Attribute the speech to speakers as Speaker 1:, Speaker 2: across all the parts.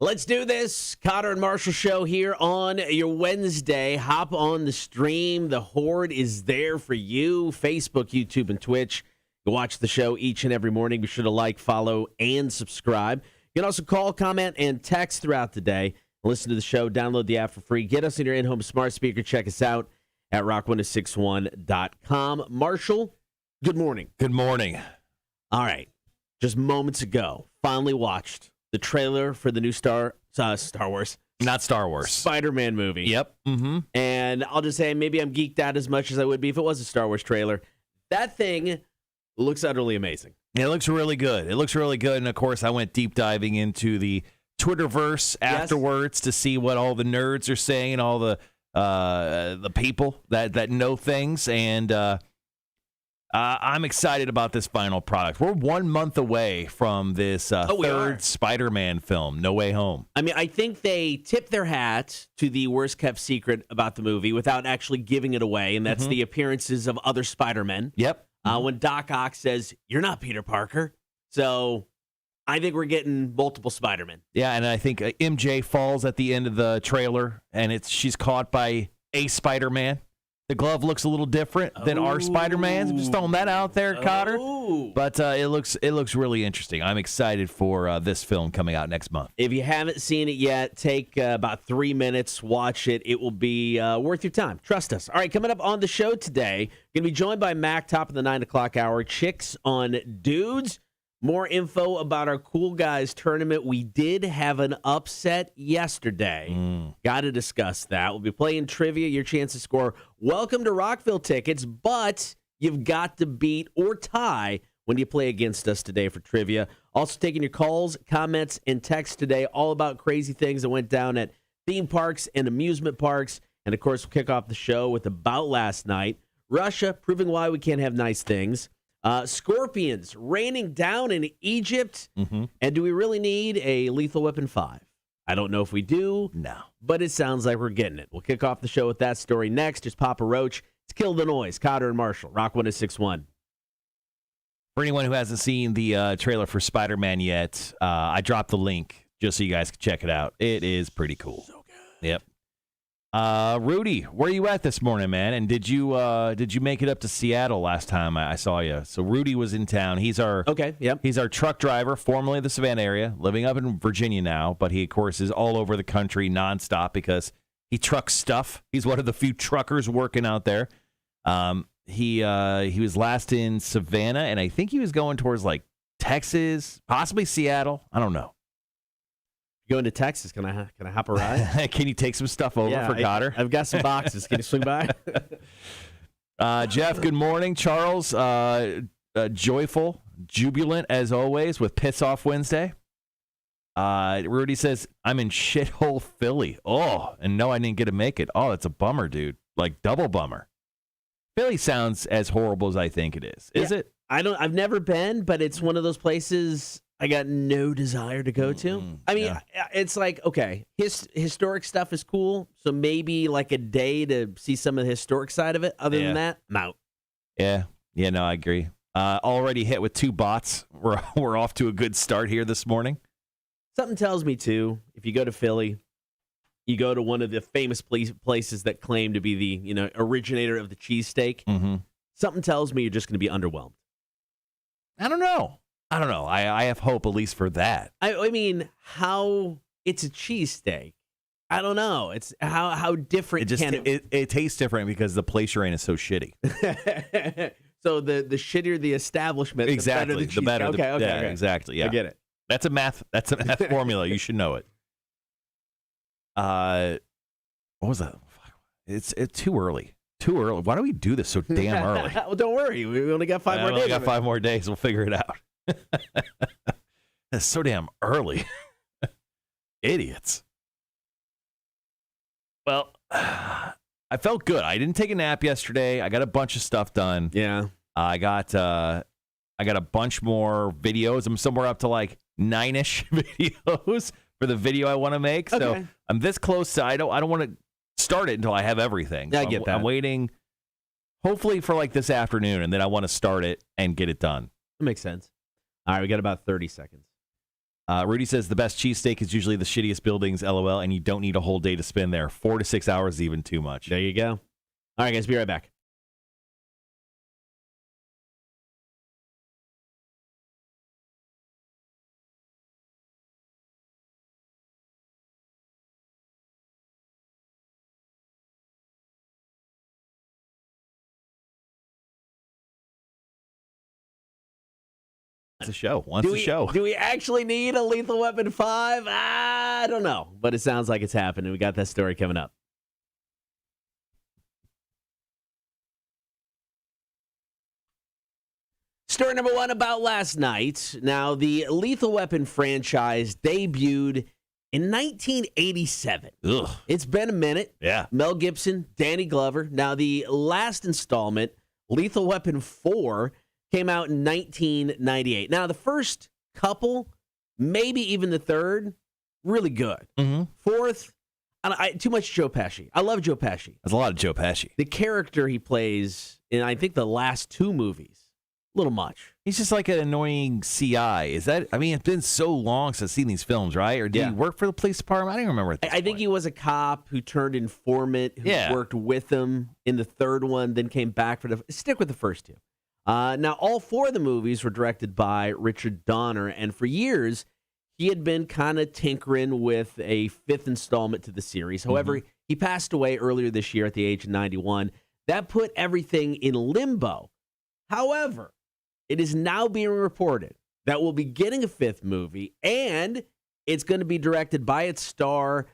Speaker 1: Let's do this. Cotter and Marshall show here on your Wednesday. Hop on the stream. The Horde is there for you. Facebook, YouTube, and Twitch. You watch the show each and every morning. Be sure to like, follow, and subscribe. You can also call, comment, and text throughout the day. Listen to the show. Download the app for free. Get us in your in-home smart speaker. Check us out at rock1061.com. Marshall, good morning.
Speaker 2: Good morning.
Speaker 1: All right. Just moments ago, finally watched the trailer for the new Star Wars.
Speaker 2: Not Star Wars.
Speaker 1: Spider-Man movie.
Speaker 2: Yep. Mm-hmm.
Speaker 1: And I'll just say, maybe I'm geeked out as much as I would be if it was a Star Wars trailer. That thing looks utterly amazing.
Speaker 2: It looks really good. And, of course, I went deep diving into the Twitterverse afterwards to see what all the nerds are saying, all the people that know things. And I'm excited about this final product. We're 1 month away from this third Spider-Man film, No Way Home.
Speaker 1: I mean, I think they tip their hat to the worst-kept secret about the movie without actually giving it away, and that's the appearances of other Spider-Men.
Speaker 2: Yep.
Speaker 1: When Doc Ock says, "You're not Peter Parker." So I think we're getting multiple Spider-Men.
Speaker 2: Yeah, and I think MJ falls at the end of the trailer, and she's caught by a Spider-Man. The glove looks a little different than our Spider-Man's. I'm just throwing that out there, Cotter. But it looks really interesting. I'm excited for this film coming out next month.
Speaker 1: If you haven't seen it yet, take about 3 minutes, watch it. It will be worth your time. Trust us. All right, coming up on the show today, going to be joined by Mac, top of the 9 o'clock hour. Chicks on Dudes. More info about our Cool Guys tournament. We did have an upset yesterday. Got to discuss that. We'll be playing trivia, your chance to score Welcome to Rockville tickets, but you've got to beat or tie when you play against us today for trivia. Also taking your calls, comments, and texts today, all about crazy things that went down at theme parks and amusement parks. And, of course, we'll kick off the show with About Last Night. Russia proving why we can't have nice things. Scorpions raining down in Egypt. And do we really need a Lethal Weapon 5? I don't know if we do.
Speaker 2: No.
Speaker 1: But it sounds like we're getting it. We'll kick off the show with that story next. Just Papa Roach. It's Kill the Noise. Cotter and Marshall. Rock 1061.
Speaker 2: For anyone who hasn't seen the trailer for Spider-Man yet, I dropped the link just so you guys can check it out. It is pretty cool.
Speaker 1: So good.
Speaker 2: Yep. Rudy, where are you at this morning, man? And did you make it up to Seattle last time I saw you? So Rudy was in town. He's our He's our truck driver, formerly of the Savannah area, living up in Virginia now. But he, of course, is all over the country nonstop because he trucks stuff. He's one of the few truckers working out there. He was last in Savannah, and I think he was going towards like Texas, possibly Seattle. I don't know.
Speaker 1: Going to Texas, can I hop a ride?
Speaker 2: Can you take some stuff over for Cotter?
Speaker 1: I've got some boxes. Can you swing by?
Speaker 2: Jeff, good morning. Charles, joyful, jubilant as always with Piss Off Wednesday. Rudy says, I'm in shithole Philly. Oh, and no, I didn't get to make it. Oh, that's a bummer, dude. Like double bummer. Philly sounds as horrible as I think it is. Is it?
Speaker 1: I've never been, but it's one of those places I got no desire to go to. I mean, it's like, okay, historic stuff is cool, so maybe like a day to see some of the historic side of it. Other than that, I'm out.
Speaker 2: Yeah, no, I agree. Already hit with 2 bots. We're off to a good start here this morning.
Speaker 1: Something tells me, too, if you go to Philly, you go to one of the famous places that claim to be the originator of the cheesesteak. Something tells me you're just going to be underwhelmed.
Speaker 2: I don't know. I have hope, at least for that.
Speaker 1: I mean, how it's a cheesesteak. I don't know. It's how different
Speaker 2: it tastes different because the place you're in is so shitty.
Speaker 1: So the shittier the establishment,
Speaker 2: exactly,
Speaker 1: the better. Okay.
Speaker 2: Exactly. Yeah,
Speaker 1: I get it.
Speaker 2: That's a math formula. You should know it. What was that? It's too early. Too early. Why do we do this so damn early?
Speaker 1: Well, don't worry. We only got 5 more days.
Speaker 2: We only got 5 more days. We'll figure it out. That's so damn early. Idiots. Well, I felt good. I didn't take a nap yesterday. I got a bunch of stuff done.
Speaker 1: Yeah.
Speaker 2: I got a bunch more videos. I'm somewhere up to like 9-ish videos for the video I want to make. Okay. So I'm this close to I don't want to start it until I have everything.
Speaker 1: Yeah,
Speaker 2: so
Speaker 1: I get that.
Speaker 2: I'm waiting hopefully for like this afternoon, and then I want to start it and get it done.
Speaker 1: That makes sense. All right, we got about 30 seconds.
Speaker 2: Rudy says the best cheesesteak is usually the shittiest buildings, LOL, and you don't need a whole day to spend there. 4 to 6 hours is even too much.
Speaker 1: There you go. All right, guys, be right back.
Speaker 2: It's a show. Once a show.
Speaker 1: Do we actually need a Lethal Weapon 5? I don't know, but it sounds like it's happening. We got that story coming up. Story number one about last night. Now, the Lethal Weapon franchise debuted in 1987.
Speaker 2: Ugh.
Speaker 1: It's been a minute.
Speaker 2: Yeah.
Speaker 1: Mel Gibson, Danny Glover. Now, the last installment, Lethal Weapon 4, came out in 1998. Now, the first couple, maybe even the third, really good.
Speaker 2: Mm-hmm.
Speaker 1: Fourth, too much Joe Pesci. I love Joe Pesci.
Speaker 2: There's a lot of Joe Pesci.
Speaker 1: The character he plays in, I think, the last two movies, a little much.
Speaker 2: He's just like an annoying CI. Is that? I mean, it's been so long since I've seen these films, right? Or did he work for the police department? I don't even remember. At this
Speaker 1: I think he was a cop who turned informant, who worked with him in the third one, then came back for the. Stick with the first two. Now, all four of the movies were directed by Richard Donner, and for years, he had been kind of tinkering with a fifth installment to the series. However, he passed away earlier this year at the age of 91. That put everything in limbo. However, it is now being reported that we'll be getting a fifth movie, and it's going to be directed by its star,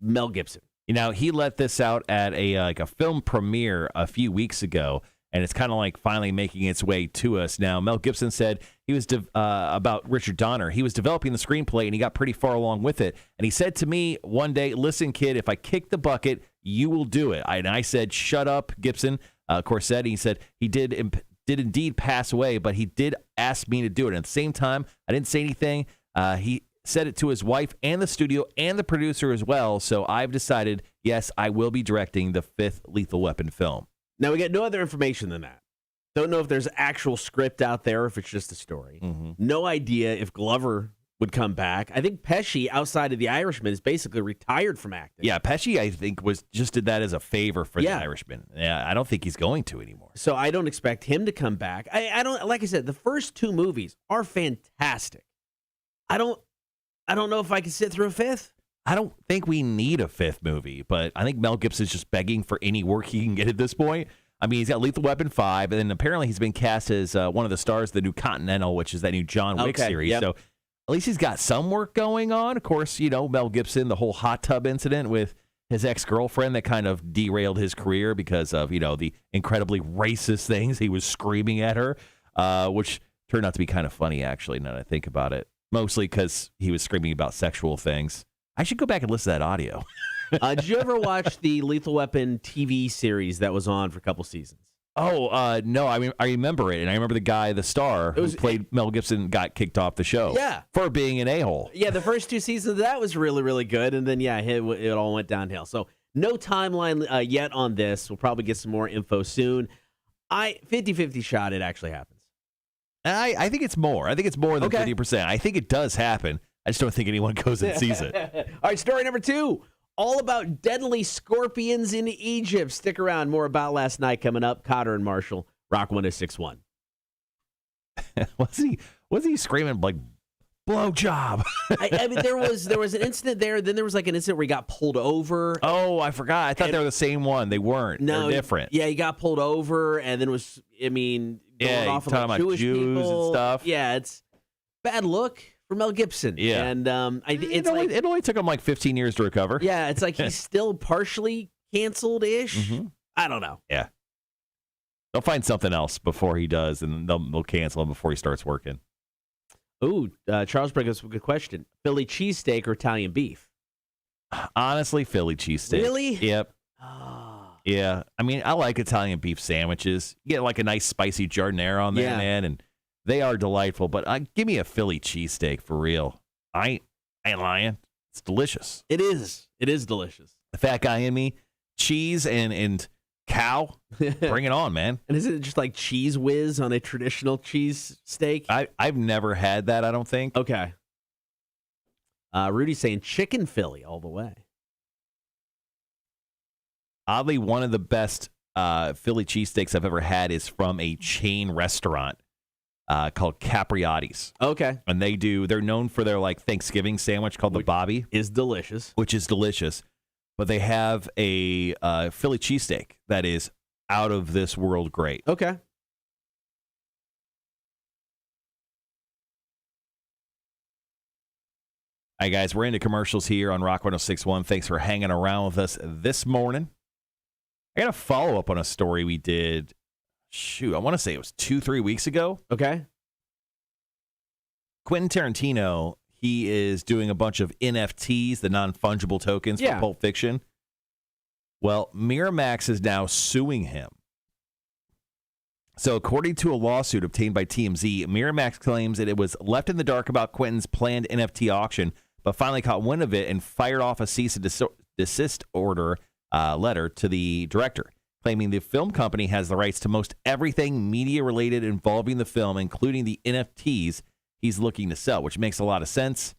Speaker 1: Mel Gibson.
Speaker 2: You know, he let this out at a film premiere a few weeks ago, and it's kind of like finally making its way to us now. Mel Gibson said he was about Richard Donner. He was developing the screenplay, and he got pretty far along with it. And he said to me one day, "Listen, kid, if I kick the bucket, you will do it." And I said, "Shut up, Gibson." Corsetti. He said he did indeed pass away, but he did ask me to do it. And at the same time, I didn't say anything. He said it to his wife and the studio and the producer as well. So I've decided, yes, I will be directing the fifth Lethal Weapon film.
Speaker 1: Now, we get no other information than that. Don't know if there's actual script out there, if it's just a story. No idea if Glover would come back. I think Pesci, outside of The Irishman, is basically retired from acting.
Speaker 2: Yeah, Pesci, I think, did that as a favor for The Irishman. Yeah, I don't think he's going to anymore.
Speaker 1: So I don't expect him to come back. I don't, like I said, the first two movies are fantastic. I don't know if I can sit through a fifth.
Speaker 2: I don't think we need a fifth movie, but I think Mel Gibson's just begging for any work he can get at this point. I mean, he's got Lethal Weapon 5, and then apparently he's been cast as one of the stars of the new Continental, which is that new John Wick series. Yep. So at least he's got some work going on. Of course, you know, Mel Gibson, the whole hot tub incident with his ex-girlfriend that kind of derailed his career because of, you know, the incredibly racist things he was screaming at her, which turned out to be kind of funny, actually, now that I think about it. Mostly because he was screaming about sexual things. I should go back and listen to that audio.
Speaker 1: Did you ever watch the Lethal Weapon TV series that was on for a couple seasons?
Speaker 2: Oh, no. I mean, I remember it, and I remember the guy, the star, who played Mel Gibson, got kicked off the show.
Speaker 1: Yeah.
Speaker 2: For being an a-hole.
Speaker 1: Yeah, the first two seasons of that was really, really good, and then, it all went downhill. So no timeline yet on this. We'll probably get some more info soon. 50-50 shot it actually happens.
Speaker 2: I think it's more. I think it's more than 50%. I think it does happen. I just don't think anyone goes and sees it.
Speaker 1: All right, story number 2. All about deadly scorpions in Egypt. Stick around. More about last night coming up. Cotter and Marshall, Rock 106.1.
Speaker 2: Was he screaming like blow job?
Speaker 1: I mean, there was an incident there. Then there was like an incident where he got pulled over.
Speaker 2: Oh, I forgot. I thought they were the same one. They weren't. No, they're different.
Speaker 1: Yeah, he got pulled over, and then going off about Jews people
Speaker 2: and stuff.
Speaker 1: Yeah, it's bad look for Mel Gibson.
Speaker 2: Yeah,
Speaker 1: and it
Speaker 2: only took him like 15 years to recover.
Speaker 1: Yeah, it's like he's still partially canceled-ish. I don't know.
Speaker 2: Yeah, they'll find something else before he does, and they'll cancel him before he starts working.
Speaker 1: Ooh, Charles brings us a good question. Philly cheesesteak or Italian beef?
Speaker 2: Honestly, Philly cheesesteak.
Speaker 1: Really?
Speaker 2: Yep. Yeah. I mean, I like Italian beef sandwiches. You get like a nice spicy giardiniera on there, man, and they are delightful. But give me a Philly cheesesteak for real. I ain't lying. It's delicious.
Speaker 1: It is. It is delicious.
Speaker 2: The fat guy in me, cheese and cow. Bring it on, man.
Speaker 1: And is it just like cheese whiz on a traditional cheese steak?
Speaker 2: I've never had that, I don't think.
Speaker 1: Okay. Rudy's saying chicken Philly all the way.
Speaker 2: Oddly, one of the best Philly cheesesteaks I've ever had is from a chain restaurant called Capriotti's.
Speaker 1: Okay.
Speaker 2: And they're known for their like Thanksgiving sandwich called the Bobby.
Speaker 1: Is delicious.
Speaker 2: Which is delicious. But they have a Philly cheesesteak that is out of this world great.
Speaker 1: Okay.
Speaker 2: All right, guys, we're into commercials here on Rock 106.1. Thanks for hanging around with us this morning. I got a follow-up on a story we did, I want to say it was 2-3 weeks ago.
Speaker 1: Okay.
Speaker 2: Quentin Tarantino, he is doing a bunch of NFTs, the non-fungible tokens for Pulp Fiction. Well, Miramax is now suing him. So according to a lawsuit obtained by TMZ, Miramax claims that it was left in the dark about Quentin's planned NFT auction, but finally caught wind of it and fired off a cease and desist order letter to the director, claiming the film company has the rights to most everything media-related involving the film, including the NFTs he's looking to sell, which makes a lot of sense,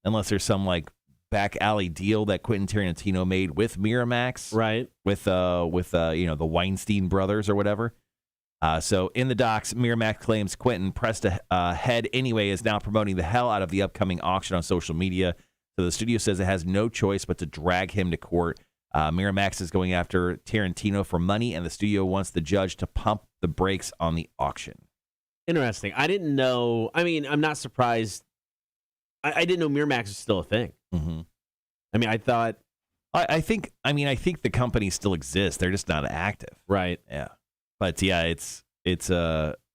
Speaker 2: unless there's some like back alley deal that Quentin Tarantino made with Miramax,
Speaker 1: right?
Speaker 2: With the Weinstein brothers or whatever. So in the docs, Miramax claims Quentin pressed ahead anyway, is now promoting the hell out of the upcoming auction on social media. So the studio says it has no choice but to drag him to court. Miramax is going after Tarantino for money, and the studio wants the judge to pump the brakes on the auction.
Speaker 1: Interesting. I didn't know. I mean, I'm not surprised. I didn't know Miramax was still a thing.
Speaker 2: Mm-hmm.
Speaker 1: I mean, I thought.
Speaker 2: I think the company still exists. They're just not active.
Speaker 1: Right.
Speaker 2: Yeah. But yeah, it's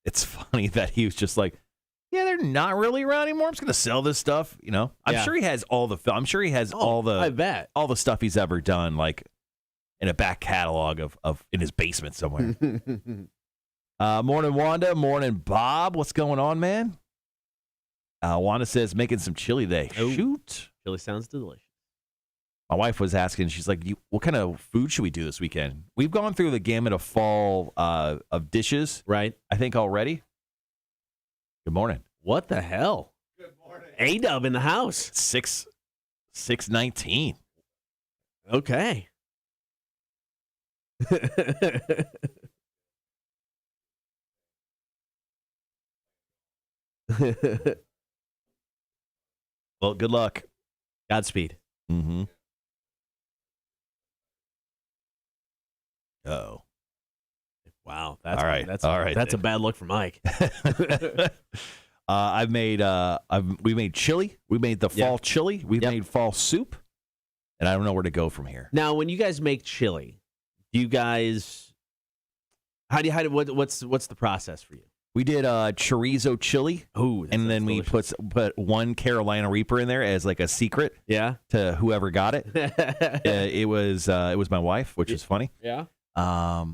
Speaker 2: funny that he was just like, yeah, they're not really around anymore. I'm just gonna sell this stuff. You know, I'm sure he has all the. I'm sure he has all the.
Speaker 1: I bet
Speaker 2: all the stuff he's ever done, like in a back catalog of in his basement somewhere. Morning, Wanda. Morning, Bob. What's going on, man? Wanda says making some chili today.
Speaker 1: Oh,
Speaker 2: shoot,
Speaker 1: chili sounds delicious.
Speaker 2: My wife was asking. She's like, "What kind of food should we do this weekend?" We've gone through the gamut of fall of dishes,
Speaker 1: right?
Speaker 2: I think already. Good morning.
Speaker 1: What the hell?
Speaker 3: Good morning.
Speaker 1: A-Dub in the house.
Speaker 2: 6:19.
Speaker 1: Okay.
Speaker 2: Well, good luck.
Speaker 1: Godspeed.
Speaker 2: Mm-hmm. Oh.
Speaker 1: Wow. That's
Speaker 2: all right.
Speaker 1: That's
Speaker 2: all right.
Speaker 1: That's a bad look for Mike.
Speaker 2: We made chili. We made the fall chili. We made fall soup. And I don't know where to go from here.
Speaker 1: Now, when you guys make chili, do you guys what's the process for you?
Speaker 2: We did chorizo chili.
Speaker 1: Ooh,
Speaker 2: and then we put one Carolina Reaper in there as like a secret.
Speaker 1: Yeah.
Speaker 2: To whoever got it. It was my wife, which is funny.
Speaker 1: Yeah.
Speaker 2: I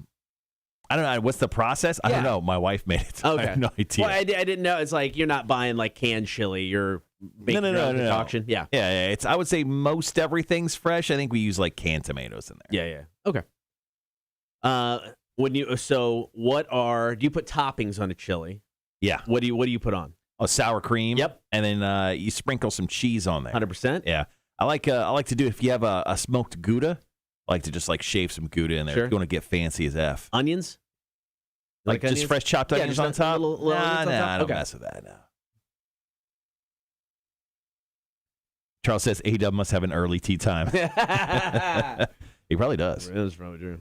Speaker 2: don't know. What's the process? I don't know. My wife made it. So
Speaker 1: okay.
Speaker 2: I have no idea.
Speaker 1: Well, I didn't know. It's like you're not buying like canned chili. You're making your own concoction. Yeah.
Speaker 2: Yeah. It's. I would say most everything's fresh. I think we use like canned tomatoes in there.
Speaker 1: Yeah. Okay. Do you put toppings on a chili?
Speaker 2: Yeah.
Speaker 1: What do you put on?
Speaker 2: Oh, sour cream.
Speaker 1: Yep.
Speaker 2: And then you sprinkle some cheese on there.
Speaker 1: 100%.
Speaker 2: Yeah. I like to do if you have a smoked Gouda. I like to just like shave some Gouda in there.
Speaker 1: Sure.
Speaker 2: If you want to get fancy as F.
Speaker 1: Onions.
Speaker 2: Like just
Speaker 1: onions?
Speaker 2: fresh chopped onions on top?
Speaker 1: Little onions on top?
Speaker 2: I don't mess with that, no. Charles says A-Dub must have an early tea time. He probably does.
Speaker 1: That's probably true.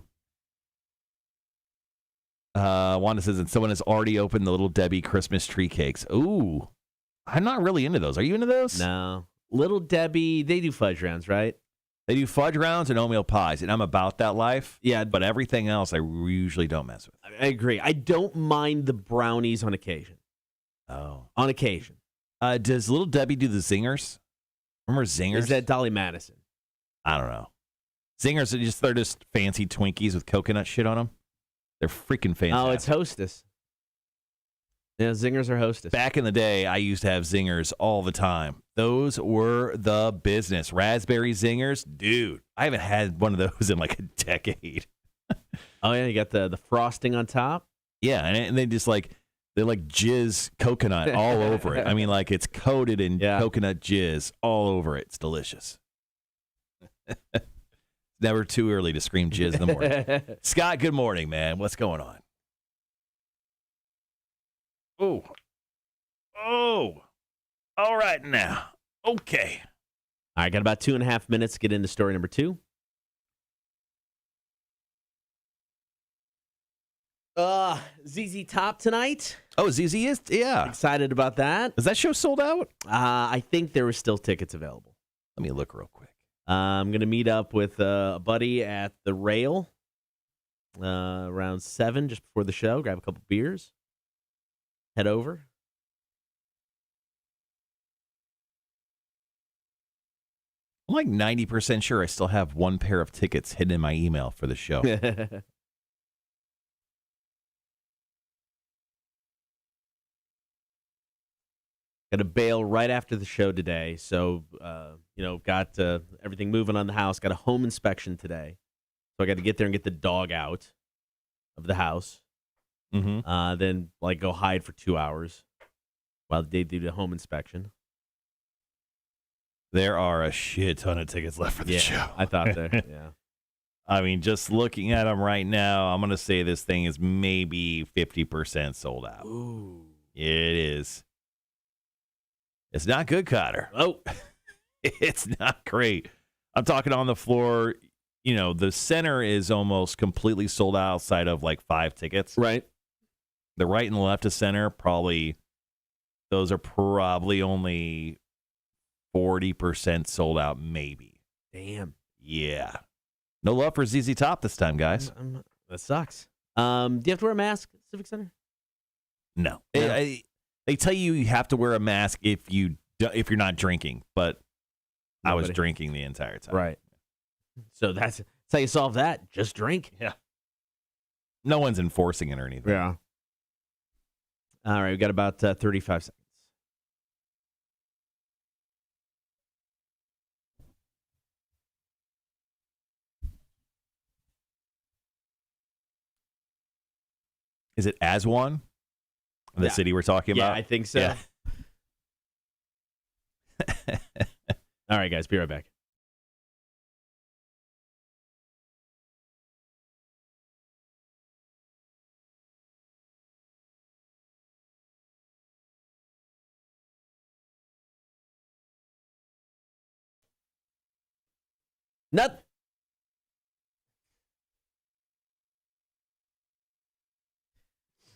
Speaker 2: Wanda says that someone has already opened the Little Debbie Christmas tree cakes. Ooh. I'm not really into those. Are you into those?
Speaker 1: No. Little Debbie, they do fudge rounds, right?
Speaker 2: They do fudge rounds and oatmeal pies, and I'm about that life.
Speaker 1: Yeah.
Speaker 2: But everything else I usually don't mess with.
Speaker 1: I agree. I don't mind the brownies on occasion.
Speaker 2: Oh.
Speaker 1: On occasion.
Speaker 2: Does Little Debbie do the zingers? Remember zingers?
Speaker 1: Is that Dolly Madison?
Speaker 2: I don't know. Zingers they're just fancy Twinkies with coconut shit on them. They're freaking fantastic.
Speaker 1: Oh, it's Hostess. Yeah, zingers are Hostess.
Speaker 2: Back in the day, I used to have zingers all the time. Those were the business. Raspberry zingers, dude. I haven't had one of those in like a decade.
Speaker 1: Oh yeah, you got the frosting on top.
Speaker 2: Yeah, and they just like They like jizz coconut all over it. I mean, like it's coated in coconut jizz all over it. It's delicious. Never too early to scream jizz in the morning. Scott, good morning, man. What's going on? Oh. All right now. Okay.
Speaker 1: All right, got about 2.5 minutes to get into story number 2. ZZ Top tonight.
Speaker 2: Oh, ZZ is? Yeah.
Speaker 1: Excited about that.
Speaker 2: Is that show sold out?
Speaker 1: I think there were still tickets available.
Speaker 2: Let me look real quick.
Speaker 1: I'm going to meet up with a buddy at the Rail around 7, just before the show. Grab a couple beers. Head over.
Speaker 2: I'm like 90% sure I still have one pair of tickets hidden in my email for the show.
Speaker 1: Got to bail right after the show today. So, got everything moving on the house. Got a home inspection today. So I got to get there and get the dog out of the house.
Speaker 2: Mm-hmm.
Speaker 1: Then, go hide for 2 hours while they do the home inspection.
Speaker 2: There are a shit ton of tickets left for the show.
Speaker 1: I thought there, yeah.
Speaker 2: I mean, just looking at them right now, I'm going to say this thing is maybe 50% sold out.
Speaker 1: Ooh.
Speaker 2: It is. It's not good, Cotter.
Speaker 1: Oh,
Speaker 2: it's not great. I'm talking on the floor. The center is almost completely sold out outside of 5 tickets.
Speaker 1: Right.
Speaker 2: The right and left of center, those are probably only 40% sold out, maybe.
Speaker 1: Damn.
Speaker 2: Yeah. No love for ZZ Top this time, guys.
Speaker 1: That sucks. Do you have to wear a mask at Civic Center?
Speaker 2: No. They tell you have to wear a mask if you're not drinking, but I was drinking the entire time.
Speaker 1: Right. So that's how you solve that. Just drink.
Speaker 2: Yeah. No one's enforcing it or anything.
Speaker 1: Yeah. All right, we got about 35 seconds.
Speaker 2: Is it Aswan? The city we're talking about?
Speaker 1: Yeah, I think so.
Speaker 2: Yeah.
Speaker 1: All right, guys, be right back.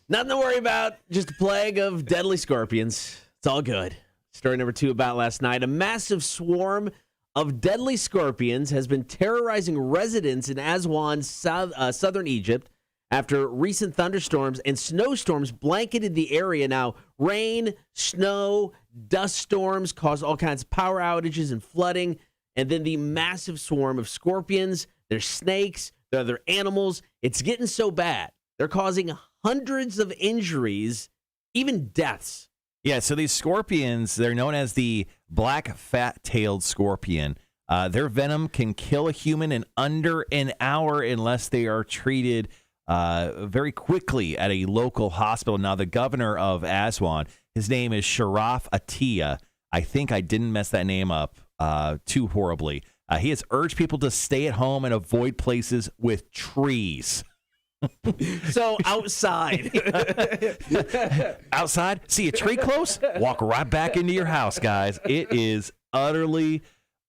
Speaker 1: Nothing to worry about. Just a plague of deadly scorpions. It's all good. Story number 2 about last night. A massive swarm of deadly scorpions has been terrorizing residents in Aswan, southern Egypt, after recent thunderstorms and snowstorms blanketed the area. Now, rain, snow, dust storms caused all kinds of power outages and flooding. And then the massive swarm of scorpions, there's snakes, there are other animals. It's getting so bad. They're causing hundreds of injuries, even deaths.
Speaker 2: Yeah, so these scorpions, they're known as the black fat-tailed scorpion. Their venom can kill a human in under an hour unless they are treated very quickly at a local hospital. Now, the governor of Aswan, his name is Sharaf Atiyah. I think I didn't mess that name up too horribly. He has urged people to stay at home and avoid places with trees.
Speaker 1: So outside.
Speaker 2: Outside, see a tree close, walk right back into your house, guys. It is utterly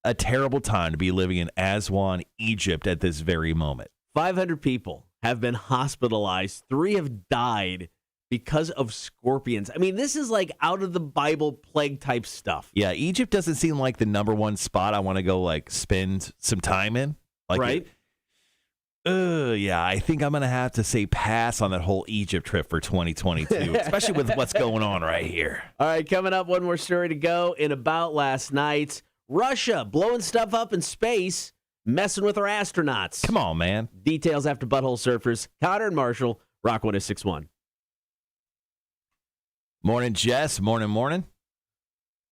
Speaker 2: a terrible time to be living in Aswan, Egypt at this very moment.
Speaker 1: 500 people have been hospitalized. 3 have died because of scorpions. I mean, this is like out of the Bible plague type stuff.
Speaker 2: Yeah, Egypt doesn't seem like the number one spot I want to go spend some time in.
Speaker 1: Right?
Speaker 2: Yeah, I think I'm going to have to say pass on that whole Egypt trip for 2022, especially with what's going on right here.
Speaker 1: All right, coming up, one more story to go in about last night. Russia blowing stuff up in space, messing with our astronauts.
Speaker 2: Come on, man.
Speaker 1: Details after Butthole Surfers. Cotter and Marshall, Rock 106.1.
Speaker 2: Morning, Jess. Morning.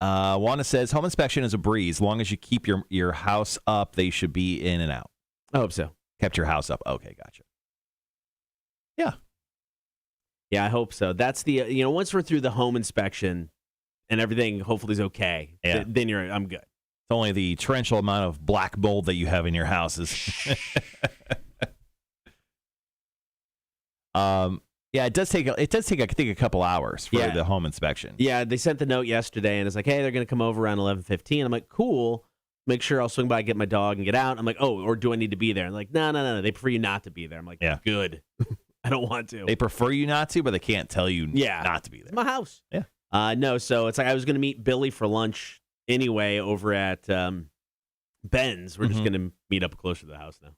Speaker 2: Wanda says, home inspection is a breeze. As long as you keep your house up, they should be in and out.
Speaker 1: I hope so.
Speaker 2: Kept your house up. Okay, gotcha. Yeah.
Speaker 1: Yeah, I hope so. That's the once we're through the home inspection and everything hopefully is okay, then I'm good.
Speaker 2: It's only the torrential amount of black mold that you have in your houses. Yeah, it does take I think a couple hours for the home inspection.
Speaker 1: Yeah, they sent the note yesterday and it's like, hey, they're going to come over around 11:15. I'm like, cool. Make sure I'll swing by, get my dog, and get out. I'm like, oh, or do I need to be there? And like, no. They prefer you not to be there. I'm like, good. I don't want to.
Speaker 2: They prefer you not to, but they can't tell you not to be there.
Speaker 1: It's my house.
Speaker 2: Yeah.
Speaker 1: No, so it's like I was going to meet Billy for lunch anyway over at Ben's. We're just going to meet up closer to the house now.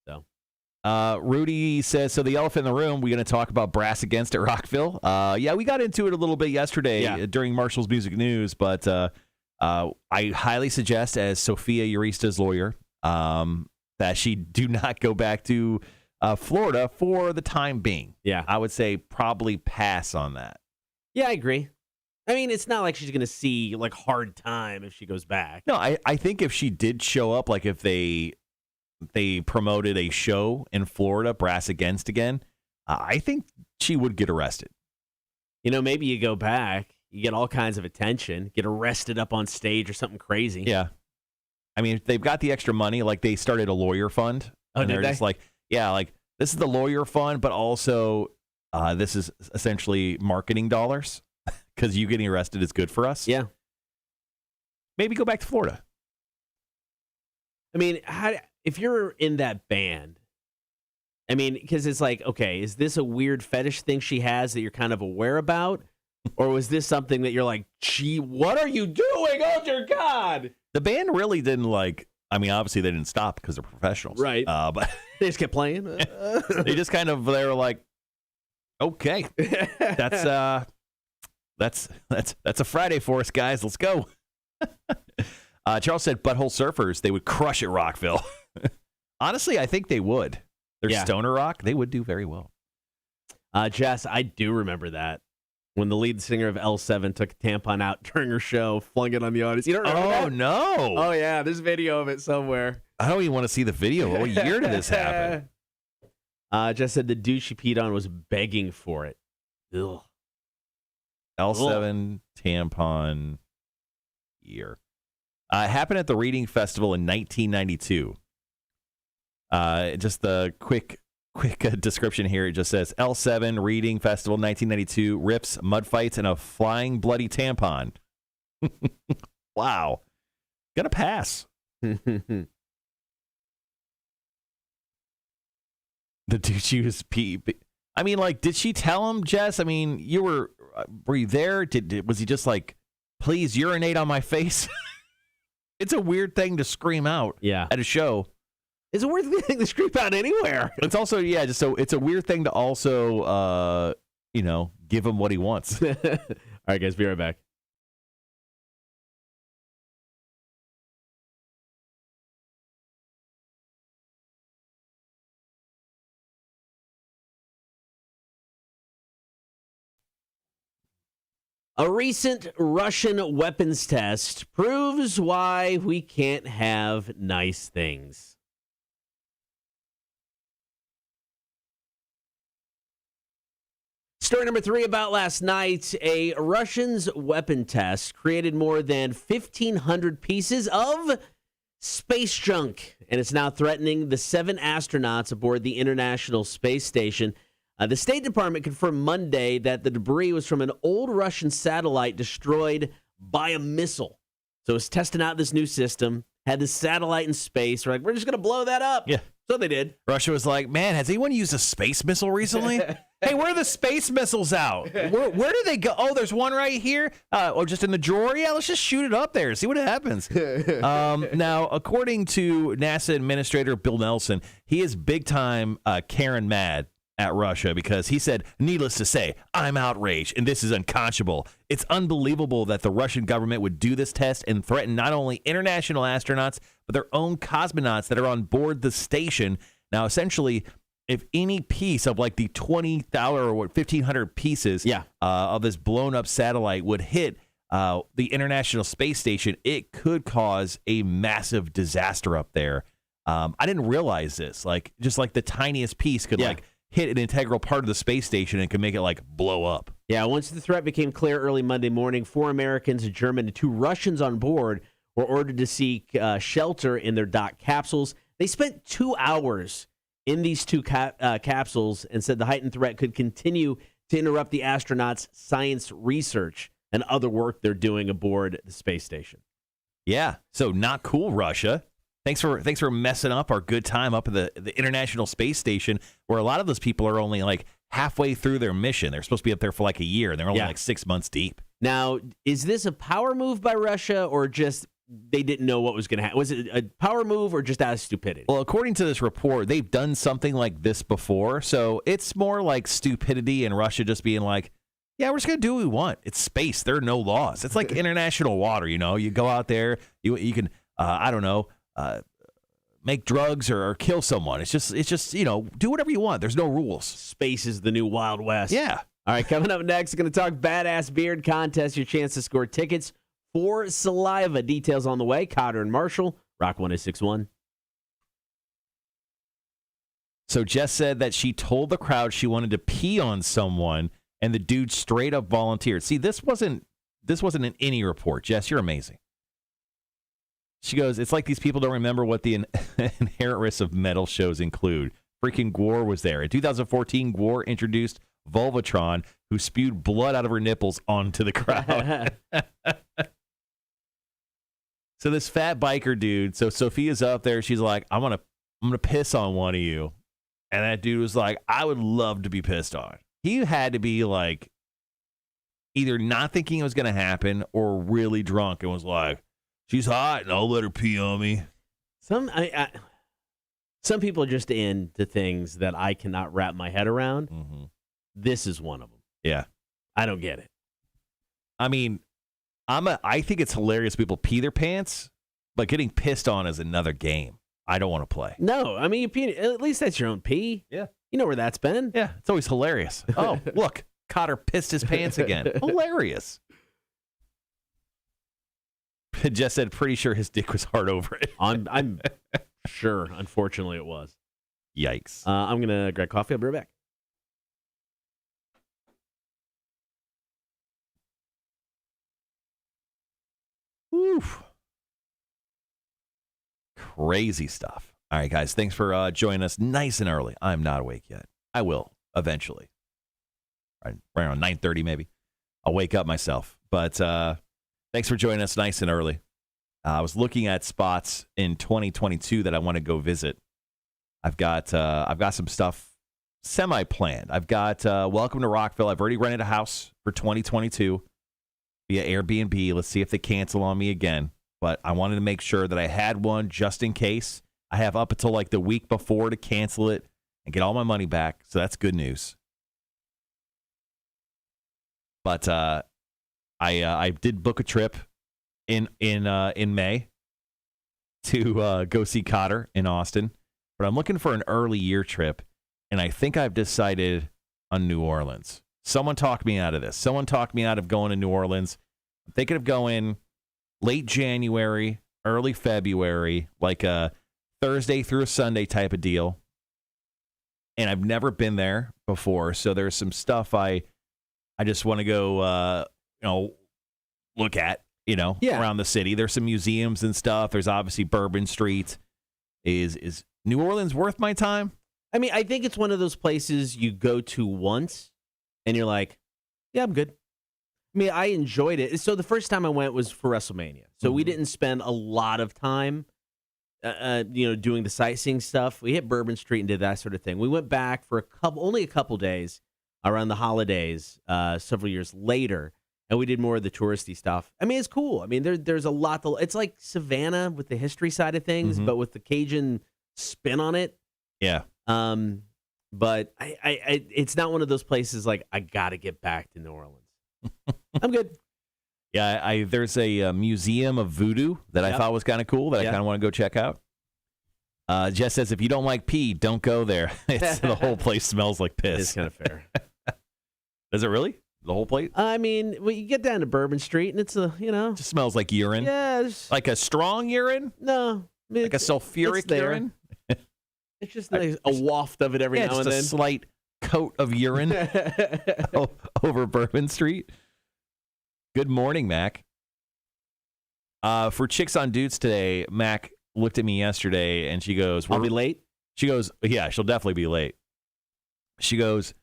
Speaker 1: So.
Speaker 2: Rudy says, so the elephant in the room, we're going to talk about Brass Against at Rockville. Yeah, we got into it a little bit yesterday during Marshall's Music News, but I highly suggest, as Sophia Urista's lawyer, that she do not go back to Florida for the time being.
Speaker 1: Yeah.
Speaker 2: I would say probably pass on that.
Speaker 1: Yeah, I agree. I mean, it's not like she's going to see like hard time if she goes back.
Speaker 2: No, I think if she did show up, like if they promoted a show in Florida, Brass Against again, I think she would get arrested.
Speaker 1: Maybe you go back, you get all kinds of attention, get arrested up on stage or something crazy.
Speaker 2: Yeah. I mean, they've got the extra money, like they started a lawyer fund.
Speaker 1: Oh,
Speaker 2: and they're just like, like this is the lawyer fund, but also this is essentially marketing dollars because you getting arrested is good for us.
Speaker 1: Yeah.
Speaker 2: Maybe go back to Florida.
Speaker 1: I mean, if you're in that band, I mean, because it's like, okay, is this a weird fetish thing she has that you're kind of aware about? Or was this something that you're like, gee, what are you doing? Oh, dear God.
Speaker 2: The band really didn't obviously they didn't stop because they're professionals.
Speaker 1: Right.
Speaker 2: But
Speaker 1: they just kept playing.
Speaker 2: They just they were like, okay, that's a Friday for us, guys. Let's go. Charles said Butthole Surfers, they would crush at Rockville. Honestly, I think they would. They're stoner rock. They would do very well.
Speaker 1: Jess, I do remember that. When the lead singer of L7 took a tampon out during her show, flung it on the audience. You don't remember that?
Speaker 2: Oh, no.
Speaker 1: Oh, yeah. There's video of it somewhere.
Speaker 2: I don't even want to see the video. What year did this happen?
Speaker 1: Jess said the dude she peed on was begging for it. Ugh.
Speaker 2: L7 tampon year. It happened at the Reading Festival in 1992. Just the quick description here. It just says L7 Reading Festival 1992 rips, mud fights, and a flying bloody tampon. Wow. Gonna pass. The dude she was pee. I mean, like, did she tell him, Jess? I mean, were you there? Was he just like, please urinate on my face? It's a weird thing to scream out at a show.
Speaker 1: It's a weird thing to scream out anywhere.
Speaker 2: It's also, it's a weird thing to also, give him what he wants.
Speaker 1: All right, guys, be right back. A recent Russian weapons test proves why we can't have nice things. Story number 3 about last night. A Russian's weapon test created more than 1,500 pieces of space junk, and it's now threatening the 7 astronauts aboard the International Space Station. The State Department confirmed Monday that the debris was from an old Russian satellite destroyed by a missile. So it's testing out this new system, had this satellite in space. We're like, we're just going to blow that up.
Speaker 2: Yeah.
Speaker 1: So they did.
Speaker 2: Russia was like, man, has anyone used a space missile recently? Hey, where are the space missiles out? Where do they go? Oh, there's one right here. Just in the drawer? Yeah, let's just shoot it up there. See what happens. Now, according to NASA Administrator Bill Nelson, he is big time Karen mad at Russia because he said, needless to say, I'm outraged and this is unconscionable. It's unbelievable that the Russian government would do this test and threaten not only international astronauts, but their own cosmonauts that are on board the station. Now, essentially, if any piece of like the 20,000 or 1,500 pieces of this blown up satellite would hit the International Space Station, it could cause a massive disaster up there. I didn't realize this. Like, just like the tiniest piece could like hit an integral part of the space station and can make it like blow up.
Speaker 1: Yeah, once the threat became clear early Monday morning, 4 Americans, a German, and 2 Russians on board were ordered to seek shelter in their docked capsules. They spent 2 hours in these 2 capsules and said the heightened threat could continue to interrupt the astronauts' science research and other work they're doing aboard the space station.
Speaker 2: Yeah, so not cool, Russia. Thanks for messing up our good time up at the International Space Station, where a lot of those people are only like halfway through their mission. They're supposed to be up there for like a year, and they're only like 6 months deep.
Speaker 1: Now, is this a power move by Russia, or just they didn't know what was going to happen? Was it a power move or just out of stupidity?
Speaker 2: Well, according to this report, they've done something like this before, so it's more like stupidity and Russia just being like, yeah, we're just going to do what we want. It's space. There are no laws. It's like international water, you know. You go out there, you can, I don't know, make drugs or kill someone. It's just, you know, do whatever you want. There's no rules.
Speaker 1: Space is the new Wild West.
Speaker 2: Yeah.
Speaker 1: All right, coming up next, we're going to talk Badass Beard Contest, your chance to score tickets for Saliva. Details on the way. Cotter and Marshall, Rock 106.1.
Speaker 2: So Jess said that she told the crowd she wanted to pee on someone, and the dude straight up volunteered. See, this wasn't an any report. Jess, you're amazing. She goes, it's like these people don't remember what the inherent risks of metal shows include. Freaking Gwar was there. In 2014, Gwar introduced Volvatron, who spewed blood out of her nipples onto the crowd. So this fat biker dude, so Sophia's up there. She's like, I'm gonna piss on one of you. And that dude was like, I would love to be pissed on. He had to be like either not thinking it was going to happen or really drunk and was like, she's hot and I'll let her pee on me.
Speaker 1: Some people are just into things that I cannot wrap my head around.
Speaker 2: Mm-hmm.
Speaker 1: This is one of them.
Speaker 2: Yeah.
Speaker 1: I don't get it.
Speaker 2: I mean, I think it's hilarious people pee their pants, but getting pissed on is another game I don't want to play.
Speaker 1: No, I mean, you pee, at least that's your own pee.
Speaker 2: Yeah.
Speaker 1: You know where that's been.
Speaker 2: Yeah, it's always hilarious. Oh, look, Cotter pissed his pants again. Hilarious. Jess said, pretty sure his dick was hard over it.
Speaker 1: I'm sure. Unfortunately, it was.
Speaker 2: Yikes.
Speaker 1: I'm going to grab coffee. I'll be right back.
Speaker 2: Oof. Crazy stuff. All right, guys, thanks for joining us nice and early. I'm not awake yet. I will eventually. Right around 9:30 maybe. I'll wake up myself. But thanks for joining us nice and early. I was looking at spots in 2022 that I want to go visit. I've got some stuff semi-planned. I've got Welcome to Rockville. I've already rented a house for 2022 via Airbnb. Let's see if they cancel on me again. But I wanted to make sure that I had one just in case. I have up until like the week before to cancel it and get all my money back. So that's good news. But I did book a trip in May to go see Cotter in Austin. But I'm looking for an early year trip, and I think I've decided on New Orleans. Someone talked me out of this. Someone talked me out of going to New Orleans. I'm thinking of going late January, early February, like a Thursday through a Sunday type of deal. And I've never been there before, so there's some stuff I just want to go, look at, around the city. There's some museums and stuff. There's obviously Bourbon Street. Is New Orleans worth my time?
Speaker 1: I mean, I think it's one of those places you go to once, and you're like, yeah, I'm good. I mean, I enjoyed it. So the first time I went was for WrestleMania. So we didn't spend a lot of time, doing the sightseeing stuff. We hit Bourbon Street and did that sort of thing. We went back for only a couple days around the holidays several years later, and we did more of the touristy stuff. I mean, it's cool. I mean, there's a lot. It's like Savannah with the history side of things, but with the Cajun spin on it.
Speaker 2: Yeah.
Speaker 1: But I it's not one of those places like I got to get back to New Orleans. I'm good.
Speaker 2: Yeah, there's a museum of voodoo that I thought was kind of cool that I kind of want to go check out. Jess says, if you don't like pee, don't go there. The whole place smells like piss.
Speaker 1: It's kind of fair.
Speaker 2: Does it really? The whole place?
Speaker 1: I mean, you get down to Bourbon Street, and it's
Speaker 2: It just smells like urine?
Speaker 1: Yeah.
Speaker 2: Like a strong urine?
Speaker 1: No.
Speaker 2: Like a sulfuric urine?
Speaker 1: It's just a waft of it every now and then.
Speaker 2: Just a slight coat of urine over Bourbon Street. Good morning, Mac. For Chicks on Dudes today, Mac looked at me yesterday and she goes,
Speaker 1: I'll be late?
Speaker 2: She goes, yeah, she'll definitely be late. She goes,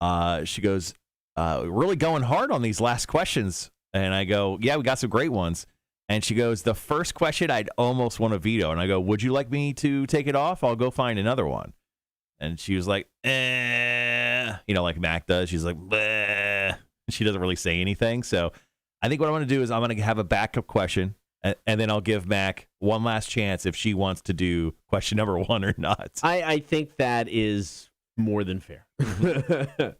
Speaker 2: really going hard on these last questions. And I go, yeah, we got some great ones. And she goes, the first question I'd almost want to veto. And I go, would you like me to take it off? I'll go find another one. And she was like, like Mac does. She's like, bleh. She doesn't really say anything. So I think what I'm going to do is I'm going to have a backup question. And then I'll give Mac one last chance if she wants to do question number 1 or not.
Speaker 1: I think that is more than fair.
Speaker 2: But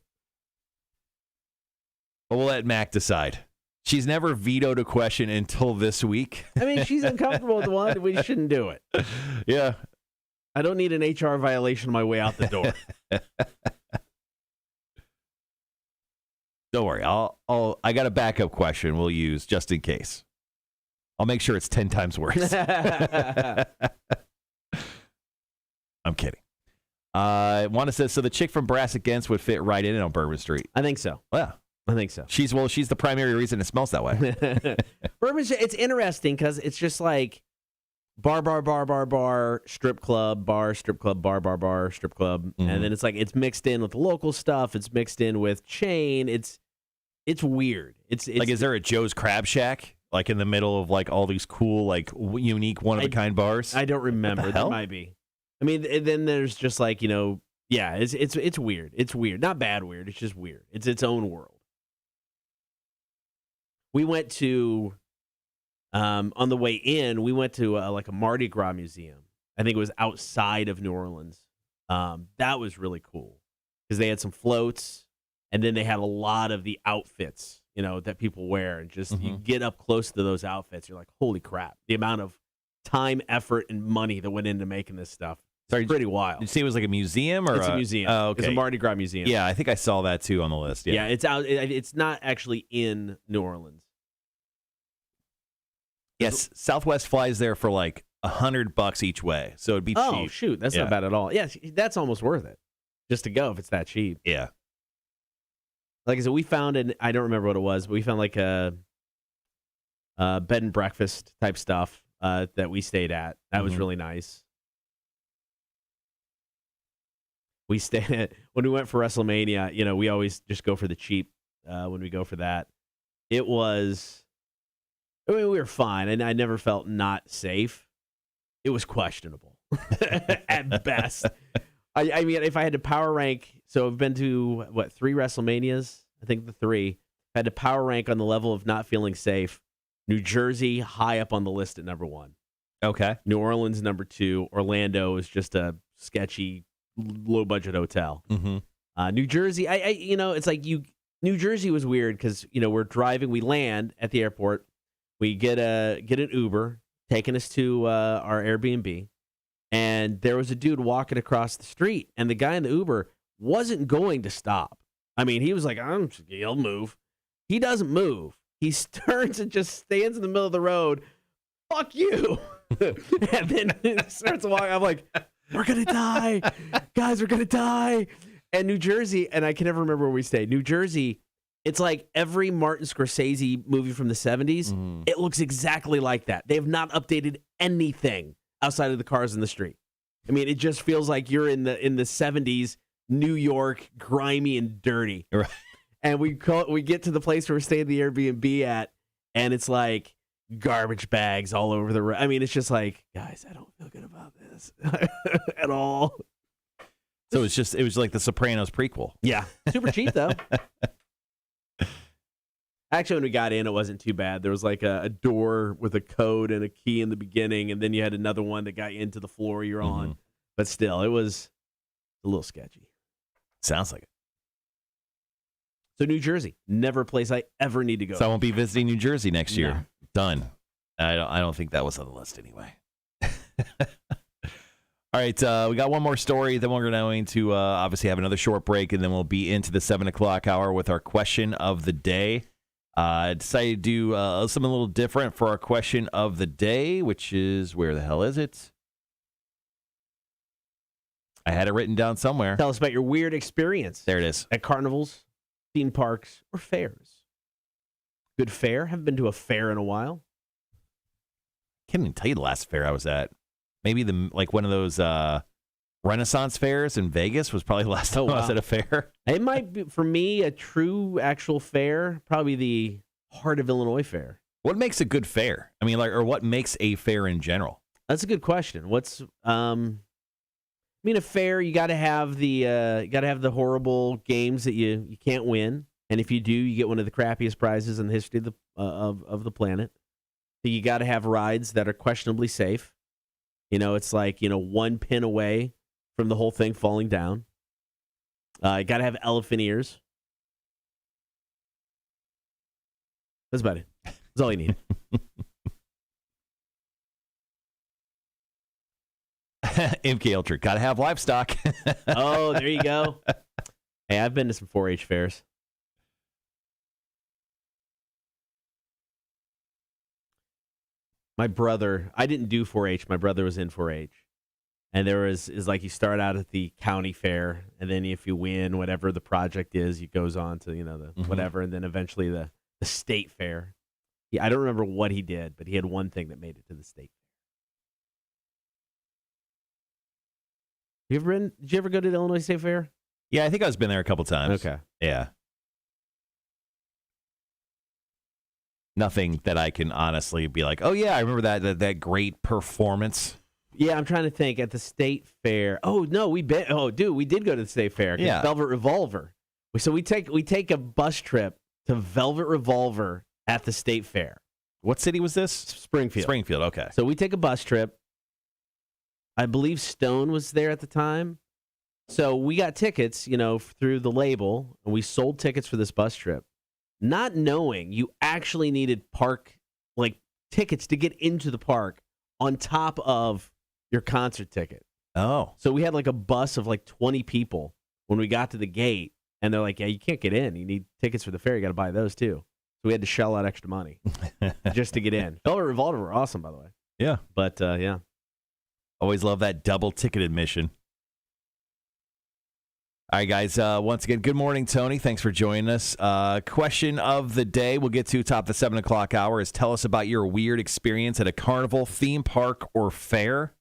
Speaker 2: we'll let Mac decide. She's never vetoed a question until this week.
Speaker 1: I mean, she's uncomfortable with one. We shouldn't do it.
Speaker 2: Yeah.
Speaker 1: I don't need an HR violation on my way out the door.
Speaker 2: Don't worry. I got a backup question we'll use just in case. I'll make sure it's 10 times worse. I'm kidding. Wanda says, so the chick from Brass Against would fit right in on Bourbon Street.
Speaker 1: I think so.
Speaker 2: Yeah.
Speaker 1: I think so.
Speaker 2: She's the primary reason it smells that way.
Speaker 1: Bourbon Street, it's interesting because it's just like bar, strip club, bar, strip club, bar, strip club. Mm-hmm. And then it's like it's mixed in with local stuff. It's mixed in with chain. It's weird. It's
Speaker 2: like, is there a Joe's Crab Shack? Like in the middle of like all these cool, like unique, one-of-a-kind bars?
Speaker 1: I don't remember. There might be. I mean, and then there's just like, yeah, it's weird. It's weird. Not bad weird. It's just weird. It's its own world. We went to, on the way in, we went to like a Mardi Gras museum. I think it was outside of New Orleans. That was really cool because they had some floats and then they had a lot of the outfits, that people wear. And just you get up close to those outfits, you're like, holy crap. The amount of time, effort, and money that went into making this stuff. It's pretty wild.
Speaker 2: Did you say it was like a museum? Or
Speaker 1: it's a museum.
Speaker 2: Oh, okay.
Speaker 1: It's a Mardi Gras museum.
Speaker 2: Yeah, I think I saw that too on the list.
Speaker 1: Yeah, it's out. It's not actually in New Orleans.
Speaker 2: Yes, Southwest flies there for like $100 each way, so it'd be cheap.
Speaker 1: Oh shoot, that's not bad at all. Yeah, that's almost worth it just to go if it's that cheap.
Speaker 2: Yeah.
Speaker 1: Like I said, we found I don't remember what it was, but we found like a bed and breakfast type stuff that we stayed at. That was really nice. We stayed when we went for WrestleMania. We always just go for the cheap when we go for that. It was. I mean, we were fine, and I never felt not safe. It was questionable at best. I mean, if I had to power rank, so I've been to, 3 WrestleManias? I think the 3. If I had to power rank on the level of not feeling safe, New Jersey, high up on the list at number 1.
Speaker 2: Okay.
Speaker 1: New Orleans, number 2. Orlando is just a sketchy, low-budget hotel.
Speaker 2: Mm-hmm.
Speaker 1: New Jersey, it's like New Jersey was weird because, we're driving, we land at the airport. We get an Uber taking us to our Airbnb, and there was a dude walking across the street, and the guy in the Uber wasn't going to stop. I mean, he was like, he'll move. He doesn't move. He turns and just stands in the middle of the road. Fuck you. And then starts walking. I'm like, we're going to die. Guys, we're going to die. And New Jersey, and I can never remember where we stayed. New Jersey, it's like every Martin Scorsese movie from the 70s. It looks exactly like that. They have not updated anything outside of the cars in the street. I mean, it just feels like you're in the 70s New York, grimy and dirty.
Speaker 2: Right.
Speaker 1: And we get to the place where we're staying the Airbnb at, and it's like garbage bags all over the road. I mean, it's just like, guys, I don't feel good about this at all.
Speaker 2: So it was like the Sopranos prequel.
Speaker 1: Yeah. Super cheap, though. Actually, when we got in, it wasn't too bad. There was like a door with a code and a key in the beginning, and then you had another one that got you into the floor you're on. But still, it was a little sketchy.
Speaker 2: Sounds like it.
Speaker 1: So New Jersey, never a place I ever need to go.
Speaker 2: So I won't be visiting New Jersey next year. Done. I don't think that was on the list anyway. All right, we got one more story. Then we're going to obviously have another short break, and then we'll be into the 7 o'clock hour with our question of the day. I decided to do something a little different for our question of the day, which is, where the hell is it? I had it written down somewhere.
Speaker 1: Tell us about your weird experience.
Speaker 2: There it is.
Speaker 1: At carnivals, theme parks, or fairs. Good fair? Haven't been to a fair in a while.
Speaker 2: Can't even tell you the last fair I was at. Maybe one of those Renaissance fairs in Vegas was probably the last time I was at a fair.
Speaker 1: It might be, for me, a true actual fair, probably the Heart of Illinois Fair.
Speaker 2: What makes a good fair? I mean, or what makes a fair in general?
Speaker 1: That's a good question. A fair, you got to have the horrible games that you can't win, and if you do, you get one of the crappiest prizes in the history of the planet. So you got to have rides that are questionably safe. It's like one pin away from the whole thing falling down. You got to have elephant ears. That's about it. That's all you need.
Speaker 2: MK Ultra, gotta have livestock.
Speaker 1: Oh, there you go. Hey, I've been to some 4-H fairs. My brother, I didn't do 4-H. My brother was in 4-H. And there is like you start out at the county fair, and then if you win whatever the project is, it goes on to, the whatever, and then eventually the state fair. Yeah, I don't remember what he did, but he had one thing that made it to the state fair. Did you ever go to the Illinois State Fair?
Speaker 2: Yeah, I think I've been there a couple times.
Speaker 1: Okay.
Speaker 2: Yeah. Nothing that I can honestly be like, oh yeah, I remember that great performance.
Speaker 1: Yeah, I'm trying to think at the state fair. Oh no, we did go to the state fair.
Speaker 2: Yeah.
Speaker 1: Velvet Revolver. So we take a bus trip to Velvet Revolver at the state fair.
Speaker 2: What city was this?
Speaker 1: Springfield.
Speaker 2: Springfield, okay.
Speaker 1: So we take a bus trip. I believe Stone was there at the time. So we got tickets, through the label, and we sold tickets for this bus trip, not knowing you actually needed tickets to get into the park on top of your concert ticket.
Speaker 2: Oh.
Speaker 1: So we had a bus of 20 people when we got to the gate, and they're like, yeah, you can't get in. You need tickets for the fair. You got to buy those too. So we had to shell out extra money just to get in. Velvet Revolver were awesome, by the way.
Speaker 2: Yeah.
Speaker 1: But, yeah.
Speaker 2: Always love that double ticket admission. All right, guys. Once again, good morning, Tony. Thanks for joining us. Question of the day we'll get to top of the 7 o'clock hour is tell us about your weird experience at a carnival, theme park, or fair.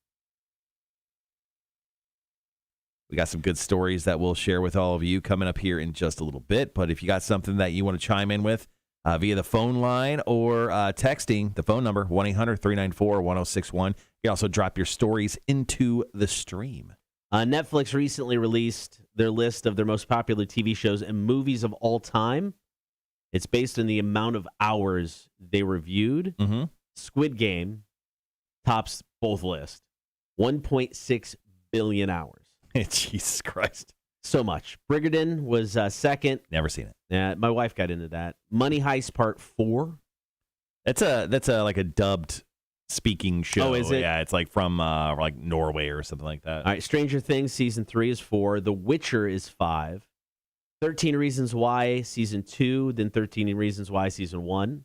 Speaker 2: We got some good stories that we'll share with all of you coming up here in just a little bit. But if you got something that you want to chime in with via the phone line or texting, the phone number, 1-800-394-1061. You can also drop your stories into the stream.
Speaker 1: Netflix recently released their list of their most popular TV shows and movies of all time. It's based on the amount of hours they reviewed.
Speaker 2: Mm-hmm.
Speaker 1: Squid Game tops both lists. 1.6 billion hours.
Speaker 2: Jesus Christ.
Speaker 1: So much. Bridgerton was second.
Speaker 2: Never seen it.
Speaker 1: My wife got into that. Money Heist Part 4.
Speaker 2: That's a dubbed speaking show.
Speaker 1: Oh, is it?
Speaker 2: Yeah, it's from Norway or something like that.
Speaker 1: All right, Stranger Things Season 3 is 4. The Witcher is 5. 13 Reasons Why Season 2, then 13 Reasons Why Season 1.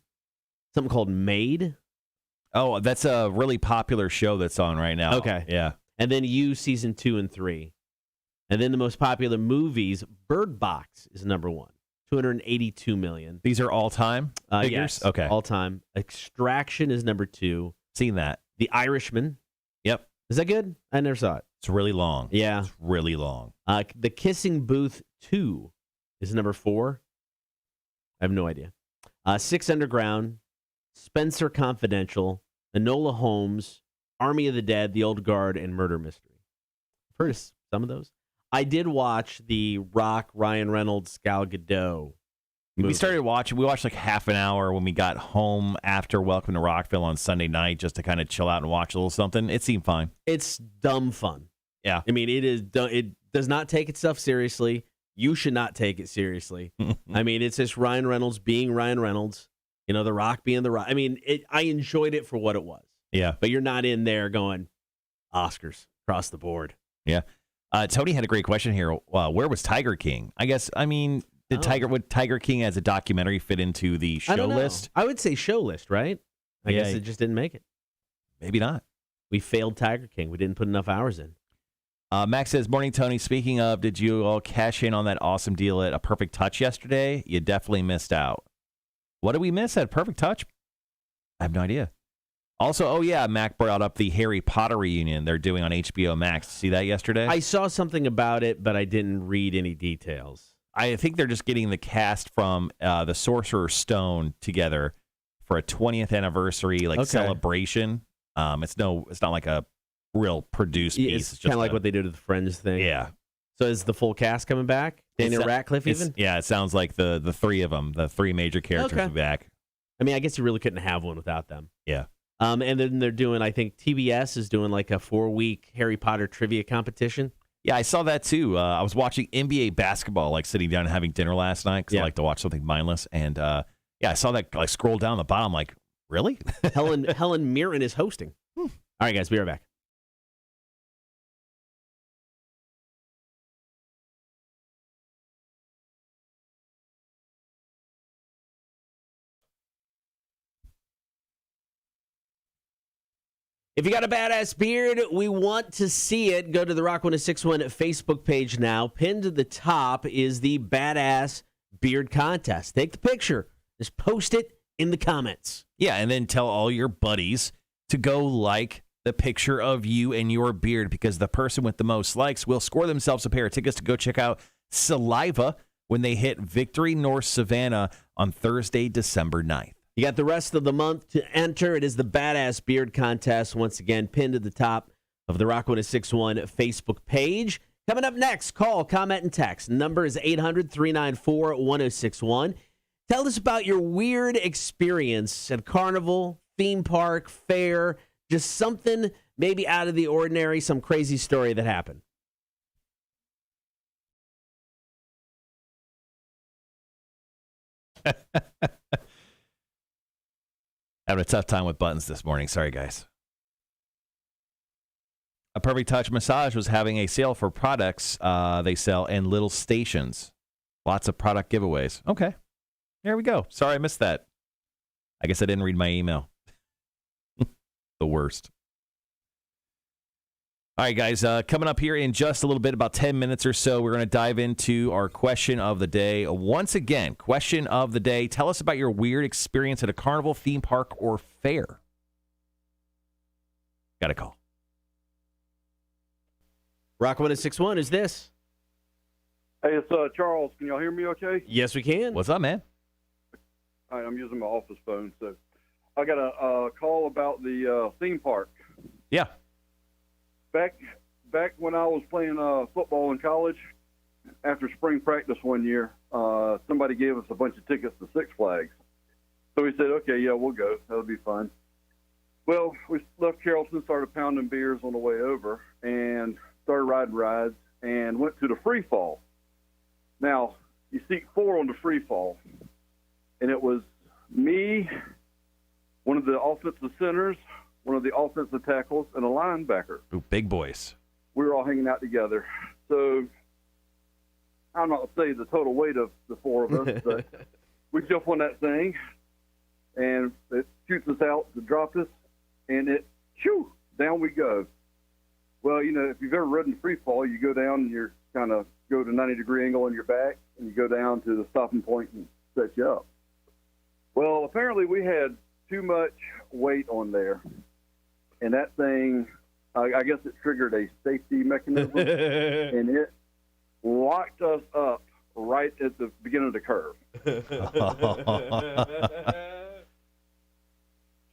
Speaker 1: Something called Maid.
Speaker 2: Oh, that's a really popular show that's on right now.
Speaker 1: Okay.
Speaker 2: Yeah.
Speaker 1: And then You Season 2 and 3. And then the most popular movies, Bird Box is number 1. 282 million.
Speaker 2: These are all-time figures?
Speaker 1: Yes,
Speaker 2: okay.
Speaker 1: All-time. Extraction is number 2.
Speaker 2: Seen that.
Speaker 1: The Irishman.
Speaker 2: Yep.
Speaker 1: Is that good? I never saw it.
Speaker 2: It's really long.
Speaker 1: Yeah.
Speaker 2: It's really long.
Speaker 1: The Kissing Booth 2 is number 4. I have no idea. 6 Underground, Spencer Confidential, Enola Holmes, Army of the Dead, The Old Guard, and Murder Mystery. I've heard of some of those. I did watch the Rock, Ryan Reynolds, Gal Gadot movie.
Speaker 2: We started watching. We watched half an hour when we got home after Welcome to Rockville on Sunday night just to kind of chill out and watch a little something. It seemed fine.
Speaker 1: It's dumb fun.
Speaker 2: Yeah.
Speaker 1: I mean, it does not take itself seriously. You should not take it seriously. I mean, it's just Ryan Reynolds being Ryan Reynolds. The Rock being The Rock. I mean, I enjoyed it for what it was.
Speaker 2: Yeah.
Speaker 1: But you're not in there going, Oscars across the board.
Speaker 2: Yeah. Tony had a great question here. Where was Tiger King? Would Tiger King as a documentary fit into the show list?
Speaker 1: I would say show list, right? I guess it just didn't make it.
Speaker 2: Maybe not.
Speaker 1: We failed Tiger King. We didn't put enough hours in.
Speaker 2: Max says, morning, Tony. Speaking of, did you all cash in on that awesome deal at A Perfect Touch yesterday? You definitely missed out. What did we miss at Perfect Touch? I have no idea. Also, oh yeah, Mac brought up the Harry Potter reunion they're doing on HBO Max. See that yesterday?
Speaker 1: I saw something about it, but I didn't read any details.
Speaker 2: I think they're just getting the cast from the Sorcerer's Stone together for a 20th anniversary celebration. It's not like a real produced piece.
Speaker 1: It's kind of like what they do to the Friends thing.
Speaker 2: Yeah.
Speaker 1: So is the full cast coming back? Daniel Radcliffe even?
Speaker 2: Yeah, it sounds like the three of them, the three major characters are back.
Speaker 1: I mean, I guess you really couldn't have one without them.
Speaker 2: Yeah.
Speaker 1: And then they're doing, I think TBS is doing like a 4-week Harry Potter trivia competition.
Speaker 2: Yeah, I saw that too. I was watching NBA basketball, like sitting down and having dinner last night because I like to watch something mindless. And I saw that like scroll down the bottom, like, really?
Speaker 1: Helen Mirren is hosting. All right, guys, be right back. If you got a badass beard, we want to see it. Go to the Rock 1061 Facebook page now. Pinned to the top is the Badass Beard Contest. Take the picture. Just post it in the comments.
Speaker 2: Yeah, and then tell all your buddies to go like the picture of you and your beard because the person with the most likes will score themselves a pair of tickets to go check out Saliva when they hit Victory North Savannah on Thursday, December 9th.
Speaker 1: You got the rest of the month to enter. It is the Badass Beard Contest. Once again, pinned to the top of the Rock 1061 Facebook page. Coming up next, call, comment, and text. Number is 800-394-1061. Tell us about your weird experience at carnival, theme park, fair, just something maybe out of the ordinary, some crazy story that happened.
Speaker 2: Having a tough time with buttons this morning. Sorry, guys. A Perfect Touch Massage was having a sale for products they sell in little stations. Lots of product giveaways. Okay. There we go. Sorry I missed that. I guess I didn't read my email. The worst. All right, guys, coming up here in just a little bit, about 10 minutes or so, we're going to dive into our question of the day. Once again, question of the day. Tell us about your weird experience at a carnival, theme park, or fair. Got a call.
Speaker 1: Rock 1061, is this?
Speaker 3: Hey, it's Charles. Can y'all hear me okay?
Speaker 1: Yes, we can.
Speaker 2: What's up, man?
Speaker 3: All right, I'm using my office phone. So I got a call about the theme park.
Speaker 2: Yeah.
Speaker 3: Back when I was playing football in college, after spring practice one year, somebody gave us a bunch of tickets to Six Flags. So we said, okay, yeah, we'll go. That'll be fun. Well, we left Carrollton, started pounding beers on the way over, and started riding rides, and went to the free fall. Now, you seat 4 on the free fall, and it was me, one of the offensive centers, one of the offensive tackles, and a linebacker.
Speaker 2: Ooh, big boys.
Speaker 3: We were all hanging out together. So I'm not going to say the total weight of the 4 of us, but we jump on that thing, and it shoots us out to drop us, and down we go. Well, you know, if you've ever ridden free fall, you go down and you're kind of go to 90-degree angle on your back, and you go down to the stopping point and set you up. Well, apparently we had too much weight on there, and that thing, I guess it triggered a safety mechanism, and it locked us up right at the beginning of the curve.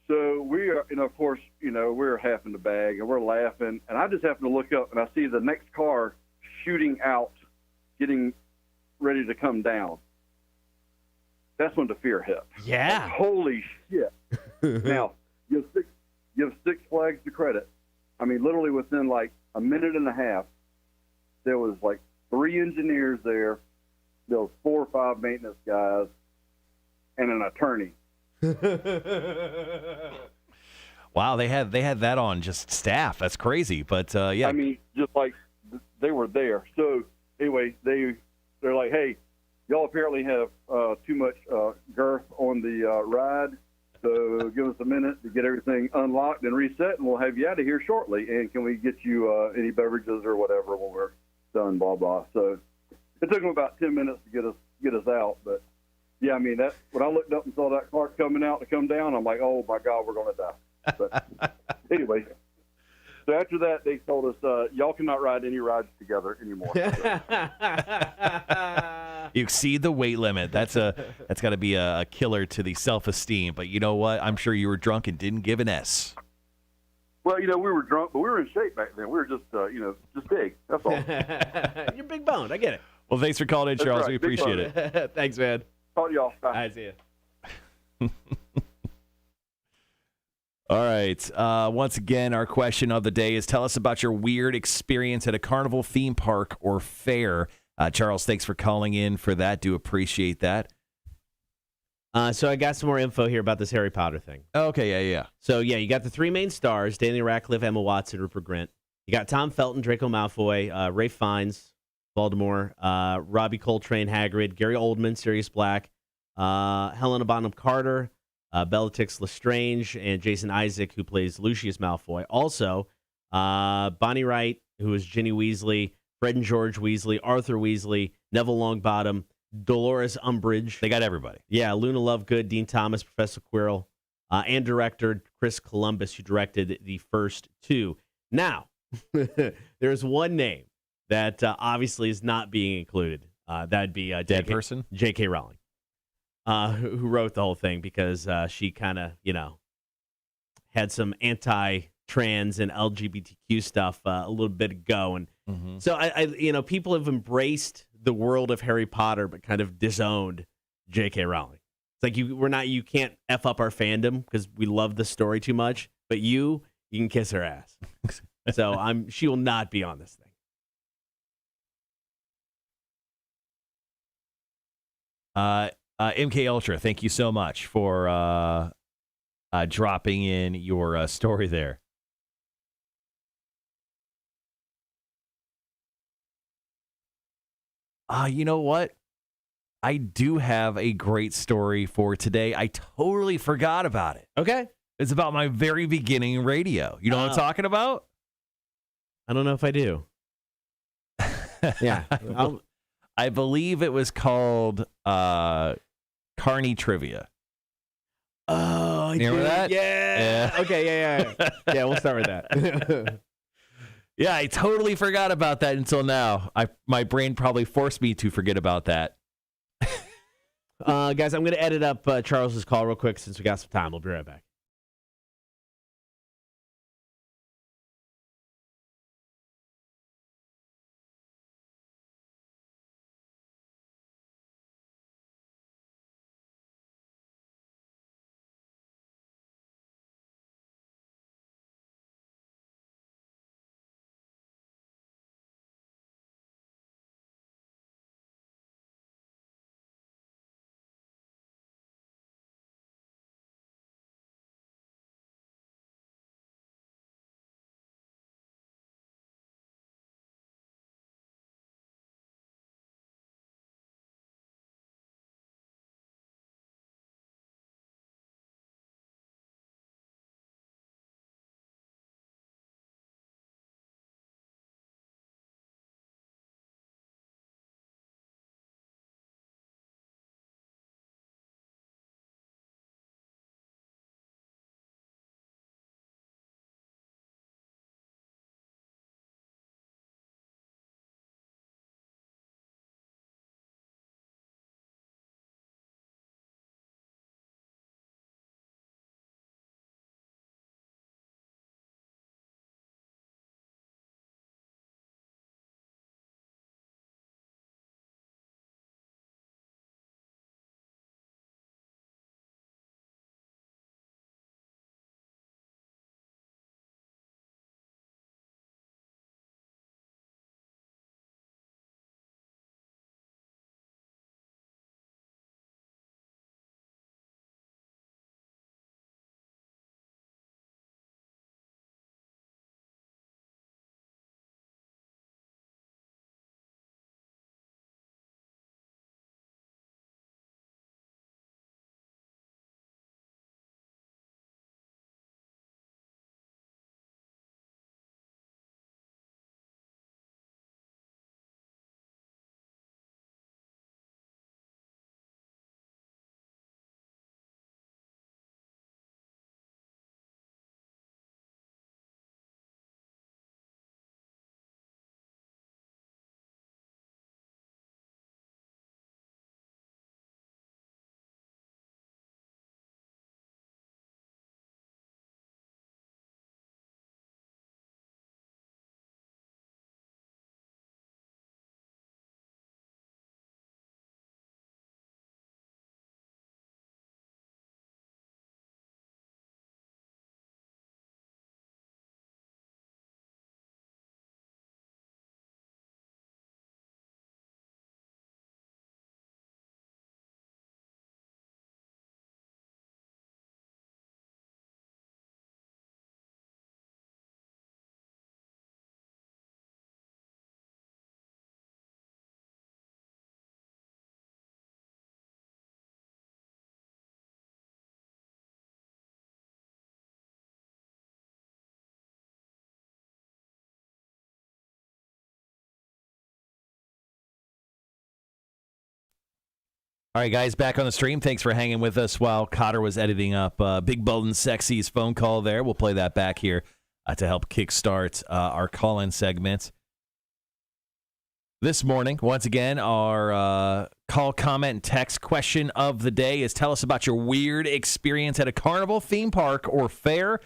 Speaker 3: So we are, and of course, you know, we're half in the bag, and we're laughing, and I just happen to look up, and I see the next car shooting out, getting ready to come down. That's when the fear hit.
Speaker 1: Yeah.
Speaker 3: Like, holy shit. Now, give Six Flags the credit. I mean, literally within like a minute and a half, there was like 3 engineers there. There was 4 or 5 maintenance guys and an attorney.
Speaker 2: Wow, they had that on just staff. That's crazy, but yeah.
Speaker 3: I mean, just like they were there. So anyway, they're like, hey, y'all apparently have too much girth on the ride. So give us a minute to get everything unlocked and reset, and we'll have you out of here shortly. And can we get you any beverages or whatever when we're done, blah, blah. So it took them about 10 minutes to get us out. But, yeah, I mean, when I looked up and saw that car coming out to come down, I'm like, oh, my God, we're going to die. But anyway, so after that, they told us, y'all cannot ride any rides together anymore.
Speaker 2: You exceed the weight limit. That's got to be a killer to the self-esteem. But you know what? I'm sure you were drunk and didn't give an S.
Speaker 3: Well, we were drunk, but we were in shape back then. We were just, just big. That's all.
Speaker 1: You're big boned. I get it.
Speaker 2: Well, thanks for calling in, Charles.
Speaker 3: Right.
Speaker 2: We appreciate it.
Speaker 1: Thanks, man.
Speaker 3: Talk to y'all. Bye.
Speaker 1: I see you.
Speaker 2: All right. Once again, our question of the day is tell us about your weird experience at a carnival, theme park, or fair. Charles, thanks for calling in for that. Do appreciate that.
Speaker 1: So I got some more info here about this Harry Potter thing.
Speaker 2: Okay, yeah.
Speaker 1: So, yeah, you got the three main stars, Daniel Radcliffe, Emma Watson, Rupert Grint. You got Tom Felton, Draco Malfoy, Ralph Fiennes, Voldemort, Robbie Coltrane, Hagrid, Gary Oldman, Sirius Black, Helena Bonham Carter, Bellatrix Lestrange, and Jason Isaac, who plays Lucius Malfoy. Also, Bonnie Wright, who is Ginny Weasley, Fred and George Weasley, Arthur Weasley, Neville Longbottom, Dolores Umbridge.
Speaker 2: They got everybody.
Speaker 1: Yeah, Luna Lovegood, Dean Thomas, Professor Quirrell, and director Chris Columbus, who directed the first two. Now, there's one name that obviously is not being included. That'd be
Speaker 2: Dead person?
Speaker 1: J.K. Rowling, who wrote the whole thing because she kind of, had some anti-trans and LGBTQ stuff a little bit ago. And so, I people have embraced the world of Harry Potter, but kind of disowned J.K. Rowling. It's like you can't F up our fandom because we love the story too much, but you can kiss her ass. So she will not be on this thing.
Speaker 2: MK Ultra, thank you so much for dropping in your story there. You know what? I do have a great story for today. I totally forgot about it.
Speaker 1: Okay.
Speaker 2: It's about my very beginning radio. You know what I'm talking about?
Speaker 1: I don't know if I do. Yeah.
Speaker 2: I believe it was called Carney Trivia.
Speaker 1: Oh,
Speaker 2: you remember that?
Speaker 1: Yeah. Okay, yeah. Yeah, we'll start with that.
Speaker 2: Yeah, I totally forgot about that until now. My brain probably forced me to forget about that.
Speaker 1: Guys, I'm going to edit up Charles's call real quick since we got some time. We'll be right back.
Speaker 2: All right, guys, back on the stream. Thanks for hanging with us while Cotter was editing up Big Bold and Sexy's phone call there. We'll play that back here to help kickstart our call-in segment. This morning, once again, our call, comment, and text question of the day is tell us about your weird experience at a carnival, theme park, or fair.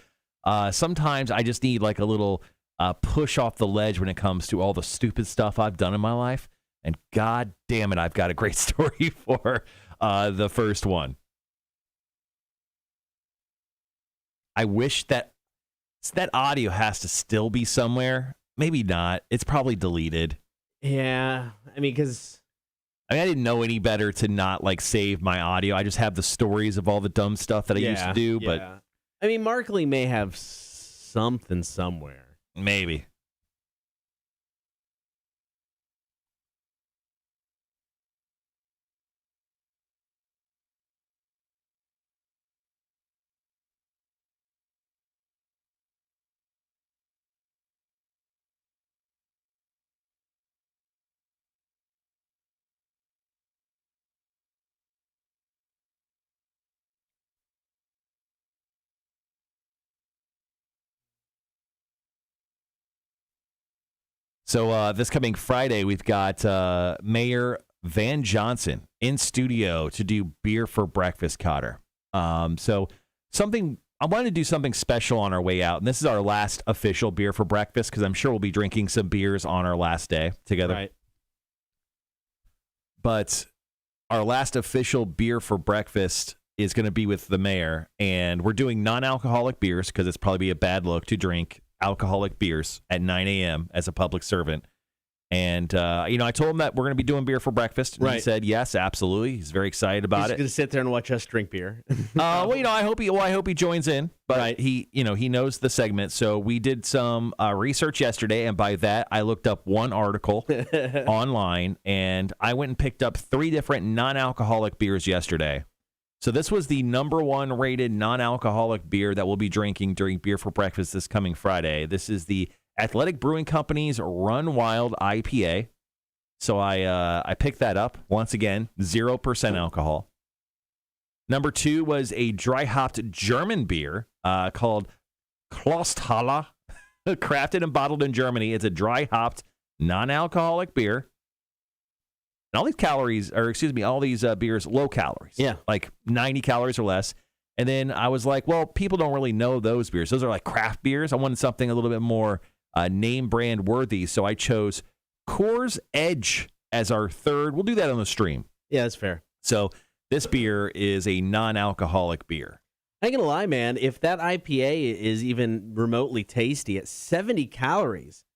Speaker 2: Sometimes I just need like a little push off the ledge when it comes to all the stupid stuff I've done in my life. And God damn it, I've got a great story for the first one. I wish that audio has to still be somewhere. Maybe not. It's probably deleted.
Speaker 1: Yeah. I mean,
Speaker 2: I didn't know any better to not like save my audio. I just have the stories of all the dumb stuff that I used to do. But
Speaker 1: I mean, Markley may have something somewhere.
Speaker 2: Maybe. So this coming Friday, we've got Mayor Van Johnson in studio to do beer for breakfast, Cotter. So I wanted to do something special on our way out, and this is our last official beer for breakfast because I'm sure we'll be drinking some beers on our last day together.
Speaker 1: Right.
Speaker 2: But our last official beer for breakfast is going to be with the mayor, and we're doing non-alcoholic beers because it's probably be a bad look to drink alcoholic beers at 9 a.m. as a public servant. And, I told him that we're going to be doing beer for breakfast. And He said, yes, absolutely. He's very excited about it.
Speaker 1: He's going to sit there and watch us drink beer.
Speaker 2: I hope he joins in. But he knows the segment. So we did some research yesterday. And by that, I looked up one article online. And I went and picked up 3 different non-alcoholic beers yesterday. So this was the #1 rated non-alcoholic beer that we'll be drinking during Beer for Breakfast this coming Friday. This is the Athletic Brewing Company's Run Wild IPA. So I picked that up. Once again, 0% alcohol. #2 was a dry-hopped German beer called Klosthalle, crafted and bottled in Germany. It's a dry-hopped, non-alcoholic beer. And all these beers, low calories.
Speaker 1: Yeah.
Speaker 2: Like 90 calories or less. And then I was like, well, people don't really know those beers. Those are like craft beers. I wanted something a little bit more name brand worthy. So I chose Coors Edge as our third. We'll do that on the stream.
Speaker 1: Yeah, that's fair.
Speaker 2: So this beer is a non-alcoholic beer.
Speaker 1: I ain't gonna lie, man. If that IPA is even remotely tasty at 70 calories,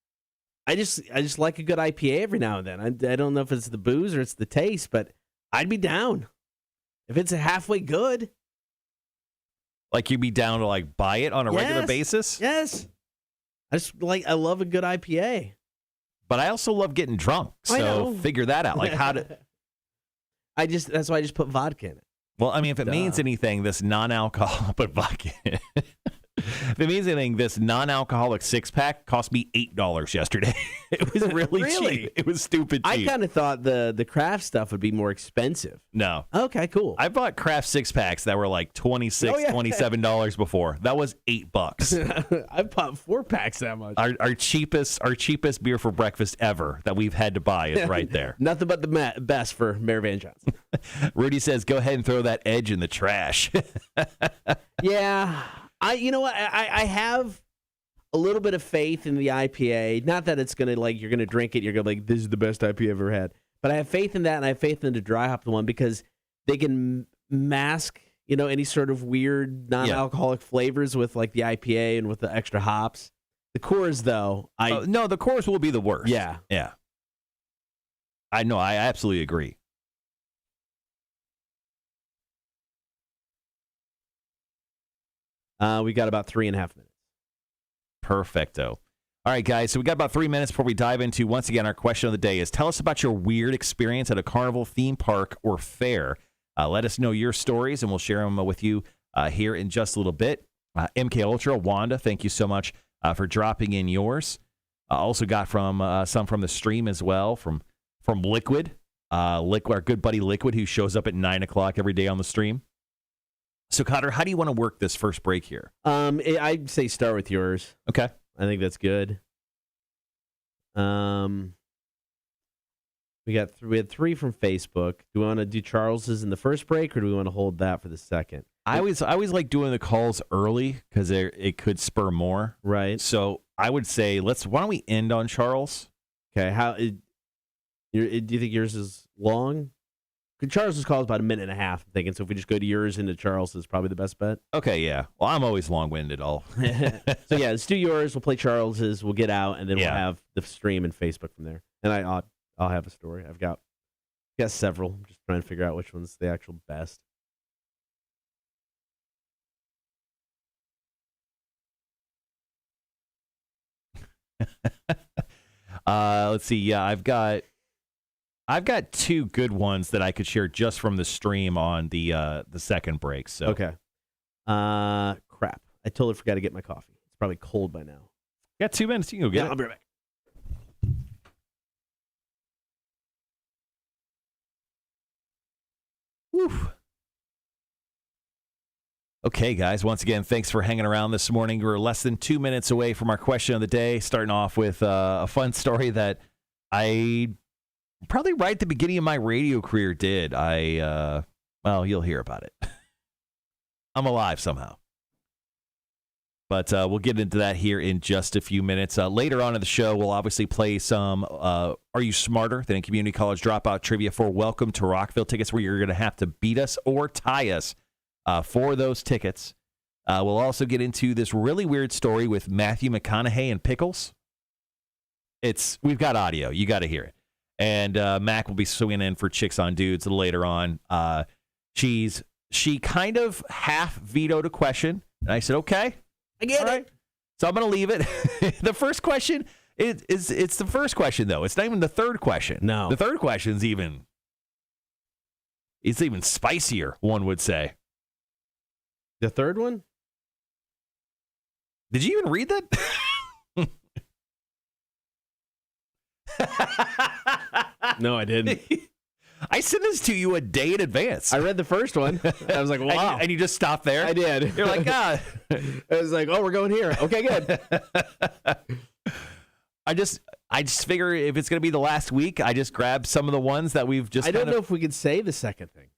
Speaker 1: I just like a good IPA every now and then. I don't know if it's the booze or it's the taste, but I'd be down if it's a halfway good.
Speaker 2: Like you'd be down to like buy it on a regular basis?
Speaker 1: Yes. I love a good IPA.
Speaker 2: But I also love getting drunk. So figure that out. Like
Speaker 1: that's why I just put vodka in it.
Speaker 2: Well, I mean, if it means anything, this non-alcohol, put vodka in it. If it means anything, this non-alcoholic 6-pack cost me $8 yesterday. It was really cheap. It was stupid cheap.
Speaker 1: I kind of thought the craft stuff would be more expensive.
Speaker 2: No.
Speaker 1: Okay, cool.
Speaker 2: I bought craft 6-packs that were like $26, $27 before. That was $8.
Speaker 1: I bought 4-packs that much.
Speaker 2: Our cheapest beer for breakfast ever that we've had to buy is right there.
Speaker 1: Nothing but the best for Mayor Van Johnson.
Speaker 2: Rudy says, go ahead and throw that Edge in the trash.
Speaker 1: Yeah. I have a little bit of faith in the IPA. Not that it's going to, you're going to drink it, you're going to this is the best IPA I've ever had. But I have faith in that, and I have faith in the dry hop one because they can mask, any sort of weird non-alcoholic flavors with, the IPA and with the extra hops. The Coors, though,
Speaker 2: no, the Coors will be the worst.
Speaker 1: Yeah.
Speaker 2: Yeah. I know, I absolutely agree.
Speaker 1: We got about 3.5 minutes.
Speaker 2: Perfecto. All right, guys, so we got about 3 minutes before we dive into, once again, our question of the day is, tell us about your weird experience at a carnival, theme park, or fair. Let us know your stories, and we'll share them with you here in just a little bit. MK Ultra, Wanda, thank you so much for dropping in yours. Also got some from the stream as well, from Liquid. Liquid, our good buddy Liquid, who shows up at 9 o'clock every day on the stream. So, Cotter, how do you want to work this first break here?
Speaker 1: I'd say start with yours.
Speaker 2: Okay.
Speaker 1: I think that's good. We had 3 from Facebook. Do we want to do Charles's in the first break, or do we want to hold that for the second?
Speaker 2: I always like doing the calls early because it could spur more.
Speaker 1: Right.
Speaker 2: So I would say why don't we end on Charles?
Speaker 1: Okay. Do you think yours is long? Charles's call is about a minute and a half, I'm thinking. So if we just go to yours into Charles, is probably the best bet.
Speaker 2: Okay, yeah. Well, I'm always long-winded.
Speaker 1: So yeah, let's do yours. We'll play Charles's. We'll get out, and then we'll have the stream and Facebook from there. And I'll have a story. I've got several. I'm just trying to figure out which one's the actual best.
Speaker 2: Let's see. Yeah, I've got 2 good ones that I could share just from the stream on the second break. So
Speaker 1: okay. Crap. I totally forgot to get my coffee. It's probably cold by now.
Speaker 2: You got 2 minutes. You can go get it.
Speaker 1: I'll be right back.
Speaker 2: Whew. Okay, guys. Once again, thanks for hanging around this morning. We're less than 2 minutes away from our question of the day. Starting off with a fun story that I probably right at the beginning of my radio career did. Well, you'll hear about it. I'm alive somehow. But we'll get into that here in just a few minutes. Later on in the show, we'll obviously play some Are You Smarter Than a Community College Dropout trivia for Welcome to Rockville tickets, where you're going to have to beat us or tie us for those tickets. We'll also get into this really weird story with Matthew McConaughey and Pickles. We've got audio. You got to hear it. And Mac will be swinging in for Chicks on Dudes later on. She kind of half vetoed a question, and I said, okay.
Speaker 1: I get it.
Speaker 2: So I'm going to leave it. The first question it's the first question, though. It's not even the third question.
Speaker 1: No.
Speaker 2: The third question's even spicier, one would say.
Speaker 1: The third one?
Speaker 2: Did you even read that?
Speaker 1: No, I didn't.
Speaker 2: I sent this to you a day in advance.
Speaker 1: I read the first one. I was like, wow.
Speaker 2: And you just stopped there?
Speaker 1: I did.
Speaker 2: You're like, God.
Speaker 1: I was like, oh, we're going here. Okay, good.
Speaker 2: I just figure if it's going to be the last week, I just grab some of the ones that we've just
Speaker 1: I don't know if we could say the second thing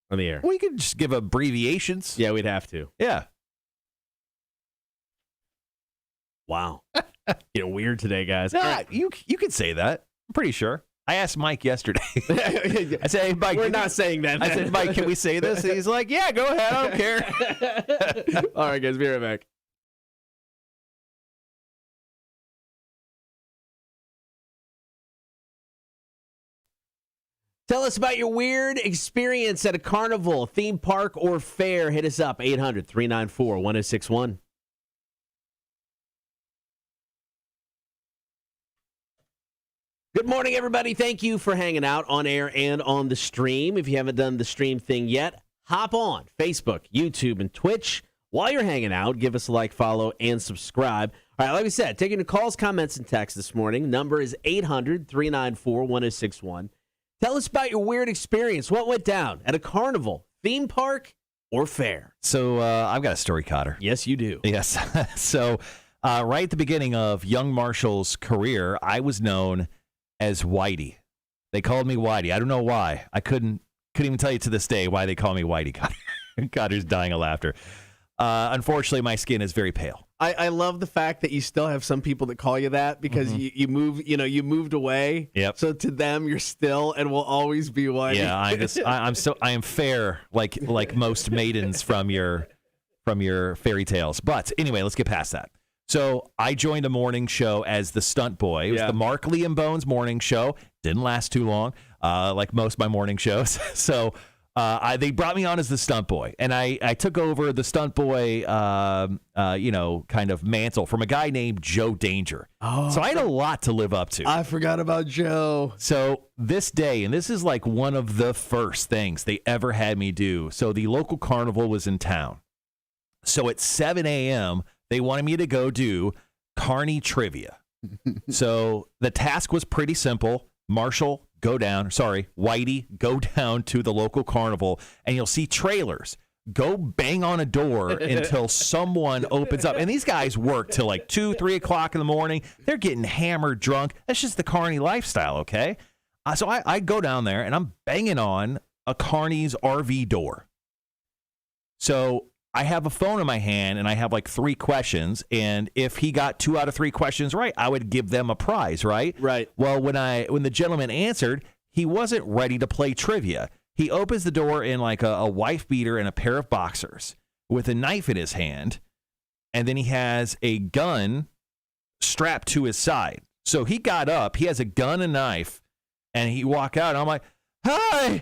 Speaker 1: on the air.
Speaker 2: We could just give abbreviations.
Speaker 1: Yeah, we'd have to.
Speaker 2: Yeah.
Speaker 1: Wow. Getting weird today, guys.
Speaker 2: Nah, you could say that. I'm pretty sure. I asked Mike yesterday. I said, hey, Mike.
Speaker 1: We're not saying that.
Speaker 2: I said, Mike, can we say this? And he's like, yeah, go ahead. I don't care.
Speaker 1: All right, guys. Be right back. Tell us about your weird experience at a carnival, theme park, or fair. Hit us up, 800-394-1061. Good morning, everybody. Thank you for hanging out on air and on the stream. If you haven't done the stream thing yet, hop on Facebook, YouTube, and Twitch. While you're hanging out, give us a like, follow, and subscribe. All right, like we said, taking your calls, comments, and texts this morning. Number is 800-394-1061. Tell us about your weird experience. What went down at a carnival, theme park, or fair?
Speaker 2: So I've got a story, Cotter.
Speaker 1: Yes, you do.
Speaker 2: Yes. So right at the beginning of young Marshall's career, I was known as Whitey. They called me Whitey. I don't know why. I couldn't even tell you to this day why they call me Whitey. Cotter's dying of laughter. Unfortunately, my skin is very pale.
Speaker 1: I love the fact that you still have some people that call you that because you moved away.
Speaker 2: Yep.
Speaker 1: So to them, you're still and will always be Whitey.
Speaker 2: Yeah, I am fair like most maidens from your fairy tales. But anyway, let's get past that. So I joined a morning show as the stunt boy. It was the Mark Liam Bones morning show. Didn't last too long, like most of my morning shows. So they brought me on as the stunt boy, and I took over the stunt boy, kind of mantle from a guy named Joe Danger. Oh, so I had a lot to live up to.
Speaker 1: I forgot about Joe.
Speaker 2: So this day, and this is like one of the first things they ever had me do. So the local carnival was in town. So at 7 a.m., they wanted me to go do Carney trivia. So the task was pretty simple. Marshall, Whitey, go down to the local carnival, and you'll see trailers. Go bang on a door until someone opens up. And these guys work till like 2, 3 o'clock in the morning. They're getting hammered drunk. That's just the carny lifestyle, okay? So I go down there, and I'm banging on a carny's RV door. So I have a phone in my hand, and I have like 3 questions. And if he got 2 out of 3 questions right, I would give them a prize, right?
Speaker 1: Right.
Speaker 2: Well, when the gentleman answered, he wasn't ready to play trivia. He opens the door in like a wife beater and a pair of boxers with a knife in his hand, and then he has a gun strapped to his side. So he got up, he has a gun and knife, and he walked out, and I'm like, "Hi,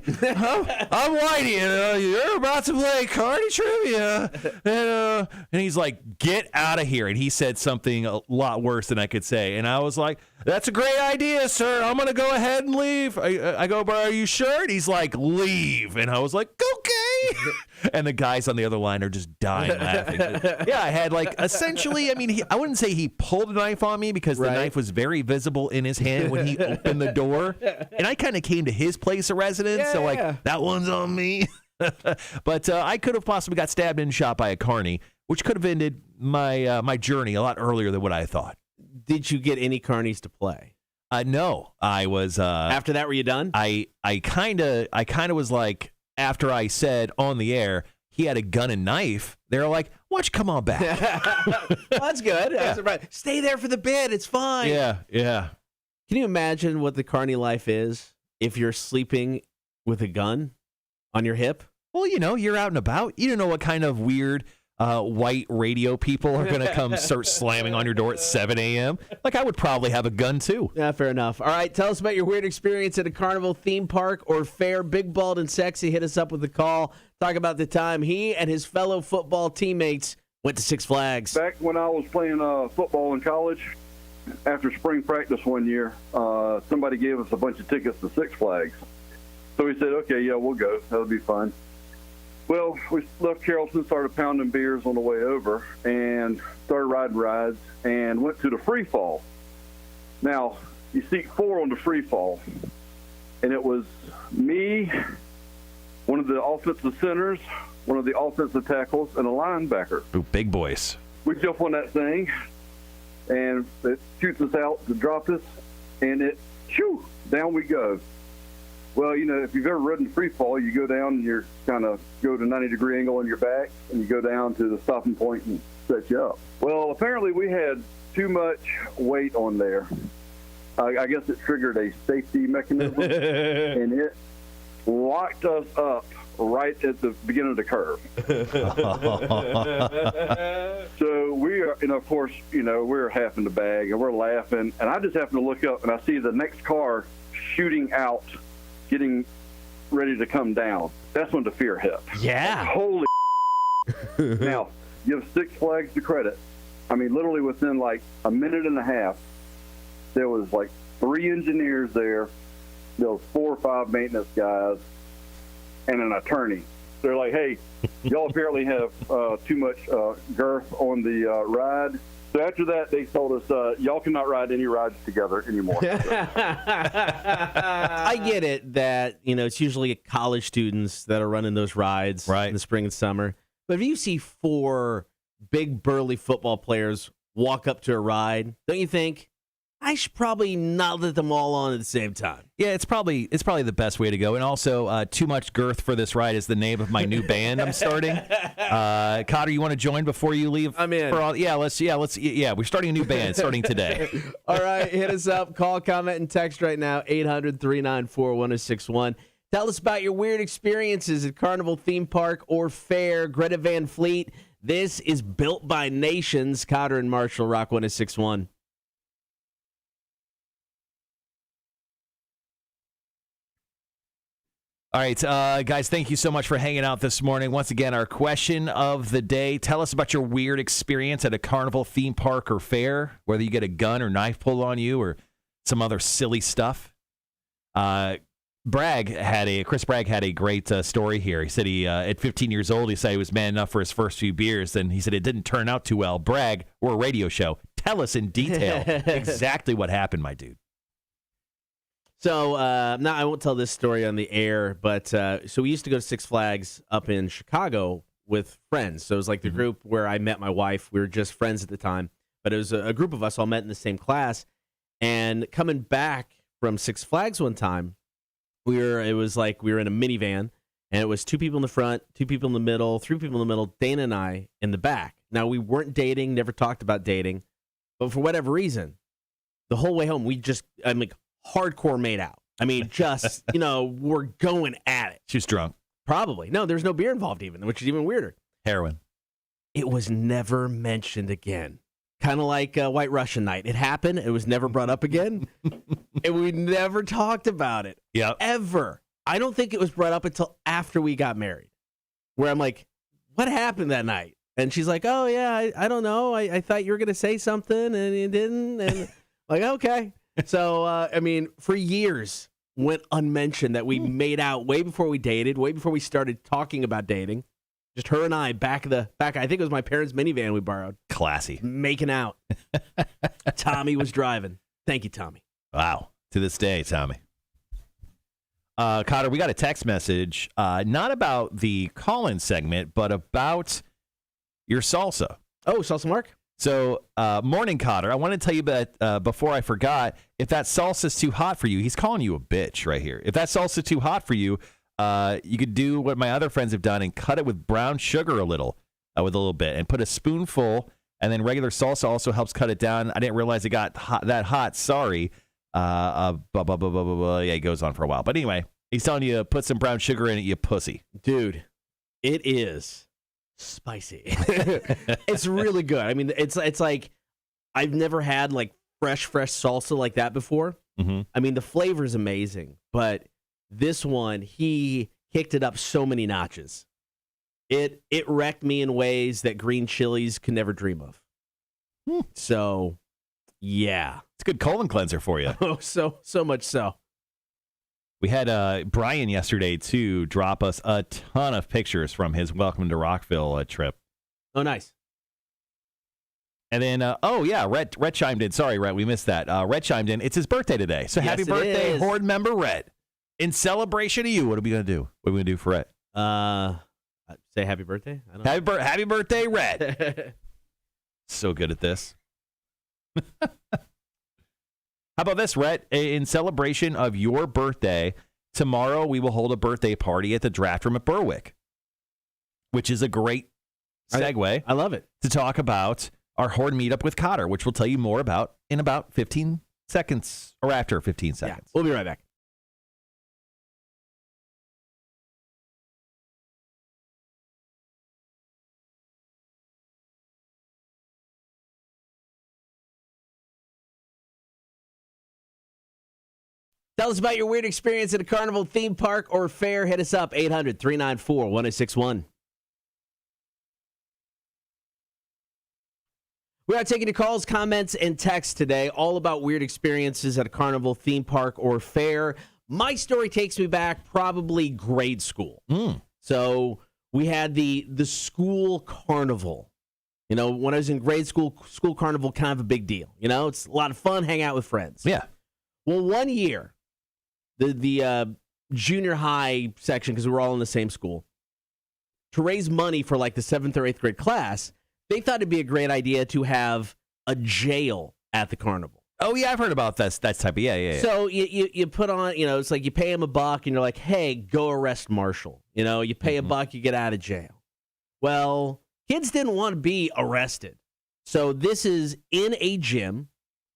Speaker 2: I'm Whitey, and you're about to play Cardi Trivia." And he's like, "Get out of here." And he said something a lot worse than I could say. And I was like, "That's a great idea, sir. I'm going to go ahead and leave." I go, "But are you sure?" And he's like, "Leave." And I was like, "Okay." And the guys on the other line are just dying laughing. Yeah, I had like essentially, I mean, I wouldn't say he pulled a knife on me because the knife was very visible in his hand when he opened the door. And I kind of came to his place of residence. So like, that one's on me. But I could have possibly got stabbed and shot by a carny, which could have ended my journey a lot earlier than what I thought.
Speaker 1: Did you get any carnies to play?
Speaker 2: No, I was.
Speaker 1: After that, were you done?
Speaker 2: I kind of was like, after I said on the air he had a gun and knife, they were like, "Why don't you come on back?"
Speaker 1: Well, that's good. Yeah. That's right. Stay there for the bid. It's fine.
Speaker 2: Yeah.
Speaker 1: Can you imagine what the carny life is if you're sleeping with a gun on your hip?
Speaker 2: Well, you're out and about. You don't know what kind of weird white radio people are going to come start slamming on your door at 7 a.m. Like, I would probably have a gun, too.
Speaker 1: Yeah, fair enough. All right, tell us about your weird experience at a carnival, theme park, or fair. Big, Bald, and Sexy hit us up with a call. Talk about the time he and his fellow football teammates went to Six Flags.
Speaker 3: Back when I was playing football in college, after spring practice one year, somebody gave us a bunch of tickets to Six Flags. So we said, okay, yeah, we'll go. That'll be fun. Well, we left Carrollton, started pounding beers on the way over, and started riding rides, and went to the free fall. Now, you seat 4 on the free fall, and it was me, one of the offensive centers, one of the offensive tackles, and a linebacker.
Speaker 2: Ooh, big boys.
Speaker 3: We jump on that thing, and it shoots us out to drop us, and down we go. Well, if you've ever ridden free fall, you go down and you're kind of go to 90-degree angle on your back, and you go down to the stopping point and set you up. Well, apparently we had too much weight on there. I guess it triggered a safety mechanism, and it locked us up right at the beginning of the curve. So we are, and of course, we're half in the bag, and we're laughing, and I just happen to look up, and I see the next car shooting out, getting ready to come down. That's when the fear hit.
Speaker 1: Yeah.
Speaker 3: Holy Now, give Six Flags the credit. I mean, literally within like a minute and a half, there was like 3 engineers there. There was 4 or 5 maintenance guys and an attorney. They're like, "Hey, y'all apparently have too much girth on the ride." So after that, they told us, y'all cannot ride any rides together anymore.
Speaker 1: I get it that, it's usually college students that are running those rides in the spring and summer. But if you see 4 big, burly football players walk up to a ride, don't you think, I should probably not let them all on at the same time?
Speaker 2: Yeah, it's probably the best way to go. And also, Too Much Girth for This Ride is the name of my new band I'm starting. Cotter, you want to join before you leave?
Speaker 1: I'm in.
Speaker 2: We're starting a new band starting today.
Speaker 1: All right, hit us up. Call, comment, and text right now, 800-394-1061. Tell us about your weird experiences at Carnival, theme park, or fair. Greta Van Fleet, this is Built by Nations. Cotter and Marshall, Rock 1061.
Speaker 2: All right, guys, thank you so much for hanging out this morning. Once again, our question of the day, tell us about your weird experience at a carnival, theme park, or fair, whether you get a gun or knife pulled on you or some other silly stuff. Chris Bragg had a great story here. He said at 15 years old, he said he was man enough for his first few beers, and he said it didn't turn out too well. Bragg, we're a radio show. Tell us in detail exactly what happened, my dude.
Speaker 1: So now I won't tell this story on the air, but so we used to go to Six Flags up in Chicago with friends. So it was like the group where I met my wife. We were just friends at the time, but it was a group of us all met in the same class. And coming back from Six Flags one time, it was like we were in a minivan, and it was 2 people in the front, 2 people in the middle, 3 people in the middle, Dana and I in the back. Now, we weren't dating, never talked about dating, but for whatever reason, the whole way home, hardcore made out. I mean, just, we're going at it.
Speaker 2: She was drunk.
Speaker 1: Probably. No, there's no beer involved even, which is even weirder.
Speaker 2: Heroin.
Speaker 1: It was never mentioned again. Kind of like White Russian night. It happened. It was never brought up again. And we never talked about it.
Speaker 2: Yep.
Speaker 1: Ever. I don't think it was brought up until after we got married, where I'm like, what happened that night? And she's like, oh, yeah, I don't know. I thought you were going to say something, and you didn't. And like, okay. So, for years, went unmentioned that we made out way before we dated, way before we started talking about dating. Just her and I back. I think it was my parents' minivan we borrowed.
Speaker 2: Classy.
Speaker 1: Making out. Tommy was driving. Thank you, Tommy.
Speaker 2: Wow. To this day, Tommy. Cotter, we got a text message, not about the call-in segment, but about your salsa.
Speaker 1: Oh, Salsa Mark?
Speaker 2: So, morning, Cotter. I want to tell you about, before I forgot, if that salsa's too hot for you, he's calling you a bitch right here. If that salsa's too hot for you, you could do what my other friends have done and cut it with brown sugar with a little bit, and put a spoonful, and then regular salsa also helps cut it down. I didn't realize it got that hot. Sorry. Yeah, it goes on for a while. But anyway, he's telling you to put some brown sugar in it, you pussy.
Speaker 1: Dude, it is spicy. It's really good. I mean, it's like I've never had like fresh salsa like that before.
Speaker 2: Mm-hmm.
Speaker 1: I mean, the flavor is amazing, but this one, he kicked it up so many notches. It wrecked me in ways that green chilies could never dream of. So, yeah.
Speaker 2: It's a good colon cleanser for you.
Speaker 1: Oh, so much so.
Speaker 2: We had Brian yesterday, too, drop us a ton of pictures from his Welcome to Rockville trip.
Speaker 1: Oh, nice.
Speaker 2: And then, Rhett chimed in. Sorry, Rhett, we missed that. Rhett chimed in. It's his birthday today. So happy birthday, Horde member Rhett. In celebration of you, what are we going to do? What are we going to do for Rhett?
Speaker 1: Say happy birthday? I don't know.
Speaker 2: Happy birthday, Rhett. So good at this. How about this, Rhett? In celebration of your birthday, tomorrow we will hold a birthday party at the Draft Room at Berwick, which is a great segue.
Speaker 1: I love it.
Speaker 2: To talk about our Horde meetup with Cotter, which we'll tell you more about in about 15 seconds or after 15 seconds.
Speaker 1: Yeah, we'll be right back. Tell us about your weird experience at a carnival, theme park, or fair. Hit us up, 800-394-1061. We are taking your calls, comments, and texts today, all about weird experiences at a carnival, theme park, or fair. My story takes me back probably grade school. So we had the school carnival. You know, when I was in grade school, school carnival, kind of a big deal. You know, it's a lot of fun, hang out with friends.
Speaker 2: Yeah.
Speaker 1: Well, one year, the junior high section, because we were all in the same school, to raise money for like the 7th or 8th grade class, they thought it'd be a great idea to have a jail at the carnival.
Speaker 2: Oh, yeah, I've heard about that type of, yeah.
Speaker 1: So you put on, you know, it's like you pay him $1 and you're like, hey, go arrest Marshall. You know, you pay $1, you get out of jail. Well, kids didn't want to be arrested. So this is in a gym.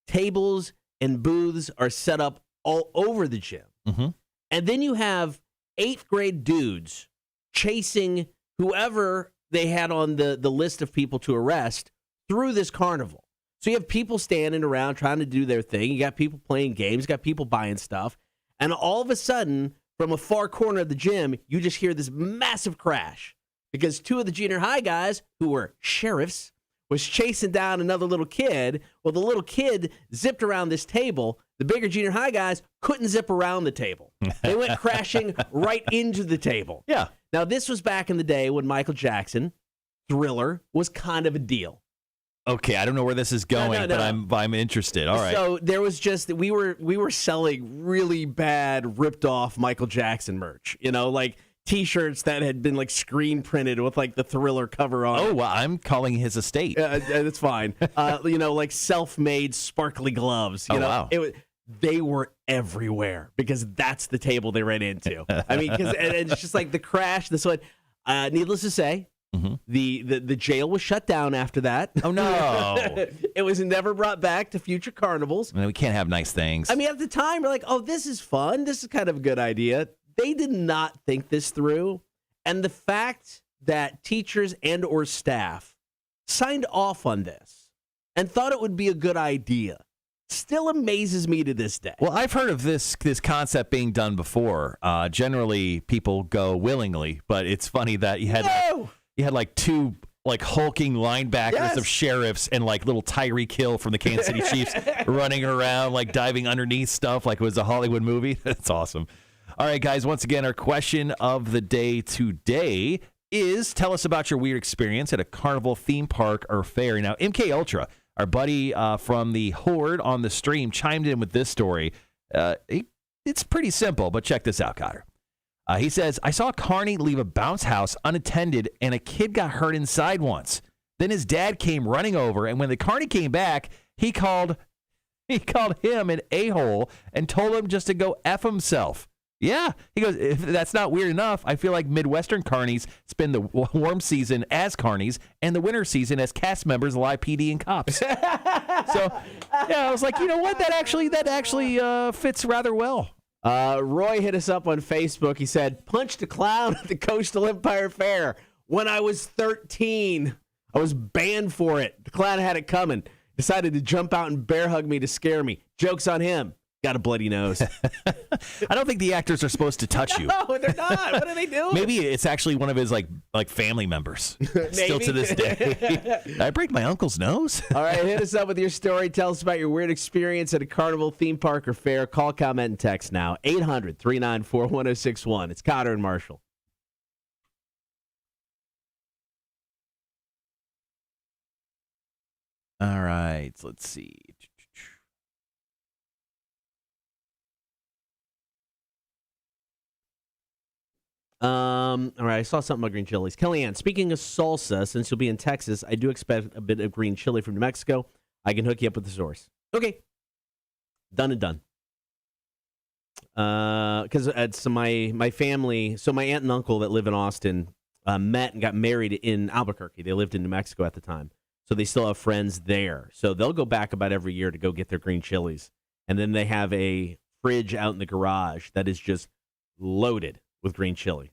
Speaker 1: Tables and booths are set up all over the gym.
Speaker 2: Mm-hmm.
Speaker 1: And then you have 8th grade dudes chasing whoever they had on the list of people to arrest through this carnival. So you have people standing around trying to do their thing. You got people playing games. You got people buying stuff. And all of a sudden, from a far corner of the gym, you just hear this massive crash because 2 of the junior high guys, who were sheriffs, was chasing down another little kid. Well, the little kid zipped around this table. The bigger junior high guys couldn't zip around the table. They went crashing right into the table.
Speaker 2: Yeah.
Speaker 1: Now, this was back in the day when Michael Jackson, Thriller, was kind of a deal.
Speaker 2: Okay, I don't know where this is going, but I'm interested. All right.
Speaker 1: So there was we were selling really bad ripped off Michael Jackson merch. Like T-shirts that had been like screen printed with like the Thriller cover on.
Speaker 2: Oh, well, I'm calling his estate.
Speaker 1: That's fine. Like self-made sparkly gloves.
Speaker 2: Wow.
Speaker 1: They were everywhere because that's the table they ran into. I mean, and it's just like the crash. This one, needless to say. Mm-hmm. The jail was shut down after that.
Speaker 2: Oh, no.
Speaker 1: It was never brought back to future carnivals.
Speaker 2: I mean, we can't have nice things.
Speaker 1: I mean, at the time, we're like, oh, this is fun. This is kind of a good idea. They did not think this through. And the fact that teachers and or staff signed off on this and thought it would be a good idea still amazes me to this day.
Speaker 2: Well, I've heard of this concept being done before. Generally, people go willingly, but it's funny that you had like two like hulking linebackers of sheriffs and like little Tyreek Hill from the Kansas City Chiefs running around like diving underneath stuff like it was a Hollywood movie. That's awesome. All right, guys, once again, our question of the day today is tell us about your weird experience at a carnival, theme park, or fair. Now, MK Ultra, our buddy from the Horde on the stream, chimed in with this story. It's pretty simple, but check this out, Cotter. He says, I saw a carny leave a bounce house unattended, and a kid got hurt inside once. Then his dad came running over, and when the carny came back, he called him an a-hole and told him just to go F himself. Yeah. He goes, if that's not weird enough, I feel like Midwestern carnies spend the warm season as carnies and the winter season as cast members of live PD and cops. So, yeah, I was like, you know what? That actually fits rather well.
Speaker 1: Roy hit us up on Facebook. He said, punched a clown at the Coastal Empire Fair. When I was 13, I was banned for it. The clown had it coming. Decided to jump out and bear hug me to scare me. Joke's on him. Got a bloody nose.
Speaker 2: I don't think the actors are supposed to touch you.
Speaker 1: No, they're not. What are they doing?
Speaker 2: Maybe it's actually one of his like family members. Still to this day. Did I break my uncle's nose?
Speaker 1: All right, hit us up with your story. Tell us about your weird experience at a carnival, theme park, or fair. Call, comment, and text now. 800-394-1061. It's Cotter and Marshall.
Speaker 2: All right, let's see.
Speaker 1: All right, I saw something about green chilies. Kellyanne, speaking of salsa, since you'll be in Texas, I do expect a bit of green chili from New Mexico. I can hook you up with the source. Okay. Done and done. Because so my family, so my aunt and uncle that live in Austin met and got married in Albuquerque. They lived in New Mexico at the time. So they still have friends there. So they'll go back about every year to go get their green chilies. And then they have a fridge out in the garage that is just loaded with green chili.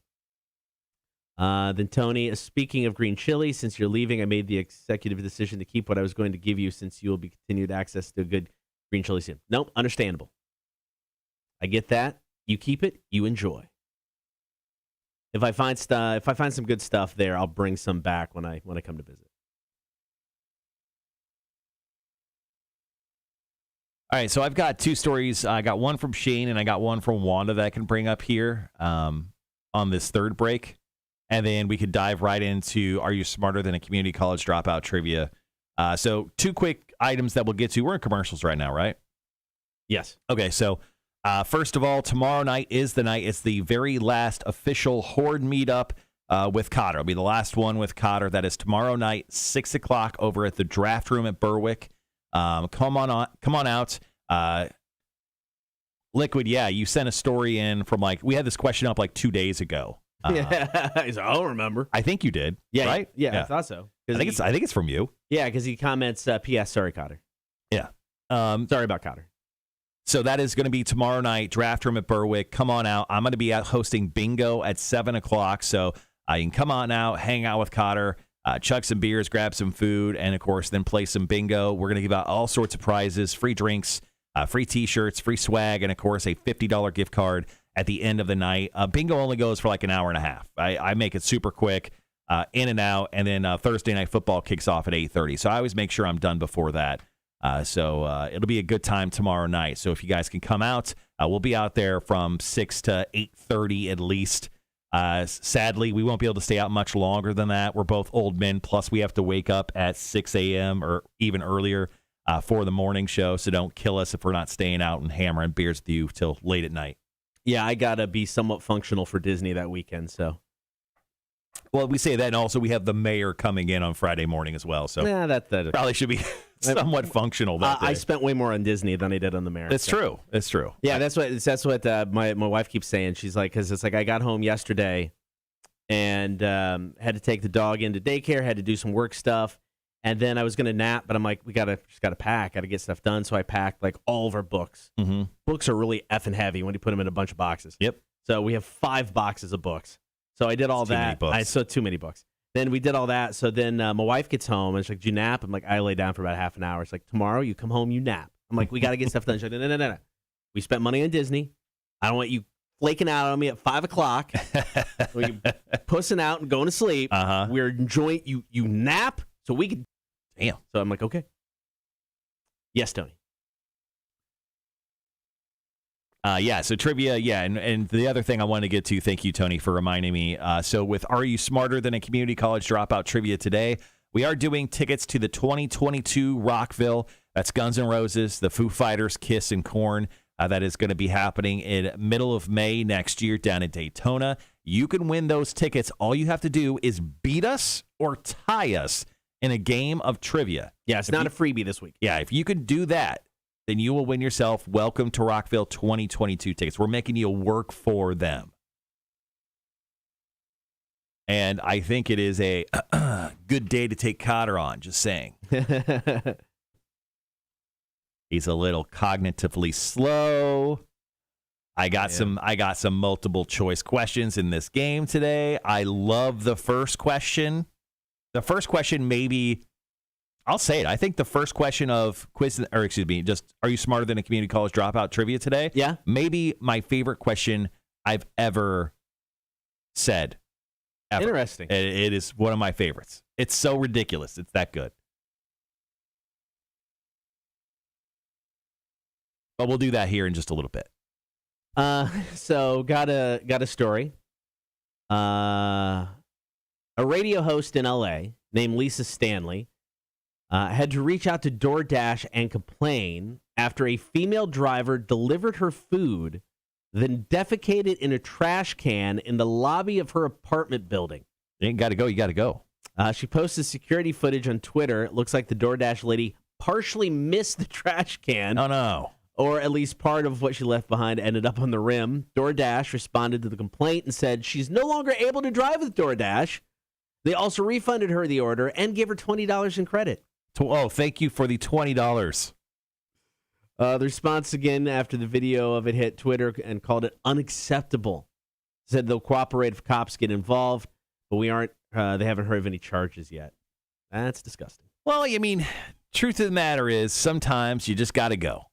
Speaker 1: Then Tony, speaking of green chili, since you're leaving, I made the executive decision to keep what I was going to give you since you will be continued access to a good green chili soon. Nope, understandable. I get that. You keep it, you enjoy. If I find some good stuff there, I'll bring some back when I come to visit.
Speaker 2: All right, so I've got two stories. I got one from Shane and I got one from Wanda that I can bring up here on this third break. And then we could dive right into Are You Smarter Than a Community College Dropout trivia. So two quick items that we'll get to. We're in commercials right now, right?
Speaker 1: Yes.
Speaker 2: Okay, so first of all, tomorrow night is the night. It's the very last official Horde meetup with Cotter. It'll be the last one with Cotter. That is tomorrow night, 6 o'clock over at the Draft Room at Berwick. Come on out. Liquid, yeah, you sent a story in from we had this question up 2 days ago.
Speaker 1: Yeah, I don't remember.
Speaker 2: I think you did.
Speaker 1: Yeah,
Speaker 2: right?
Speaker 1: Yeah, I thought so.
Speaker 2: I think it's from you.
Speaker 1: Yeah, because he comments, P.S. Sorry, Cotter.
Speaker 2: Yeah.
Speaker 1: Sorry about Cotter.
Speaker 2: So that is going to be tomorrow night, Draft Room at Berwick. Come on out. I'm going to be out hosting bingo at 7 o'clock. So you can come on out, hang out with Cotter, chug some beers, grab some food, and, of course, then play some bingo. We're going to give out all sorts of prizes, free drinks, free T-shirts, free swag, and, of course, a $50 gift card at the end of the night. Bingo only goes for an hour and a half. I make it super quick, in and out, and then Thursday Night Football kicks off at 8:30. So I always make sure I'm done before that. So it'll be a good time tomorrow night. So if you guys can come out, we'll be out there from 6 to 8:30 at least. Sadly, we won't be able to stay out much longer than that. We're both old men, plus we have to wake up at 6 a.m. or even earlier for the morning show, so don't kill us if we're not staying out and hammering beers with you till late at night.
Speaker 1: Yeah, I got to be somewhat functional for Disney that weekend, so.
Speaker 2: Well, we say that, and also we have the mayor coming in on Friday morning as well, so
Speaker 1: that
Speaker 2: probably should be somewhat functional that day.
Speaker 1: I spent way more on Disney than I did on the mayor.
Speaker 2: It's true. It's true.
Speaker 1: Yeah, that's what my wife keeps saying. She's like, because it's like I got home yesterday and had to take the dog into daycare, had to do some work stuff, and then I was going to nap, but I'm like, just got to pack, got to get stuff done, so I packed like all of our books.
Speaker 2: Mm-hmm.
Speaker 1: Books are really effing heavy when you put them in a bunch of boxes.
Speaker 2: Yep.
Speaker 1: So we have 5 boxes of books. So I did all that. I saw too many books. Then we did all that. So then my wife gets home and she's like, "Did you nap?" I'm like, "I lay down for about half an hour." It's like, "Tomorrow you come home, you nap." I'm like, "We got to get stuff done." She's like, No. We spent money on Disney. I don't want you flaking out on me at 5 o'clock. You pussing out and going to sleep. We're enjoying you nap so we can.
Speaker 2: Damn.
Speaker 1: So I'm like, okay. Yes, Tony.
Speaker 2: So trivia, and the other thing I wanted to get to, thank you, Tony, for reminding me. So with Are You Smarter Than a Community College Dropout trivia today, we are doing tickets to the 2022 Rockville. That's Guns N' Roses, the Foo Fighters, Kiss, and Korn. That is going to be happening in middle of May next year down in Daytona. You can win those tickets. All you have to do is beat us or tie us in a game of trivia.
Speaker 1: Yeah, it's not a freebie this week.
Speaker 2: Yeah, if you can do that, then you will win yourself Welcome to Rockville 2022 tickets. We're making you work for them. And I think it is a good day to take Cotter on, just saying. He's a little cognitively slow. I got some multiple choice questions in this game today. I love the first question. The first question maybe I'll say it. I think the first question of just Are You Smarter Than a Community College Dropout trivia today?
Speaker 1: Yeah.
Speaker 2: Maybe my favorite question I've ever said. Ever.
Speaker 1: Interesting.
Speaker 2: It is one of my favorites. It's so ridiculous. It's that good. But we'll do that here in just a little bit.
Speaker 1: So got a story. A radio host in L.A. named Lisa Stanley had to reach out to DoorDash and complain after a female driver delivered her food, then defecated in a trash can in the lobby of her apartment building.
Speaker 2: You got to go. You got to go.
Speaker 1: She posted security footage on Twitter. It looks like the DoorDash lady partially missed the trash can.
Speaker 2: Oh, no.
Speaker 1: Or at least part of what she left behind ended up on the rim. DoorDash responded to the complaint and said she's no longer able to drive with DoorDash. They also refunded her the order and gave her $20 in credit.
Speaker 2: Oh, thank you for the $20.
Speaker 1: The response again after the video of it hit Twitter and called it unacceptable. Said they'll cooperate if cops get involved, but they haven't heard of any charges yet. That's disgusting.
Speaker 2: Well, I mean, truth of the matter is sometimes you just got to go.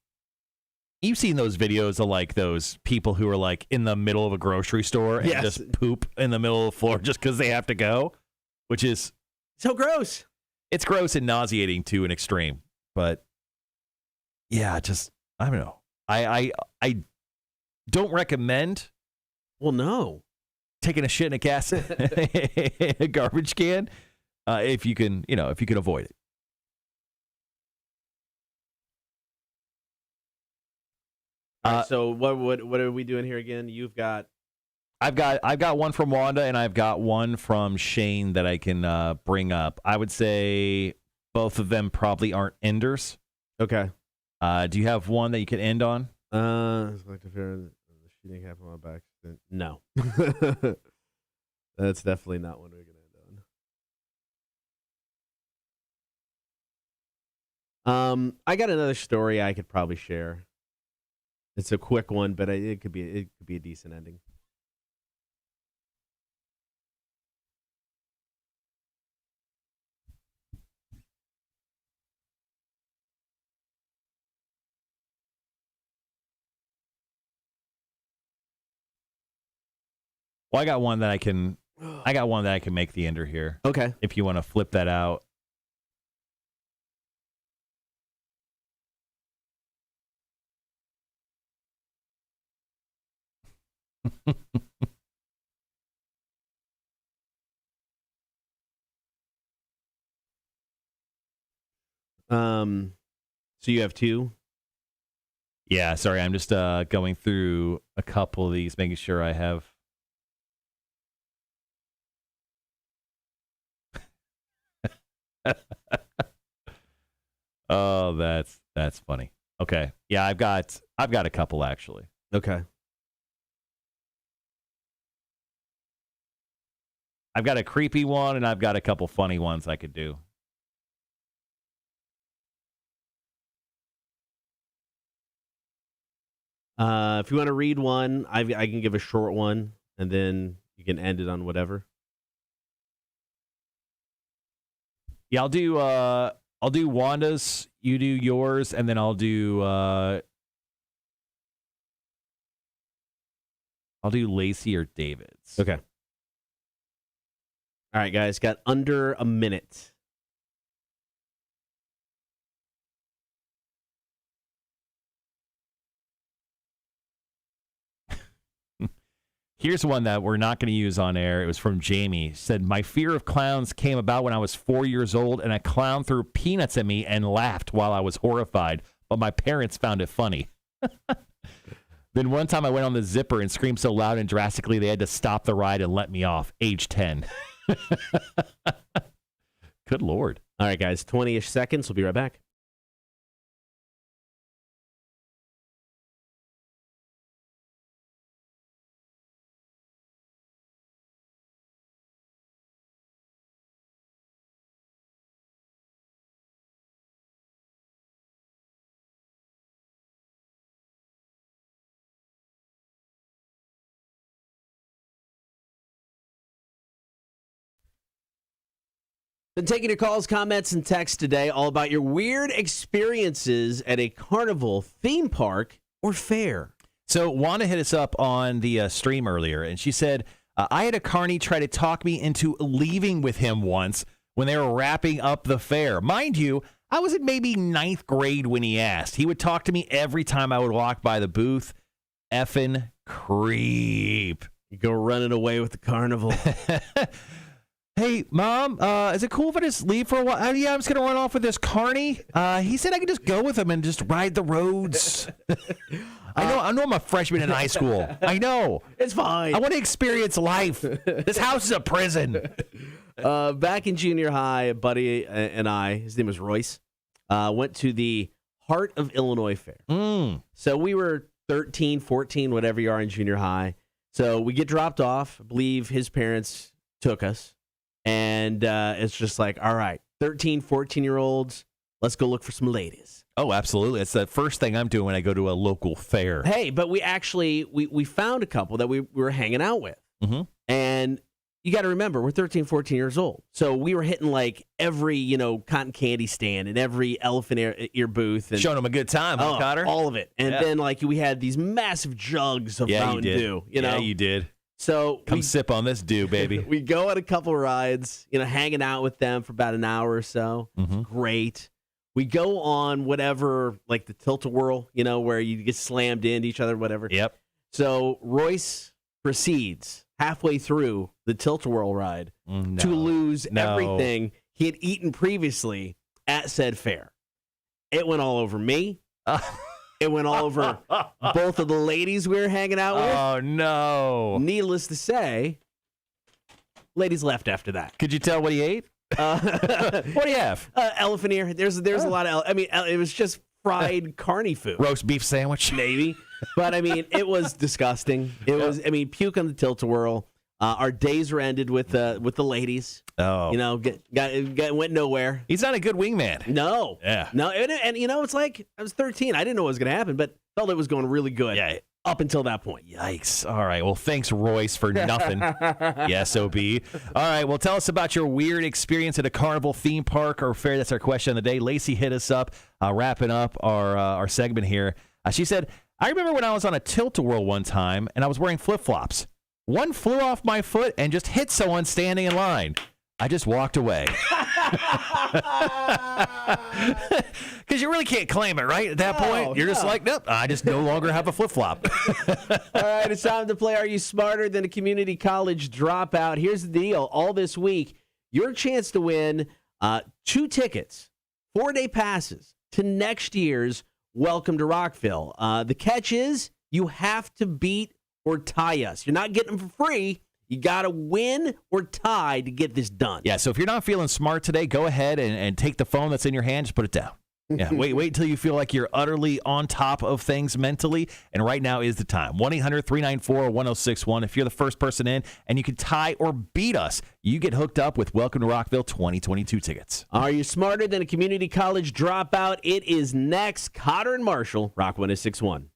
Speaker 2: You've seen those videos of like those people who are like in the middle of a grocery store and just poop in the middle of the floor just because they have to go, which is
Speaker 1: so gross.
Speaker 2: It's gross and nauseating to an extreme, but yeah, just I don't know. I don't recommend.
Speaker 1: Well, no,
Speaker 2: taking a shit in a garbage can if you can avoid it.
Speaker 1: So what are we doing here again?
Speaker 2: I've got one from Wanda and I've got one from Shane that I can bring up. I would say both of them probably aren't enders.
Speaker 1: Okay.
Speaker 2: Do you have one that you can end on?
Speaker 1: It's like the shooting happened on back. No. That's definitely not one we're gonna end on. I got another story I could probably share. It's a quick one, but it could be a decent ending.
Speaker 2: Well, I got one that I can make the ender here.
Speaker 1: Okay.
Speaker 2: If you want to flip that out.
Speaker 1: So you have 2?
Speaker 2: Yeah, sorry. I'm just going through a couple of these, making sure I have. Oh, that's funny. Okay. Yeah, I've got a couple actually.
Speaker 1: Okay.
Speaker 2: I've got a creepy one and I've got a couple funny ones I could do.
Speaker 1: If you want to read one, I can give a short one, and then you can end it on whatever.
Speaker 2: Yeah, I'll do Wanda's, you do yours, and then I'll do Lacey or David's.
Speaker 1: Okay. All right, guys, got under a minute.
Speaker 2: Here's one that we're not going to use on air. It was from Jamie. She said, my fear of clowns came about when I was 4 years old, and a clown threw peanuts at me and laughed while I was horrified, but my parents found it funny. Then one time I went on the zipper and screamed so loud and drastically they had to stop the ride and let me off, age 10. Good Lord.
Speaker 1: All right, guys, 20-ish seconds. We'll be right back. Been taking your calls, comments, and texts today, all about your weird experiences at a carnival, theme park, or fair.
Speaker 2: So Wanda hit us up on the stream earlier, and she said, I had a carny try to talk me into leaving with him once when they were wrapping up the fair. Mind you, I was in maybe 9th grade when he asked. He would talk to me every time I would walk by the booth. Effing creep.
Speaker 1: You go running away with the carnival.
Speaker 2: Hey, Mom, is it cool if I just leave for a while? Yeah, I'm just going to run off with this carny. He said I could just go with him and just ride the roads. I know I'm a freshman in high school. I know.
Speaker 1: It's fine.
Speaker 2: I want to experience life. This house is a prison.
Speaker 1: Back in junior high, a buddy and I, his name was Royce, went to the Heart of Illinois Fair. So we were 13, 14, whatever you are in junior high. So we get dropped off. I believe his parents took us. And it's just like, all right, 13, 14-year-olds, let's go look for some ladies.
Speaker 2: Oh, absolutely. It's the first thing I'm doing when I go to a local fair.
Speaker 1: Hey, but we actually, we found a couple that we were hanging out with.
Speaker 2: Mm-hmm.
Speaker 1: And you got to remember, we're 13, 14 years old. So we were hitting like every, cotton candy stand and every elephant ear booth. And,
Speaker 2: showing them a good time, huh, Cotter?
Speaker 1: All of it. And then like we had these massive jugs of Mountain Dew.
Speaker 2: Yeah, you did.
Speaker 1: So
Speaker 2: come sip on this dew, baby.
Speaker 1: We go on a couple rides, hanging out with them for about an hour or so.
Speaker 2: Mm-hmm.
Speaker 1: Great. We go on whatever, like the tilt-a-whirl, where you get slammed into each other, whatever.
Speaker 2: Yep.
Speaker 1: So Royce proceeds halfway through the tilt-a-whirl ride to lose everything he had eaten previously at said fair. It went all over me. It went all over both of the ladies we were hanging out with.
Speaker 2: Oh, no.
Speaker 1: Needless to say, ladies left after that.
Speaker 2: Could you tell what he ate? What do you have?
Speaker 1: Elephant ear. There's a lot of, it was just fried carny food.
Speaker 2: Roast beef sandwich?
Speaker 1: Maybe. But, it was disgusting. It was, puke on the tilt-a-whirl. Our days were ended with the ladies.
Speaker 2: Oh.
Speaker 1: Went nowhere.
Speaker 2: He's not a good wingman.
Speaker 1: No.
Speaker 2: Yeah.
Speaker 1: No, and it's like, I was 13. I didn't know what was going to happen, but felt it was going really good.
Speaker 2: Yeah.
Speaker 1: Up until that point.
Speaker 2: Yikes. All right. Well, thanks, Royce, for nothing. Yes, OB. All right. Well, tell us about your weird experience at a carnival, theme park, or fair. That's our question of the day. Lacey hit us up, wrapping up our segment here. She said, I remember when I was on a tilt-a-whirl one time, and I was wearing flip-flops. One flew off my foot and just hit someone standing in line. I just walked away. Because you really can't claim it, right? At that point, you're just like, nope, I just no longer have a flip-flop.
Speaker 1: All right, it's time to play Are You Smarter Than a Community College Dropout? Here's the deal. All this week, your chance to win 2 tickets 4-day passes to next year's Welcome to Rockville. The catch is you have to beat or tie us. You're not getting them for free. You got to win or tie to get this done.
Speaker 2: Yeah, so if you're not feeling smart today, go ahead and take the phone that's in your hand, just put it down. Yeah, wait until you feel like you're utterly on top of things mentally, and right now is the time. 1-800-394-1061. If you're the first person in and you can tie or beat us, you get hooked up with Welcome to Rockville 2022 tickets.
Speaker 1: Are you smarter than a community college dropout? It is next. Cotter and Marshall, Rock 106.1.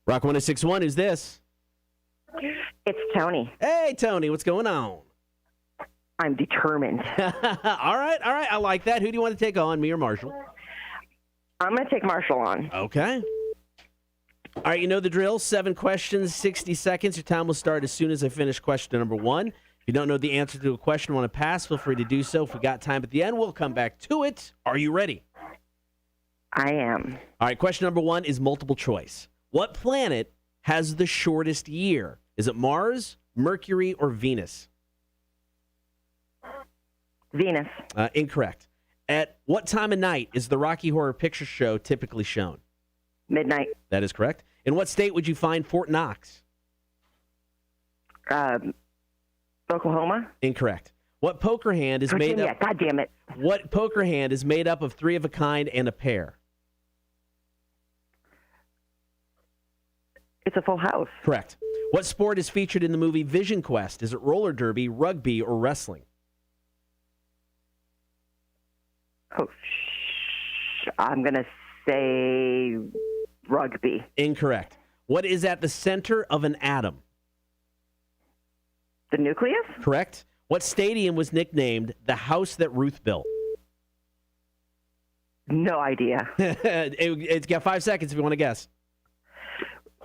Speaker 1: Rock 106.1, who's this?
Speaker 4: It's Tony.
Speaker 1: Hey, Tony, what's going on?
Speaker 4: I'm determined.
Speaker 1: All right. I like that. Who do you want to take on, me or Marshall?
Speaker 4: I'm going to take Marshall on.
Speaker 1: Okay. All right, you know the drill. 7 questions, 60 seconds. Your time will start as soon as I finish question number 1. If you don't know the answer to a question, want to pass, feel free to do so. If we got time at the end, we'll come back to it. Are you ready?
Speaker 4: I am.
Speaker 1: All right, question number 1 is multiple choice. What planet has the shortest year? Is it Mars, Mercury, or Venus?
Speaker 4: Venus.
Speaker 1: Incorrect. At what time of night is the Rocky Horror Picture Show typically shown?
Speaker 4: Midnight.
Speaker 1: That is correct. In what state would you find Fort Knox?
Speaker 4: Oklahoma.
Speaker 1: Incorrect. What poker hand is made
Speaker 4: Virginia.
Speaker 1: up?
Speaker 4: God damn it.
Speaker 1: What poker hand is made up of 3 of a kind and a pair?
Speaker 4: It's a full house.
Speaker 1: Correct. What sport is featured in the movie Vision Quest? Is it roller derby, rugby, or wrestling?
Speaker 4: Oh, I'm going to say rugby.
Speaker 1: Incorrect. What is at the center of an atom?
Speaker 4: The nucleus?
Speaker 1: Correct. What stadium was nicknamed the house that Ruth built?
Speaker 4: No idea.
Speaker 1: It's got 5 seconds if you want to guess.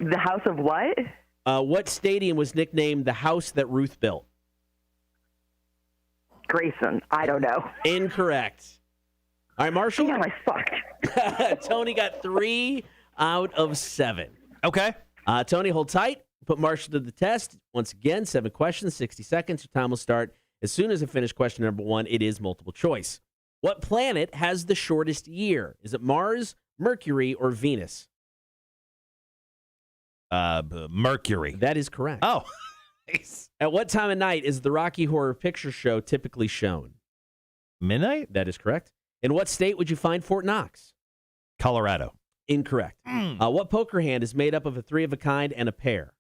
Speaker 4: The house of what?
Speaker 1: What stadium was nicknamed the house that Ruth built?
Speaker 4: Grayson. I don't know.
Speaker 1: Incorrect. All right, Marshall.
Speaker 4: Damn, I sucked.
Speaker 1: Tony got 3 out of 7.
Speaker 2: Okay.
Speaker 1: Tony, hold tight. Put Marshall to the test. Once again, 7 questions, 60 seconds. Your time will start as soon as I finish question number 1. It is multiple choice. What planet has the shortest year? Is it Mars, Mercury, or Venus?
Speaker 2: Mercury.
Speaker 1: That is correct.
Speaker 2: Oh. Nice.
Speaker 1: At what time of night is the Rocky Horror Picture Show typically shown?
Speaker 2: Midnight?
Speaker 1: That is correct. In what state would you find Fort Knox?
Speaker 2: Colorado.
Speaker 1: Incorrect. What poker hand is made up of a 3 of a kind and a pair?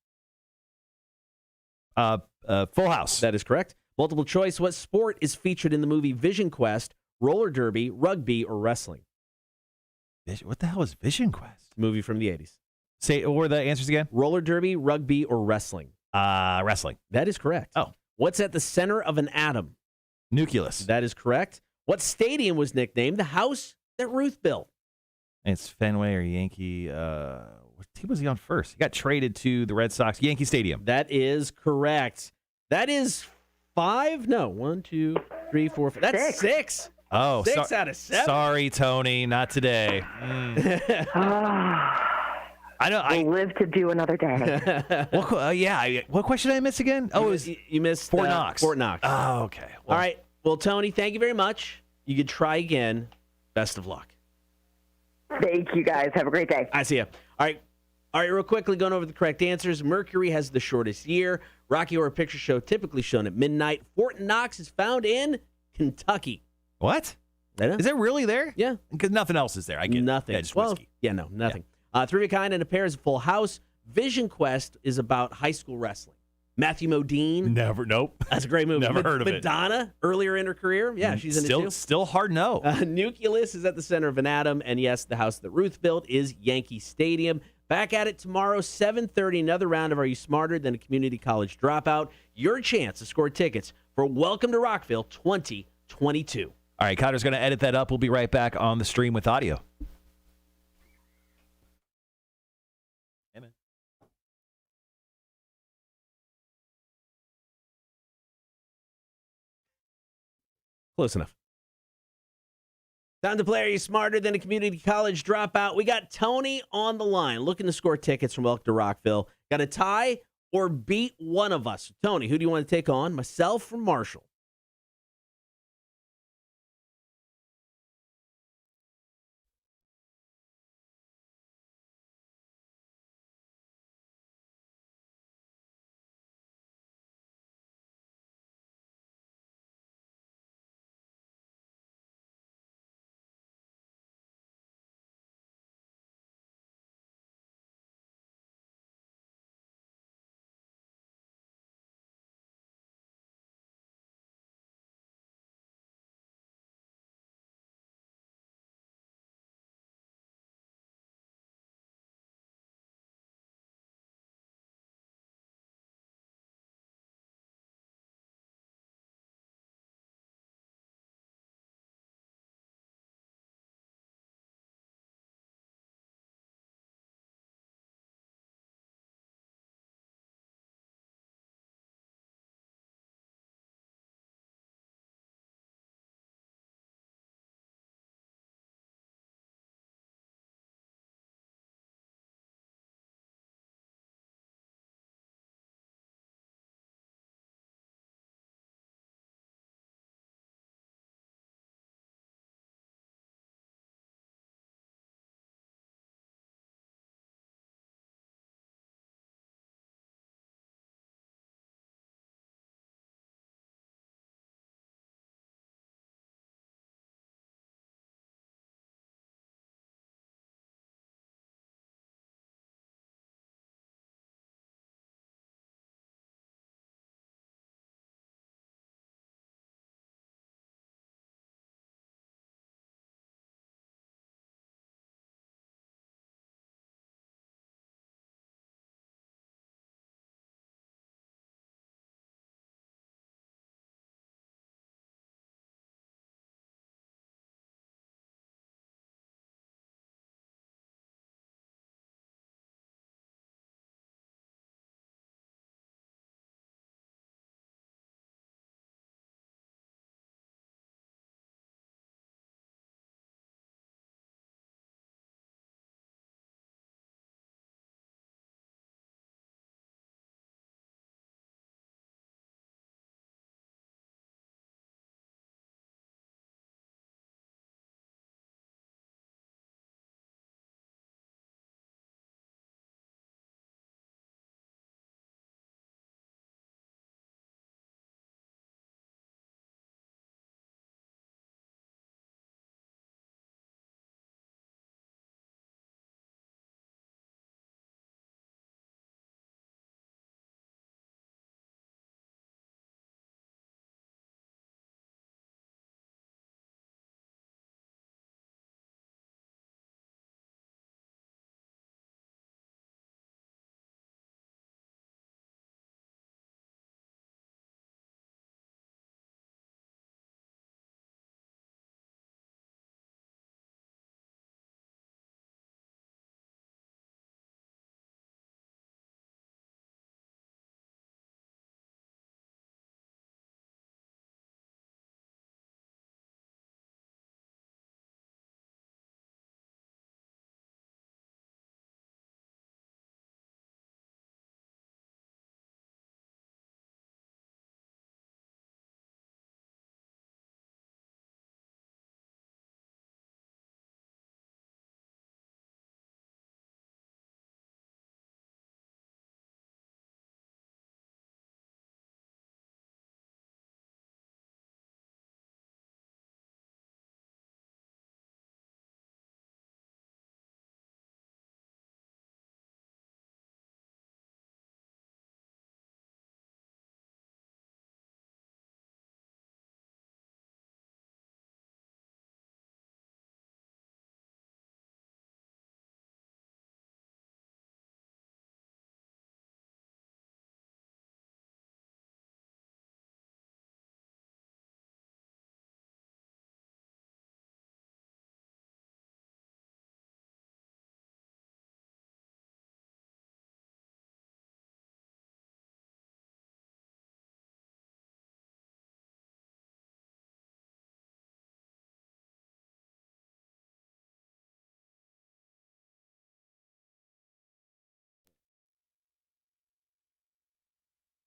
Speaker 2: Full house.
Speaker 1: That is correct. Multiple choice. What sport is featured in the movie Vision Quest, roller derby, rugby, or wrestling?
Speaker 2: What the hell is Vision Quest?
Speaker 1: Movie from the 80s.
Speaker 2: Say, what were the answers again?
Speaker 1: Roller derby, rugby, or wrestling?
Speaker 2: Wrestling.
Speaker 1: That is correct.
Speaker 2: Oh.
Speaker 1: What's at the center of an atom?
Speaker 2: Nucleus.
Speaker 1: That is correct. What stadium was nicknamed the house that Ruth built?
Speaker 2: It's Fenway or Yankee. What team was he on first? He got traded to the Red Sox. Yankee Stadium.
Speaker 1: That is correct. That is 5. No, 1, 2, 3, 4, 5. That's 6.
Speaker 2: Oh,
Speaker 1: 6 out of 7.
Speaker 2: Sorry, Tony, not today. I know.
Speaker 4: We'll live to do another day.
Speaker 2: What question did I miss again? Oh,
Speaker 1: you missed
Speaker 2: Fort Knox.
Speaker 1: Fort Knox.
Speaker 2: Oh, okay.
Speaker 1: Well, all right. Well, Tony, thank you very much. You could try again. Best of luck.
Speaker 4: Thank you, guys. Have a great day.
Speaker 1: I see you. All right, real quickly, going over the correct answers. Mercury has the shortest year. Rocky Horror Picture Show typically shown at midnight. Fort Knox is found in Kentucky.
Speaker 2: What? Is it really there?
Speaker 1: Yeah.
Speaker 2: Because nothing else is there. I get
Speaker 1: nothing.
Speaker 2: Yeah, just whiskey.
Speaker 1: Yeah, no, nothing. 3 of a kind and a pair is a full house. Vision Quest is about high school wrestling. Matthew Modine.
Speaker 2: Nope.
Speaker 1: That's a great movie.
Speaker 2: Never heard of it.
Speaker 1: Madonna, earlier in her career. Yeah, she's in it too.
Speaker 2: Still hard no.
Speaker 1: Nucleus is at the center of an atom. And yes, the house that Ruth built is Yankee Stadium. Back at it tomorrow, 7:30. Another round of Are You Smarter Than a Community College Dropout? Your chance to score tickets for Welcome to Rockville 2022.
Speaker 2: All right, Cotter's going to edit that up. We'll be right back on the stream with audio. Amen.
Speaker 1: Close enough. Time to play Are You Smarter Than a Community College Dropout? We got Tony on the line looking to score tickets from Welcome to Rockville. Got a tie or beat one of us? Tony, who do you want to take on? Myself or Marshall?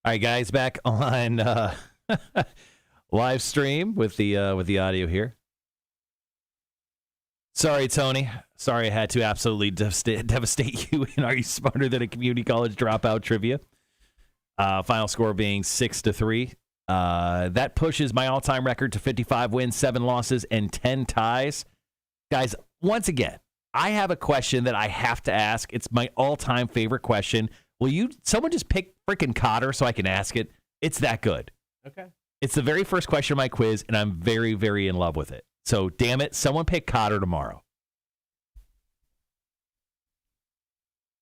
Speaker 2: All right, guys, back on live stream with the audio here. Sorry, Tony. Sorry, I had to absolutely devastate you in Are You Smarter Than a Community College Dropout trivia. Final score being 6-3. That pushes my all-time record to 55 wins, 7 losses, and 10 ties. Guys, once again, I have a question that I have to ask. It's my all-time favorite question. Will someone just pick freaking Cotter so I can ask it? It's that good.
Speaker 1: Okay.
Speaker 2: It's the very first question of my quiz, and I'm very, very in love with it. So, damn it, someone pick Cotter tomorrow.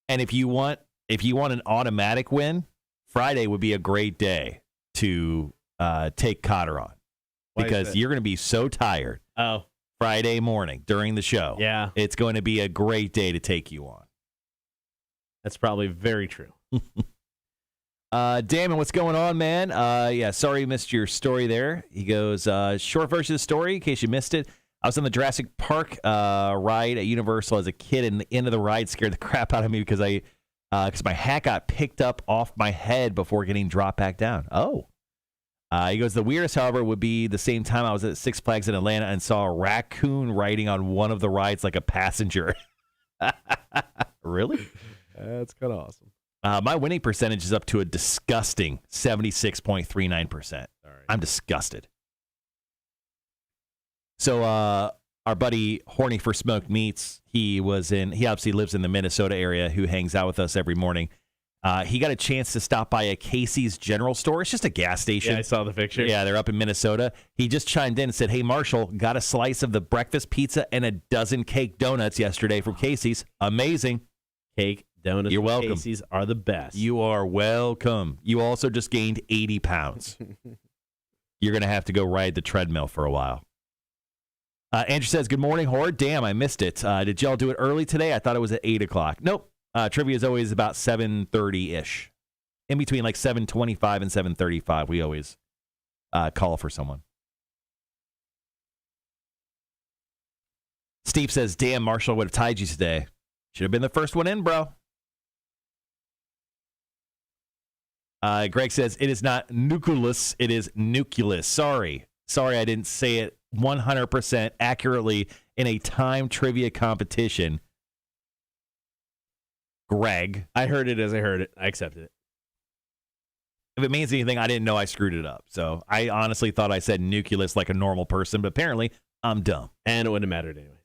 Speaker 2: And if you want an automatic win, Friday would be a great day to take Cotter on. Because you're going to be so tired.
Speaker 1: Oh.
Speaker 2: Friday morning during the show.
Speaker 1: Yeah.
Speaker 2: It's going to be a great day to take you on.
Speaker 1: That's probably very true.
Speaker 2: Damon, what's going on, man? Yeah, sorry you missed your story there. He goes, short version of the story, in case you missed it. I was on the Jurassic Park ride at Universal as a kid, and the end of the ride scared the crap out of me because my hat got picked up off my head before getting dropped back down. Oh. He goes, the weirdest, however, would be the same time I was at Six Flags in Atlanta and saw a raccoon riding on one of the rides like a passenger. Really?
Speaker 1: That's kind of awesome.
Speaker 2: My winning percentage is up to a disgusting 76.39%.
Speaker 1: All right.
Speaker 2: I'm disgusted. So our buddy Horny for Smoked Meats, he obviously lives in the Minnesota area, who hangs out with us every morning. He got a chance to stop by a Casey's General Store. It's just a gas station.
Speaker 1: Yeah, I saw the picture.
Speaker 2: Yeah, they're up in Minnesota. He just chimed in and said, hey, Marshall, got a slice of the breakfast pizza and a dozen cake donuts yesterday from Casey's. Amazing.
Speaker 1: Cake donuts.
Speaker 2: You're welcome.
Speaker 1: Casey's are the best.
Speaker 2: You are welcome. You also just gained 80 pounds. You're going to have to go ride the treadmill for a while. Andrew says, good morning, Horde. Damn, I missed it. Did y'all do it early today? I thought it was at 8 o'clock. Nope. Trivia is always about 7:30-ish. In between like 7:25 and 7:35, we always call for someone. Steve says, damn, Marshall would have tied you today. Should have been the first one in, bro. Greg says, it is not nucleus, it is nucleus. Sorry, I didn't say it 100% accurately in a time trivia competition. Greg.
Speaker 1: I heard it as I heard it. I accepted it.
Speaker 2: If it means anything, I didn't know I screwed it up. So I honestly thought I said nucleus like a normal person, but apparently I'm dumb.
Speaker 1: And it wouldn't have mattered anyway.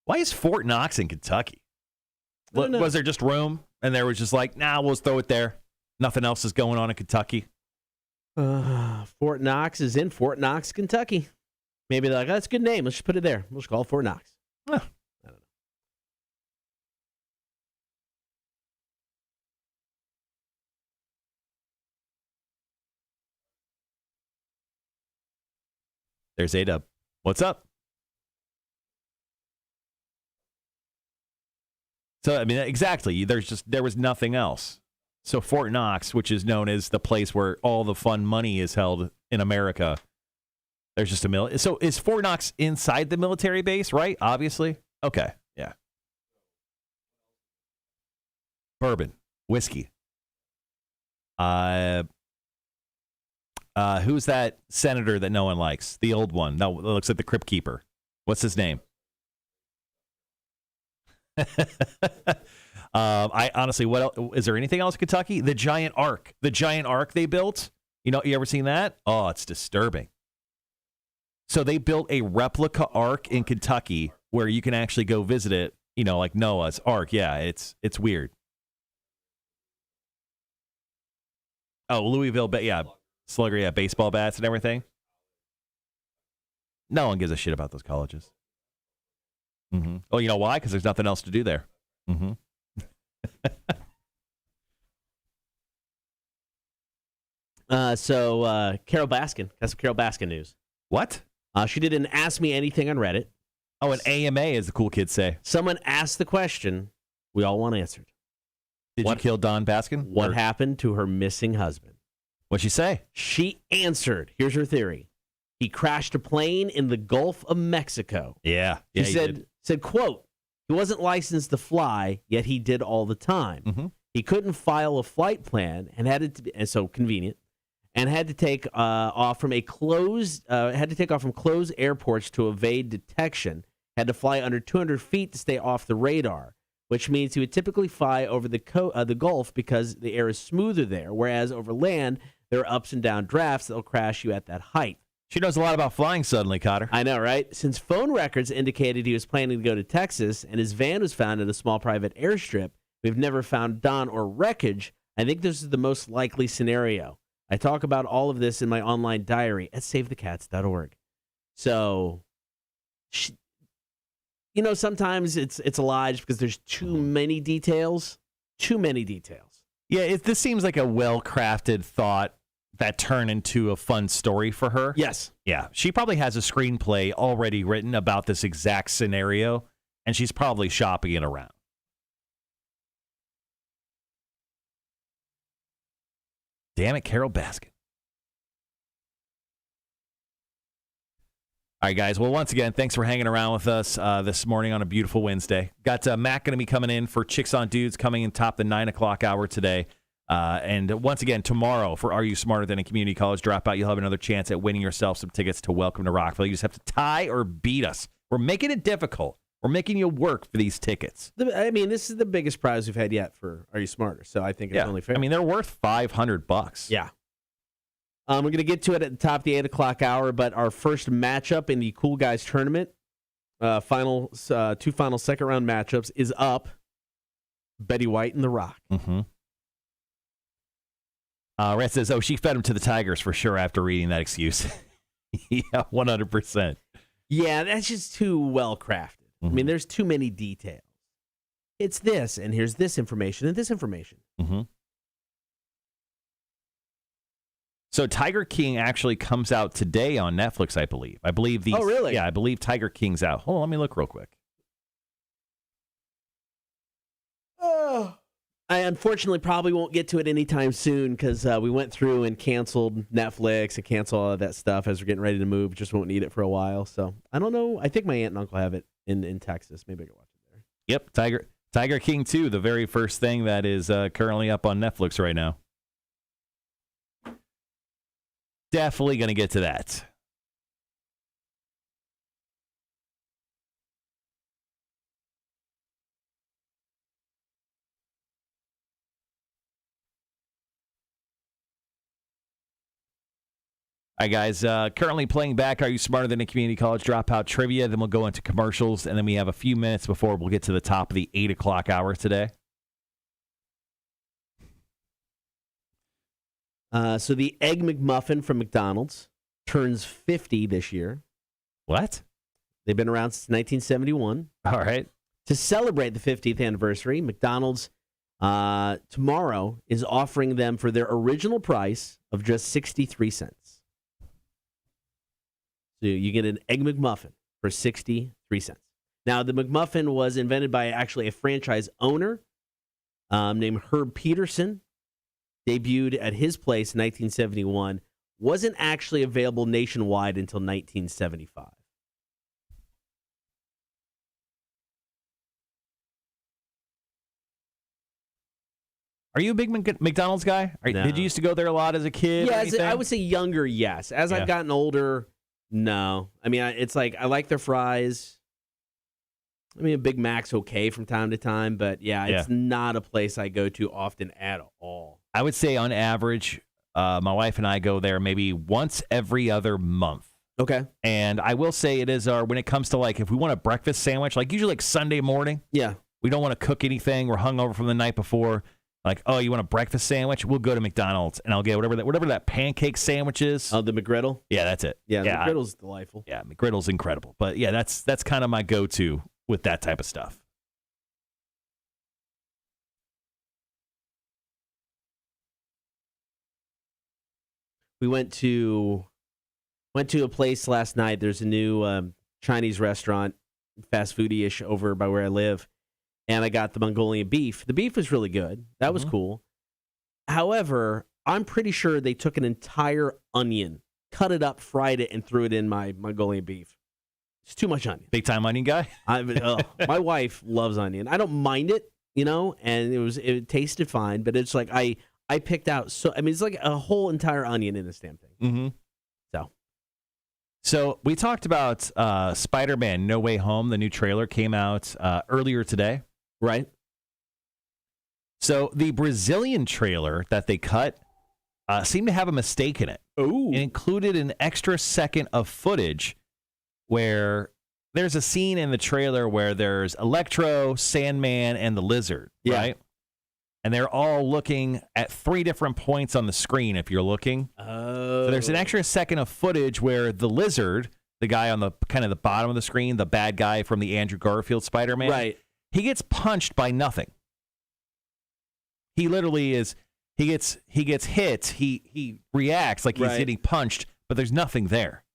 Speaker 2: Why is Fort Knox in Kentucky? Was there just room? And there was just like, nah, we'll just throw it there. Nothing else is going on in Kentucky.
Speaker 1: Fort Knox is in Fort Knox, Kentucky. Maybe they're like, oh, that's a good name. Let's just put it there. We'll just call it Fort Knox.
Speaker 2: I
Speaker 1: don't know.
Speaker 2: There's A-Dub. What's up? So, I mean, exactly. There was nothing else. So Fort Knox, which is known as the place where all the fun money is held in America, there's just a So is Fort Knox inside the military base, right? Obviously. Okay. Yeah. Bourbon, whiskey. Who's that senator that no one likes? The old one. No, it looks like the Crypt Keeper. What's his name? I honestly, what else, is there anything else in Kentucky? The giant ark they built. You ever seen that? Oh, it's disturbing. So they built a replica ark in Kentucky where you can actually go visit it. Like Noah's Ark. Yeah, it's weird. Oh, Louisville, yeah, Slugger, yeah, baseball bats and everything. No one gives a shit about those colleges. Mm-hmm. Oh, you know why? Because there's nothing else to do there. Mm-hmm.
Speaker 1: So Carol Baskin, got some Carol Baskin news.
Speaker 2: What?
Speaker 1: She did an Ask Me Anything on Reddit.
Speaker 2: Oh, an AMA, as the cool kids say.
Speaker 1: Someone asked the question we all want answered.
Speaker 2: Did you kill Don Baskin?
Speaker 1: What happened to her missing husband?
Speaker 2: What'd she say?
Speaker 1: She answered. Here's her theory. He crashed a plane in the Gulf of Mexico.
Speaker 2: Yeah.
Speaker 1: She said, quote, He wasn't licensed to fly, yet he did all the time.
Speaker 2: Mm-hmm.
Speaker 1: He couldn't file a flight plan and and so convenient, and had to take off from closed airports to evade detection. Had to fly under 200 feet to stay off the radar, which means he would typically fly over the Gulf because the air is smoother there, whereas over land, there are ups and down drafts that will crash you at that height.
Speaker 2: She knows a lot about flying suddenly, Cotter.
Speaker 1: I know, right? Since phone records indicated he was planning to go to Texas and his van was found at a small private airstrip, we've never found Don or wreckage. I think this is the most likely scenario. I talk about all of this in my online diary at savethecats.org. So, sometimes it's a lie just because there's too many details. Too many details.
Speaker 2: Yeah, this seems like a well-crafted thought that turned into a fun story for her.
Speaker 1: Yes.
Speaker 2: Yeah, she probably has a screenplay already written about this exact scenario, and she's probably shopping it around. Damn it, Carol Baskin. All right, guys. Well, once again, thanks for hanging around with us this morning on a beautiful Wednesday. Got Matt going to be coming in for Chicks on Dudes coming in top the 9 o'clock hour today. And once again, tomorrow for Are You Smarter Than a Community College Dropout, you'll have another chance at winning yourself some tickets to Welcome to Rockville. You just have to tie or beat us. We're making it difficult. We're making you work for these tickets.
Speaker 1: This is the biggest prize we've had yet for Are You Smarter? So I think it's only fair.
Speaker 2: They're worth $500.
Speaker 1: Yeah. We're going to get to it at the top of the 8 o'clock hour, but our first matchup in the Cool Guys tournament, two final second-round matchups, is up. Betty White and The Rock.
Speaker 2: Mm-hmm. Rhett says, she fed him to the Tigers for sure after reading that excuse. Yeah, 100%.
Speaker 1: Yeah, that's just too well-crafted.
Speaker 2: Mm-hmm.
Speaker 1: There's too many details. It's this, and here's this information, and this information.
Speaker 2: Mm-hmm. So Tiger King actually comes out today on Netflix, I believe. Oh, really? Yeah, I believe Tiger King's out. Hold on, let me look real quick.
Speaker 1: Oh. I unfortunately probably won't get to it anytime soon because we went through and canceled Netflix and canceled all of that stuff as we're getting ready to move. Just won't need it for a while. So I don't know. I think my aunt and uncle have it in Texas. Maybe I can watch it there.
Speaker 2: Yep, Tiger King 2, the very first thing that is currently up on Netflix right now. Definitely going to get to that. All right, guys, currently playing back Are You Smarter Than a Community College Dropout Trivia. Then we'll go into commercials, and then we have a few minutes before we'll get to the top of the 8 o'clock hour today.
Speaker 1: So the Egg McMuffin from McDonald's turns 50 this year.
Speaker 2: What?
Speaker 1: They've been around since 1971.
Speaker 2: All right.
Speaker 1: To celebrate the 50th anniversary, McDonald's tomorrow is offering them for their original price of just 63 cents. So you get an Egg McMuffin for 63 cents. Now, the McMuffin was invented by actually a franchise owner named Herb Peterson. Debuted at his place in 1971. Wasn't actually available nationwide until 1975.
Speaker 2: Are you a big McDonald's guy?
Speaker 1: No.
Speaker 2: Did you used to go there a lot as a kid?
Speaker 1: Yeah, I would say younger, yes. As I've gotten older, no. It's like I like their fries. A Big Mac's okay from time to time, but it's not a place I go to often at all.
Speaker 2: I would say on average, my wife and I go there maybe once every other month.
Speaker 1: Okay.
Speaker 2: And I will say it is when it comes to if we want a breakfast sandwich, usually Sunday morning.
Speaker 1: Yeah.
Speaker 2: We don't want to cook anything. We're hungover from the night before. You want a breakfast sandwich? We'll go to McDonald's and I'll get whatever that pancake sandwich is.
Speaker 1: Oh, the McGriddle?
Speaker 2: Yeah, that's it.
Speaker 1: Yeah, McGriddle's delightful.
Speaker 2: Yeah, McGriddle's incredible. But yeah, that's kind of my go-to with that type of stuff.
Speaker 1: We went to a place last night. There's a new Chinese restaurant, fast foodie-ish over by where I live, and I got the Mongolian beef. The beef was really good. That was cool. However, I'm pretty sure they took an entire onion, cut it up, fried it, and threw it in my Mongolian beef. It's too much onion.
Speaker 2: Big time onion guy?
Speaker 1: My wife loves onion. I don't mind it, and it tasted fine, but it's like I picked out it's like a whole entire onion in this damn thing.
Speaker 2: Mm-hmm. So we talked about Spider-Man No Way Home. The new trailer came out earlier today.
Speaker 1: Right.
Speaker 2: So the Brazilian trailer that they cut seemed to have a mistake in it.
Speaker 1: Ooh.
Speaker 2: It included an extra second of footage where there's a scene in the trailer where there's Electro, Sandman, and the Lizard, right? And they're all looking at 3 different points on the screen if you're looking.
Speaker 1: Oh.
Speaker 2: So there's an extra second of footage where the Lizard, the guy on the kind of the bottom of the screen, the bad guy from the Andrew Garfield Spider-Man,
Speaker 1: right.
Speaker 2: He gets punched by nothing. He literally is, he gets hit, he reacts like he's getting punched, but there's nothing there.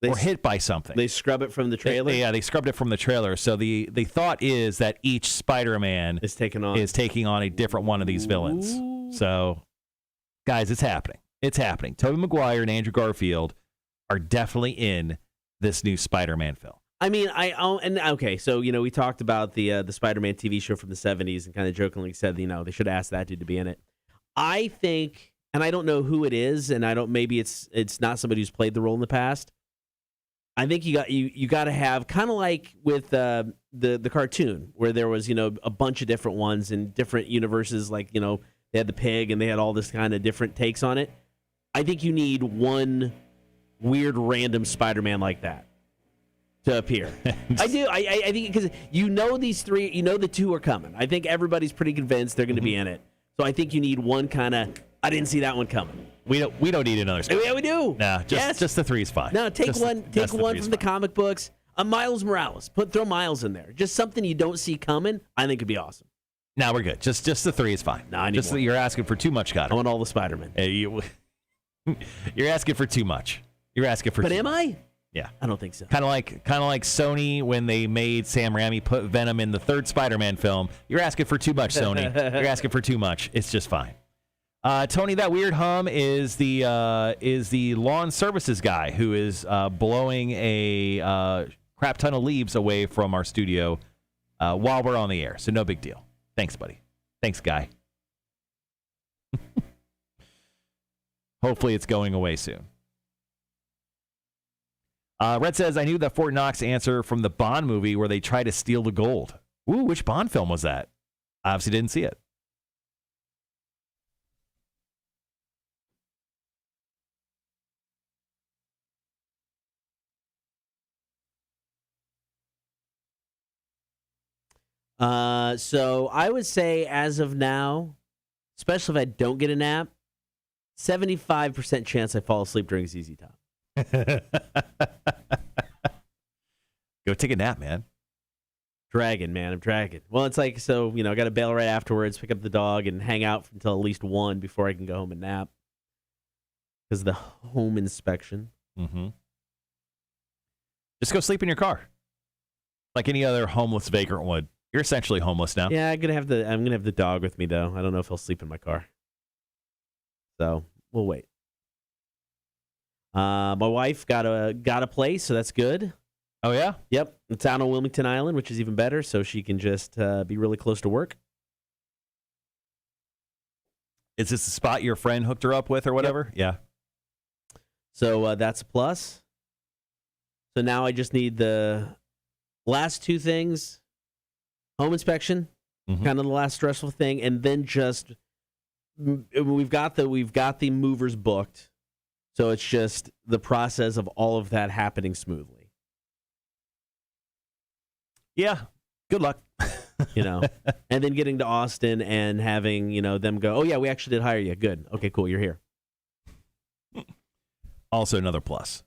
Speaker 2: Or hit by something.
Speaker 1: They scrub it from the trailer?
Speaker 2: They scrubbed it from the trailer. So the thought is that each Spider-Man is taking on a different one of these villains.
Speaker 1: Ooh.
Speaker 2: So, guys, it's happening. It's happening. Tobey Maguire and Andrew Garfield are definitely in this new Spider-Man film.
Speaker 1: I mean, so, we talked about the Spider-Man TV show from the 70s and kind of jokingly said, they should ask that dude to be in it. I think, and I don't know who it is, and maybe it's not somebody who's played the role in the past. I think you got to have, kind of like with the cartoon where there was a bunch of different ones in different universes, like they had the pig and they had all this kind of different takes on it. I think you need one weird random Spider-Man like that to appear. I do. I think because these 3, the 2 are coming. I think everybody's pretty convinced they're going to be in it. So I think you need one kind of, I didn't see that one coming.
Speaker 2: We don't need another Spider-Man.
Speaker 1: Yeah, we do.
Speaker 2: Nah, just the 3 is fine.
Speaker 1: No, take one from the comic books. Miles Morales. Throw Miles in there. Just something you don't see coming. I think would be awesome.
Speaker 2: Nah, we're good. Just the 3 is fine.
Speaker 1: No, I need more.
Speaker 2: You're asking for too much, Connor.
Speaker 1: I want all the Spider-Man.
Speaker 2: You're asking for too much. You're asking for.
Speaker 1: But
Speaker 2: too
Speaker 1: am
Speaker 2: much.
Speaker 1: I?
Speaker 2: Yeah,
Speaker 1: I don't think so.
Speaker 2: Kind of like Sony when they made Sam Raimi put Venom in the 3rd Spider-Man film. You're asking for too much, Sony. You're asking for too much. It's just fine. Tony, that weird hum is the lawn services guy who is blowing a crap ton of leaves away from our studio while we're on the air. So no big deal. Thanks, buddy. Thanks, guy. Hopefully it's going away soon. Red says, I knew the Fort Knox answer from the Bond movie where they try to steal the gold. Ooh, which Bond film was that? I obviously didn't see it.
Speaker 1: So I would say as of now, especially if I don't get a nap, 75% chance I fall asleep during ZZ Top.
Speaker 2: Go take a nap, man.
Speaker 1: I'm dragging. Well, it's like, so, I got to bail right afterwards, pick up the dog, and hang out until at least 1 before I can go home and nap. Because of the home inspection.
Speaker 2: Mm-hmm. Just go sleep in your car. Like any other homeless vagrant would. You're essentially homeless now.
Speaker 1: Yeah, I'm gonna have the dog with me though. I don't know if he'll sleep in my car. So we'll wait. My wife got a place, so that's good.
Speaker 2: Oh yeah?
Speaker 1: Yep. It's out on Wilmington Island, which is even better, so she can just be really close to work.
Speaker 2: Is this the spot your friend hooked her up with or whatever? Yep. Yeah.
Speaker 1: So that's a plus. So now I just need the last 2 things. Home inspection, kind of the last stressful thing, and then just we've got the movers booked, so it's just the process of all of that happening smoothly.
Speaker 2: Yeah, good luck.
Speaker 1: And then getting to Austin and having them go, oh yeah, we actually did hire you. Good, okay, cool, you're here.
Speaker 2: Also another plus.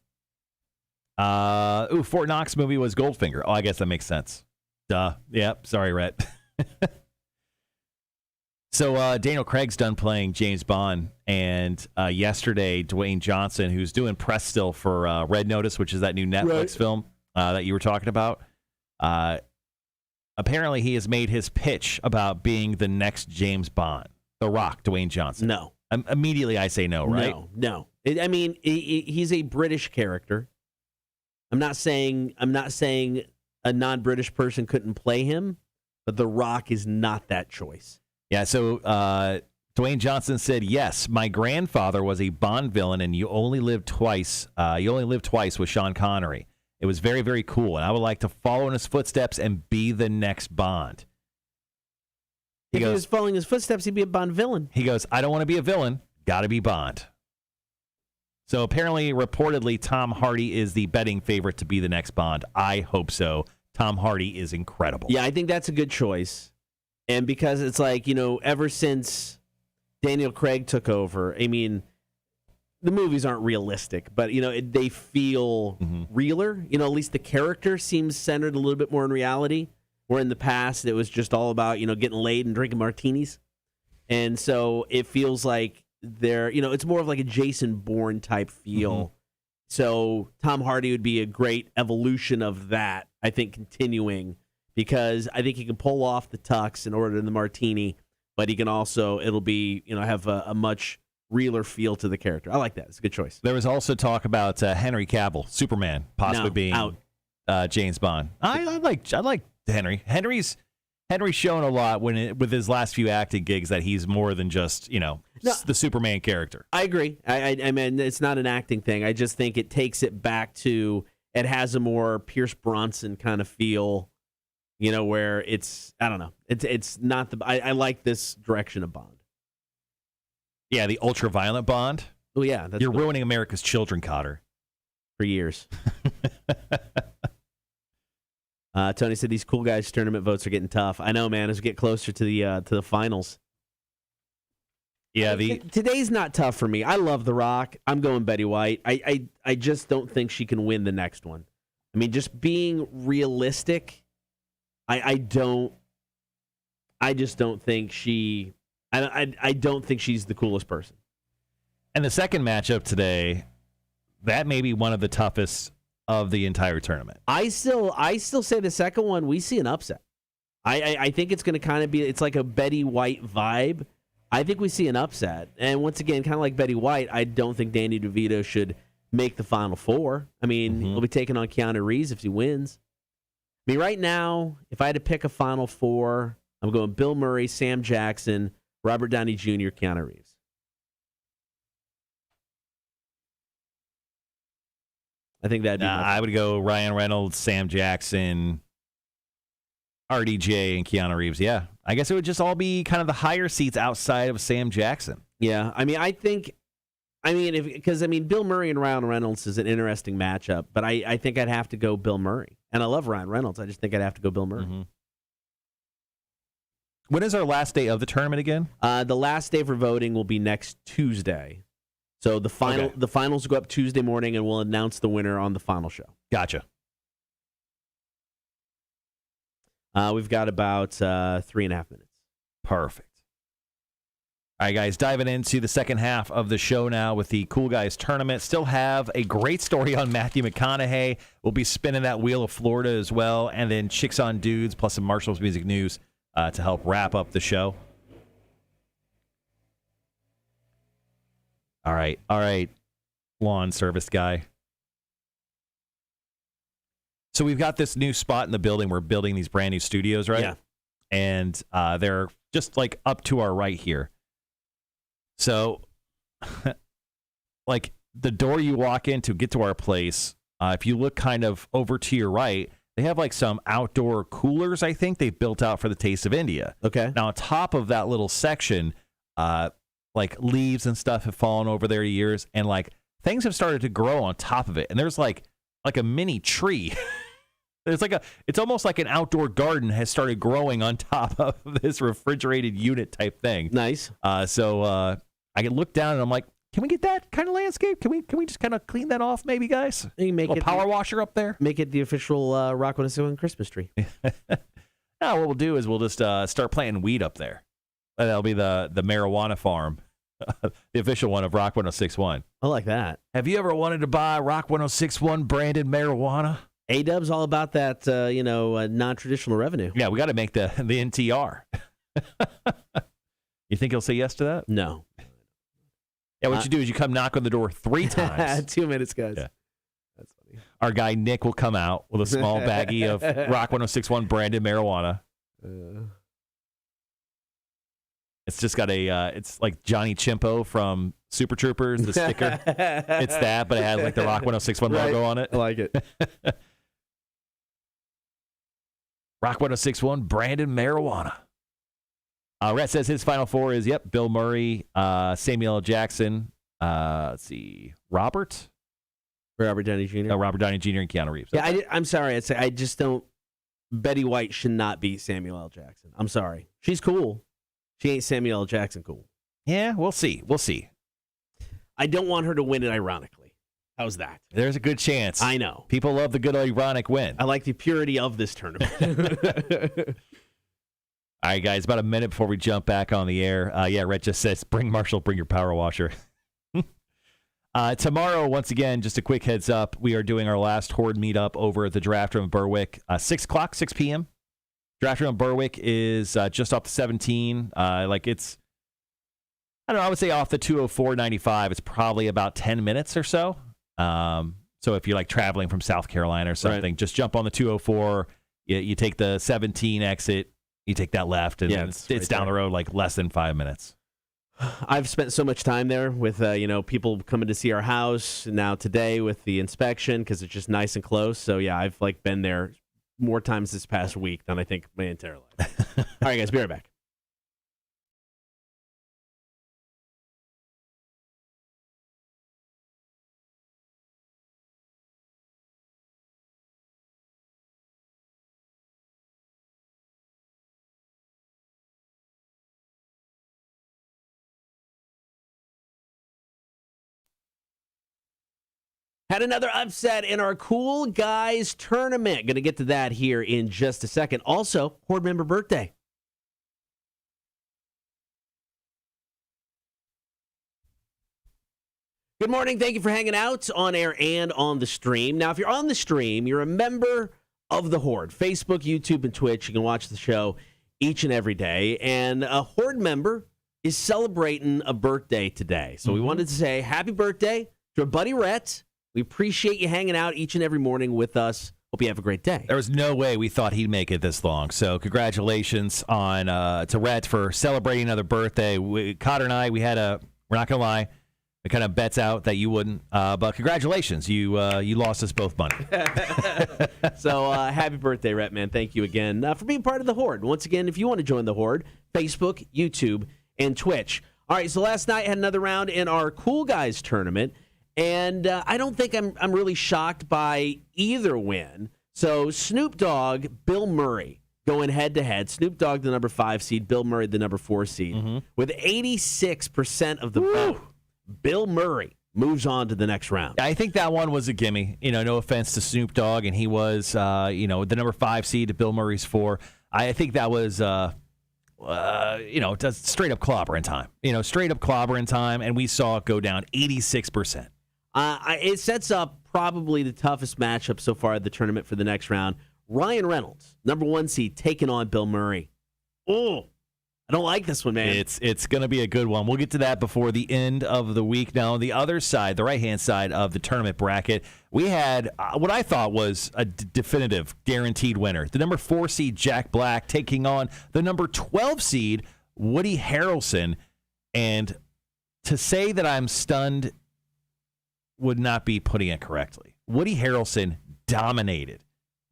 Speaker 2: Fort Knox movie was Goldfinger. Oh, I guess that makes sense. Duh. Yep. Sorry, Rhett. So Daniel Craig's done playing James Bond, and yesterday Dwayne Johnson, who's doing press still for Red Notice, which is that new Netflix film that you were talking about, apparently he has made his pitch about being the next James Bond. The Rock, Dwayne Johnson.
Speaker 1: No.
Speaker 2: Immediately I say no, right?
Speaker 1: No. He's a British character. I'm not saying a non-British person couldn't play him, but The Rock is not that choice.
Speaker 2: Yeah, so Dwayne Johnson said, yes, my grandfather was a Bond villain, and you only lived twice. With Sean Connery. It was very, very cool, and I would like to follow in his footsteps and be the next Bond.
Speaker 1: If he was following his footsteps, he'd be a Bond villain.
Speaker 2: He goes, I don't want to be a villain. Got to be Bond. So apparently, reportedly, Tom Hardy is the betting favorite to be the next Bond. I hope so. Tom Hardy is incredible.
Speaker 1: Yeah, I think that's a good choice. And because it's like, ever since Daniel Craig took over, I mean, the movies aren't realistic, but, they feel realer. At least the character seems centered a little bit more in reality, where in the past it was just all about, getting laid and drinking martinis. And so it feels like it's more of like a Jason Bourne type feel. So Tom Hardy would be a great evolution of that, I think, continuing, because I think he can pull off the tux and order the martini, but he can also, it'll be, have a much realer feel to the character. I like that. It's a good choice.
Speaker 2: There was also talk about Henry Cavill, Superman, possibly being
Speaker 1: out.
Speaker 2: James Bond. I like Henry. Henry's shown a lot with his last few acting gigs that he's more than just the Superman character.
Speaker 1: I agree. I mean, it's not an acting thing. I just think it takes it back to, it has a more Pierce Bronson kind of feel, where it's, I don't know. It's not I like this direction of Bond.
Speaker 2: Yeah, the ultra-violent Bond.
Speaker 1: Oh, yeah.
Speaker 2: You're ruining America's children, Cotter.
Speaker 1: For years. Tony said these cool guys tournament votes are getting tough. I know, man, as we get closer to the finals.
Speaker 2: Yeah,
Speaker 1: today's not tough for me. I love The Rock. I'm going Betty White. I just don't think she can win the next one. I mean, just being realistic, I just don't think she. I don't think she's the coolest person.
Speaker 2: And the second matchup today, that may be one of the toughest of the entire tournament.
Speaker 1: I still say the second one, we see an upset. I think it's going to kind of be, it's like a Betty White vibe. I think we see an upset. And once again, kind of like Betty White, I don't think Danny DeVito should make the Final Four. I mean, he'll be taking on Keanu Reeves if he wins. I mean, right now, if I had to pick a Final Four, I'm going Bill Murray, Sam Jackson, Robert Downey Jr., Keanu Reeves. I think that'd be.
Speaker 2: I would go Ryan Reynolds, Sam Jackson, RDJ, and Keanu Reeves. Yeah, I guess it would just all be kind of the higher seats outside of Sam Jackson.
Speaker 1: Yeah, I mean, because Bill Murray and Ryan Reynolds is an interesting matchup, but I think I'd have to go Bill Murray, and I love Ryan Reynolds. I just think I'd have to go Bill Murray.
Speaker 2: When is our last day of the tournament again?
Speaker 1: The last day for voting will be next Tuesday. So the finals go up Tuesday morning, and we'll announce the winner on the final show.
Speaker 2: Gotcha.
Speaker 1: We've got about 3.5 minutes.
Speaker 2: Perfect. All right, guys, diving into the second half of the show now with the Cool Guys Tournament. Still have a great story on Matthew McConaughey. We'll be spinning that wheel of Florida as well, and then Chicks on Dudes plus some Marshall's Music News to help wrap up the show. All right, lawn service guy. So we've got this new spot in the building. We're building these brand new studios, right?
Speaker 1: Yeah.
Speaker 2: And they're just like up to our right here. So, like the door you walk in to get to our place, if you look kind of over to your right, they have like some outdoor coolers, I think they've built out for the Taste of India.
Speaker 1: Okay.
Speaker 2: Now, on top of that little section, like leaves and stuff have fallen over there years, and like things have started to grow on top of it. And there's like a mini tree. It's almost like an outdoor garden has started growing on top of this refrigerated unit type thing.
Speaker 1: Nice.
Speaker 2: So I can look down and I'm like, can we get that kind of landscape? Can we just kind of clean that off, maybe, guys?
Speaker 1: You can make
Speaker 2: a power washer up there.
Speaker 1: Make it the official Rock 101 Christmas tree.
Speaker 2: Now what we'll do is we'll just start planting weed up there. That'll be the marijuana farm, the official one of Rock 106.1.
Speaker 1: I like that.
Speaker 2: Have you ever wanted to buy Rock 106.1 branded marijuana?
Speaker 1: A-Dub's all about that, non-traditional revenue.
Speaker 2: Yeah, we got to make the NTR. You think he'll say yes to that?
Speaker 1: No.
Speaker 2: Yeah, what you do is you come knock on the door 3 times.
Speaker 1: 2 minutes, guys.
Speaker 2: Yeah.
Speaker 1: That's funny.
Speaker 2: our guy Nick will come out with a small baggie of Rock 106.1 branded marijuana. It's just got it's like Johnny Chimpo from Super Troopers, the sticker. It's that, but it has like the Rock 106.1 logo on it.
Speaker 1: I like it.
Speaker 2: Rock 106.1 branded marijuana. Rhett says his final four is, Bill Murray, Samuel L. Jackson, let's see, Robert
Speaker 1: Downey Jr.
Speaker 2: Robert Downey Jr. and Keanu Reeves.
Speaker 1: Yeah, I'm sorry. I just don't. Betty White should not be Samuel L. Jackson. I'm sorry. She's cool. She ain't Samuel L. Jackson cool.
Speaker 2: Yeah, we'll see.
Speaker 1: I don't want her to win it ironically. How's that?
Speaker 2: There's a good chance.
Speaker 1: I know.
Speaker 2: People love the good ironic win.
Speaker 1: I like the purity of this tournament.
Speaker 2: All right, guys, about a minute before we jump back on the air. Rhett just says, bring Marshall, bring your power washer. Tomorrow, once again, just a quick heads up, we are doing our last Horde meetup over at the Draft Room in Berwick, 6 p.m. Draft Room in Berwick is just off the 17. I would say off the 204-95. It's probably about 10 minutes or so. So if you're like traveling from South Carolina or something, just jump on the 204. You take the 17 exit. You take that left, and it's down the road like less than 5 minutes.
Speaker 1: I've spent so much time there with people coming to see our house. Now today with the inspection because it's just nice and close. So yeah, I've been there more times this past week than I think my entire life. All right, guys, be right back. Had another upset in our Cool Guys tournament. Going to get to that here in just a second. Also, Horde member birthday. Good morning. Thank you for hanging out on air and on the stream. Now, if you're on the stream, you're a member of the Horde. Facebook, YouTube, and Twitch. You can watch the show each and every day. And a Horde member is celebrating a birthday today. So we wanted to say happy birthday to our buddy Rhett. We appreciate you hanging out each and every morning with us. Hope you have a great day.
Speaker 2: There was no way we thought he'd make it this long. So congratulations to Rhett for celebrating another birthday. Cotter and I, we're not going to lie, we kind of bets out that you wouldn't. But congratulations. You lost us both money.
Speaker 1: So happy birthday, Rhett, man. Thank you again for being part of the Horde. Once again, if you want to join the Horde, Facebook, YouTube, and Twitch. All right, so last night had another round in our Cool Guys tournament. And I don't think I'm really shocked by either win. So Snoop Dogg, Bill Murray going head-to-head. Snoop Dogg, the number 5 seed. Bill Murray, the number 4 seed. With 86% of the vote, Bill Murray moves on to the next round.
Speaker 2: I think that one was a gimme. No offense to Snoop Dogg, and he was, the number 5 seed to Bill Murray's 4. I think that was... straight up clobbering time. Straight up clobbering time, and we saw it go down 86%.
Speaker 1: It sets up probably the toughest matchup so far of the tournament for the next round. Ryan Reynolds, number 1 seed, taking on Bill Murray. Oh, I don't like this one, man.
Speaker 2: It's going to be a good one. We'll get to that before the end of the week. Now, on the other side, the right-hand side of the tournament bracket, we had what I thought was a definitive guaranteed winner. The number 4 seed, Jack Black, taking on the number 12 seed, Woody Harrelson. And to say that I'm stunned would not be putting it correctly. Woody Harrelson dominated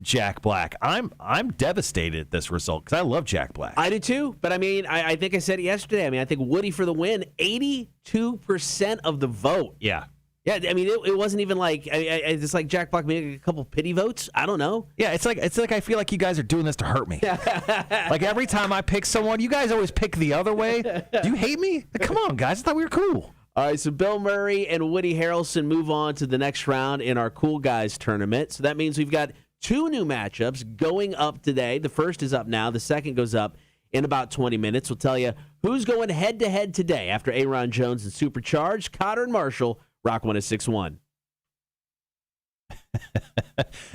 Speaker 2: Jack Black. I'm devastated at this result because I love Jack Black.
Speaker 1: I do too, but I think I said it yesterday. I think Woody for the win, 82% of the vote.
Speaker 2: Yeah.
Speaker 1: Yeah, it wasn't even like it's like Jack Black made a couple pity votes. I don't know.
Speaker 2: Yeah, it's like I feel like you guys are doing this to hurt me. Like every time I pick someone, you guys always pick the other way. Do you hate me? Like, come on, guys. I thought we were cool.
Speaker 1: All right, so Bill Murray and Woody Harrelson move on to the next round in our Cool Guys tournament. So that means we've got 2 new matchups going up today. The first is up now. The second goes up in about 20 minutes. We'll tell you who's going head-to-head today after Aaron Jones and Supercharged. Cotter and Marshall, Rock 106.1.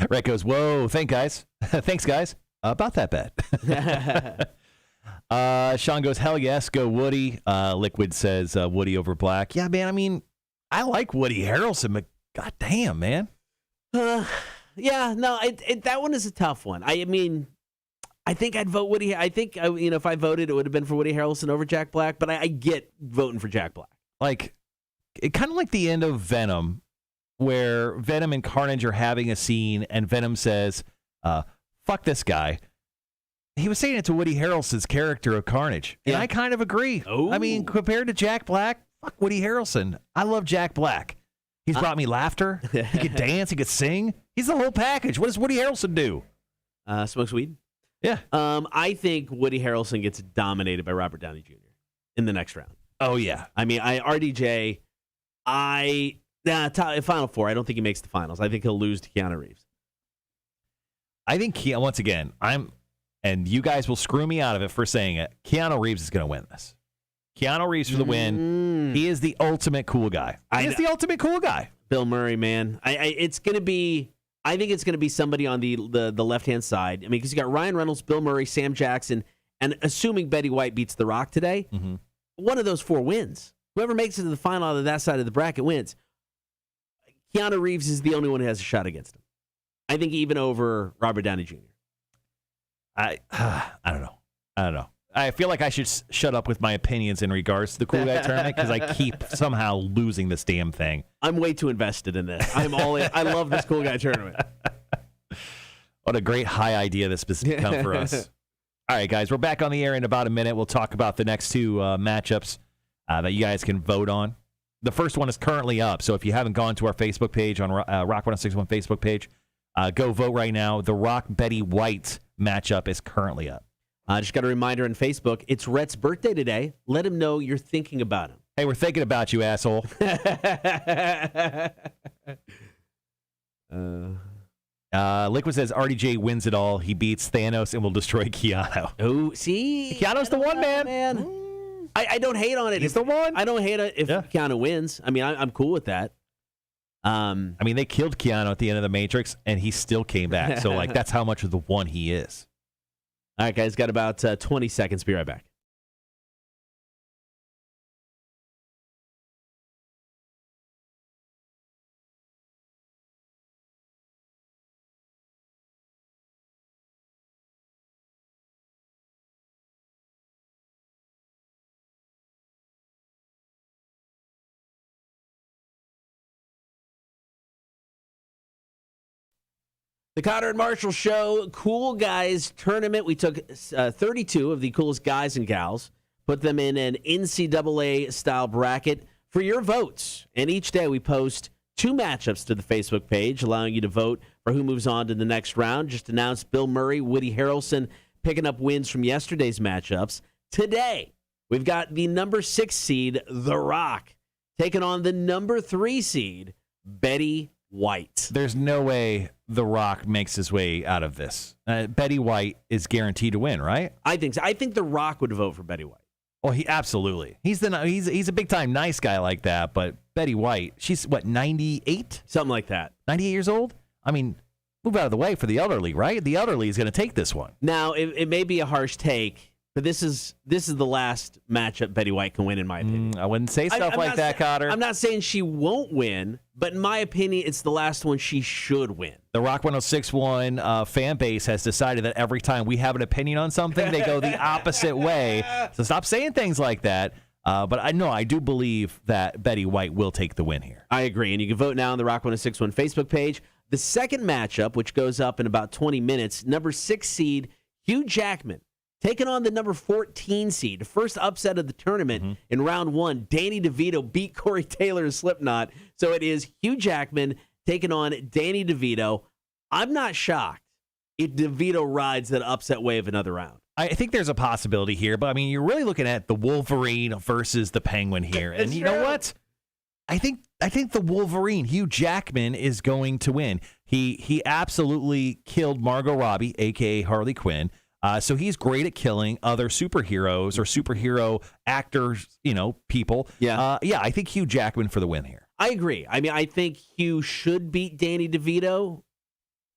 Speaker 2: Rhett goes, whoa, thanks, guys. About that bet. Sean goes, hell yes, go Woody. Liquid says Woody over Black. Yeah, man, I like Woody Harrelson, but goddamn, man.
Speaker 1: Yeah, no, that one is a tough one. I mean, I think I'd vote Woody. I think if I voted, it would have been for Woody Harrelson over Jack Black. But I get voting for Jack Black.
Speaker 2: Like, it kind of like the end of Venom, where Venom and Carnage are having a scene, and Venom says, "Fuck this guy." He was saying it to Woody Harrelson's character of Carnage, and I kind of agree.
Speaker 1: Oh.
Speaker 2: I mean, compared to Jack Black, fuck Woody Harrelson. I love Jack Black. He's brought me laughter. He could dance. He could sing. He's the whole package. What does Woody Harrelson do?
Speaker 1: Smokes weed.
Speaker 2: Yeah.
Speaker 1: I think Woody Harrelson gets dominated by Robert Downey Jr. in the next round.
Speaker 2: Oh, yeah.
Speaker 1: I mean, RDJ, Final Four, I don't think he makes the finals. I think he'll lose to Keanu Reeves.
Speaker 2: I think, once again, and you guys will screw me out of it for saying it, Keanu Reeves is going to win this. Keanu Reeves for the win. He is the ultimate cool guy. He's the ultimate cool guy.
Speaker 1: Bill Murray, man. It's going to be... I think it's going to be somebody on the left-hand side. I mean, because you got Ryan Reynolds, Bill Murray, Sam Jackson, and assuming Betty White beats The Rock today, one of those four wins. Whoever makes it to the final out of that side of the bracket wins. Keanu Reeves is the only one who has a shot against him. I think even over Robert Downey Jr.
Speaker 2: I don't know. I feel like I should shut up with my opinions in regards to the Cool Guy Tournament because I keep somehow losing this damn thing.
Speaker 1: I'm way too invested in this. I'm all in. I love this Cool Guy Tournament.
Speaker 2: What a great high idea this has become for us. All right, guys, we're back on the air in about a minute. We'll talk about the next two matchups that you guys can vote on. The first one is currently up, so if you haven't gone to our Facebook page, on Rock 1061 Facebook page, go vote right now. The Rock-Betty White matchup is currently up.
Speaker 1: Just got a reminder on Facebook. It's Rhett's birthday today. Let him know you're thinking about him.
Speaker 2: Hey, we're thinking about you, asshole. Liquid says RDJ wins it all. He beats Thanos and will destroy Keanu.
Speaker 1: Oh, see?
Speaker 2: Keanu's the one, man.
Speaker 1: I don't hate on it.
Speaker 2: He's the one.
Speaker 1: I don't hate it if Keanu wins. I mean, I'm cool with that.
Speaker 2: I mean, they killed Keanu at the end of The Matrix, and he still came back. So, like, that's how much of the one he is.
Speaker 1: All right, guys, got about 20 seconds. Be right back. The Cotter and Marshall Show, Cool Guys Tournament. We took 32 of the coolest guys and gals, put them in an NCAA-style bracket for your votes. And each day we post two matchups to the Facebook page, allowing you to vote for who moves on to the next round. Just announced Bill Murray, Woody Harrelson picking up wins from yesterday's matchups. Today, we've got the number 6 seed, The Rock, taking on the number 3 seed, Betty White.
Speaker 2: There's no way The Rock makes his way out of this. Betty White is guaranteed to win, right?
Speaker 1: I think so. I think The Rock would vote for Betty White.
Speaker 2: Well, he absolutely. He's a big time nice guy like that. But Betty White, she's what, 98?
Speaker 1: Something like that.
Speaker 2: 98 years old. I mean, move out of the way for the elderly, right? The elderly is going to take this one.
Speaker 1: Now, it may be a harsh take, but this is the last matchup Betty White can win, in my opinion.
Speaker 2: I wouldn't say stuff like that, Cotter.
Speaker 1: I'm not saying she won't win, but in my opinion, it's the last one she should win.
Speaker 2: The Rock 1061 fan base has decided that every time we have an opinion on something, they go the opposite way. So stop saying things like that. But I do believe that Betty White will take the win here.
Speaker 1: I agree, and you can vote now on the Rock 1061 Facebook page. The second matchup, which goes up in about 20 minutes, number 6 seed Hugh Jackman taking on the number 14 seed. The first upset of the tournament in round 1. Danny DeVito beat Corey Taylor of Slipknot. So it is Hugh Jackman taking on Danny DeVito. I'm not shocked if DeVito rides that upset wave another round.
Speaker 2: I think there's a possibility here, but I mean, you're really looking at the Wolverine versus the Penguin here. And you know what? I think the Wolverine, Hugh Jackman, is going to win. He absolutely killed Margot Robbie, a.k.a. Harley Quinn. So he's great at killing other superheroes or superhero actors, people.
Speaker 1: Yeah.
Speaker 2: I think Hugh Jackman for the win here.
Speaker 1: I agree. I mean, I think Hugh should beat Danny DeVito.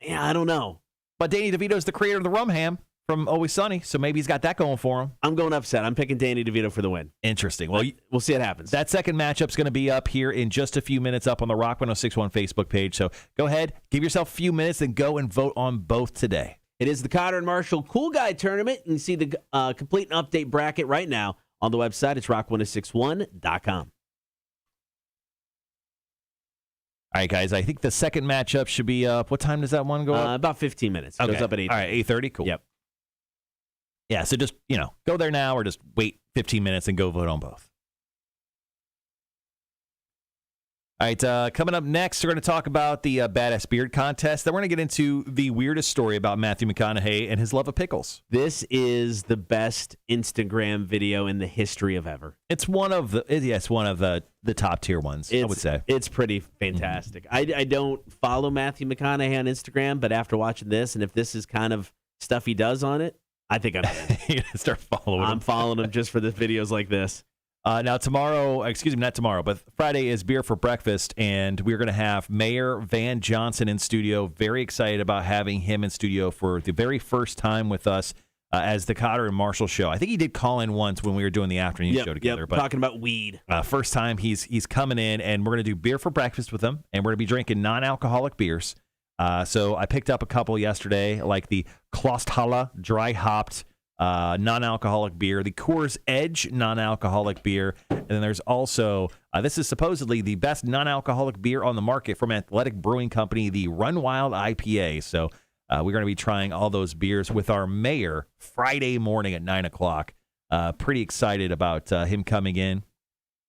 Speaker 1: Yeah, I don't know.
Speaker 2: But Danny DeVito is the creator of the rum ham from Always Sunny, so maybe he's got that going for him.
Speaker 1: I'm going upset. I'm picking Danny DeVito for the win.
Speaker 2: Interesting. Well,
Speaker 1: we'll see what happens.
Speaker 2: That second matchup's going to be up here in just a few minutes up on the Rock 1061 Facebook page. So go ahead, give yourself a few minutes, and go and vote on both today.
Speaker 1: It is the Cotter and Marshall Cool Guy Tournament. You can see the complete and update bracket right now on the website. It's rock1061.com.
Speaker 2: All right, guys, I think the second matchup should be up. What time does that one go up?
Speaker 1: About 15 minutes. It goes up at 8:30.
Speaker 2: All right, 8:30? Cool.
Speaker 1: Yep.
Speaker 2: Yeah, so just, go there now or just wait 15 minutes and go vote on both. All right, coming up next, we're going to talk about the Badass Beard Contest. Then we're going to get into the weirdest story about Matthew McConaughey and his love of pickles.
Speaker 1: This is the best Instagram video in the history of ever.
Speaker 2: It's one of the top tier ones, I would say.
Speaker 1: It's pretty fantastic. Mm-hmm. I don't follow Matthew McConaughey on Instagram, but after watching this, and if this is kind of stuff he does on it, I think I'm in.
Speaker 2: You're going to start following him.
Speaker 1: I'm following him just for the videos like this.
Speaker 2: Now not tomorrow, but Friday is Beer for Breakfast, and we're going to have Mayor Van Johnson in studio. Very excited about having him in studio for the very first time with us as the Cotter and Marshall show. I think he did call in once when we were doing the afternoon show together.
Speaker 1: Yep,
Speaker 2: but
Speaker 1: talking about weed.
Speaker 2: First time he's coming in, and we're going to do Beer for Breakfast with him, and we're going to be drinking non-alcoholic beers. So I picked up a couple yesterday, like the Klosthalle dry hopped non-alcoholic beer, the Coors Edge non-alcoholic beer, and then there's also, this is supposedly the best non-alcoholic beer on the market from Athletic Brewing Company, the Run Wild IPA. So we're going to be trying all those beers with our mayor Friday morning at 9 o'clock. Pretty excited about him coming in.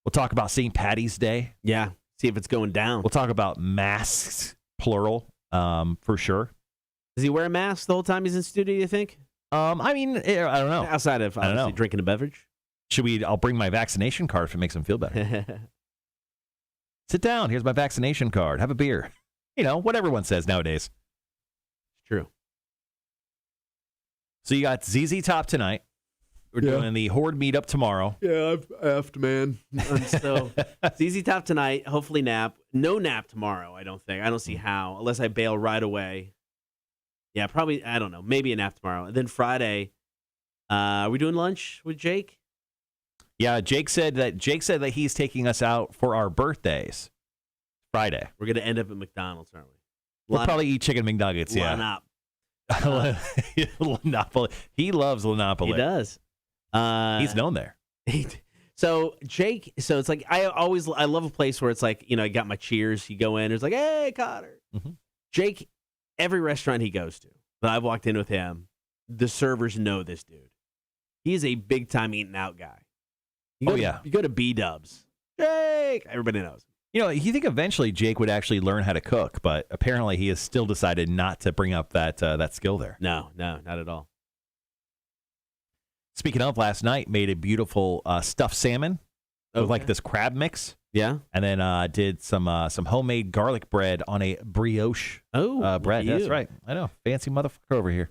Speaker 2: We'll talk about St. Patty's Day.
Speaker 1: Yeah, see if it's going down.
Speaker 2: We'll talk about masks, plural, for sure.
Speaker 1: Does he wear a mask the whole time he's in studio, you think?
Speaker 2: I don't know.
Speaker 1: Outside of obviously drinking a beverage.
Speaker 2: I'll bring my vaccination card if it makes him feel better. Sit down. Here's my vaccination card. Have a beer. What everyone says nowadays.
Speaker 1: True.
Speaker 2: So you got ZZ Top tonight. We're doing the Horde meetup tomorrow.
Speaker 1: Yeah, I've effed, man. So ZZ Top tonight. Hopefully nap. No nap tomorrow, I don't think. I don't see how, unless I bail right away. Yeah, probably, I don't know. Maybe a nap tomorrow. And then Friday, are we doing lunch with Jake?
Speaker 2: Yeah, Jake said that he's taking us out for our birthdays Friday.
Speaker 1: We're going to end up at McDonald's, aren't we?
Speaker 2: We'll probably eat chicken McNuggets, yeah. Lanopoly. He loves Lanopoly.
Speaker 1: He does.
Speaker 2: He's known there.
Speaker 1: So Jake, it's like, I love a place where it's like, I got my cheers. You go in, it's like, hey, Cotter. Mm-hmm. Jake, every restaurant he goes to that I've walked in with him, the servers know this dude. He's a big-time eating-out guy. You go to B-Dubs. Jake! Everybody knows.
Speaker 2: You think eventually Jake would actually learn how to cook, but apparently he has still decided not to bring up that skill there.
Speaker 1: No, not at all.
Speaker 2: Speaking of, last night made a beautiful stuffed salmon with like this crab mix.
Speaker 1: Yeah,
Speaker 2: and then did some homemade garlic bread on a brioche bread. That's right. I know, fancy motherfucker over here.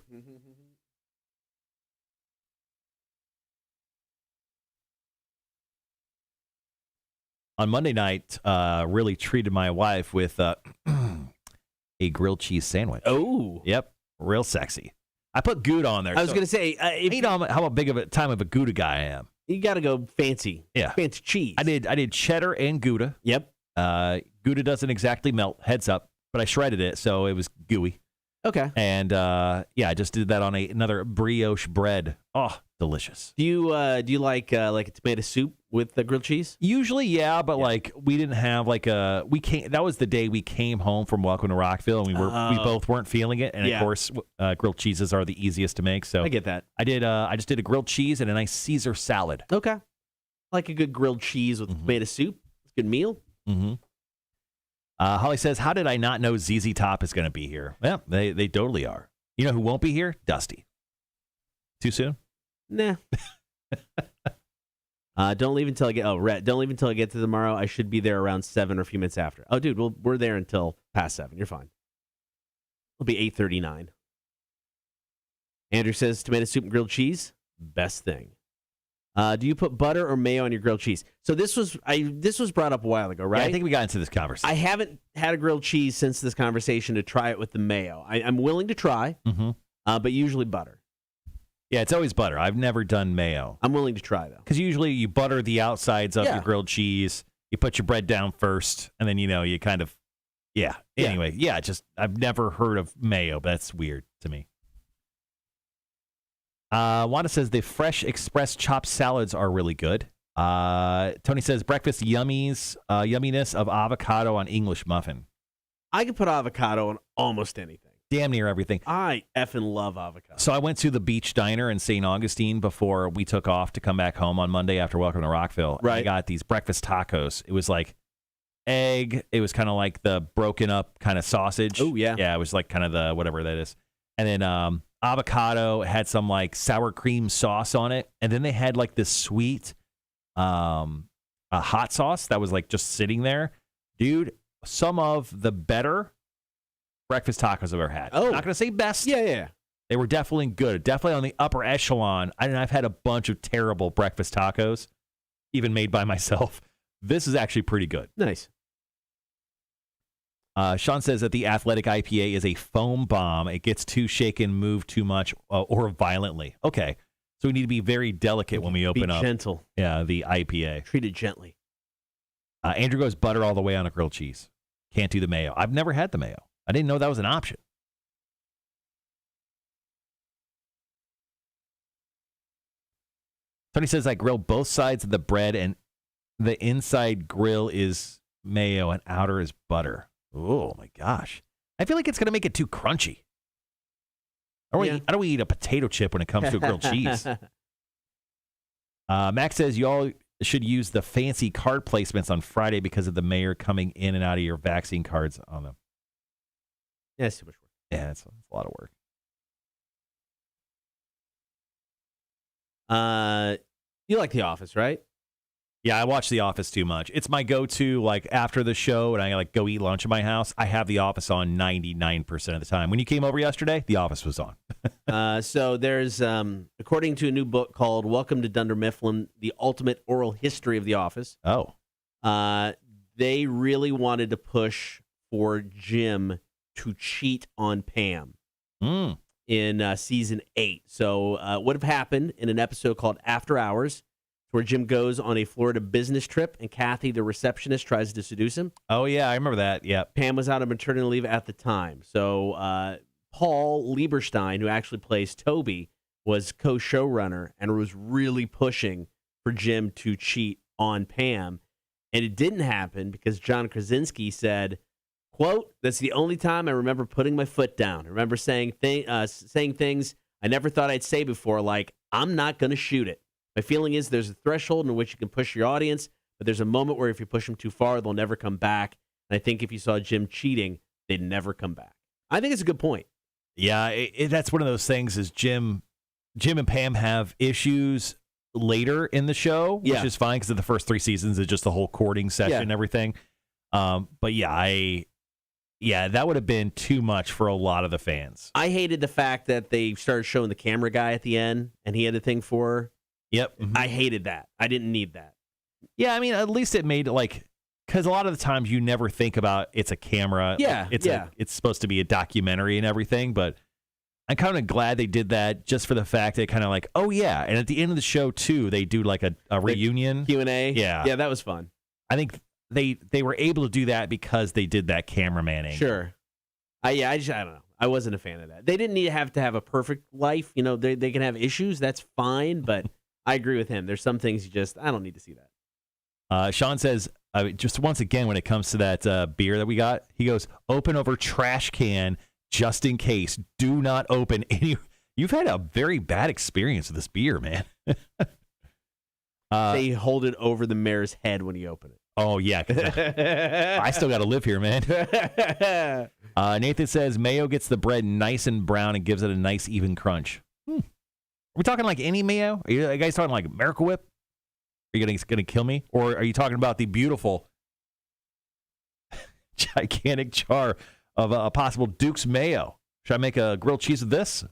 Speaker 2: On Monday night, really treated my wife with a grilled cheese sandwich.
Speaker 1: Oh,
Speaker 2: yep, real sexy. I put Gouda on there.
Speaker 1: I was going to say,
Speaker 2: how big of a time of a Gouda guy I am.
Speaker 1: You got to go fancy.
Speaker 2: Yeah.
Speaker 1: Fancy cheese.
Speaker 2: I did cheddar and Gouda.
Speaker 1: Yep.
Speaker 2: Gouda doesn't exactly melt, heads up, but I shredded it, so it was gooey.
Speaker 1: Okay.
Speaker 2: And, I just did that on another brioche bread. Oh, delicious.
Speaker 1: Do you like a tomato soup with the grilled cheese?
Speaker 2: Usually, yeah, but we didn't have that was the day we came home from Welcome to Rockville, and we both weren't feeling it. And of course, grilled cheeses are the easiest to make. So
Speaker 1: I get that.
Speaker 2: I just did a grilled cheese and a nice Caesar salad.
Speaker 1: Okay. Like a good grilled cheese with tomato soup. It's a good meal.
Speaker 2: Mm-hmm. Holly says, how did I not know ZZ Top is going to be here? Well, they totally are. You know who won't be here? Dusty. Too soon?
Speaker 1: Nah. Don't leave until I get. Rhett, don't leave until I get to tomorrow. I should be there around 7 or a few minutes after. Oh, dude, we're there until past 7. You're fine. It'll be 8:39. Andrew says tomato soup and grilled cheese, best thing. Do you put butter or mayo on your grilled cheese? So this was brought up a while ago, right?
Speaker 2: Yeah, I think we got into this conversation.
Speaker 1: I haven't had a grilled cheese since this conversation to try it with the mayo. I'm willing to try, but usually butter.
Speaker 2: Yeah, it's always butter. I've never done mayo.
Speaker 1: I'm willing to try, though.
Speaker 2: Because usually you butter the outsides of your grilled cheese. You put your bread down first, and then, you kind of, Anyway, I've never heard of mayo, but that's weird to me. Wanda says the fresh express chopped salads are really good. Tony says breakfast yumminess of avocado on English muffin.
Speaker 1: I could put avocado on almost anything.
Speaker 2: Damn near everything.
Speaker 1: I effing love avocado.
Speaker 2: So I went to the Beach Diner in St. Augustine before we took off to come back home on Monday after Welcome to Rockville.
Speaker 1: Right.
Speaker 2: I got these breakfast tacos. It was like egg. It was kind of like the broken up kind of sausage.
Speaker 1: Oh, yeah.
Speaker 2: Yeah, it was like kind of the whatever that is. And then avocado. It had some like sour cream sauce on it. And then they had like this sweet a hot sauce that was like just sitting there. Dude, some of the better breakfast tacos I've ever had.
Speaker 1: Oh.
Speaker 2: I'm not going to say best.
Speaker 1: Yeah.
Speaker 2: They were definitely good. Definitely on the upper echelon. I've had a bunch of terrible breakfast tacos, even made by myself. This is actually pretty good.
Speaker 1: Nice.
Speaker 2: Sean says that the Athletic IPA is a foam bomb. It gets too shaken, moved too much, or violently. Okay. So we need to be very delicate when we open up.
Speaker 1: Be gentle.
Speaker 2: Yeah, the IPA.
Speaker 1: Treat it gently.
Speaker 2: Andrew goes butter all the way on a grilled cheese. Can't do the mayo. I've never had the mayo. I didn't know that was an option. Tony says I grill both sides of the bread and the inside grill is mayo and outer is butter. Oh, my gosh. I feel like it's going to make it too crunchy. How do we eat a potato chip when it comes to a grilled cheese? Max says you all should use the fancy card placements on Friday because of the mayor coming in and out of your vaccine cards on them.
Speaker 1: Yeah, it's too much work.
Speaker 2: Yeah, it's a lot of work.
Speaker 1: You like The Office, right?
Speaker 2: Yeah, I watch The Office too much. It's my go-to, like, after the show, and I, like, go eat lunch at my house. I have The Office on 99% of the time. When you came over yesterday, The Office was on.
Speaker 1: So there's, according to a new book called Welcome to Dunder Mifflin, The Ultimate Oral History of The Office.
Speaker 2: Oh.
Speaker 1: They really wanted to push for Jim to cheat on Pam in season 8. So what have happened in an episode called After Hours, where Jim goes on a Florida business trip and Kathy, the receptionist, tries to seduce him.
Speaker 2: Oh, yeah, I remember that. Yeah.
Speaker 1: Pam was out on maternity leave at the time. So Paul Lieberstein, who actually plays Toby, was co-showrunner and was really pushing for Jim to cheat on Pam. And it didn't happen because John Krasinski said, quote, "That's the only time I remember putting my foot down. I remember saying things I never thought I'd say before, like, I'm not going to shoot it. My feeling is there's a threshold in which you can push your audience, but there's a moment where if you push them too far, they'll never come back. And I think if you saw Jim cheating, they'd never come back." I think it's a good point.
Speaker 2: Yeah, that's one of those things is Jim and Pam have issues later in the show, which is fine because of the first 3 seasons is just the whole courting session and everything. But that would have been too much for a lot of the fans.
Speaker 1: I hated the fact that they started showing the camera guy at the end and he had a thing for her.
Speaker 2: Yep. Mm-hmm.
Speaker 1: I hated that. I didn't need that.
Speaker 2: Yeah, I mean, at least it made it like, because a lot of the times you never think about it's a camera.
Speaker 1: Yeah,
Speaker 2: it's supposed to be a documentary and everything, but I'm kind of glad they did that just for the fact that kind of like, oh yeah, and at the end of the show too, they do like a reunion
Speaker 1: Q&A.
Speaker 2: Yeah,
Speaker 1: that was fun.
Speaker 2: I think they were able to do that because they did that cameraman angle.
Speaker 1: Sure. I don't know. I wasn't a fan of that. They didn't need to have a perfect life. You know, they can have issues. That's fine, but I agree with him. There's some things I don't need to see that.
Speaker 2: Sean says, just once again, when it comes to that beer that we got, he goes, open over trash can just in case. Do not open any. You've had a very bad experience with this beer, man.
Speaker 1: They hold it over the mayor's head when you open it.
Speaker 2: Oh, yeah. I still got to live here, man. Nathan says, mayo gets the bread nice and brown and gives it a nice, even crunch. Are we talking like any mayo? Are you guys talking like Miracle Whip? Are you gonna kill me? Or are you talking about the beautiful, gigantic jar of a possible Duke's mayo? Should I make a grilled cheese with this?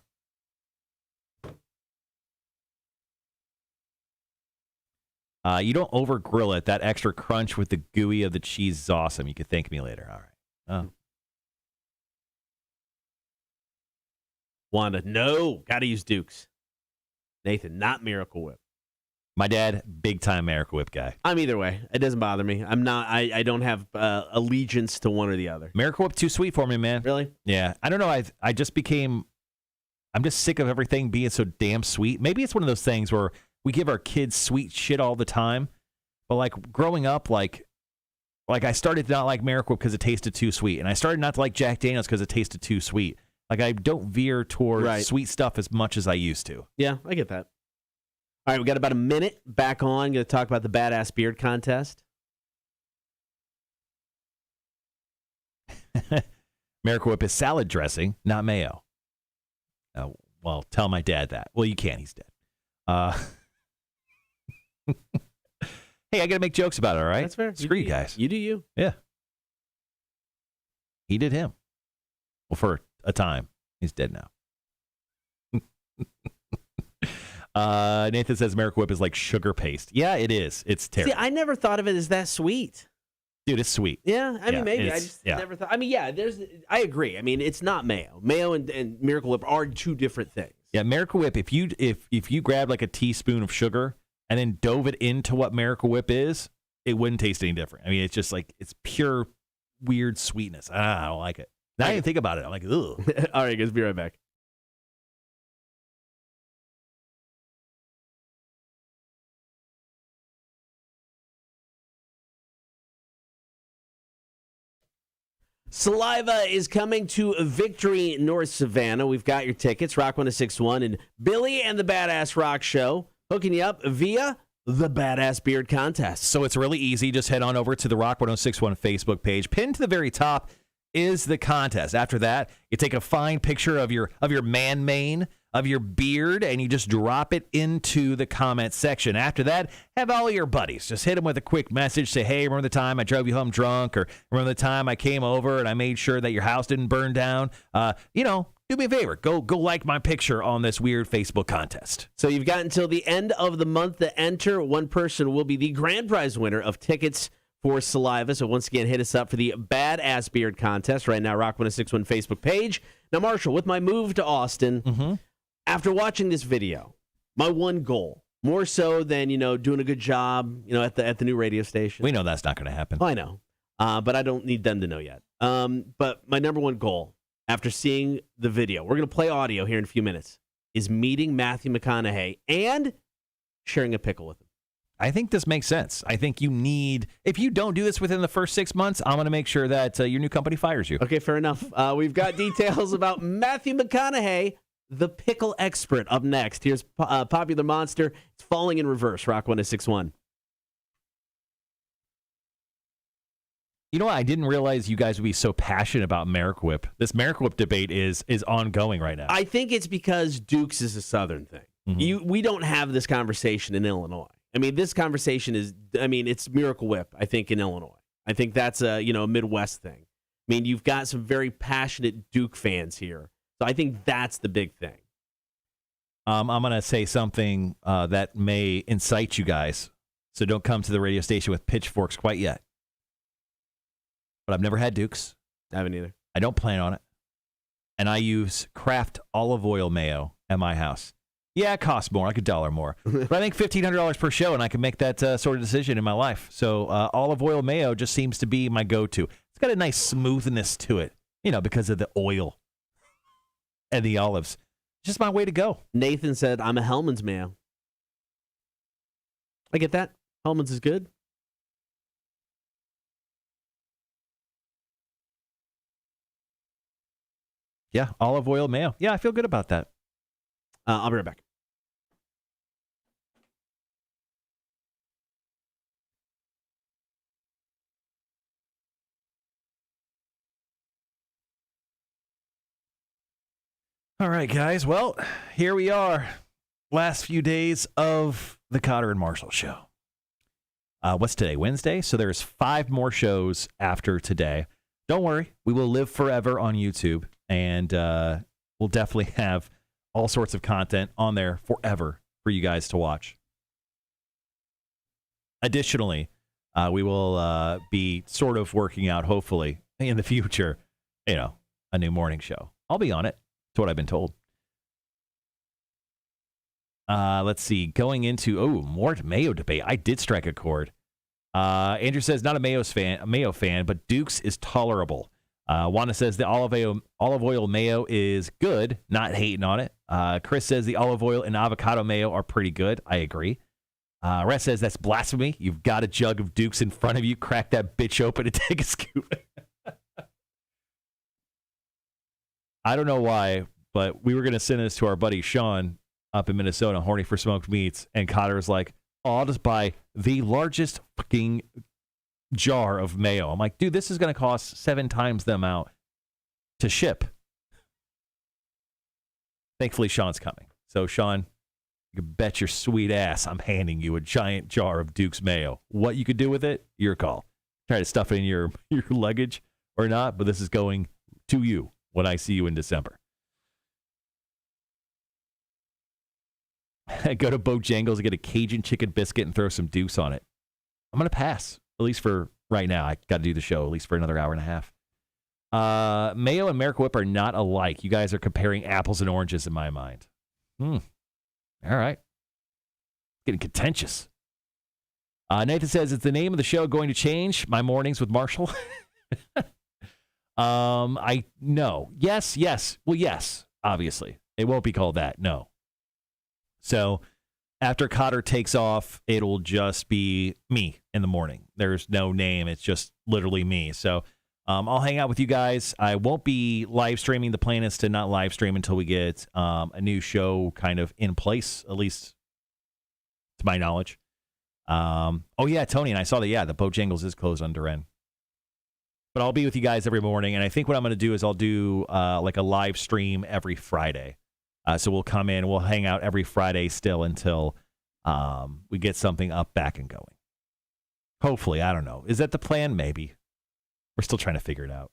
Speaker 2: You don't over grill it. That extra crunch with the gooey of the cheese is awesome. You can thank me later. All right. Oh.
Speaker 1: Wanda, no, got to use Duke's. Nathan, not Miracle Whip.
Speaker 2: My dad, big time Miracle Whip guy.
Speaker 1: I'm either way. It doesn't bother me. I'm not. I don't have allegiance to one or the other.
Speaker 2: Miracle Whip too sweet for me, man.
Speaker 1: Really?
Speaker 2: Yeah. I don't know. I'm just sick of everything being so damn sweet. Maybe it's one of those things where we give our kids sweet shit all the time. But like growing up, like I started to not like Miracle Whip because it tasted too sweet, and I started not to like Jack Daniels because it tasted too sweet. Like I don't veer towards sweet stuff as much as I used to.
Speaker 1: Yeah, I get that. All right, we got about a minute back on. Going to talk about the Badass Beard Contest.
Speaker 2: Miracle Whip is salad dressing, not mayo. Well, tell my dad that. Well, you can't. He's dead. Hey, I got to make jokes about it, all right?
Speaker 1: That's fair.
Speaker 2: Screw you guys.
Speaker 1: You do you.
Speaker 2: Yeah. He did him. Well, for a time. He's dead now. Nathan says Miracle Whip is like sugar paste. Yeah, it is. It's terrible.
Speaker 1: See, I never thought of it as that sweet.
Speaker 2: Dude, it's sweet.
Speaker 1: Yeah, I mean, maybe. I just never thought. I mean, yeah, I agree. I mean, it's not mayo. Mayo and Miracle Whip are two different things.
Speaker 2: Yeah, Miracle Whip, if you grab like a teaspoon of sugar and then dove it into what Miracle Whip is, it wouldn't taste any different. I mean, it's just like, it's pure weird sweetness. I don't like it. Now I even think about it. I'm like, ugh.
Speaker 1: All right, guys, be right back. Saliva is coming to Victory, North Savannah. We've got your tickets, Rock 1061 and Billy and the Badass Rock Show, hooking you up via the Badass Beard Contest.
Speaker 2: So it's really easy. Just head on over to the Rock 1061 Facebook page. Pinned to the very top is the contest. After that, you take a fine picture of your man mane, of your beard, and you just drop it into the comment section. After that, have all your buddies. Just hit them with a quick message. Say, hey, remember the time I drove you home drunk? Or remember the time I came over and I made sure that your house didn't burn down? Do me a favor. Go like my picture on this weird Facebook contest.
Speaker 1: So you've got until the end of the month to enter. One person will be the grand prize winner of tickets for Saliva. So once again, hit us up for the Badass Beard Contest right now, Rock 1061 Facebook page. Now, Marshall, with my move to Austin, after watching this video, my one goal, more so than, doing a good job, at the new radio station.
Speaker 2: We know that's not going to happen.
Speaker 1: Oh, I know. But I don't need them to know yet. But my number one goal, after seeing the video, we're going to play audio here in a few minutes, is meeting Matthew McConaughey and sharing a pickle with him.
Speaker 2: I think this makes sense. I think if you don't do this within the first 6 months, I'm going to make sure that your new company fires you.
Speaker 1: Okay, fair enough. We've got details about Matthew McConaughey, the pickle expert, up next. Here's Popular Monster. It's Falling in Reverse, Rock 1061.
Speaker 2: You know what? I didn't realize you guys would be so passionate about Miracle Whip. This Miracle Whip debate is ongoing right now.
Speaker 1: I think it's because Duke's is a Southern thing. We don't have this conversation in Illinois. I mean, this conversation it's Miracle Whip, I think, in Illinois. I think that's a Midwest thing. I mean, you've got some very passionate Duke fans here. So I think that's the big thing.
Speaker 2: I'm going to say something that may incite you guys. So don't come to the radio station with pitchforks quite yet. But I've never had Duke's.
Speaker 1: I haven't either.
Speaker 2: I don't plan on it. And I use Kraft olive oil mayo at my house. Yeah, it costs more, like $1 more. But I think $1,500 per show, and I can make that sort of decision in my life. So olive oil mayo just seems to be my go-to. It's got a nice smoothness to it, because of the oil and the olives. Just my way to go.
Speaker 1: Nathan said, I'm a Hellman's mayo. I get that. Hellman's is good.
Speaker 2: Yeah, olive oil mayo. Yeah, I feel good about that.
Speaker 1: I'll be right back.
Speaker 2: All right, guys. Well, here we are. Last few days of the Cotter and Marshall Show. What's today? Wednesday? So there's 5 more shows after today. Don't worry. We will live forever on YouTube, and we'll definitely have all sorts of content on there forever for you guys to watch. Additionally, we will be sort of working out, hopefully, in the future, a new morning show. I'll be on it. That's what I've been told. Let's see. Going into more mayo debate. I did strike a chord. Andrew says not a mayo fan, but Duke's is tolerable. Wanda says the olive oil mayo is good. Not hating on it. Chris says the olive oil and avocado mayo are pretty good. I agree. Rhett says that's blasphemy. You've got a jug of Duke's in front of you. Crack that bitch open and take a scoop. I don't know why, but we were going to send this to our buddy Sean up in Minnesota, horny for smoked meats, and Cotter's like, I'll just buy the largest fucking jar of mayo. I'm like, dude, this is going to cost 7 times the amount to ship. Thankfully, Sean's coming. So, Sean, you can bet your sweet ass I'm handing you a giant jar of Duke's mayo. What you could do with it, your call. Try to stuff it in your luggage or not, but this is going to you when I see you in December. Go to Bojangles and get a Cajun chicken biscuit and throw some Dukes on it. I'm going to pass, at least for right now. I got to do the show, at least for another hour and a half. Mayo and Miracle Whip are not alike. You guys are comparing apples and oranges in my mind. All right. Getting contentious. Nathan says, is the name of the show going to change? My Mornings with Marshall? No. Yes. Well, yes, obviously. It won't be called that, no. So after Cotter takes off, it'll just be me in the morning. There's no name. It's just literally me. So I'll hang out with you guys. I won't be live streaming. The plan is to not live stream until we get a new show kind of in place, at least to my knowledge. Oh, yeah, Tony, and I saw that, the Bojangles is closed on Duran. But I'll be with you guys every morning, and I think what I'm going to do is I'll do like a live stream every Friday. So we'll come in, we'll hang out every Friday still until we get something up, back, and going. Hopefully, I don't know. Is that the plan? Maybe. We're still trying to figure it out.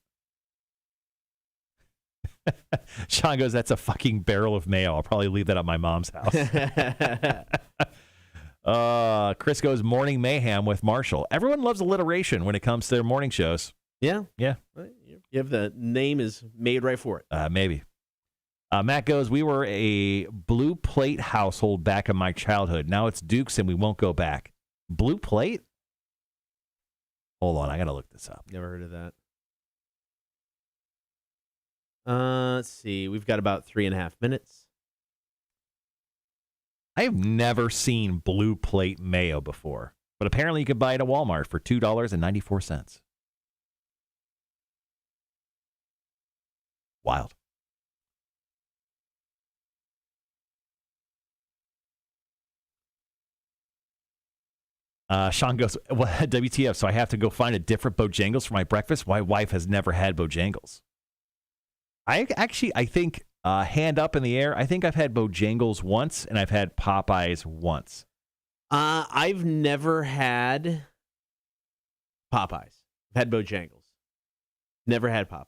Speaker 2: Sean goes, that's a fucking barrel of mayo. I'll probably leave that at my mom's house. Chris goes, morning mayhem with Marshall. Everyone loves alliteration when it comes to their morning shows.
Speaker 1: Yeah.
Speaker 2: Yeah.
Speaker 1: You have the name is made right for it.
Speaker 2: Maybe. Matt goes, we were a blue plate household back in my childhood. Now it's Duke's and we won't go back. Blue plate? Hold on, I got to look this up.
Speaker 1: Never heard of that. Let's see. We've got about 3.5 minutes.
Speaker 2: I have never seen blue plate mayo before, but apparently you could buy it at Walmart for $2.94. Wild. Sean goes, well, WTF, so I have to go find a different Bojangles for my breakfast? My wife has never had Bojangles. I think, hand up in the air, I think I've had Bojangles once, and I've had Popeyes once.
Speaker 1: I've never had Popeyes. I've had Bojangles. Never had Popeyes.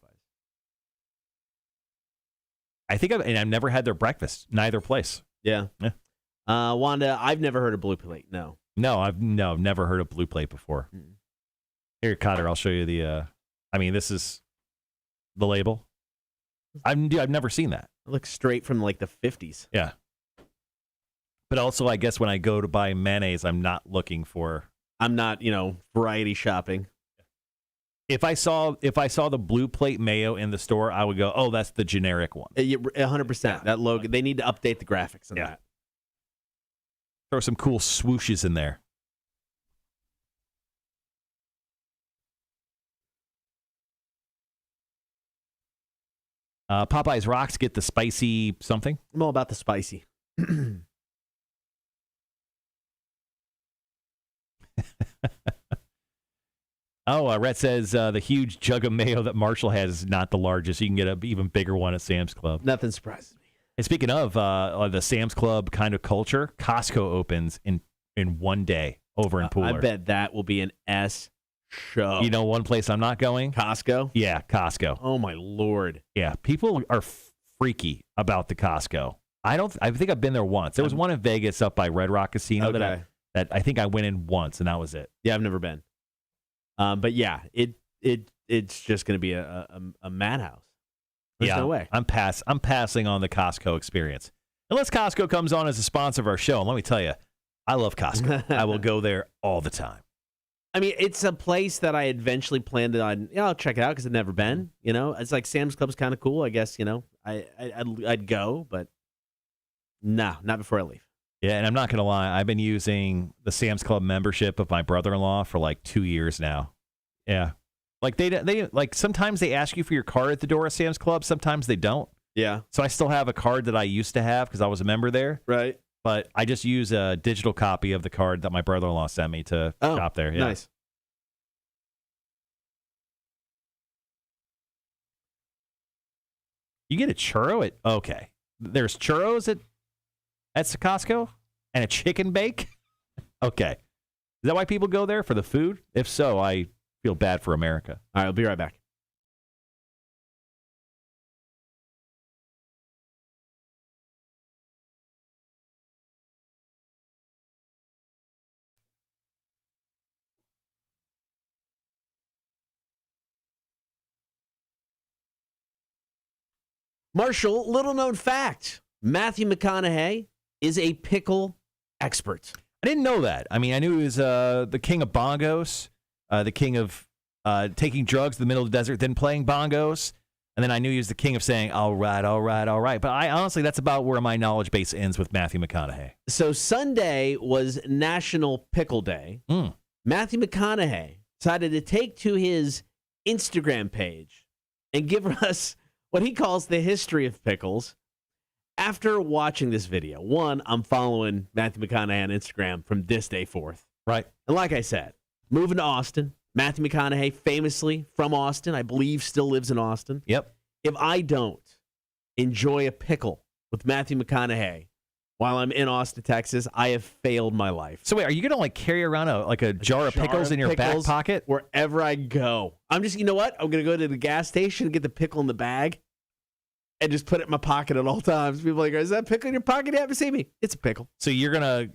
Speaker 2: I think I've never had their breakfast, neither place.
Speaker 1: Yeah. Wanda, I've never heard of Blue Plate, no.
Speaker 2: No, I've never heard of Blue Plate before. Here, Cotter, I'll show you the. This is the label. I've never seen that.
Speaker 1: It looks straight from like the 50s.
Speaker 2: Yeah. But also, I guess when I go to buy mayonnaise, I'm not looking for.
Speaker 1: I'm not, variety shopping.
Speaker 2: If I saw the Blue Plate mayo in the store, I would go, oh, that's the generic one.
Speaker 1: 100%. Yeah. That logo. They need to update the graphics on that.
Speaker 2: Throw some cool swooshes in there. Popeye's Rocks get the spicy something.
Speaker 1: I'm all about the spicy.
Speaker 2: Rhett says the huge jug of mayo that Marshall has is not the largest. You can get an even bigger one at Sam's Club.
Speaker 1: Nothing surprises me.
Speaker 2: And speaking of the Sam's Club kind of culture, Costco opens in one day over in Pooler.
Speaker 1: I bet that will be an S show.
Speaker 2: You know one place I'm not going?
Speaker 1: Costco?
Speaker 2: Yeah, Costco.
Speaker 1: Oh, my Lord.
Speaker 2: Yeah, people are freaky about the Costco. I think I've been there once. There was one in Vegas up by Red Rock Casino that I think I went in once, and that was it.
Speaker 1: Yeah, I've never been. But yeah, it's just going to be a madhouse. There's no way.
Speaker 2: I'm passing on the Costco experience. Unless Costco comes on as a sponsor of our show. And let me tell you, I love Costco. I will go there all the time.
Speaker 1: I mean, it's a place that I eventually planned on. I'll check it out because I've never been. It's like Sam's Club's kind of cool. I guess I'd go, but no, not before I leave.
Speaker 2: Yeah, and I'm not gonna lie, I've been using the Sam's Club membership of my brother-in-law for like 2 years now. Yeah, like they like sometimes they ask you for your card at the door at Sam's Club, sometimes they don't.
Speaker 1: Yeah.
Speaker 2: So I still have a card that I used to have because I was a member there.
Speaker 1: Right.
Speaker 2: But I just use a digital copy of the card that my brother-in-law sent me to shop there. Yeah.
Speaker 1: Nice.
Speaker 2: You get a churro okay. There's churros at Costco and a chicken bake. Okay. Is that why people go there, for the food? If so, I feel bad for America.
Speaker 1: All right, I'll be right back. Marshall, little known fact, Matthew McConaughey is a pickle expert.
Speaker 2: I didn't know that. I mean, I knew he was the king of bongos, the king of taking drugs in the middle of the desert, then playing bongos. And then I knew he was the king of saying, all right, all right, all right. But honestly, that's about where my knowledge base ends with Matthew McConaughey.
Speaker 1: So Sunday was National Pickle Day. Matthew McConaughey decided to take to his Instagram page and give us what he calls the history of pickles. After watching this video, one, I'm following Matthew McConaughey on Instagram from this day forth.
Speaker 2: Right.
Speaker 1: And like I said, moving to Austin, Matthew McConaughey, famously from Austin, I believe still lives in Austin.
Speaker 2: Yep.
Speaker 1: If I don't enjoy a pickle with Matthew McConaughey while I'm in Austin, Texas, I have failed my life.
Speaker 2: So wait, are you going to like carry around a jar of pickles in your back pocket?
Speaker 1: Wherever I go. I'm just, you know what? I'm going to go to the gas station and get the pickle in the bag and just put it in my pocket at all times. People are like, is that a pickle in your pocket? You haven't seen me. It's a pickle.
Speaker 2: So you're gonna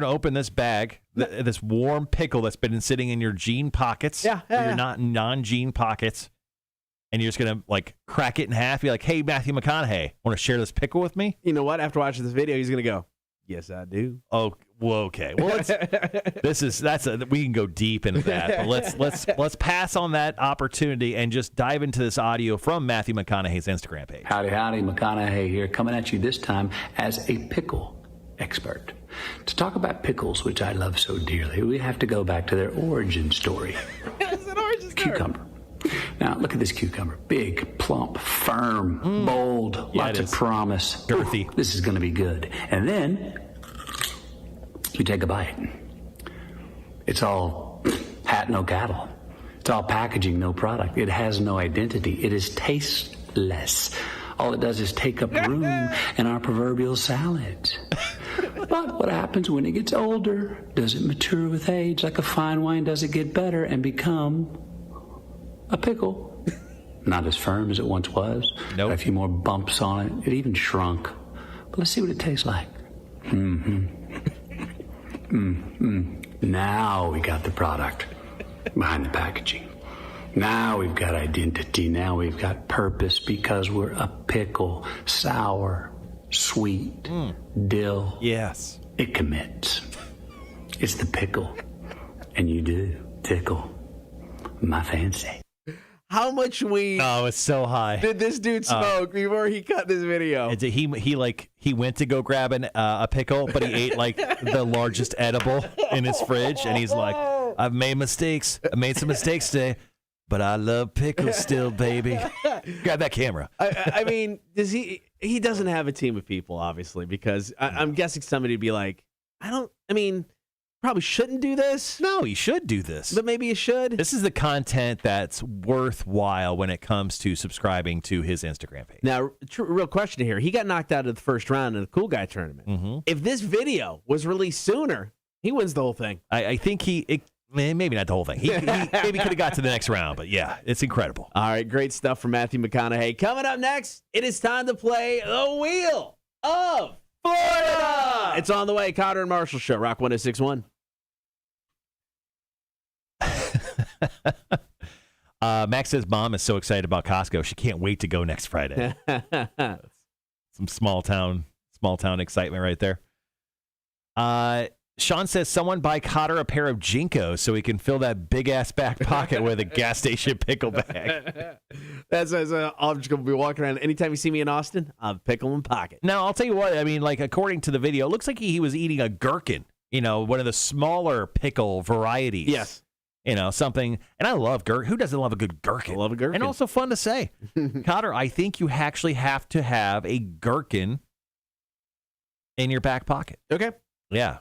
Speaker 2: open this bag, this warm pickle that's been sitting in your jean pockets, your non-jean pockets, and you're just gonna like crack it in half. Be like, hey, Matthew McConaughey, want to share this pickle with me?
Speaker 1: You know what? After watching this video, he's gonna go, yes, I do.
Speaker 2: Oh, well, okay. Well, we can go deep into that, but let's pass on that opportunity and just dive into this audio from Matthew McConaughey's Instagram page.
Speaker 5: Howdy, McConaughey here, coming at you this time as a pickle expert. To talk about pickles, which I love so dearly, we have to go back to their origin story.
Speaker 1: It's an origin story.
Speaker 5: Cucumber. Now, look at this cucumber. Big, plump, firm, bold, lots of promise.
Speaker 2: Girthy.
Speaker 5: This is going to be good. And then you take a bite. It's all hat, no cattle. It's all packaging, no product. It has no identity. It is tasteless. All it does is take up room in our proverbial salad. But what happens when it gets older? Does it mature with age? Like a fine wine, does it get better and become a pickle? Not as firm as it once was.
Speaker 2: Nope.
Speaker 5: Got a few more bumps on it. It even shrunk. But let's see what it tastes like. Now we got the product behind the packaging. Now we've got identity. Now we've got purpose because we're a pickle. Sour, sweet, dill.
Speaker 2: Yes.
Speaker 5: It commits. It's the pickle. And you do tickle my fancy.
Speaker 1: How much weed
Speaker 2: it's so high.
Speaker 1: did this dude smoke before he cut this video?
Speaker 2: He went to go grab a pickle, but he ate like the largest edible in his fridge, and he's like, I've made mistakes. I made some mistakes today, but I love pickles still, baby. Grab that camera.
Speaker 1: I mean, does he doesn't have a team of people, obviously, because I'm guessing somebody would be like, probably shouldn't do this.
Speaker 2: No, he should do this.
Speaker 1: But maybe you should.
Speaker 2: This is the content that's worthwhile when it comes to subscribing to his Instagram page.
Speaker 1: Now, real question here. He got knocked out of the first round in the Cool Guy tournament.
Speaker 2: Mm-hmm.
Speaker 1: If this video was released sooner, he wins the whole thing.
Speaker 2: I think maybe not the whole thing. He maybe could have got to the next round, but yeah, it's incredible.
Speaker 1: All right, great stuff from Matthew McConaughey. Coming up next, it is time to play the Wheel of Florida. It's on the way. Cotter and Marshall Show, Rock 106.1.
Speaker 2: Max says mom is so excited about Costco. She can't wait to go next Friday. Some small town Small town excitement right there. Sean says someone buy Cotter a pair of Jinkos so he can fill that big-ass back pocket with a gas station pickle bag.
Speaker 1: That's I'm just going to be walking around. Anytime you see me in Austin, I'll pickle in pocket.
Speaker 2: Now, I'll tell you what. I mean, like, according to the video, it looks like he was eating a gherkin, one of the smaller pickle varieties.
Speaker 1: Yes.
Speaker 2: Something. And I love gherkin. Who doesn't love a good gherkin?
Speaker 1: I love a gherkin.
Speaker 2: And also fun to say. Cotter, I think you actually have to have a gherkin in your back pocket.
Speaker 1: Okay.
Speaker 2: Yeah.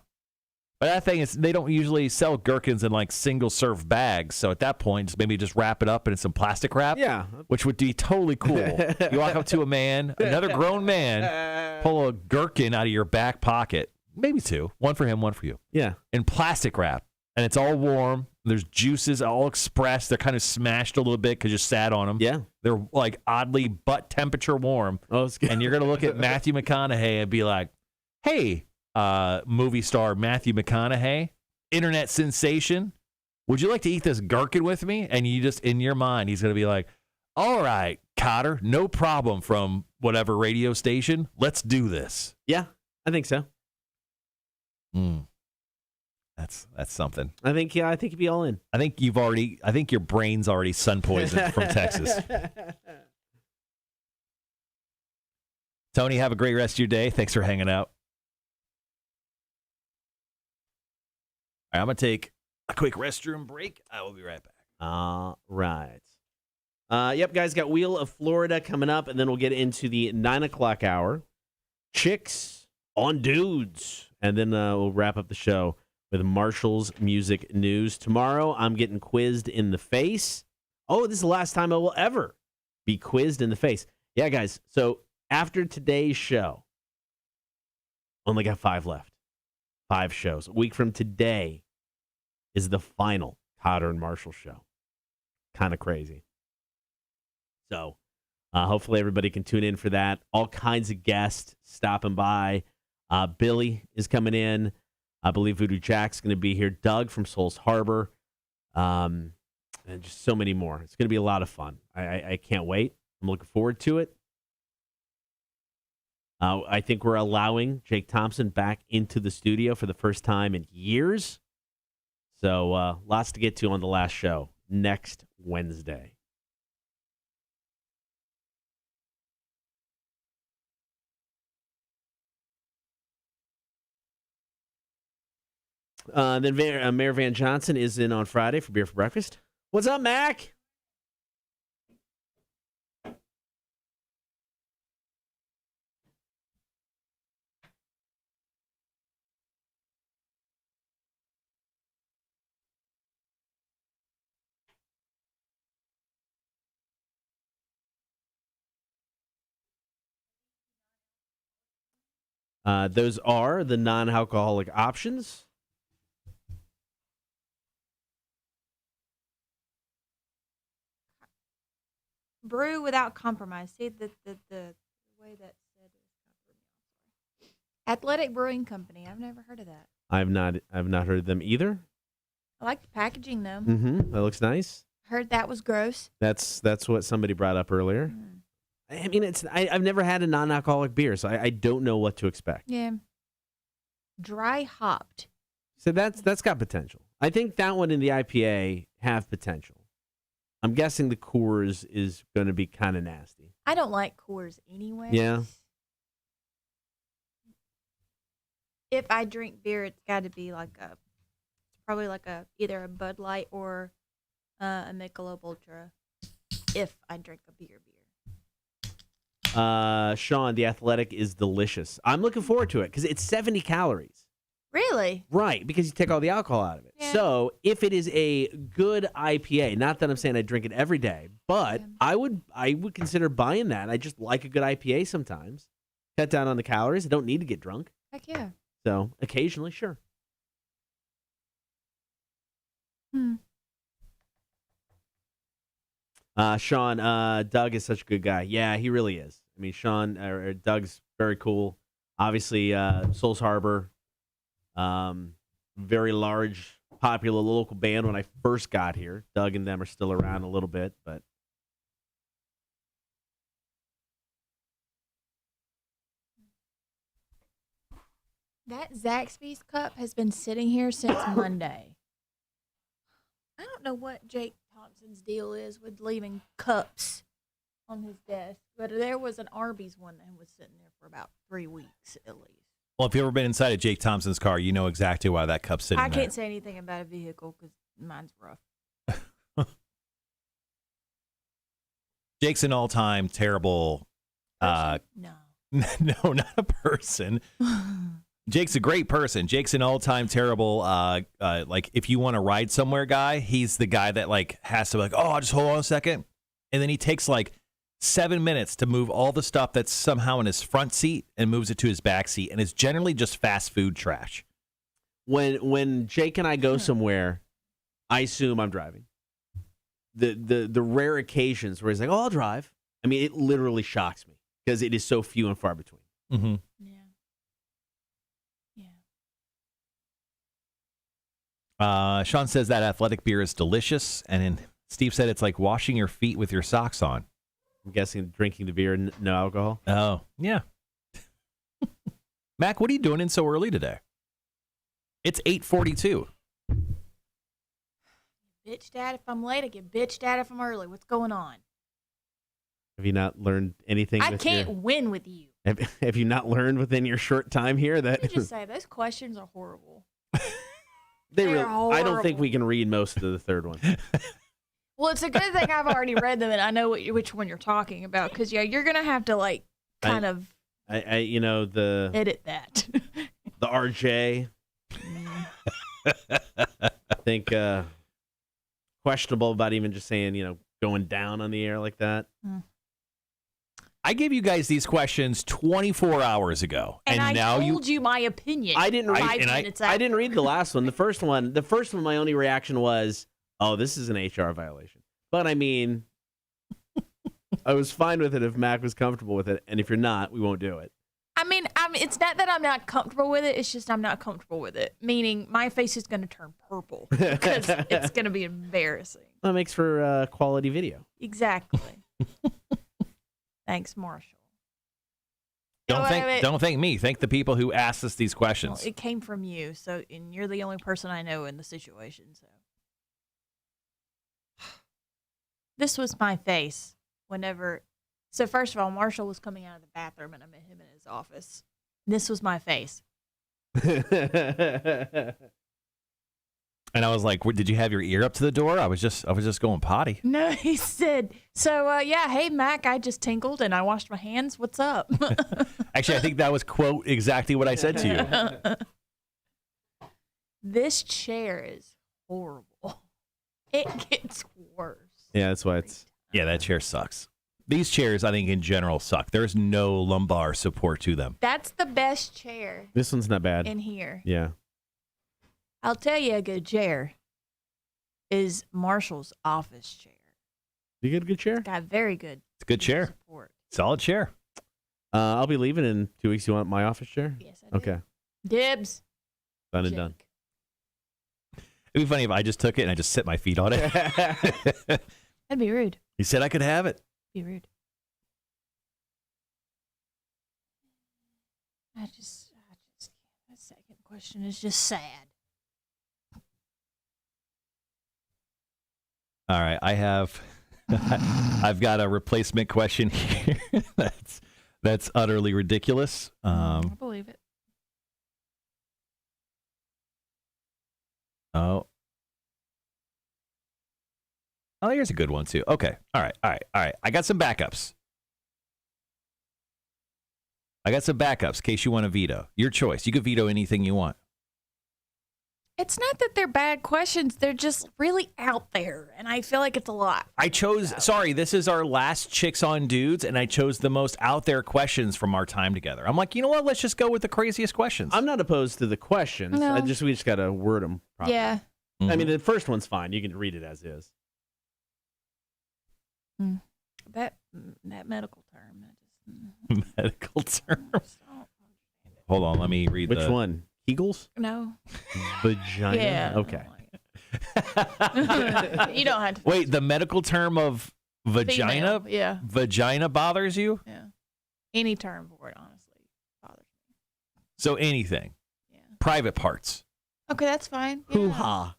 Speaker 2: But that thing is, they don't usually sell gherkins in like single-serve bags. So at that point, maybe just wrap it up in some plastic wrap.
Speaker 1: Yeah.
Speaker 2: Which would be totally cool. You walk up to a man, another grown man, pull a gherkin out of your back pocket. Maybe two. One for him, one for you.
Speaker 1: Yeah.
Speaker 2: In plastic wrap. And it's all warm. There's juices all expressed. They're kind of smashed a little bit because you sat on them.
Speaker 1: Yeah.
Speaker 2: They're like oddly butt temperature warm.
Speaker 1: Oh, it's good.
Speaker 2: And you're going to look at Matthew McConaughey and be like, hey, movie star Matthew McConaughey, internet sensation, would you like to eat this gherkin with me? And you just, in your mind, he's going to be like, all right, Cotter, no problem, from whatever radio station. Let's do this.
Speaker 1: Yeah, I think so.
Speaker 2: That's something.
Speaker 1: I think you'd be all in.
Speaker 2: I think your brain's already sun poisoned from Texas. Tony, have a great rest of your day. Thanks for hanging out. All right, I'm going to take a quick restroom break. I will be right back.
Speaker 1: All right. Yep, guys, got Wheel of Florida coming up, and then we'll get into the 9 o'clock hour. Chicks on Dudes. And then we'll wrap up the show with Marshall's Music News. Tomorrow, I'm getting quizzed in the face. Oh, this is the last time I will ever be quizzed in the face. Yeah, guys, so after today's show, only got 5 left. 5 shows. A week from today is the final Cotter and Marshall show. Kind of crazy. So hopefully everybody can tune in for that. All kinds of guests stopping by. Billy is coming in. I believe Voodoo Jack's going to be here. Doug from Souls Harbor. And just so many more. It's going to be a lot of fun. I can't wait. I'm looking forward to it. I think we're allowing Jake Thompson back into the studio for the first time in years. So lots to get to on the last show next Wednesday. Then Mayor Van Johnson is in on Friday for Beer for Breakfast. What's up, Mac? Those are the non-alcoholic options.
Speaker 6: Brew without compromise. See, the way that said it. Athletic Brewing Company. I've never heard of that.
Speaker 1: I've not heard of them either.
Speaker 6: I like the packaging, though.
Speaker 1: Mm-hmm. That looks nice.
Speaker 6: Heard that was gross.
Speaker 1: That's what somebody brought up earlier. I mean, I've never had a non-alcoholic beer, so I don't know what to expect.
Speaker 6: Yeah. Dry hopped.
Speaker 1: So that's got potential. I think that one and the IPA have potential. I'm guessing the Coors is going to be kind of nasty.
Speaker 6: I don't like Coors anyway.
Speaker 1: Yeah.
Speaker 6: If I drink beer, it's got to be probably either a Bud Light or a Michelob Ultra. If I drink a beer.
Speaker 1: Sean, the Athletic is delicious. I'm looking forward to it because it's 70 calories.
Speaker 6: Really?
Speaker 1: Right, because you take all the alcohol out of it.
Speaker 6: Yeah.
Speaker 1: So if it is a good IPA, not that I'm saying I drink it every day, but I would consider buying that. I just like a good IPA sometimes. Cut down on the calories. I don't need to get drunk.
Speaker 6: Heck yeah.
Speaker 1: So occasionally, sure. Sean, Doug is such a good guy. Yeah, he really is. I mean, Doug's very cool. Obviously, Souls Harbor, very large, popular local band when I first got here. Doug and them are still around a little bit, but.
Speaker 6: That Zaxby's cup has been sitting here since Monday. I don't know what Jake Thompson's deal is with leaving cups on his desk, but there was an Arby's one that was sitting there for about 3 weeks at least.
Speaker 2: Well, if you've ever been inside of Jake Thompson's car, you know exactly why that cup's sitting there.
Speaker 6: I can't say anything about a vehicle because mine's rough.
Speaker 2: Jake's an all-time terrible...
Speaker 6: No.
Speaker 2: No, not a person. Jake's a great person. Jake's an all-time terrible, like, if you want to ride somewhere guy, he's the guy that, like, has to be like, oh, just hold on a second. And then he takes, like, 7 minutes to move all the stuff that's somehow in his front seat and moves it to his back seat. And it's generally just fast food trash.
Speaker 1: When Jake and I go somewhere, I assume I'm driving. The rare occasions where he's like, oh, I'll drive. I mean, it literally shocks me because it is so few and far between.
Speaker 2: Mm-hmm.
Speaker 6: Yeah.
Speaker 2: Sean says that athletic beer is delicious. And then Steve said it's like washing your feet with your socks on.
Speaker 1: I'm guessing drinking the beer, no alcohol.
Speaker 2: Oh, yeah. Mac, what are you doing in so early today? It's 8:42.
Speaker 6: Bitched at if I'm late. I get bitched at if I'm early. What's going on?
Speaker 1: Have you not learned anything?
Speaker 6: I can't win with you.
Speaker 1: Have you not learned within your short time here that?
Speaker 6: Let me just say, those questions are horrible.
Speaker 1: They're
Speaker 6: horrible.
Speaker 1: I don't think we can read most of the third one.
Speaker 6: Well, it's a good thing I've already read them and I know which one you're talking about because you're gonna have to like kind of
Speaker 1: the
Speaker 6: edit that.
Speaker 1: The RJ. I think questionable about even just saying going down on the air like that.
Speaker 2: I gave you guys these questions 24 hours ago, and
Speaker 6: I
Speaker 2: now
Speaker 6: told you my opinion.
Speaker 1: I didn't read.
Speaker 6: I
Speaker 1: didn't read the last one. The first one. My only reaction was, "Oh, this is an HR violation." But I mean, I was fine with it if Mac was comfortable with it, and if you're not, we won't do it.
Speaker 6: I mean, it's not that I'm not comfortable with it. It's just I'm not comfortable with it. Meaning, my face is going to turn purple because it's going to be embarrassing.
Speaker 1: That makes for quality video.
Speaker 6: Exactly. Thanks, Marshall.
Speaker 2: Don't thank me. Thank the people who asked us these questions.
Speaker 6: Well, it came from you, and you're the only person I know in the situation. So, this was my face whenever. So first of all, Marshall was coming out of the bathroom, and I met him in his office. This was my face.
Speaker 2: And I was like, "Did you have your ear up to the door?" I was just going potty.
Speaker 6: No, he said. So hey Mac, I just tinkled and I washed my hands. What's up?
Speaker 2: Actually, I think that was quote exactly what I said to you.
Speaker 6: This chair is horrible. It gets worse.
Speaker 1: Yeah, that's why it's.
Speaker 2: Yeah, that chair sucks. These chairs, I think, in general, suck. There's no lumbar support to them.
Speaker 6: That's the best chair.
Speaker 1: This one's not bad.
Speaker 6: In here.
Speaker 1: Yeah.
Speaker 6: I'll tell you a good chair is Marshall's office chair.
Speaker 1: You get a good chair?
Speaker 6: It's got very good.
Speaker 2: It's a good chair.
Speaker 6: Support.
Speaker 2: Solid chair.
Speaker 1: I'll be leaving in 2 weeks. You want my office chair?
Speaker 6: Yes, I do.
Speaker 1: Okay.
Speaker 6: Dibs.
Speaker 1: Done and done.
Speaker 2: It'd be funny if I just took it and I just set my feet on it.
Speaker 6: That'd be rude.
Speaker 2: He said I could have it.
Speaker 6: Be rude. I just that second question is just sad.
Speaker 2: All right, I've got a replacement question here that's utterly ridiculous.
Speaker 6: I believe it.
Speaker 2: Oh, here's a good one too. Okay, all right. I got some backups. In case you want to veto. Your choice. You could veto anything you want.
Speaker 6: It's not that they're bad questions. They're just really out there, and I feel like it's a lot.
Speaker 2: This is our last Chicks on Dudes, and I chose the most out there questions from our time together. I'm like, you know what? Let's just go with the craziest questions.
Speaker 1: I'm not opposed to the questions.
Speaker 6: No.
Speaker 1: We just got to word them properly.
Speaker 6: Yeah.
Speaker 2: Mm-hmm.
Speaker 1: I mean, the first one's fine. You can read it as is.
Speaker 6: That medical term.
Speaker 2: Medical term. Hold on, let me read
Speaker 1: Which one? Kegels?
Speaker 6: No.
Speaker 1: Vagina?
Speaker 6: Yeah.
Speaker 1: Okay.
Speaker 6: You don't have to.
Speaker 2: Wait, the medical term of vagina?
Speaker 6: Female, yeah.
Speaker 2: Vagina bothers you?
Speaker 6: Yeah. Any term for it, honestly, bothers me.
Speaker 2: So anything. private parts.
Speaker 6: Okay, that's fine. Yeah.
Speaker 1: Hoo-ha.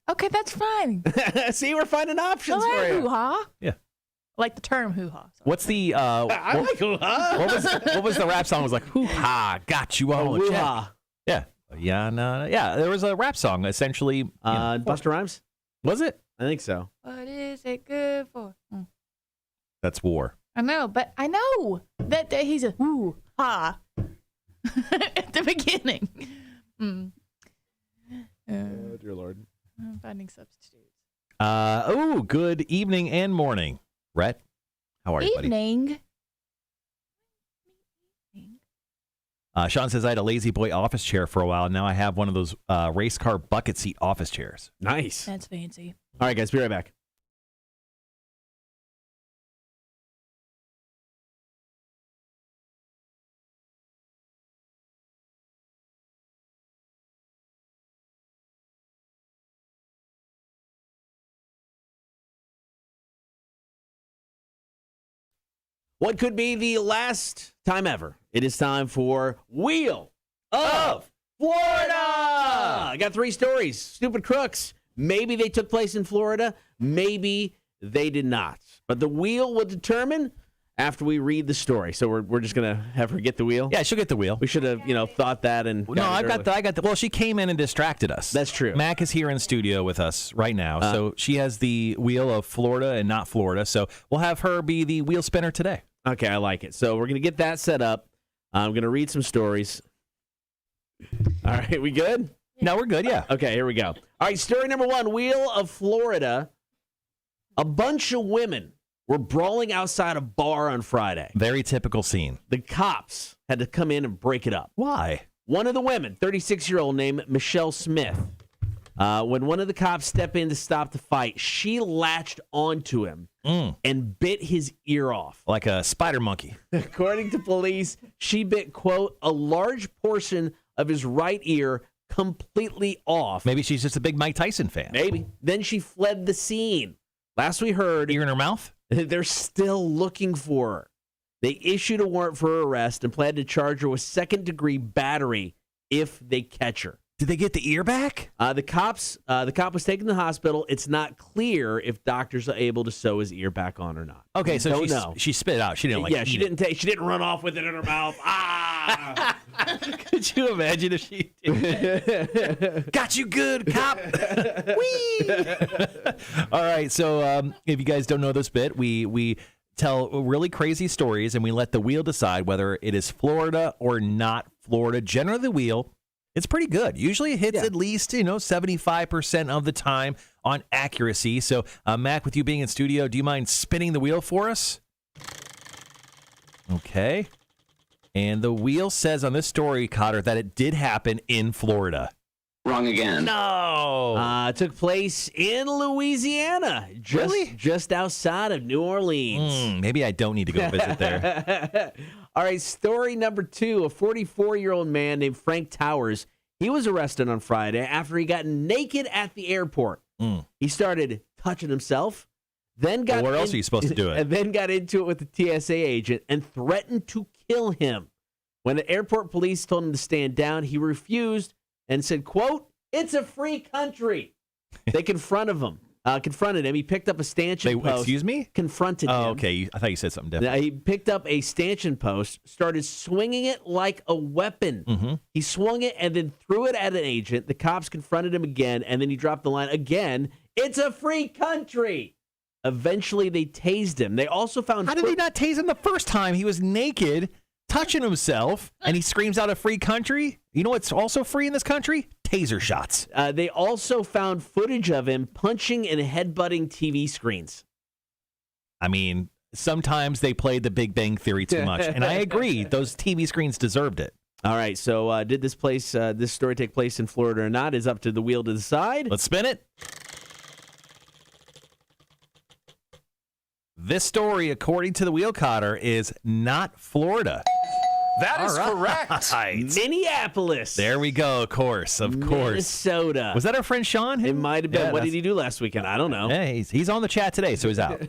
Speaker 6: Okay, that's fine.
Speaker 1: See, we're finding options
Speaker 6: I
Speaker 1: for
Speaker 6: like
Speaker 1: you.
Speaker 6: hoo-ha.
Speaker 2: Yeah.
Speaker 6: I like the term hoo-ha. Sorry.
Speaker 2: What's the
Speaker 1: I like hoo-ha.
Speaker 2: what was the rap song? It was like hoo-ha, got you all.
Speaker 1: Hoo-ha.
Speaker 2: Yeah. Yeah, no, yeah. There was a rap song essentially.
Speaker 1: Busta Rhymes?
Speaker 2: Was it?
Speaker 1: I think so.
Speaker 6: What is it good for?
Speaker 2: That's war.
Speaker 6: I know, but I know that he's a hoo-ha at the beginning.
Speaker 1: Dear Lord.
Speaker 6: I'm finding substitutes.
Speaker 2: Good evening and morning, Rhett. How are you, buddy?
Speaker 6: Evening.
Speaker 2: Sean says I had a lazy boy office chair for a while. Now I have one of those race car bucket seat office chairs.
Speaker 1: Nice.
Speaker 6: That's fancy.
Speaker 1: All right, guys, be right back. What could be the last time ever? It is time for Wheel of Florida. I got 3 stories. Stupid crooks. Maybe they took place in Florida. Maybe they did not. But the wheel will determine after we read the story. So we're just gonna have her get the wheel.
Speaker 2: Yeah, she'll get the wheel.
Speaker 1: We should have thought that and
Speaker 2: No, I got the. Well, she came in and distracted us.
Speaker 1: That's true.
Speaker 2: Mac is here in studio with us right now, so she has the wheel of Florida and not Florida. So we'll have her be the wheel spinner today.
Speaker 1: Okay, I like it. So we're gonna get that set up. I'm gonna read some stories. All right, we good?
Speaker 2: No, we're good. Yeah.
Speaker 1: Okay, here we go. All right, story number 1, Wheel of Florida. A bunch of women were brawling outside a bar on Friday.
Speaker 2: Very typical scene.
Speaker 1: The cops had to come in and break it up.
Speaker 2: Why?
Speaker 1: One of the women, 36-year-old named Michelle Smith, when one of the cops stepped in to stop the fight, she latched onto him and bit his ear off.
Speaker 2: Like a spider monkey.
Speaker 1: According to police, she bit, quote, a large portion of his right ear completely off.
Speaker 2: Maybe she's just a big Mike Tyson fan.
Speaker 1: Maybe. Then she fled the scene. Last we heard,
Speaker 2: Ear in her mouth?
Speaker 1: they're still looking for her. They issued a warrant for her arrest and plan to charge her with second-degree battery if they catch her.
Speaker 2: Did they get the ear back?
Speaker 1: The cop was taken to the hospital. It's not clear if doctors are able to sew his ear back on or not.
Speaker 2: Okay, so
Speaker 1: no.
Speaker 2: she spit it out. She didn't
Speaker 1: She didn't run off with it in her mouth. Ah!
Speaker 2: Could you imagine if she did? Got you good, cop. Whee! All right, so if you guys don't know this bit, we tell really crazy stories and we let the wheel decide whether it is Florida or not Florida. Generally, the wheel, it's pretty good. Usually it hits at least, 75% of the time on accuracy. So, Mac, with you being in studio, do you mind spinning the wheel for us? Okay. And the wheel says on this story, Cotter, that it did happen in Florida.
Speaker 5: Wrong again.
Speaker 2: No.
Speaker 1: It took place in Louisiana, just outside of New Orleans.
Speaker 2: Maybe I don't need to go visit there.
Speaker 1: All right, story number 2. A 44-year-old man named Frank Towers, he was arrested on Friday after he got naked at the airport. He started touching himself, then got
Speaker 2: where else are you supposed to do it?
Speaker 1: And then got into it with the TSA agent and threatened to kill him. When the airport police told him to stand down, he refused and said, quote, "It's a free country." They confronted him. He picked up a stanchion post.
Speaker 2: Excuse me?
Speaker 1: Confronted him.
Speaker 2: Oh, okay. I thought you said something different.
Speaker 1: Now, he picked up a stanchion post, started swinging it like a weapon.
Speaker 2: Mm-hmm.
Speaker 1: He swung it and then threw it at an agent. The cops confronted him again, and then he dropped the line again. "It's a free country." Eventually, they tased him. They also found...
Speaker 2: How did they not tase him the first time? He was naked, touching himself, and he screams out a free country. You know what's also free in this country? Taser shots.
Speaker 1: They also found footage of him punching and headbutting TV screens.
Speaker 2: I mean, sometimes they played the Big Bang Theory too much, and I agree. Those TV screens deserved it.
Speaker 1: All right, so did this story take place in Florida or not is up to the wheel to decide.
Speaker 2: Let's spin it. This story, according to the wheel cotter, is not Florida.
Speaker 7: That is correct.
Speaker 1: Minneapolis.
Speaker 2: There we go, of course.
Speaker 1: Minnesota.
Speaker 2: Was that our friend Sean?
Speaker 1: It might have been.
Speaker 2: Yeah,
Speaker 1: what did he do last weekend? I don't know.
Speaker 2: Yeah, he's on the chat today, so he's out.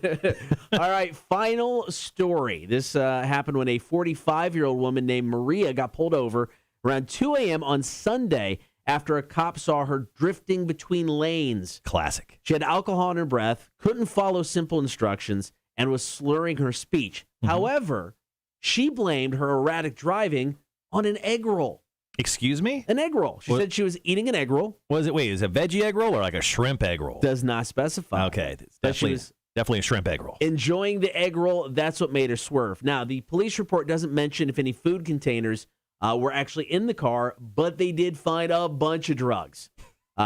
Speaker 1: All right, final story. This happened when a 45-year-old woman named Maria got pulled over around 2 a.m. on Sunday after a cop saw her drifting between lanes.
Speaker 2: Classic.
Speaker 1: She had alcohol in her breath, couldn't follow simple instructions, and was slurring her speech. However, she blamed her erratic driving on an egg roll.
Speaker 2: Excuse me?
Speaker 1: An egg roll. She said she was eating an egg roll.
Speaker 2: Is it a veggie egg roll or like a shrimp egg roll?
Speaker 1: Does not specify.
Speaker 2: Okay.
Speaker 1: She was
Speaker 2: definitely a shrimp egg roll.
Speaker 1: enjoying the egg roll. That's what made her swerve. Now, the police report doesn't mention if any food containers were actually in the car, but they did find a bunch of drugs.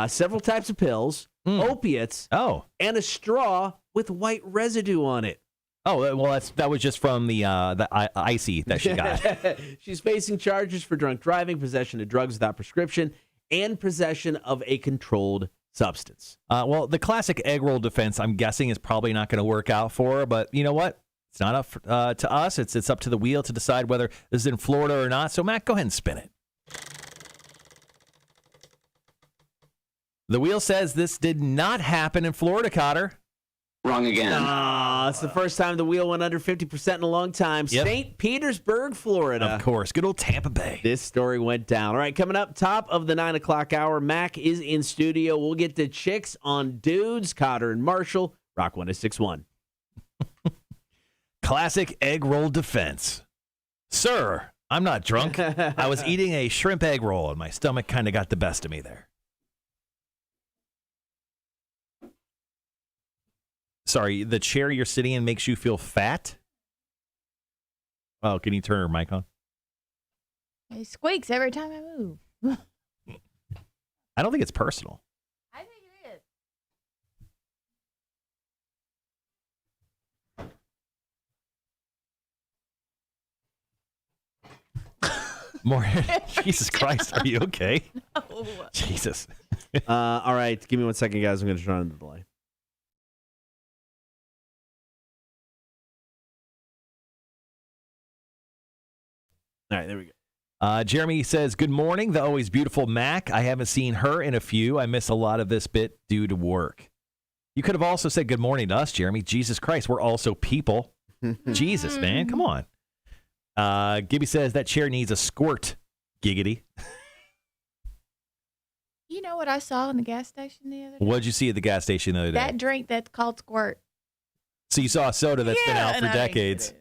Speaker 1: Several types of pills, opiates, and a straw with white residue on it.
Speaker 2: Oh, well, that was just from the icy that she got.
Speaker 1: She's facing charges for drunk driving, possession of drugs without prescription, and possession of a controlled substance.
Speaker 2: Well, the classic egg roll defense, I'm guessing, is probably not going to work out for her. But you know what? It's not up to us. It's up to the wheel to decide whether this is in Florida or not. So, Matt, go ahead and spin it. The wheel says this did not happen in Florida, Cotter.
Speaker 5: Wrong again.
Speaker 1: It's the first time the wheel went under 50% in a long time.
Speaker 2: Yep.
Speaker 1: St. Petersburg, Florida.
Speaker 2: Of course. Good old Tampa Bay.
Speaker 1: This story went down. All right, coming up, top of the 9 o'clock hour, Mac is in studio. We'll get to chicks on dudes, Cotter and Marshall. Rock 106.1.
Speaker 2: Classic egg roll defense. Sir, I'm not drunk. I was eating a shrimp egg roll, and my stomach kind of got the best of me there. Sorry, the chair you're sitting in makes you feel fat? Oh, can you turn her mic on?
Speaker 6: It squeaks every time I move.
Speaker 2: I don't think it's personal.
Speaker 6: I think it is.
Speaker 2: More. Jesus Christ, are you okay?
Speaker 6: No.
Speaker 2: Jesus.
Speaker 1: All right, give me 1 second, guys. I'm going to turn on the delay. All right, there we go.
Speaker 2: Jeremy says, good morning, the always beautiful Mac. I haven't seen her in a few. I miss a lot of this bit due to work. You could have also said good morning to us, Jeremy. Jesus Christ, we're also people. Jesus, man, come on. Gibby says that chair needs a squirt. Giggity.
Speaker 6: You know what I saw in the gas station the other day?
Speaker 2: What did you see at the gas station the other day?
Speaker 6: That drink that's called Squirt.
Speaker 2: So you saw a soda that's been out for
Speaker 6: and
Speaker 2: decades.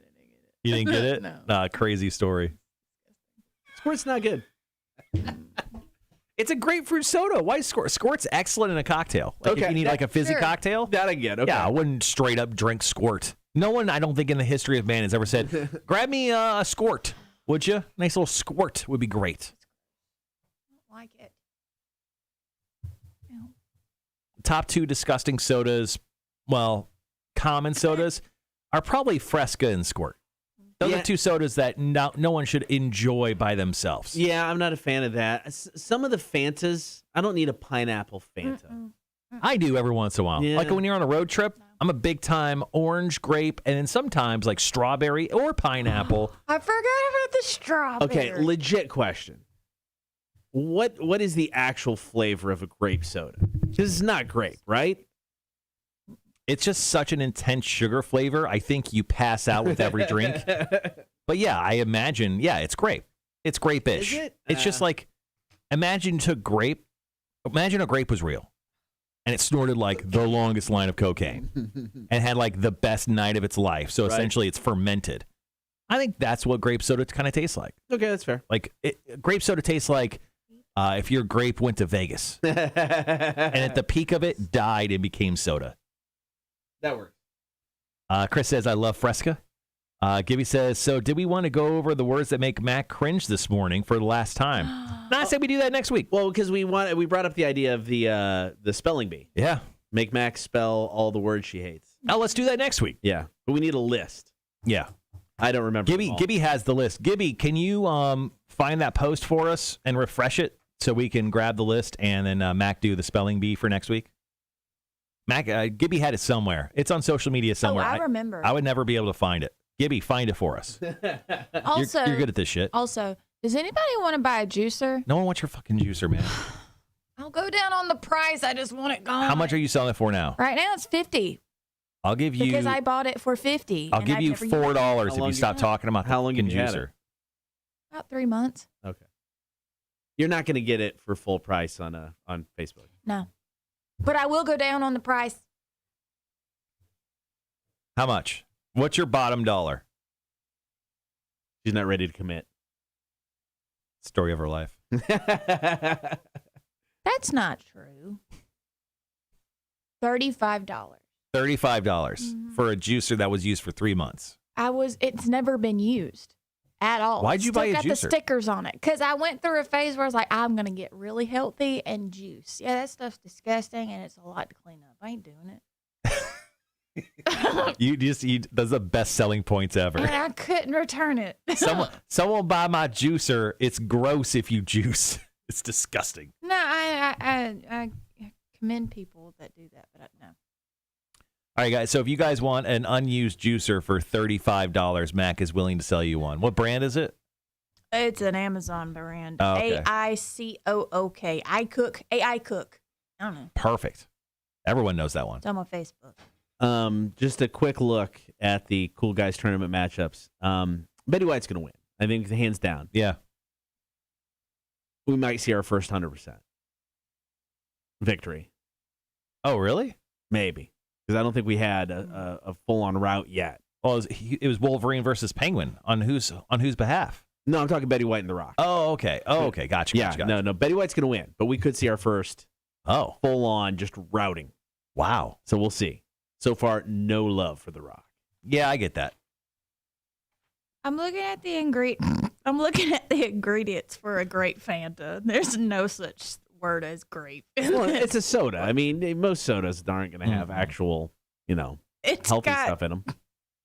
Speaker 2: You didn't get it?
Speaker 6: No.
Speaker 2: Crazy story.
Speaker 1: Squirt's not good.
Speaker 2: It's a grapefruit soda. Why Squirt? Squirt's excellent in a cocktail. Like if you need like a fizzy cocktail.
Speaker 1: That I get. Okay.
Speaker 2: Yeah, I wouldn't straight up drink Squirt. No one, I don't think, in the history of man has ever said, grab me a squirt, would you? Nice little squirt would be great.
Speaker 6: I don't like it.
Speaker 2: Top two disgusting sodas, well, common sodas, are probably Fresca and Squirt. Those are two sodas that no one should enjoy by themselves.
Speaker 1: Yeah, I'm not a fan of that. Some of the Fantas, I don't need a pineapple Fanta.
Speaker 2: I do every once in a while.
Speaker 1: Yeah.
Speaker 2: Like when you're on a road trip, I'm a big time orange, grape, and then sometimes like strawberry or pineapple.
Speaker 6: I forgot about the strawberry.
Speaker 1: Okay, legit question. What is the actual flavor of a grape soda? Because it's not grape, right?
Speaker 2: It's just such an intense sugar flavor. I think you pass out with every drink. But yeah, I imagine, it's grape. It's grape-ish.
Speaker 1: Is it?
Speaker 2: It's just like, imagine a grape was real. And it snorted like the longest line of cocaine. And had like the best night of its life. So essentially it's fermented. I think that's what grape soda kind of tastes like.
Speaker 1: Okay, that's fair.
Speaker 2: Like grape soda tastes like if your grape went to Vegas. And at the peak of it, died and became soda.
Speaker 1: That works.
Speaker 2: Chris says, I love Fresca. Gibby says, so did we want to go over the words that make Mac cringe this morning for the last time? No, I said we do that next week.
Speaker 1: Well, because we brought up the idea of the spelling bee.
Speaker 2: Yeah.
Speaker 1: Make Mac spell all the words she hates.
Speaker 2: Oh, let's do that next week.
Speaker 1: Yeah. But we need a list.
Speaker 2: Yeah.
Speaker 1: I don't remember.
Speaker 2: Gibby has the list. Gibby, can you find that post for us and refresh it so we can grab the list and then Mac do the spelling bee for next week? Mac, Gibby had it somewhere. It's on social media somewhere.
Speaker 6: Oh, I remember.
Speaker 2: I would never be able to find it. Gibby, find it for us.
Speaker 6: Also,
Speaker 2: you're good at this shit.
Speaker 6: Also, does anybody want to buy a juicer?
Speaker 2: No one wants your fucking juicer, man.
Speaker 6: I'll go down on the price. I just want it gone.
Speaker 2: How much are you selling it for now?
Speaker 6: Right now it's $50.
Speaker 2: I'll give you
Speaker 6: because I bought it for $50.
Speaker 2: I'll give you $4 if you stop talking about
Speaker 1: how long
Speaker 2: fucking
Speaker 1: you had
Speaker 2: juicer.
Speaker 1: it?
Speaker 6: About 3 months.
Speaker 1: Okay. You're not going to get it for full price on Facebook.
Speaker 6: No. But I will go down on the price.
Speaker 2: How much? What's your bottom dollar?
Speaker 1: She's not ready to commit.
Speaker 2: Story of her life.
Speaker 6: That's not true. $35.
Speaker 2: $35 for a juicer that was used for 3 months.
Speaker 6: It's never been used at all.
Speaker 2: Why'd you buy a
Speaker 6: got
Speaker 2: juicer?
Speaker 6: The stickers on it because I went through a phase where I was like, I'm gonna get really healthy and juice. Yeah, that stuff's disgusting and it's a lot to clean up. I ain't doing it.
Speaker 2: Those are the best selling points ever.
Speaker 6: And I couldn't return it.
Speaker 2: Someone buy my juicer. It's gross if you juice. It's disgusting.
Speaker 6: No, I commend people that do that, but no.
Speaker 2: All right, guys. So if you guys want an unused juicer for $35, Mac is willing to sell you one. What brand is it?
Speaker 6: It's an Amazon brand.
Speaker 2: Oh, okay.
Speaker 6: AICOOK. AI Cook. I don't know.
Speaker 2: Perfect. Everyone knows that one.
Speaker 6: It's on my Facebook.
Speaker 1: Just a quick look at the Cool Guys tournament matchups. Betty White's going to win. I think hands down.
Speaker 2: Yeah.
Speaker 1: We might see our first 100% victory.
Speaker 2: Oh, really?
Speaker 1: Maybe. Because I don't think we had a full-on route yet.
Speaker 2: Well, it was Wolverine versus Penguin. On whose behalf?
Speaker 1: No, I'm talking Betty White and The Rock.
Speaker 2: Oh, okay. Gotcha.
Speaker 1: Yeah,
Speaker 2: gotcha.
Speaker 1: No. Betty White's going to win, but we could see our first full-on just routing.
Speaker 2: Wow.
Speaker 1: So we'll see. So far, no love for The Rock.
Speaker 2: Yeah, I get that.
Speaker 6: I'm looking at the ingredients for a grape Fanta. There's no such word as grape.
Speaker 1: Well, it's a soda. I mean, most sodas aren't going to have actual,
Speaker 6: It's
Speaker 1: healthy
Speaker 6: got
Speaker 1: stuff in them.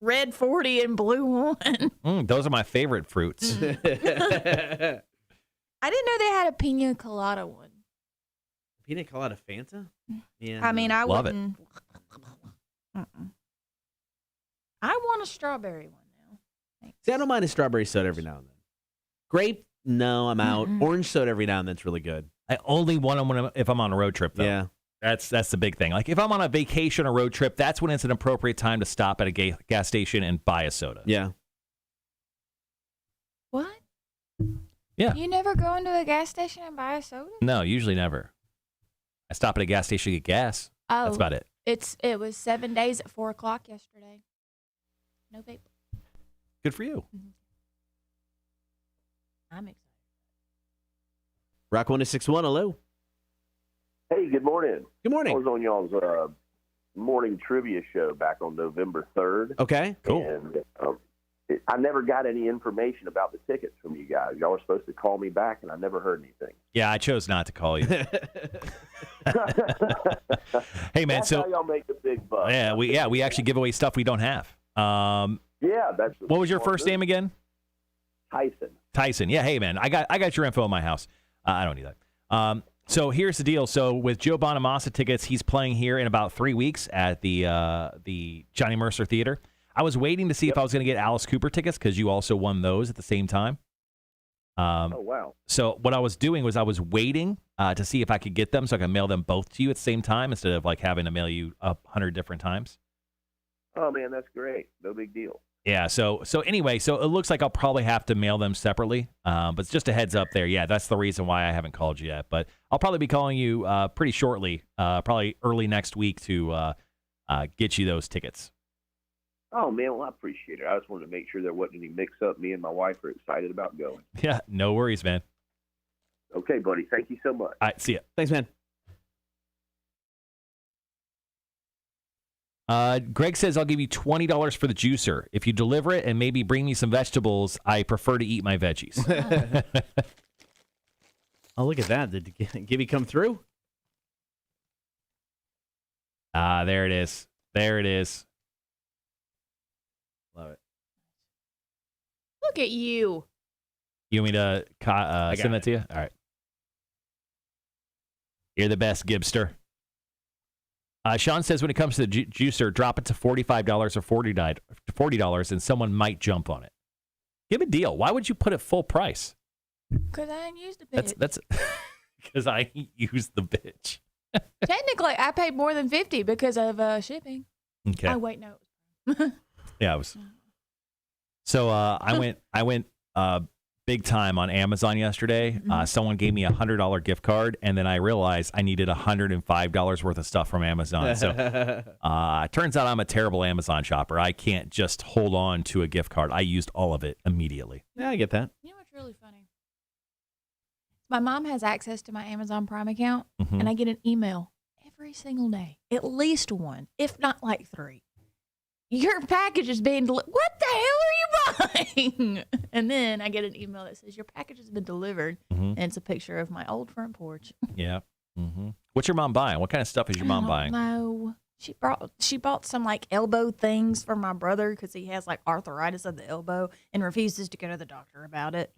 Speaker 6: Red 40 and blue 1.
Speaker 2: Those are my favorite fruits.
Speaker 6: I didn't know they had a pina colada one.
Speaker 1: Pina colada Fanta? Yeah.
Speaker 6: I mean, I
Speaker 2: Love
Speaker 6: wouldn't. I want a strawberry one now. Thanks.
Speaker 1: See, I don't mind a strawberry soda every now and then. Grape, no, I'm out. Orange soda every now and then's really good.
Speaker 2: I only want them if I'm on a road trip, though.
Speaker 1: Yeah.
Speaker 2: That's the big thing. Like, if I'm on a vacation or road trip, that's when it's an appropriate time to stop at a gas station and buy a soda.
Speaker 1: Yeah.
Speaker 6: What?
Speaker 2: Yeah.
Speaker 6: You never go into a gas station and buy a soda?
Speaker 2: No, usually never. I stop at a gas station to get gas.
Speaker 6: Oh.
Speaker 2: That's about it.
Speaker 6: It was 7 days at 4 o'clock yesterday. No vape.
Speaker 2: Good for you.
Speaker 6: I'm excited.
Speaker 1: Rock 106.1, hello.
Speaker 8: Hey, good morning.
Speaker 1: Good morning.
Speaker 8: I was on y'all's morning trivia show back on November 3rd.
Speaker 1: Okay, cool.
Speaker 8: And I never got any information about the tickets from you guys. Y'all were supposed to call me back, and I never heard anything.
Speaker 2: Yeah, I chose not to call you. Hey, man.
Speaker 8: That's how y'all make the big bucks.
Speaker 2: Yeah, we actually give away stuff we don't have.
Speaker 8: Yeah, that's.
Speaker 2: What was your first name again?
Speaker 8: Tyson.
Speaker 2: Yeah, hey, man. I got your info in my house. I don't need that. So here's the deal. So with Joe Bonamassa tickets, he's playing here in about 3 weeks at the Johnny Mercer Theater. I was waiting to see if I was going to get Alice Cooper tickets because you also won those at the same time.
Speaker 8: Oh, wow.
Speaker 2: So what I was doing was I was waiting to see if I could get them so I could mail them both to you at the same time instead of like having to mail you 100 different times.
Speaker 8: Oh, man, that's great. No big deal.
Speaker 2: Yeah, so anyway, so it looks like I'll probably have to mail them separately, but it's just a heads up there. Yeah, that's the reason why I haven't called you yet. But I'll probably be calling you pretty shortly, probably early next week to get you those tickets.
Speaker 8: Oh, man, well, I appreciate it. I just wanted to make sure there wasn't any mix-up. Me and my wife are excited about going.
Speaker 2: Yeah, no worries, man.
Speaker 8: Okay, buddy. Thank you so much.
Speaker 2: All right, see ya.
Speaker 1: Thanks, man.
Speaker 2: Greg says, I'll give you $20 for the juicer. If you deliver it and maybe bring me some vegetables, I prefer to eat my veggies.
Speaker 1: Oh, look at that. Did Gibby come through?
Speaker 2: There it is. There it is.
Speaker 1: Love it.
Speaker 6: Look at you.
Speaker 2: You want me to send that to you? All right. You're the best, Gibster. Sean says when it comes to the juicer, drop it to $45 or $40 and someone might jump on it. Give a deal. Why would you put it full price?
Speaker 6: Because I ain't used a bitch.
Speaker 2: That's because I used the bitch.
Speaker 6: Technically, I paid more than $50 because of shipping.
Speaker 2: Okay.
Speaker 6: Oh, wait, no.
Speaker 2: Yeah, I was. So I went big time on Amazon yesterday. Someone gave me a $100 gift card, and then I realized I needed $105 worth of stuff from Amazon. So turns out I'm a terrible Amazon shopper. I can't just hold on to a gift card. I used all of it immediately.
Speaker 1: Yeah, I get that.
Speaker 6: You know what's really funny? My mom has access to my Amazon Prime account, and I get an email every single day, at least one, if not like 3. Your package is being delivered. What the hell are you buying? And then I get an email that says your package has been delivered, and it's a picture of my old front porch.
Speaker 2: Yeah. What's your mom buying? What kind of stuff is your mom buying?
Speaker 6: No, she bought some like elbow things for my brother because he has like arthritis of the elbow and refuses to go to the doctor about it.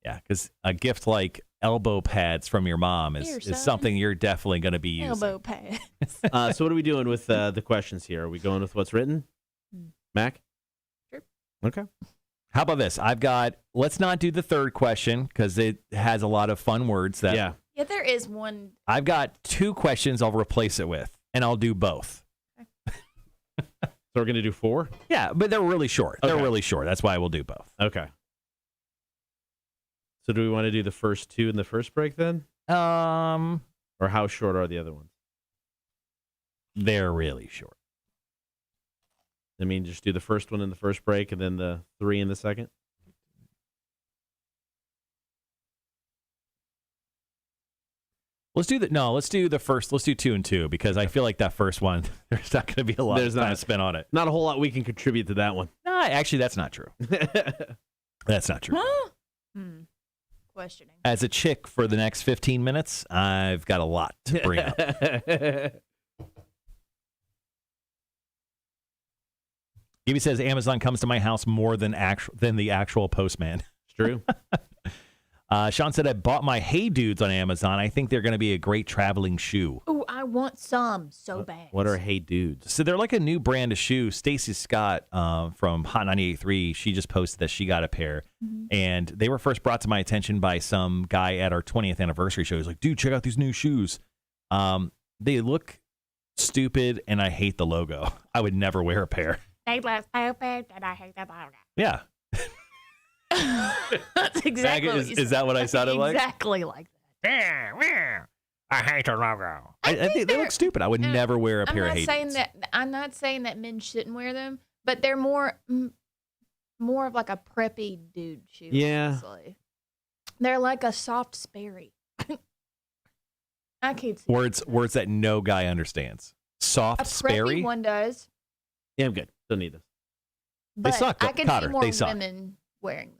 Speaker 2: Yeah, because a gift like elbow pads from your mom is something you're definitely going to be using.
Speaker 6: Elbow pads.
Speaker 1: So what are we doing with the questions here? Are we going with what's written? Mac?
Speaker 6: Sure.
Speaker 1: Okay.
Speaker 2: How about this? Let's not do the third question because it has a lot of fun words.
Speaker 6: Yeah, there is one.
Speaker 2: I've got 2 questions I'll replace it with, and I'll do both.
Speaker 1: Okay. So we're going to do 4?
Speaker 2: Yeah, but they're really short.
Speaker 1: Okay.
Speaker 2: They're really short. That's why we'll do both.
Speaker 1: Okay. So do we want to do the first 2 in the first break then? Or how short are the other ones?
Speaker 2: They're really short.
Speaker 1: I mean, just do the first one in the first break and then the 3 in the second?
Speaker 2: Let's do the first. Let's do 2 and 2 because I feel like that first one, there's not going to be a lot of time spent on it.
Speaker 1: Not a whole lot we can contribute to that one.
Speaker 2: No, actually, that's not true. That's not true.
Speaker 6: Questioning.
Speaker 2: As a chick for the next 15 minutes, I've got a lot to bring up. Gibby says Amazon comes to my house more than the actual postman.
Speaker 1: It's true.
Speaker 2: Sean said I bought my Hey Dudes on Amazon. I think they're going to be a great traveling shoe.
Speaker 6: Oh, I want some so bad.
Speaker 1: What are Hey Dudes?
Speaker 2: So they're like a new brand of shoe. Stacy Scott from Hot 98.3, she just posted that she got a pair. And they were first brought to my attention by some guy at our 20th anniversary show. He's like, dude, check out these new shoes. They look stupid, and I hate the logo. I would never wear a pair.
Speaker 6: They look stupid, and I hate the logo.
Speaker 2: Yeah.
Speaker 6: That's exactly
Speaker 2: is that what I sounded like?
Speaker 6: Exactly like that.
Speaker 2: I hate the logo. I think they look stupid. I would never wear a pair of Hey Dudes.
Speaker 6: I'm not saying that men shouldn't wear them, but they're more of like a preppy dude shoe.
Speaker 1: Yeah.
Speaker 6: Honestly. They're like a soft Sperry. I can't see
Speaker 2: words that no guy understands. Soft Sperry?
Speaker 6: A preppy one does.
Speaker 1: Yeah, I'm good. Don't need this.
Speaker 6: But
Speaker 2: they suck,
Speaker 6: I can
Speaker 2: Cotter.
Speaker 6: see more
Speaker 2: They suck.
Speaker 6: women wearing them,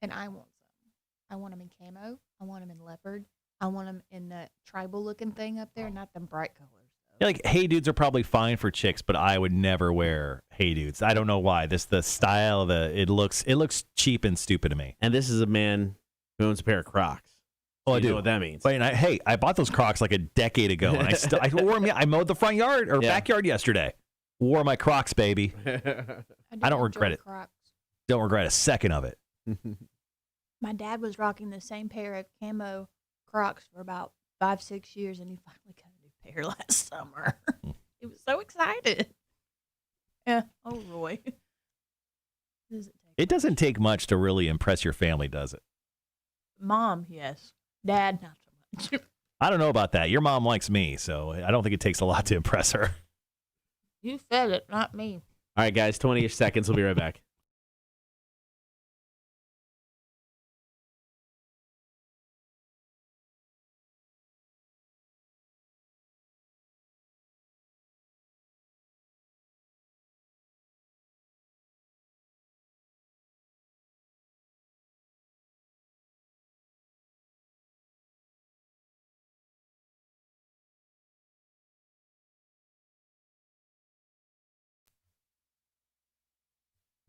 Speaker 6: and I want some. I want them in camo. I want them in leopard. I want them in the tribal-looking thing up there, not them bright colors.
Speaker 2: Yeah, like Hey Dudes are probably fine for chicks, but I would never wear Hey Dudes. I don't know why. The style, it looks cheap and stupid to me.
Speaker 1: And this is a man who owns a pair of Crocs.
Speaker 2: Oh, I do
Speaker 1: know what that means.
Speaker 2: Wait, I bought those Crocs like a decade ago, and I wore them. I mowed the front yard or backyard yesterday. Wore my Crocs, baby. I don't regret it.
Speaker 6: Crocs.
Speaker 2: Don't regret a second of it.
Speaker 6: My dad was rocking the same pair of camo Crocs for about 5-6 years, and he finally got a new pair last summer. He was so excited. Yeah. Oh, Roy.
Speaker 2: It doesn't take much to really impress your family, does it?
Speaker 6: Mom, yes. Dad, not so much.
Speaker 2: I don't know about that. Your mom likes me, so I don't think it takes a lot to impress her.
Speaker 6: You said it, not me.
Speaker 1: All right, guys, 20-ish seconds. We'll be right back.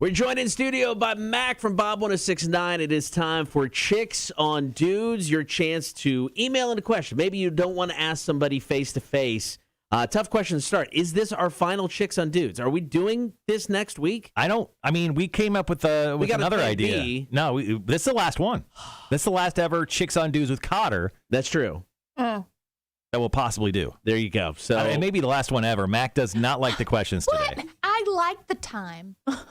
Speaker 1: We're joined in studio by Mac from Bob 1069. It is time for Chicks on Dudes, your chance to email in a question. Maybe you don't want to ask somebody face-to-face. Tough question to start. Is this our final Chicks on Dudes? Are we doing this next week?
Speaker 2: We came up with another idea.
Speaker 1: B.
Speaker 2: No, this is the last one. This is the last ever Chicks on Dudes with Cotter.
Speaker 1: That's true.
Speaker 6: Oh.
Speaker 2: That we'll possibly do.
Speaker 1: There you go. So
Speaker 2: it may be the last one ever. Mac does not like the questions today.
Speaker 6: I like the time.
Speaker 2: What?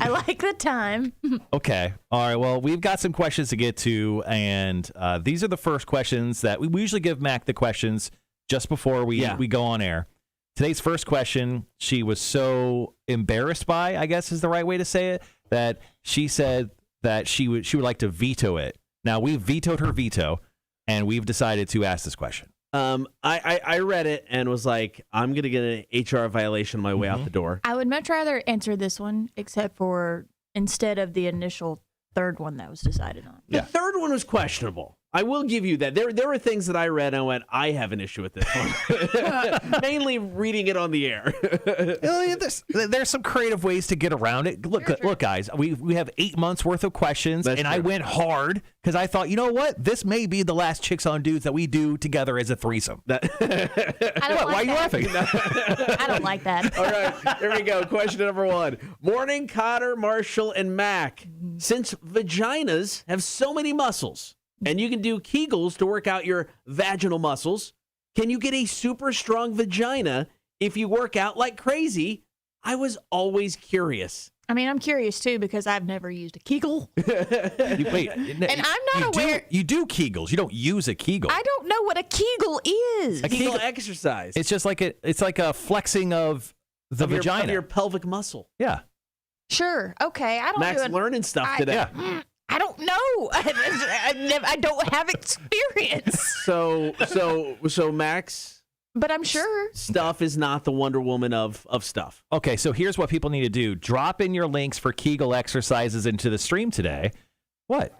Speaker 6: I like the time.
Speaker 2: Okay. All right. Well, we've got some questions to get to, and these are the first questions that we usually give Mac the questions just before we go on air. Today's first question, she was so embarrassed by, I guess is the right way to say it, that she said that she would like to veto it. Now, we've vetoed her veto, and we've decided to ask this question.
Speaker 1: I read it and was like, I'm going to get an HR violation on my way out the door.
Speaker 6: I would much rather answer this one, except for instead of the initial third one that was decided on.
Speaker 1: The third one was questionable. I will give you that. There were things that I read and I went, I have an issue with this one. Mainly reading it on the air.
Speaker 2: There's some creative ways to get around it. Look, guys, we have 8 months worth of questions, and I went hard because I thought, you know what? This may be the last Chicks on Dudes that we do together as a threesome.
Speaker 6: Why
Speaker 2: are you laughing?
Speaker 6: I don't like that.
Speaker 1: All right, here we go. Question number 1. Morning, Cotter, Marshall, and Mac. Since vaginas have so many muscles, and you can do Kegels to work out your vaginal muscles, can you get a super strong vagina if you work out like crazy? I was always curious.
Speaker 6: I mean, I'm curious, too, because I've never used a Kegel.
Speaker 2: Wait,
Speaker 6: and I'm not aware.
Speaker 2: You do Kegels. You don't use a Kegel.
Speaker 6: I don't know what a Kegel is.
Speaker 1: A Kegel exercise.
Speaker 2: It's just like it's like a flexing of the vagina.
Speaker 1: Of your pelvic muscle.
Speaker 2: Yeah.
Speaker 6: Sure. Okay. I don't
Speaker 1: Max learning stuff today.
Speaker 2: Yeah.
Speaker 6: I don't know. I don't have experience.
Speaker 1: So Max.
Speaker 6: But I'm sure.
Speaker 1: Stuff is not the Wonder Woman of stuff.
Speaker 2: Okay, so here's what people need to do. Drop in your links for Kegel exercises into the stream today. What?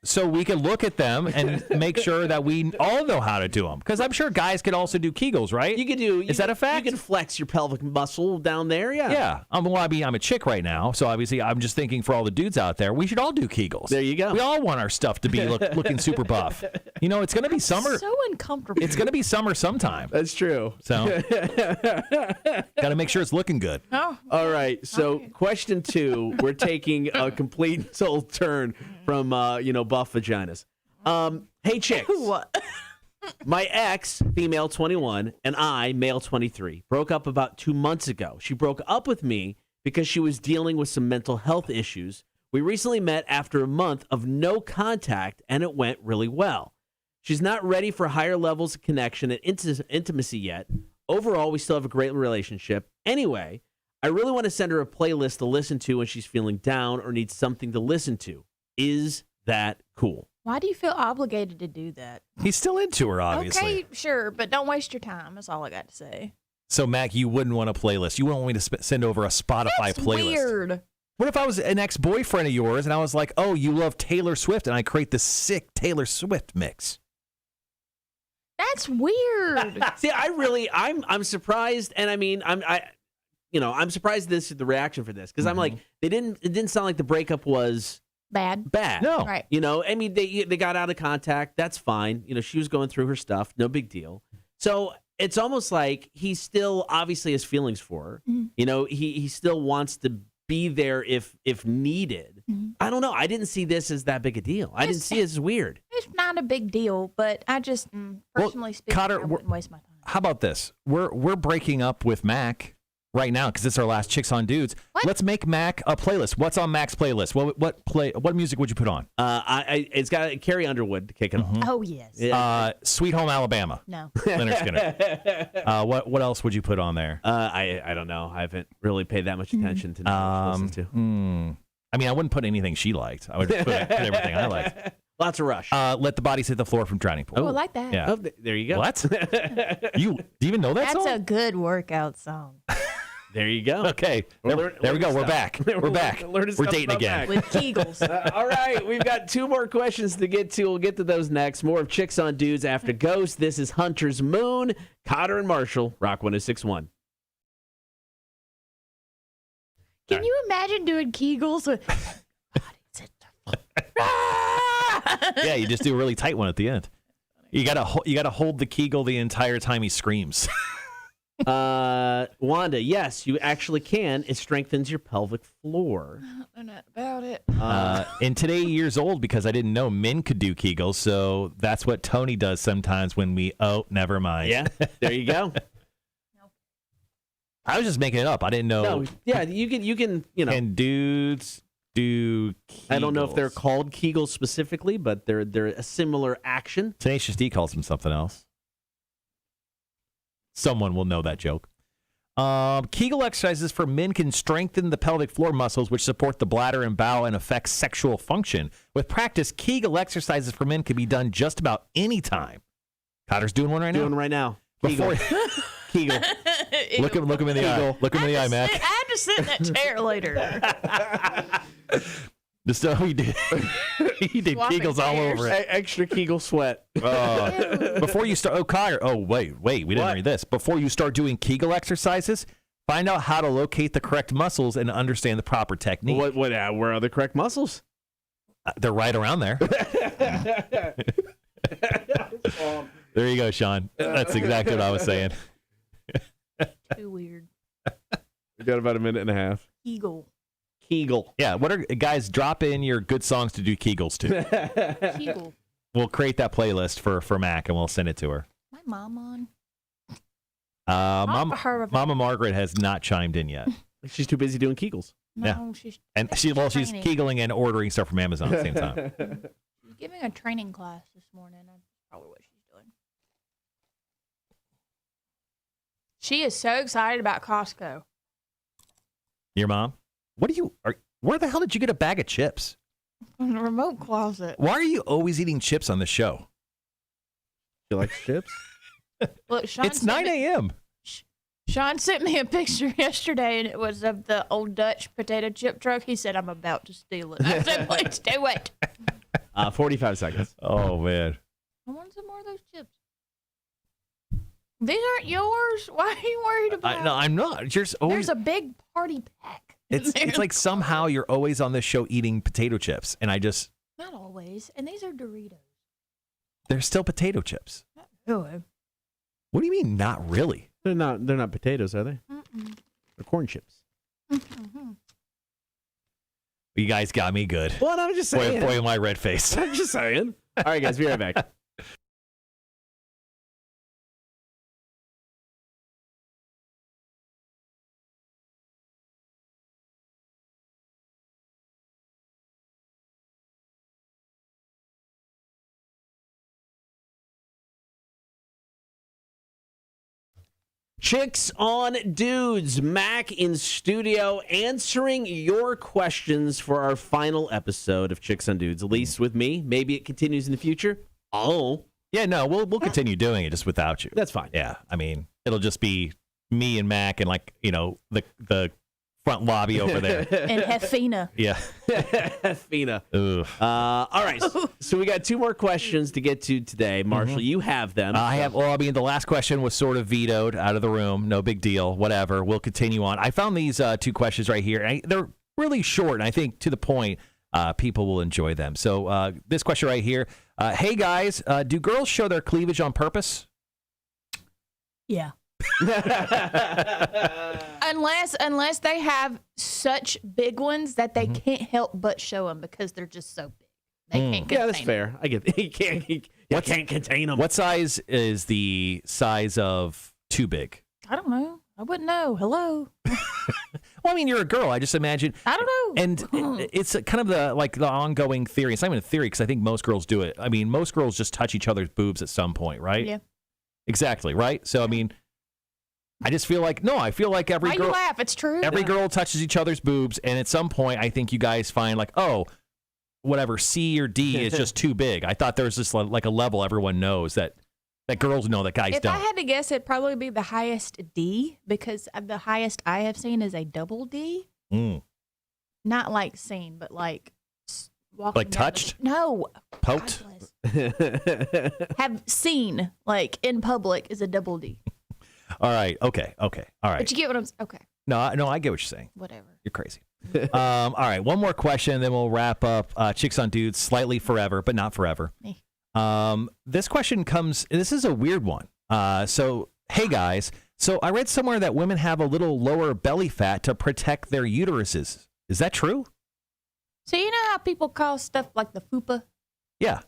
Speaker 2: So we can look at them and make sure that we all know how to do them. Because I'm sure guys could also do Kegels, right?
Speaker 1: You could do.
Speaker 2: Is that a fact?
Speaker 1: You can flex your pelvic muscle down there. Yeah.
Speaker 2: Yeah. I'm a chick right now, so obviously I'm just thinking for all the dudes out there, we should all do Kegels.
Speaker 1: There you go.
Speaker 2: We all want our stuff to be looking super buff. You know, it's going to be summer.
Speaker 6: So uncomfortable.
Speaker 2: It's going to be summer sometime.
Speaker 1: That's true.
Speaker 2: So got to make sure it's looking good.
Speaker 6: Oh.
Speaker 1: All right. So question 2, we're taking a complete total turn from buff vaginas. Hey chicks.
Speaker 6: What?
Speaker 1: My ex, female 21, and I, male 23, broke up about 2 months ago. She broke up with me because she was dealing with some mental health issues. We recently met after a month of no contact, and it went really well. She's not ready for higher levels of connection and intimacy yet. Overall, we still have a great relationship. Anyway, I really want to send her a playlist to listen to when she's feeling down or needs something to listen to. Is that cool?
Speaker 6: Why do you feel obligated to do that?
Speaker 2: He's still into her, obviously.
Speaker 6: Okay, sure, but don't waste your time. That's all I got to say.
Speaker 2: So, Mac, you wouldn't want a playlist. You wouldn't want me to send over a Spotify
Speaker 6: That's
Speaker 2: playlist.
Speaker 6: Weird.
Speaker 2: What if I was an ex-boyfriend of yours and I was like, oh, you love Taylor Swift, and I create this sick Taylor Swift mix?
Speaker 6: That's weird.
Speaker 1: See, I'm surprised, and I mean, I'm surprised this is the reaction for this because I'm like, it didn't sound like the breakup was
Speaker 6: bad.
Speaker 2: No.
Speaker 6: Right.
Speaker 1: I mean, they got out of contact. That's fine. She was going through her stuff. No big deal. So it's almost like he still obviously has feelings for her. Mm-hmm. He still wants to be there if needed. Mm-hmm. I don't know. I didn't see this as that big a deal. I didn't see it as weird.
Speaker 6: It's not a big deal, but I just personally speaking,
Speaker 2: Cotter,
Speaker 6: I wouldn't waste my time.
Speaker 2: How about this? We're breaking up with Mac right now because it's our last Chicks on Dudes.
Speaker 6: What?
Speaker 2: Let's make Mac a playlist. What's on Mac's playlist? What music would you put on?
Speaker 1: It's got Carrie Underwood to kick it off.
Speaker 6: Oh yes.
Speaker 2: Sweet Home Alabama.
Speaker 6: No.
Speaker 2: Leonard Skinner. What else would you put on there?
Speaker 1: I don't know. I haven't really paid that much attention to what she listens to.
Speaker 2: I mean, I wouldn't put anything she liked. I would put everything I liked.
Speaker 1: Lots of Rush.
Speaker 2: Let the Bodies Hit the Floor from Drowning Pool.
Speaker 6: Oh, I like that.
Speaker 2: Yeah.
Speaker 1: Oh, there you go.
Speaker 2: What? Do you even know that song?
Speaker 6: That's a good workout song.
Speaker 1: There you go.
Speaker 2: Okay. There we go. We're back. We're back. We're dating again.
Speaker 6: With Kegels.
Speaker 1: All right. We've got 2 more questions to get to. We'll get to those next. More of Chicks on Dudes after Ghost. This is Hunter's Moon. Cotter and Marshall, Rock 106.1.
Speaker 6: Can you imagine doing Kegels with
Speaker 2: Yeah, you just do a really tight one at the end. You gotta hold the Kegel the entire time he screams.
Speaker 1: Wanda, yes, you actually can. It strengthens your pelvic floor.
Speaker 6: I'm not about it.
Speaker 2: And today, years old, because I didn't know men could do Kegels, so that's what Tony does sometimes when we. Oh, never mind.
Speaker 1: Yeah, there you go.
Speaker 2: I was just making it up. I didn't know.
Speaker 1: No, yeah, you can,
Speaker 2: Can dudes do Kegels?
Speaker 1: I don't know if they're called Kegels specifically, but they're a similar action.
Speaker 2: Tenacious D calls them something else. Someone will know that joke. Kegel exercises for men can strengthen the pelvic floor muscles, which support the bladder and bowel and affect sexual function. With practice, Kegel exercises for men can be done just about any time. Cotter's doing one right now.
Speaker 1: Doing right now.
Speaker 2: Before
Speaker 1: Kegel.
Speaker 2: Look him in the eye. Look him in the eye, Mac.
Speaker 6: I had to sit in that chair later.
Speaker 2: Just he did. He did
Speaker 6: Swapping
Speaker 2: Kegels all
Speaker 6: chairs.
Speaker 2: over it.
Speaker 1: Extra Kegel sweat.
Speaker 2: Before you start, Kyer. Oh, wait. We didn't read this. Before you start doing Kegel exercises, find out how to locate the correct muscles and understand the proper technique.
Speaker 1: Where are the correct muscles?
Speaker 2: They're right around there. There you go, Sean. That's exactly what I was saying.
Speaker 6: Too weird.
Speaker 1: We got about a minute and a half. Kegel.
Speaker 2: Yeah, guys, drop in your good songs to do Kegels to.
Speaker 6: Kegel.
Speaker 2: We'll create that playlist for Mac and we'll send it to her.
Speaker 6: My mom on.
Speaker 2: Mama Margaret has not chimed in yet.
Speaker 1: She's too busy doing Kegels.
Speaker 6: No, she's
Speaker 2: She's
Speaker 6: training.
Speaker 2: Kegling and ordering stuff from Amazon at the same time.
Speaker 6: She's giving a training class this morning. That's probably what she's doing. She is so excited about Costco.
Speaker 2: Your mom? Where the hell did you get a bag of chips?
Speaker 6: In the remote closet.
Speaker 2: Why are you always eating chips on the show?
Speaker 1: You like chips?
Speaker 6: Look,
Speaker 2: It's 9 a.m.
Speaker 6: Sean sent me a picture yesterday, and it was of the old Dutch potato chip truck. He said, "I'm about to steal it." I said, "Please do it."
Speaker 1: 45 seconds.
Speaker 2: Oh, man.
Speaker 6: I want some more of those chips. These aren't yours. Why are you worried about?
Speaker 2: No, I'm not. There's
Speaker 6: a big party pack.
Speaker 2: It's like somehow you're always on this show eating potato chips, and I just
Speaker 6: Not always. And these are Doritos.
Speaker 2: they're still potato chips.
Speaker 6: Really?
Speaker 2: What do you mean? Not really?
Speaker 1: They're not potatoes, are they?
Speaker 6: Mm-mm.
Speaker 1: They're corn chips.
Speaker 6: Mm-hmm.
Speaker 2: You guys got me good.
Speaker 1: Well, I'm just saying.
Speaker 2: Boy, my red face.
Speaker 1: I'm just saying. All right, guys, be right back. Chicks on Dudes, Mac in studio answering your questions for our final episode of Chicks on Dudes. At least with me. Maybe it continues in the future. Oh.
Speaker 2: Yeah, no, we'll continue doing it just without you.
Speaker 1: That's fine.
Speaker 2: Yeah, I mean, it'll just be me and Mac and the front lobby over there.
Speaker 6: And Hefina.
Speaker 2: Yeah.
Speaker 1: Fina.
Speaker 2: Ugh.
Speaker 1: All right. So we got two more questions to get to today. Marshall, you have them.
Speaker 2: I have. Well, I mean, the last question was sort of vetoed out of the room. No big deal. Whatever. We'll continue on. I found these two questions right here. They're really short, and I think to the point. People will enjoy them. So this question right here. Hey, guys, do girls show their cleavage on purpose?
Speaker 6: Yeah. Unless they have such big ones that they can't help but show them because they're just so big. They can't contain
Speaker 1: that's fair. I get it. You can't contain them.
Speaker 2: What size is the size of too big?
Speaker 6: I don't know. I wouldn't know. Hello.
Speaker 2: Well, I mean, you're a girl. I just imagine.
Speaker 6: I don't know.
Speaker 2: And it's kind of the ongoing theory. It's not even a theory because I think most girls do it. I mean, most girls just touch each other's boobs at some point, right?
Speaker 6: Yeah.
Speaker 2: Exactly, right? So, I mean, I just feel like, I feel like every
Speaker 6: Why
Speaker 2: girl.
Speaker 6: you laugh? It's true.
Speaker 2: Every girl touches each other's boobs, and at some point, I think you guys find like, oh, whatever, C or D is just too big. I thought there was just like a level everyone knows that girls know that guys
Speaker 6: If
Speaker 2: don't.
Speaker 6: I had to guess, it'd probably be the highest D because the highest I have seen is a double D. Not like seen, but like walking.
Speaker 2: Like touched?
Speaker 6: No.
Speaker 2: Poked?
Speaker 6: Have seen like in public is a double D.
Speaker 2: All right. Okay. All right.
Speaker 6: But you get what I'm saying? Okay.
Speaker 2: No, I get what you're saying.
Speaker 6: Whatever.
Speaker 2: You're crazy. All right. One more question, then we'll wrap up Chicks on Dudes slightly forever, but not forever.
Speaker 6: Me.
Speaker 2: This question this is a weird one. So, hey guys, so I read somewhere that women have a little lower belly fat to protect their uteruses. Is that true?
Speaker 6: So you know how people call stuff like the fupa?
Speaker 2: Yeah.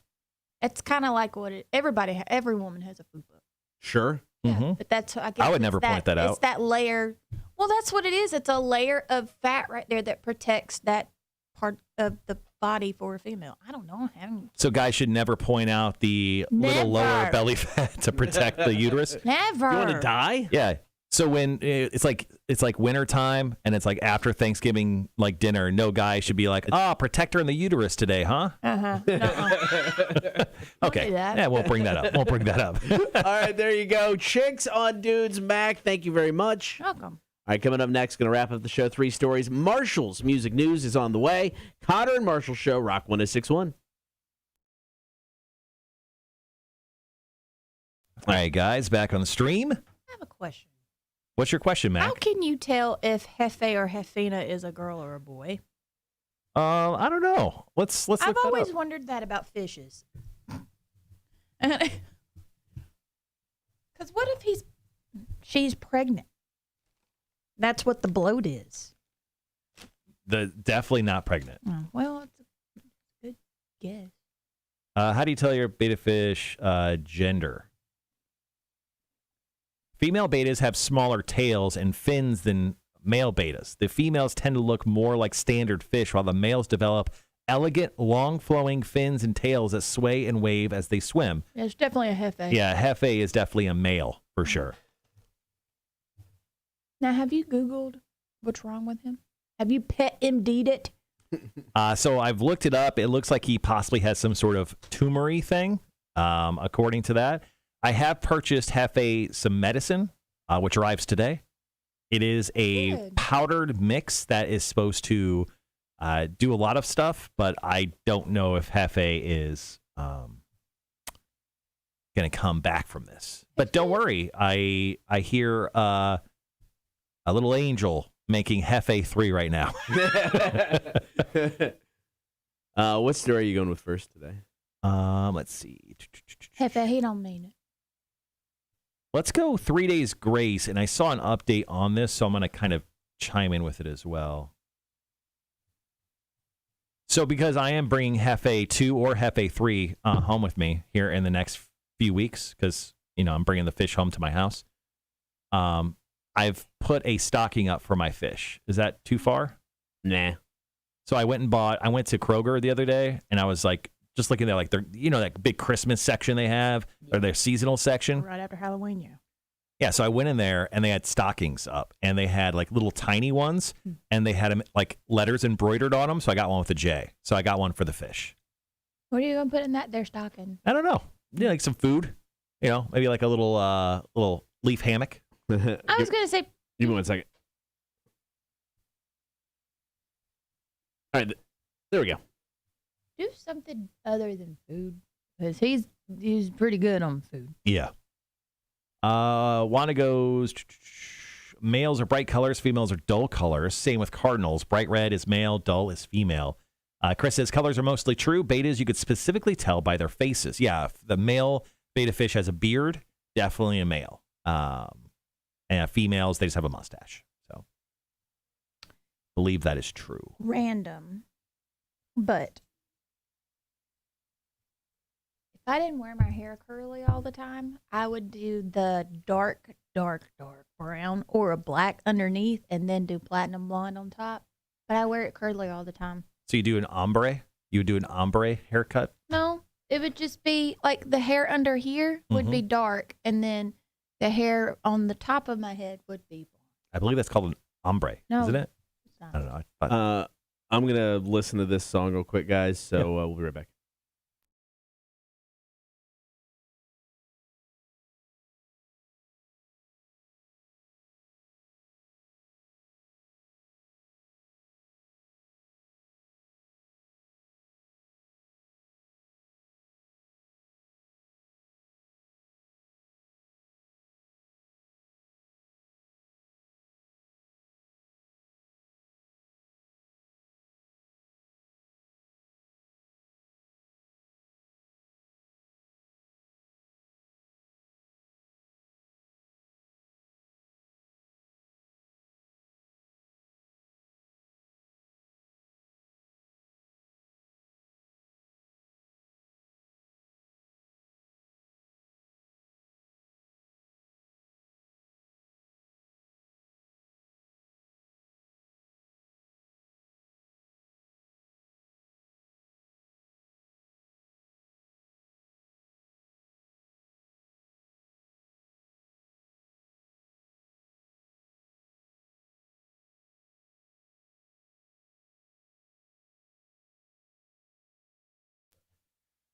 Speaker 6: It's kind of like what every woman has a fupa.
Speaker 1: Sure.
Speaker 6: Yeah, but that's I guess
Speaker 2: I would
Speaker 6: it's
Speaker 2: never point that out.
Speaker 6: It's that layer Well, that's what it is. It's a layer of fat right there that protects that part of the body for a female. I don't know.
Speaker 2: So guys should never point out the little lower belly fat to protect the uterus?
Speaker 6: Never.
Speaker 1: You want to die?
Speaker 2: Yeah. So when it's like winter time and it's like after Thanksgiving like dinner, no guy should be like, protect her in the uterus today, huh? Okay. Yeah, we'll bring that up.
Speaker 1: All right, there you go. Chicks on Dudes. Mac, thank you very much.
Speaker 6: Welcome.
Speaker 1: All right, coming up next, going to wrap up the show. 3 stories. Marshall's music news is on the way. Cotter and Marshall Show, Rock 106.1.
Speaker 2: All right, guys, back on the stream.
Speaker 6: I have a question.
Speaker 2: What's your question, Mac?
Speaker 6: How can you tell if Hefe or Hefina is a girl or a boy?
Speaker 2: I don't know. Let's look that
Speaker 6: I've
Speaker 2: up.
Speaker 6: always wondered that about fishes. Because what if she's pregnant? That's what the bloat is.
Speaker 2: Definitely not pregnant.
Speaker 6: Oh, well, it's a good guess.
Speaker 2: How do you tell your beta fish gender? Female betas have smaller tails and fins than male betas. The females tend to look more like standard fish, while the males develop elegant, long-flowing fins and tails that sway and wave as they swim.
Speaker 6: Yeah, it's definitely a Hefe.
Speaker 2: Yeah, Hefe is definitely a male, for sure.
Speaker 6: Now, have you Googled what's wrong with him? Have you pet MD'd it?
Speaker 2: So I've looked it up. It looks like he possibly has some sort of tumory thing, according to that. I have purchased Hefe some medicine, which arrives today. It is a powdered mix that is supposed to do a lot of stuff, but I don't know if Hefe is going to come back from this. But don't worry. I hear a little angel making Hefe 3 right now.
Speaker 1: What story are you going with first today?
Speaker 2: Let's see.
Speaker 6: Hefe, he don't mean it.
Speaker 2: Let's go 3 days grace, and I saw an update on this, so I'm going to kind of chime in with it as well. So because I am bringing Hefe 2 or Hefe 3 home with me here in the next few weeks, because, I'm bringing the fish home to my house, I've put a stocking up for my fish. Is that too far?
Speaker 1: Nah.
Speaker 2: So I went to Kroger the other day, and I was like, just looking at like their, that big Christmas section they have, or their seasonal section.
Speaker 6: Right after Halloween, yeah.
Speaker 2: Yeah, so I went in there, and they had stockings up, and they had like little tiny ones, and they had them like letters embroidered on them. So I got one with a J. So I got one for the fish.
Speaker 6: What are you gonna put in that there stocking?
Speaker 2: I don't know. Yeah, like some food. Maybe like a little leaf hammock.
Speaker 6: I was gonna say.
Speaker 1: Give me 1 second. All right, there we go.
Speaker 6: Do something other than food, because he's pretty good on food.
Speaker 2: Yeah. Wanda goes, males are bright colors, females are dull colors. Same with cardinals. Bright red is male, dull is female. Chris says colors are mostly true. Betas you could specifically tell by their faces. Yeah, if the male beta fish has a beard, definitely a male. And females, they just have a mustache. So believe that is true.
Speaker 6: Random, but if I didn't wear my hair curly all the time, I would do the dark brown or a black underneath and then do platinum blonde on top. But I wear it curly all the time.
Speaker 2: So you do an ombre? You would do an ombre haircut?
Speaker 6: No, it would just be like the hair under here would be dark, and then the hair on the top of my head would be blonde.
Speaker 2: I believe that's called an ombre, isn't it?
Speaker 6: It's not.
Speaker 2: I don't know.
Speaker 1: I'm going to listen to this song real quick, guys, so we'll be right back.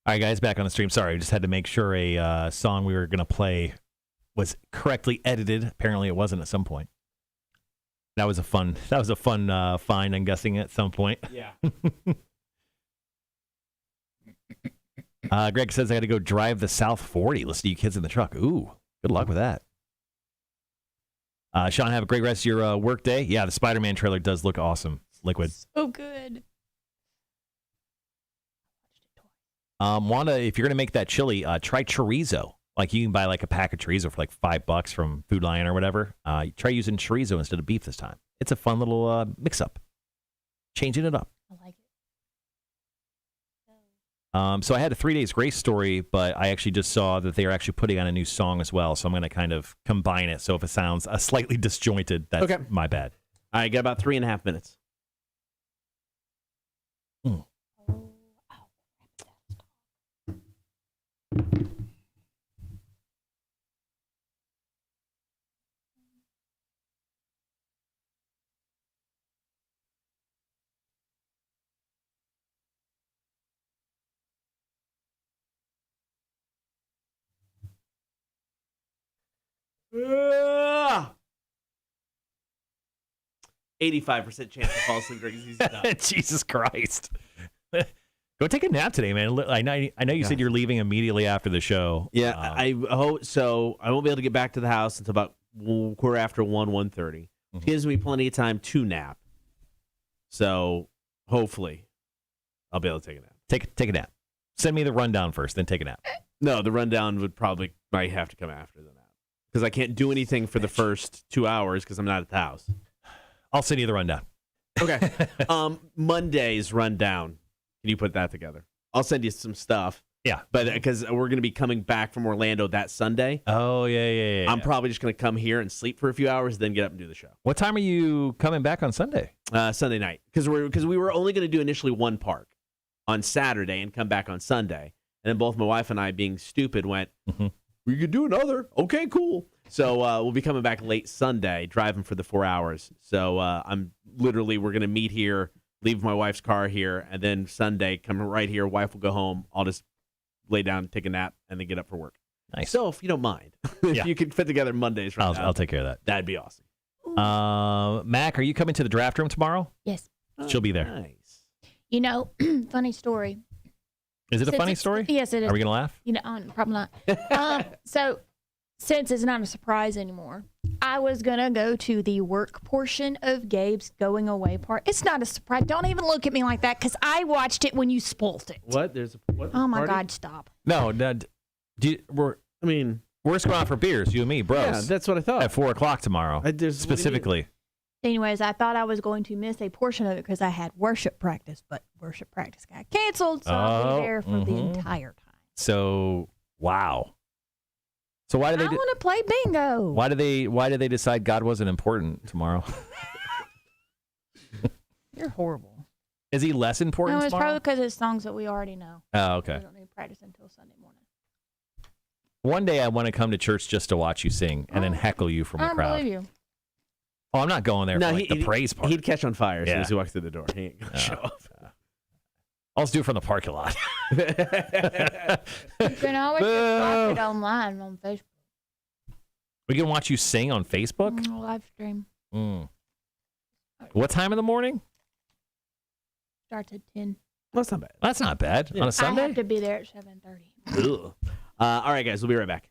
Speaker 2: All right, guys, back on the stream. Sorry, I just had to make sure a song we were going to play was correctly edited. Apparently, it wasn't at some point. That was a fun find, I'm guessing, at some point.
Speaker 1: Yeah.
Speaker 2: Greg says I got to go drive the South 40. Listen to you kids in the truck. Ooh, good luck with that. Sean, have a great rest of your work day. Yeah, the Spider-Man trailer does look awesome. Liquid.
Speaker 6: So good.
Speaker 2: Wanda, if you're going to make that chili, try chorizo. Like you can buy like a pack of chorizo for like $5 from Food Lion or whatever. Try using chorizo instead of beef this time. It's a fun little mix-up. Changing it up.
Speaker 6: I like it.
Speaker 2: So I had a 3 days grace story, but I actually just saw that they are actually putting on a new song as well. So I'm going to kind of combine it. So if it sounds slightly disjointed, that's my bad.
Speaker 1: All right, got about 3.5 minutes. Ah! 85% chance to fall asleep.
Speaker 2: Jesus Christ. Go take a nap today, man. I know you said you're leaving immediately after the show.
Speaker 1: Yeah, I hope so. I won't be able to get back to the house until about quarter after 1:30. Gives me plenty of time to nap. So hopefully I'll be able to take a nap.
Speaker 2: Take a nap. Send me the rundown first, then take a nap.
Speaker 1: No, the rundown might have to come after the nap. Because I can't do anything for the first 2 hours because I'm not at the house.
Speaker 2: I'll send you the rundown.
Speaker 1: Okay. Monday's rundown. Can you put that together? I'll send you some stuff.
Speaker 2: Yeah.
Speaker 1: But because we're going to be coming back from Orlando that Sunday.
Speaker 2: Oh, yeah.
Speaker 1: I'm probably just going to come here and sleep for a few hours, then get up and do the show.
Speaker 2: What time are you coming back on Sunday?
Speaker 1: Sunday night. Because we were only going to do initially one park on Saturday and come back on Sunday. And then both my wife and I, being stupid, went, we could do another. Okay, cool. So we'll be coming back late Sunday, driving for the 4 hours. So we're going to meet here, leave my wife's car here, and then Sunday, come right here. Wife will go home. I'll just lay down, take a nap, and then get up for work.
Speaker 2: Nice.
Speaker 1: So if you don't mind, if you could fit together Mondays right now,
Speaker 2: I'll take care of that.
Speaker 1: That'd be awesome.
Speaker 2: Mac, are you coming to the draft room tomorrow?
Speaker 6: Yes.
Speaker 2: She'll be there.
Speaker 1: Nice.
Speaker 6: You know, funny story.
Speaker 2: Is it a funny story?
Speaker 6: Yes, it is.
Speaker 2: Are we going to laugh?
Speaker 6: You know, probably not. So, since it's not a surprise anymore, I was going to go to the work portion of Gabe's going away part. It's not a surprise. Don't even look at me like that because I watched it when you spoiled it.
Speaker 1: What? What?
Speaker 6: Oh, my
Speaker 1: party?
Speaker 6: God, stop.
Speaker 2: No, we're just going out for beers, you and me, bros.
Speaker 1: Yeah, that's what I thought.
Speaker 2: At 4 o'clock tomorrow, specifically.
Speaker 6: Anyways, I thought I was going to miss a portion of it because I had worship practice, but worship practice got canceled, so I'll be there for the entire time.
Speaker 2: So, wow. So why did they?
Speaker 6: I want to play bingo.
Speaker 2: Why did they decide God wasn't important tomorrow?
Speaker 6: You're horrible.
Speaker 2: Is he less important
Speaker 6: No, it's
Speaker 2: tomorrow?
Speaker 6: probably because it's songs that we already know.
Speaker 2: Oh, okay.
Speaker 6: We don't need to practice until Sunday morning.
Speaker 2: One day I want to come to church just to watch you sing and then heckle you from the crowd.
Speaker 6: I believe you.
Speaker 2: Oh, I'm not going there for the praise part.
Speaker 1: He'd catch on fire as soon as he walks through the door. He ain't going to show up.
Speaker 2: I'll just do it from the parking lot.
Speaker 6: You can always just watch it online on Facebook.
Speaker 2: We can watch you sing on Facebook?
Speaker 6: Live stream.
Speaker 2: What time in the morning?
Speaker 6: Starts at 10.
Speaker 1: That's not bad.
Speaker 2: That's not bad. On a Sunday?
Speaker 6: I have to be there at 7:30.
Speaker 1: All right, guys. We'll be right back.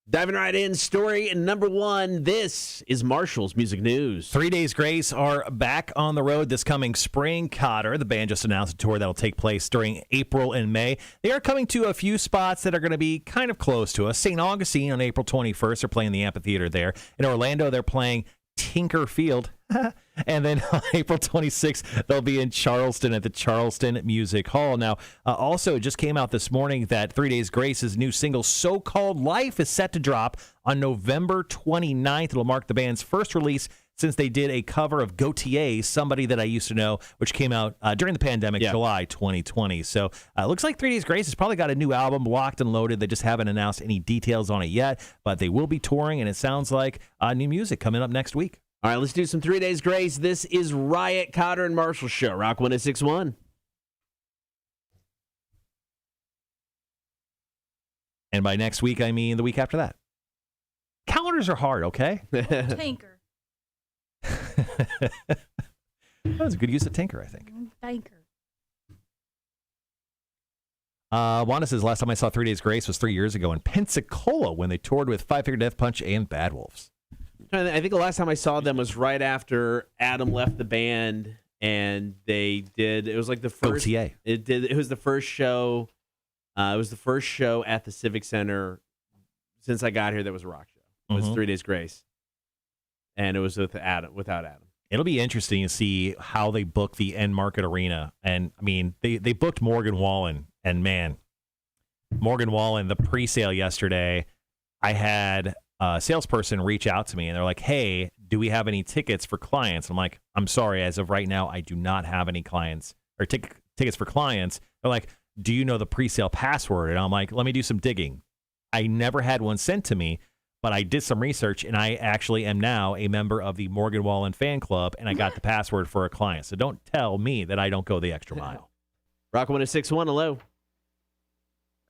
Speaker 1: Diving right in, story number one. This is Marshall's Music News.
Speaker 2: 3 Days Grace are back on the road this coming spring. Cotter, the band, just announced a tour that will take place during April and May. They are coming to a few spots that are going to be kind of close to us. St. Augustine on April 21st. They're playing the amphitheater there. In Orlando, they're playing Tinker Field. And then on April 26th, they'll be in Charleston at the Charleston Music Hall. Now, also, it just came out this morning that 3 Days Grace's new single, So-Called Life, is set to drop on November 29th. It'll mark the band's first release since they did a cover of Gautier's Somebody That I Used to Know, which came out during the pandemic, July 2020. So it looks like 3 Days Grace has probably got a new album locked and loaded. They just haven't announced any details on it yet, but they will be touring, and it sounds like new music coming up next week.
Speaker 1: All right, let's do some 3 Days Grace. This is Riot, Cotter, and Marshall Show. Rock 106.1.
Speaker 2: And by next week, I mean the week after that. Calendars are hard, okay?
Speaker 6: Tinker.
Speaker 2: That was a good use of Tinker, I think.
Speaker 6: Tinker.
Speaker 2: Wanda says, last time I saw 3 Days Grace was 3 years ago in Pensacola when they toured with Five Finger Death Punch and Bad Wolves.
Speaker 1: I think the last time I saw them was right after Adam left the band, and they did. It was like the first.
Speaker 2: OTA.
Speaker 1: It was the first show. It was the first show at the Civic Center since I got here. That was a rock show. It was 3 Days Grace, and it was without Adam.
Speaker 2: It'll be interesting to see how they book the End Market Arena. And I mean, they booked Morgan Wallen, and man, Morgan Wallen, the pre-sale yesterday, I had a salesperson reach out to me, and they're like, hey, do we have any tickets for clients? I'm like, I'm sorry, as of right now, I do not have any clients or tickets for clients. They're like, do you know the pre-sale password? And I'm like, let me do some digging. I never had one sent to me, but I did some research, and I actually am now a member of the Morgan Wallen fan club, and I got the password for a client. So don't tell me that I don't go the extra mile.
Speaker 1: Rock 106.1, hello.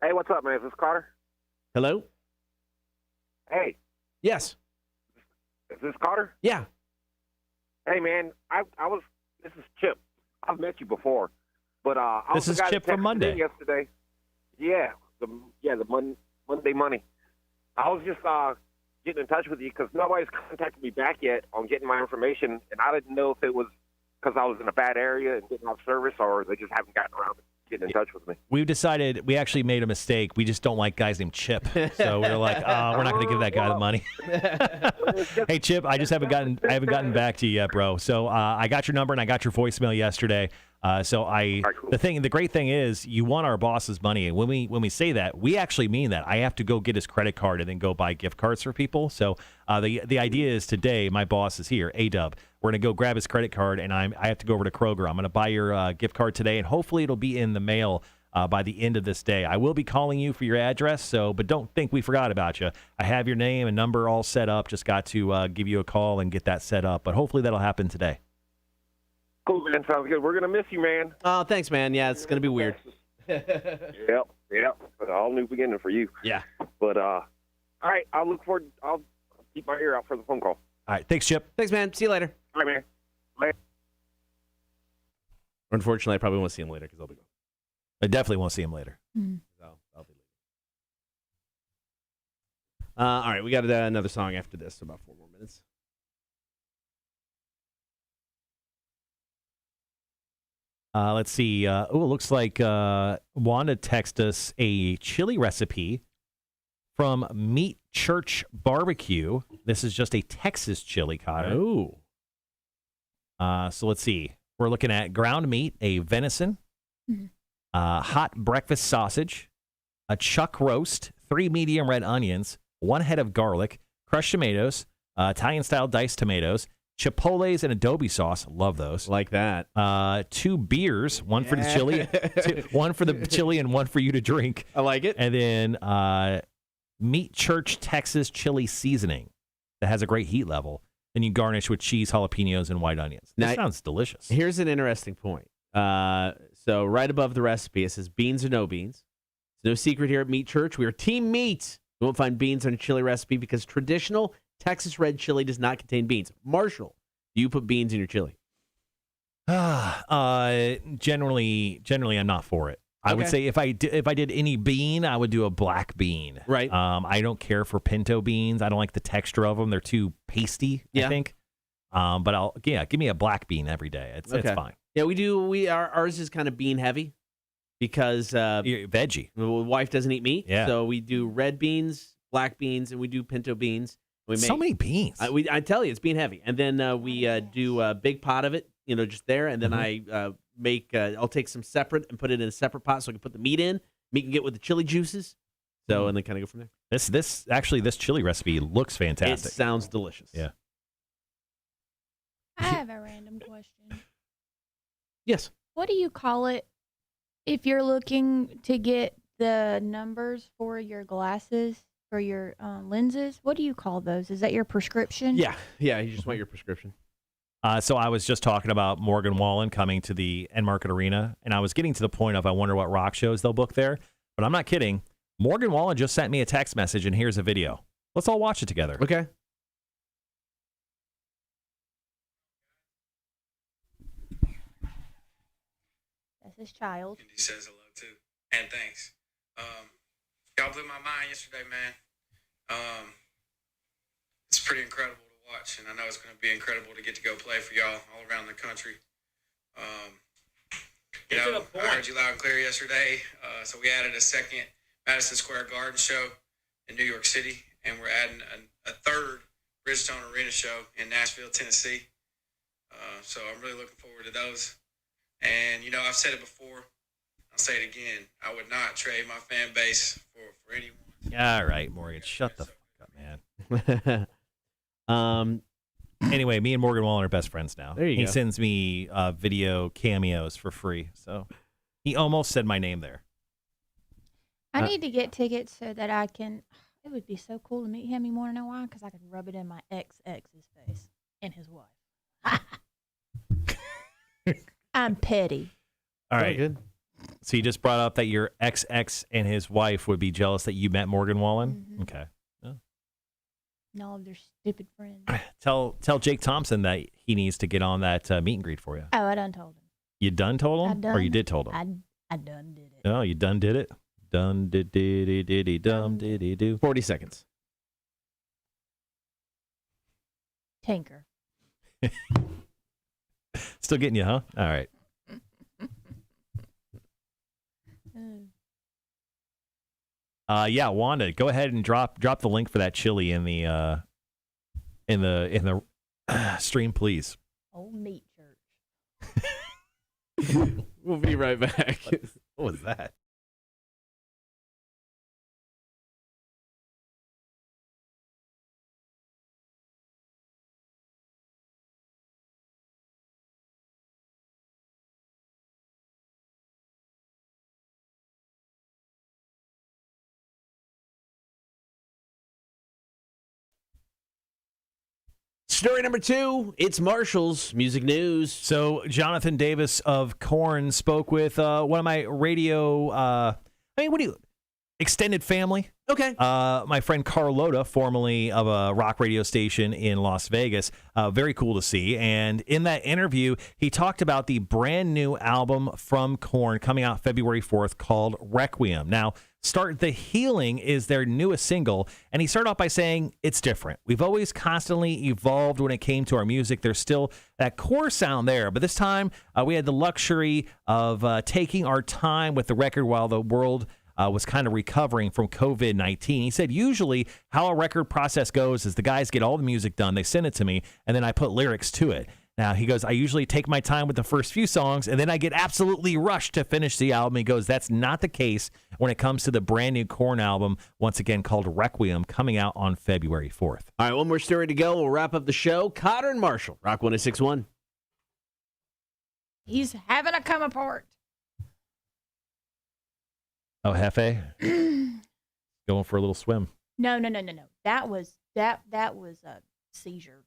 Speaker 9: Hey, what's up, man? Is this Carter?
Speaker 1: Hello?
Speaker 9: Hey.
Speaker 1: Yes.
Speaker 9: Is this Carter?
Speaker 1: Yeah.
Speaker 9: Hey, man, this is Chip. I've met you before, but
Speaker 2: this is Chip from Monday.
Speaker 9: Yesterday. Yeah, the Monday Money. I was just getting in touch with you because nobody's contacted me back yet on getting my information, and I didn't know if it was because I was in a bad area and didn't have service, or they just haven't gotten around to getting in touch with me.
Speaker 2: We've decided we actually made a mistake. We just don't like guys named Chip, so we're like, we're not going to give that guy the money. Hey, Chip, I haven't gotten back to you yet, bro. So I got your number and I got your voicemail yesterday. Cool. The great thing is you want our boss's money. And when we say that, we actually mean that. I have to go get his credit card and then go buy gift cards for people. So the idea is today, my boss is here, A-Dub. We're going to go grab his credit card, and I have to go over to Kroger. I'm going to buy your gift card today, and hopefully it'll be in the mail by the end of this day. I will be calling you for your address, but don't think we forgot about you. I have your name and number all set up. Just got to give you a call and get that set up. But hopefully that'll happen today.
Speaker 9: Cool, man. Sounds good. We're going to miss you, man.
Speaker 1: Oh, thanks, man. Yeah, it's going to be weird.
Speaker 9: Yep. But all new beginning for you.
Speaker 1: Yeah.
Speaker 9: But, all right. I'll keep my ear out for the phone call.
Speaker 2: All right. Thanks, Chip.
Speaker 1: Thanks, man. See you later.
Speaker 9: All right, man. Later.
Speaker 1: Unfortunately, I probably won't see him later because I'll be gone.
Speaker 2: I definitely won't see him later.
Speaker 1: So I'll be leaving. All right. We got another song after this, about 4 more minutes.
Speaker 2: Let's see. It looks like Wanda texted us a chili recipe from Meat Church Barbecue. This is just a Texas chili, Cotter.
Speaker 1: Oh.
Speaker 2: So let's see. We're looking at ground meat, a venison, hot breakfast sausage, a chuck roast, 3 medium red onions, 1 head of garlic, crushed tomatoes, Italian-style diced tomatoes, chipotles and adobe sauce. Love those.
Speaker 1: Like that.
Speaker 2: 2 beers, one for the chili, one for the chili and one for you to drink.
Speaker 1: I like it.
Speaker 2: And then Meat Church Texas chili seasoning that has a great heat level. Then you garnish with cheese, jalapenos, and white onions. That sounds delicious.
Speaker 1: Here's an interesting point. So right above the recipe, it says beans or no beans. It's no secret here at Meat Church. We are Team Meat. You won't find beans on a chili recipe because traditional Texas red chili does not contain beans. Marshall, do you put beans in your chili?
Speaker 2: Generally, I'm not for it. I would say if I did any bean, I would do a black bean.
Speaker 1: Right.
Speaker 2: I don't care for pinto beans. I don't like the texture of them. They're too pasty, I think. But give me a black bean every day. It's fine.
Speaker 1: Yeah, we do. Ours is kind of bean heavy because
Speaker 2: veggie.
Speaker 1: My wife doesn't eat meat.
Speaker 2: Yeah.
Speaker 1: So we do red beans, black beans, and we do pinto beans.
Speaker 2: So many beans.
Speaker 1: I tell you, it's being heavy. And then we do a big pot of it, just there. And then I I'll take some separate and put it in a separate pot so I can put the meat in. Meat can get with the chili juices. So, and then kind of go from there.
Speaker 2: This chili recipe looks fantastic.
Speaker 1: It sounds delicious.
Speaker 2: Yeah.
Speaker 6: I have a random question.
Speaker 1: Yes.
Speaker 6: What do you call it if you're looking to get the numbers for your glasses, for your lenses? What do you call those? Is that your prescription?
Speaker 1: Yeah. You just want your prescription.
Speaker 2: So I was just talking about Morgan Wallen coming to the Enmarket Arena, and I was getting to the point of I wonder what rock shows they'll book there. But I'm not kidding. Morgan Wallen just sent me a text message, and here's a video. Let's all watch it together.
Speaker 1: Okay.
Speaker 6: That's his child.
Speaker 10: And he says hello too. And thanks. Y'all blew my mind yesterday, man. It's pretty incredible to watch, and I know it's going to be incredible to get to go play for y'all all around the country. I heard you loud and clear yesterday, so we added a second Madison Square Garden show in New York City, and we're adding a third Bridgestone Arena show in Nashville, Tennessee. So I'm really looking forward to those. And, I've said it before. I'll say it again. I would not trade my fan base for anyone.
Speaker 2: All right, Morgan, shut the fuck up, man. Anyway, me and Morgan Wallen are best friends now.
Speaker 1: There you go.
Speaker 2: He sends me video cameos for free. So he almost said my name there.
Speaker 6: I need to get tickets so that I can. It would be so cool to meet him. You want to know why? Because I could rub it in my ex-ex's face and his wife. I'm petty.
Speaker 2: All right.
Speaker 1: Good.
Speaker 2: So you just brought up that your ex and his wife would be jealous that you met Morgan Wallen?
Speaker 6: Mhm.
Speaker 2: Okay.
Speaker 6: And all of their stupid friends.
Speaker 2: Tell Jake Thompson that he needs to get on that meet and greet for you.
Speaker 6: Oh, I done told him.
Speaker 2: You done told him? Or you did told him?
Speaker 6: I done did it.
Speaker 2: No, you done did it? Done did dum diddy do.
Speaker 1: 40 seconds.
Speaker 6: Tinker.
Speaker 2: Still getting you, huh? All right. Yeah, Wanda, go ahead and drop the link for that chili in the stream, please.
Speaker 6: Old meat church.
Speaker 1: We'll be right back.
Speaker 2: What was that?
Speaker 1: Story number 2, it's Marshall's Music News.
Speaker 2: So Jonathan Davis of Korn spoke with one of my radio, extended family.
Speaker 1: Okay.
Speaker 2: My friend Carlota, formerly of a rock radio station in Las Vegas. Very cool to see. And in that interview, he talked about the brand new album from Korn coming out February 4th called Requiem. Now, Start the Healing is their newest single, and he started off by saying, it's different. We've always constantly evolved when it came to our music. There's still that core sound there, but this time we had the luxury of taking our time with the record while the world was kind of recovering from COVID-19. He said, usually how a record process goes is the guys get all the music done, they send it to me, and then I put lyrics to it. Now, he goes, I usually take my time with the first few songs, and then I get absolutely rushed to finish the album. He goes, that's not the case when it comes to the brand new Korn album, once again called Requiem, coming out on February 4th.
Speaker 1: All right, one more story to go. We'll wrap up the show. Cotter and Marshall, Rock 106.1.
Speaker 6: He's having a come apart.
Speaker 2: Oh, Hefe? Going for a little swim.
Speaker 6: No. That was a seizure.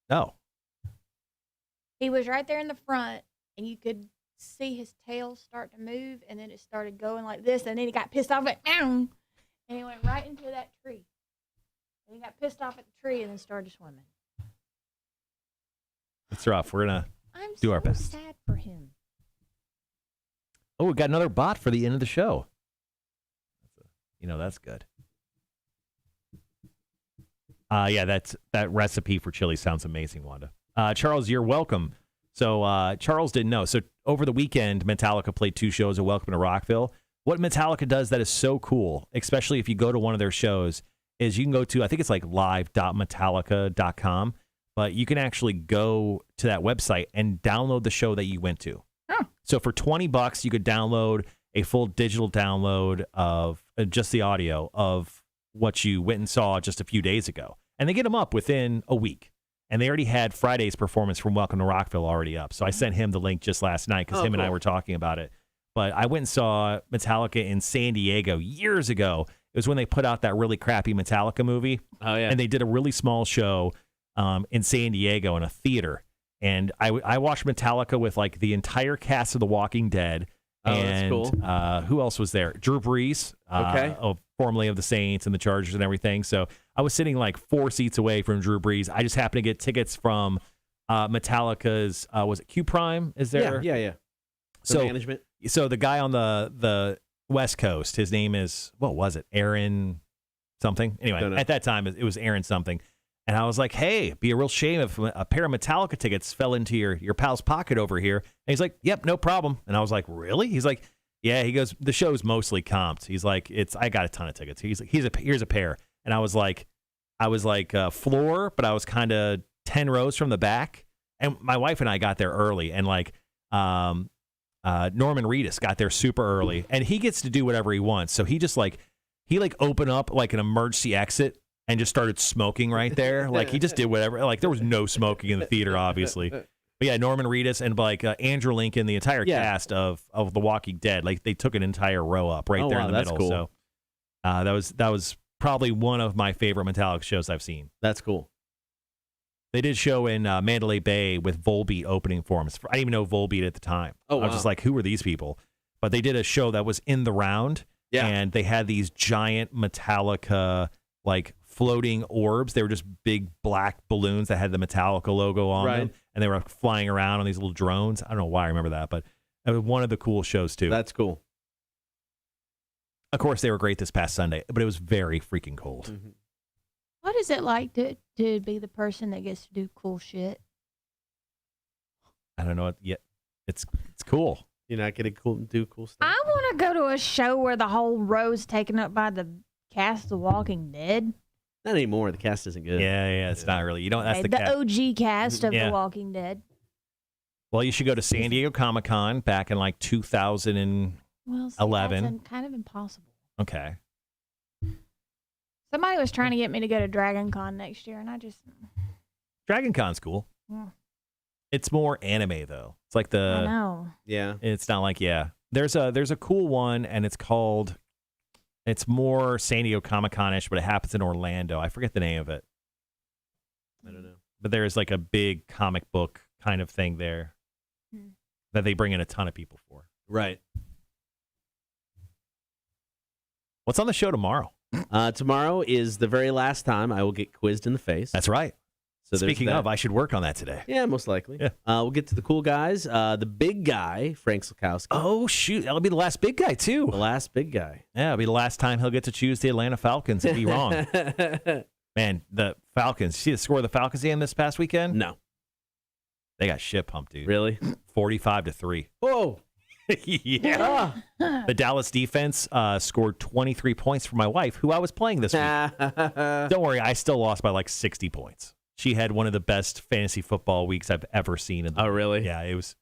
Speaker 2: Oh.
Speaker 6: He was right there in the front, and you could see his tail start to move, and then it started going like this, and then he got pissed off, and he went right into that tree. And he got pissed off at the tree and then started swimming.
Speaker 2: It's rough. We're going to do our best.
Speaker 6: I'm sad for him.
Speaker 2: Oh, we got another bot for the end of the show. That's good. Yeah, that recipe for chili sounds amazing, Wanda. Charles, you're welcome. So Charles didn't know. So over the weekend, Metallica played 2 shows at Welcome to Rockville. What Metallica does that is so cool, especially if you go to one of their shows, is you can go to, I think it's like live.metallica.com, but you can actually go to that website and download the show that you went to.
Speaker 6: Oh.
Speaker 2: So for $20, you could download a full digital download of just the audio of what you went and saw just a few days ago. And they get them up within a week. And they already had Friday's performance from Welcome to Rockville already up. So I sent him the link just last night because him and I were talking about it. But I went and saw Metallica in San Diego years ago. It was when they put out that really crappy Metallica movie.
Speaker 1: Oh, yeah.
Speaker 2: And they did a really small show in San Diego in a theater. And I watched Metallica with like the entire cast of The Walking Dead.
Speaker 1: Oh,
Speaker 2: and
Speaker 1: that's cool.
Speaker 2: Who else was there? Drew Brees, formerly of the Saints and the Chargers and everything. So I was sitting like 4 seats away from Drew Brees. I just happened to get tickets from Metallica's, was it Q Prime? Is there?
Speaker 1: Yeah.
Speaker 2: So
Speaker 1: management.
Speaker 2: So the guy on the West Coast, his name is, what was it? Aaron something? Anyway, at that time, it was Aaron something. And I was like, hey, it'd be a real shame if a pair of Metallica tickets fell into your pal's pocket over here. And he's like, yep, no problem. And I was like, really? He's like, yeah. He goes, the show's mostly comped. He's like, I got a ton of tickets. He's like, here's a pair. And I was like floor, but I was kind of 10 rows from the back. And my wife and I got there early. And like Norman Reedus got there super early. And he gets to do whatever he wants. So he just he opened up like an emergency exit and just started smoking right there. Like, he just did whatever. Like, there was no smoking in the theater, obviously. But yeah, Norman Reedus and like Andrew Lincoln, the entire cast of The Walking Dead, like they took an entire row up right there in the middle.
Speaker 1: Cool.
Speaker 2: So that was probably one of my favorite Metallica shows I've seen.
Speaker 1: That's cool.
Speaker 2: They did show in Mandalay Bay with Volbeat opening for them. I didn't even know Volbeat at the time.
Speaker 1: Oh,
Speaker 2: I was just like, who are these people? But they did a show that was in the round.
Speaker 1: Yeah.
Speaker 2: And they had these giant Metallica like floating orbs. They were just big black balloons that had the Metallica logo on them, and they were flying around on these little drones. I don't know why I remember that, but it was one of the cool shows too.
Speaker 1: That's cool.
Speaker 2: Of course, they were great this past Sunday, but it was very freaking cold.
Speaker 1: Mm-hmm.
Speaker 6: What is it like to be the person that gets to do cool shit?
Speaker 2: I don't know yet. It's cool.
Speaker 1: You're not getting do cool stuff.
Speaker 6: I want to go to a show where the whole row's taken up by the cast of The Walking Dead.
Speaker 1: Not anymore. The cast isn't good.
Speaker 2: Yeah, it's not really. You don't. That's
Speaker 6: Okay,
Speaker 2: the cast.
Speaker 6: OG cast of The Walking Dead.
Speaker 2: Well, you should go to San Diego Comic-Con back in like 2011.
Speaker 6: Well, that's kind of impossible.
Speaker 2: Okay.
Speaker 6: Somebody was trying to get me to go to Dragon Con next year, and I just...
Speaker 2: Dragon Con's cool.
Speaker 6: Yeah.
Speaker 2: It's more anime though. It's like
Speaker 6: I know.
Speaker 1: Yeah.
Speaker 2: It's not like There's a cool one, and it's called. It's more San Diego Comic-Con-ish, but it happens in Orlando. I forget the name of it.
Speaker 1: I don't know.
Speaker 2: But there's like a big comic book kind of thing there that they bring in a ton of people for.
Speaker 1: Right.
Speaker 2: What's on the show tomorrow?
Speaker 1: Tomorrow is the very last time I will get quizzed in the face.
Speaker 2: That's right.
Speaker 1: So
Speaker 2: speaking of, I should work on that today.
Speaker 1: Yeah, most likely.
Speaker 2: Yeah.
Speaker 1: We'll get to the cool guys. The big guy, Frank Slakowski.
Speaker 2: Oh, shoot. That'll be the last big guy, too.
Speaker 1: The last big guy.
Speaker 2: Yeah, it'll be the last time he'll get to choose the Atlanta Falcons and be wrong. Man, the Falcons. See the score of the Falcons game this past weekend?
Speaker 1: No.
Speaker 2: They got shit pumped, dude.
Speaker 1: Really?
Speaker 2: 45-3.
Speaker 1: Whoa.
Speaker 2: Yeah. The Dallas defense scored 23 points for my wife, who I was playing this week. Don't worry, I still lost by like 60 points. She had one of the best fantasy football weeks I've ever seen.
Speaker 1: Oh, really?
Speaker 2: Yeah, it was.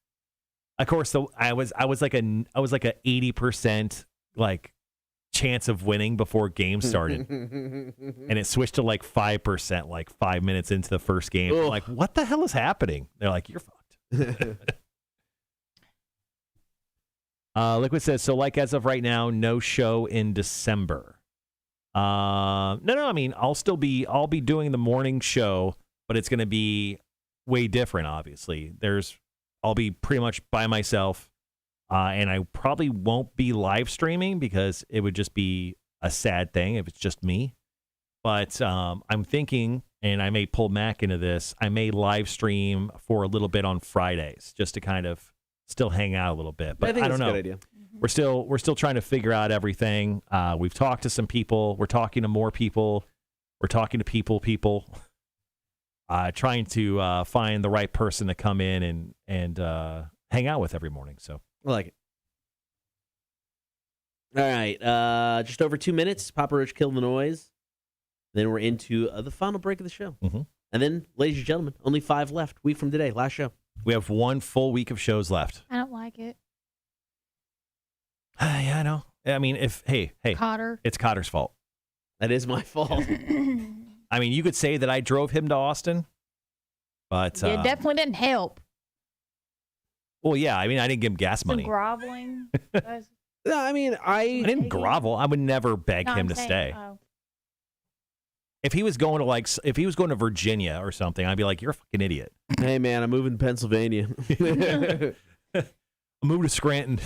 Speaker 2: Of course, I was like a 80% like chance of winning before game started, and it switched to like 5% like 5 minutes into the first game. I'm like, what the hell is happening? They're like, you're fucked. Liquid says, so like as of right now, no show in December. No. I mean, I'll be doing the morning show, but it's going to be way different. Obviously, I'll be pretty much by myself, and I probably won't be live streaming because it would just be a sad thing if it's just me. But I'm thinking, and I may pull Mac into this, I may live stream for a little bit on Fridays just to kind of still hang out a little bit. But I don't know.
Speaker 1: That's a good idea.
Speaker 2: We're still trying to figure out everything. We've talked to some people. We're talking to more people. We're talking to people. Trying to find the right person to come in and hang out with every morning. So
Speaker 1: I like it. All right. Just over 2 minutes. Papa Roach killed the noise. Then we're into the final break of the show.
Speaker 2: Mm-hmm.
Speaker 1: And then, ladies and gentlemen, only 5 left. Week from today, last show.
Speaker 2: We have 1 full week of shows left.
Speaker 6: I don't like it.
Speaker 2: Yeah, I know. I mean, hey,
Speaker 6: Cotter.
Speaker 2: it's Cotter's fault.
Speaker 1: That is my fault.
Speaker 2: I mean, you could say that I drove him to Austin, but
Speaker 6: It definitely didn't help.
Speaker 2: well, yeah. I mean, I didn't give him gas
Speaker 6: Some
Speaker 2: money.
Speaker 6: groveling.
Speaker 1: No, I mean,
Speaker 2: I didn't grovel. I would never beg him to stay.
Speaker 6: Oh.
Speaker 2: If he was going to Virginia or something, I'd be like, "You're a fucking idiot."
Speaker 1: Hey, man, I'm moving to Pennsylvania.
Speaker 2: I'm moving to Scranton.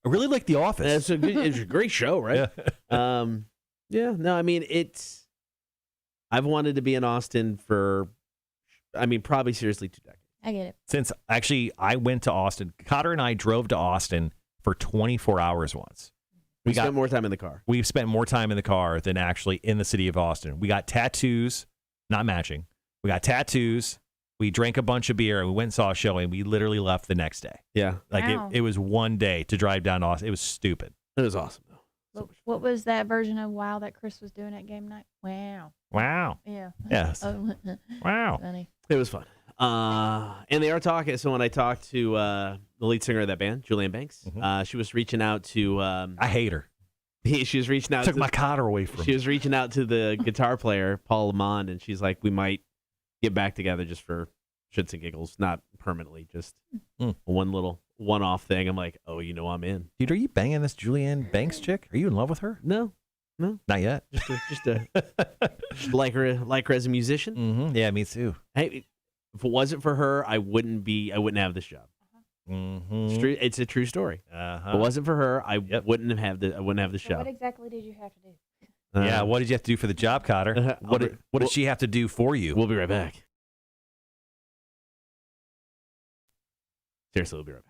Speaker 2: I really like The Office.
Speaker 1: It's a great show, right?
Speaker 2: Yeah.
Speaker 1: No, I mean, I've wanted to be in Austin for, probably seriously 2 decades.
Speaker 6: I get it.
Speaker 2: Since actually I went to Austin, Cotter and I drove to Austin for 24 hours once.
Speaker 1: We spent more time in the car.
Speaker 2: We've spent more time in the car than actually in the city of Austin. We got tattoos, not matching. We got tattoos. We drank a bunch of beer, and we went and saw a show, and we literally left the next day.
Speaker 1: Yeah.
Speaker 2: Like,
Speaker 6: Wow.
Speaker 2: it was one day to drive down to Austin. It was stupid.
Speaker 1: It was awesome, though.
Speaker 6: What was that version of WoW that Chris was doing at game night? Wow.
Speaker 2: Wow.
Speaker 6: Yeah.
Speaker 2: Yes.
Speaker 6: Oh,
Speaker 2: Wow.
Speaker 6: funny.
Speaker 1: It was fun. And they are talking. So when I talked to the lead singer of that band, Julianne Banks, she was reaching out to.
Speaker 2: I hate her.
Speaker 1: She was reaching out.
Speaker 2: Took my Cotter away from.
Speaker 1: She was reaching out to the guitar player, Paul Lamond, and she's like, "We might get back together just for shits and giggles, not permanently, just one-off thing." I'm like, "Oh, I'm in."
Speaker 2: Dude, are you banging this Julianne Banks chick? Are you in love with her?
Speaker 1: No,
Speaker 2: Not yet.
Speaker 1: Just like her as a musician.
Speaker 2: Mm-hmm. Yeah, me too.
Speaker 1: Hey, if it wasn't for her, I wouldn't have this job.
Speaker 2: Mm-hmm.
Speaker 1: It's a true story.
Speaker 2: Uh-huh.
Speaker 1: If it wasn't for her, I wouldn't have the
Speaker 6: So
Speaker 1: job.
Speaker 6: what exactly did you have to do?
Speaker 2: Yeah, what did you have to do for the job, Cotter? What did she have to do for you?
Speaker 1: We'll be right back. Seriously, we'll be right back.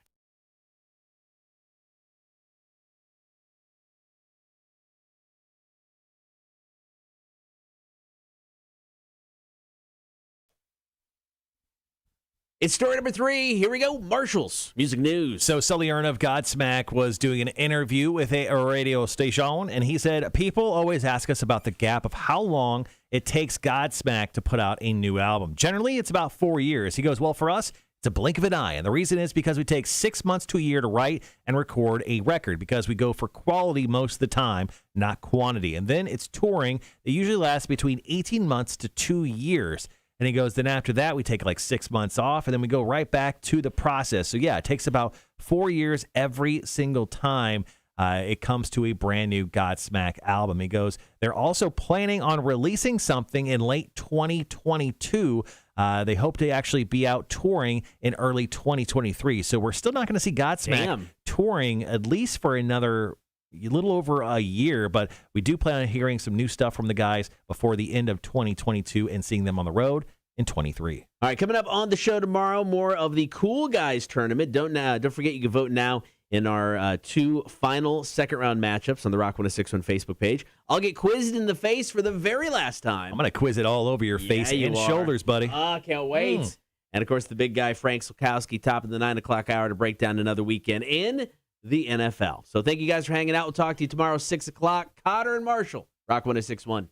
Speaker 1: It's story number 3. Here we go. Marshall's Music News.
Speaker 2: So Sully Erna of Godsmack was doing an interview with a radio station, and he said, people always ask us about the gap of how long it takes Godsmack to put out a new album. Generally, it's about 4 years. He goes, well, for us, it's a blink of an eye. And the reason is because we take 6 months to a year to write and record a record because we go for quality most of the time, not quantity. And then it's touring. It usually lasts between 18 months to 2 years. And he goes, then after that, we take like 6 months off, and then we go right back to the process. So, yeah, it takes about 4 years every single time it comes to a brand new Godsmack album. He goes, they're also planning on releasing something in late 2022. They hope to actually be out touring in early 2023. So we're still not going to see Godsmack touring at least for another a little over a year, but we do plan on hearing some new stuff from the guys before the end of 2022 and seeing them on the road in 23.
Speaker 1: All right, coming up on the show tomorrow, more of the Cool Guys tournament. Don't forget, you can vote now in our 2 final second-round matchups on the Rock 106.1 Facebook page. I'll get quizzed in the face for the very last time.
Speaker 2: I'm going to quiz it all over your face and shoulders, buddy.
Speaker 1: Ah, can't wait. And, of course, the big guy, Frank Solkowski, top of the 9 o'clock hour to break down another weekend in the NFL. So thank you guys for hanging out. We'll talk to you tomorrow, 6 o'clock. Cotter and Marshall, Rock 106.1.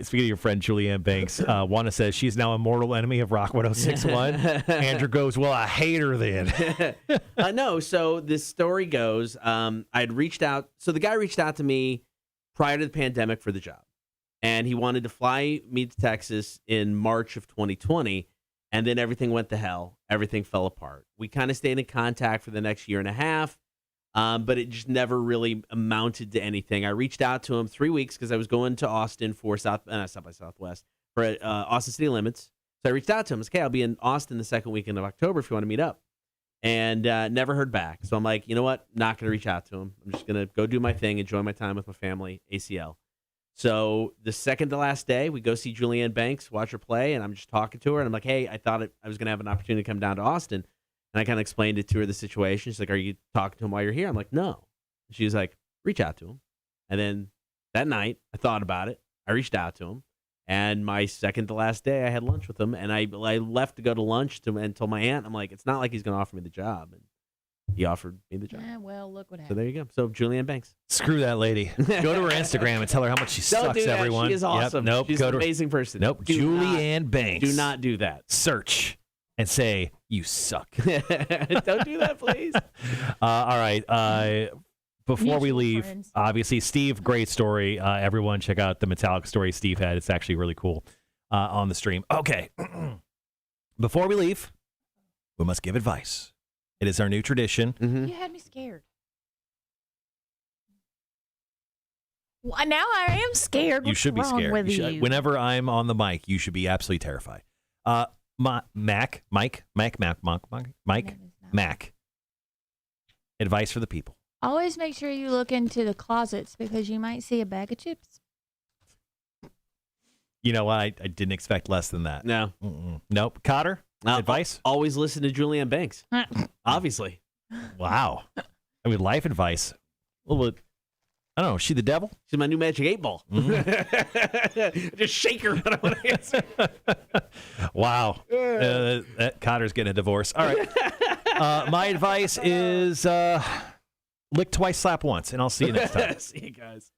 Speaker 2: Speaking of your friend Julianne Banks, Wanda says she's now a mortal enemy of Rock 106.1. Andrew goes, well, I hate her then.
Speaker 1: No, so this story goes, I'd reached out. So the guy reached out to me prior to the pandemic for the job. And he wanted to fly me to Texas in March of 2020. And then everything went to hell. Everything fell apart. We kind of stayed in contact for the next year and a half, but it just never really amounted to anything. I reached out to him 3 weeks because I was going to Austin for South by Southwest for Austin City Limits. So I reached out to him. I was, okay, I'll be in Austin the second weekend of October if you want to meet up. And never heard back. So I'm like, you know what? Not going to reach out to him. I'm just going to go do my thing, enjoy my time with my family, ACL. So the second to last day, we go see Julianne Banks, watch her play, and I'm just talking to her. And I'm like, hey, I thought I was going to have an opportunity to come down to Austin. And I kind of explained it to her, the situation. She's like, are you talking to him while you're here? I'm like, no. She was like, reach out to him. And then that night, I thought about it. I reached out to him. And my second to last day, I had lunch with him. And I left to go to lunch and told my aunt, I'm like, it's not like he's going to offer me the job. And he offered me the job.
Speaker 6: Well, look what
Speaker 1: So
Speaker 6: happened.
Speaker 1: there you go. So Julianne Banks.
Speaker 2: Screw that lady. Go to her Instagram and tell her how much she
Speaker 1: Don't
Speaker 2: sucks,
Speaker 1: do that.
Speaker 2: everyone.
Speaker 1: She is awesome.
Speaker 2: Yep, nope.
Speaker 1: She's
Speaker 2: Go
Speaker 1: an
Speaker 2: to
Speaker 1: amazing person.
Speaker 2: Nope.
Speaker 1: Do
Speaker 2: Julianne Banks.
Speaker 1: Do not do that.
Speaker 2: Search and say, you suck.
Speaker 1: Don't do that, please.
Speaker 2: All right. Before we
Speaker 6: Mutual
Speaker 2: leave,
Speaker 6: friends.
Speaker 2: obviously, Steve, great story. Everyone check out the Metallic story Steve had. It's actually really cool on the stream. Okay. Before we leave, we must give advice. It is our new tradition.
Speaker 1: Mm-hmm.
Speaker 6: You had me scared. Well, now I am scared.
Speaker 2: You
Speaker 6: What's
Speaker 2: should be
Speaker 6: wrong
Speaker 2: scared.
Speaker 6: with
Speaker 2: You should-
Speaker 6: you?
Speaker 2: whenever I'm on the mic, you should be absolutely terrified. Mac. Advice for the people.
Speaker 6: Always make sure you look into the closets because you might see a bag of chips.
Speaker 2: You know what? I didn't expect less than that.
Speaker 1: No.
Speaker 2: Nope. Cotter, advice?
Speaker 1: Always listen to Julianne Banks. Obviously.
Speaker 2: Wow. I mean, life advice. A little bit. I don't know. Is she the devil?
Speaker 1: She's my new magic 8-ball. Just shake her when I want to answer.
Speaker 2: Wow. Cotter's getting a divorce. All right. My advice is lick twice, slap once, and I'll see you next time.
Speaker 1: See you guys.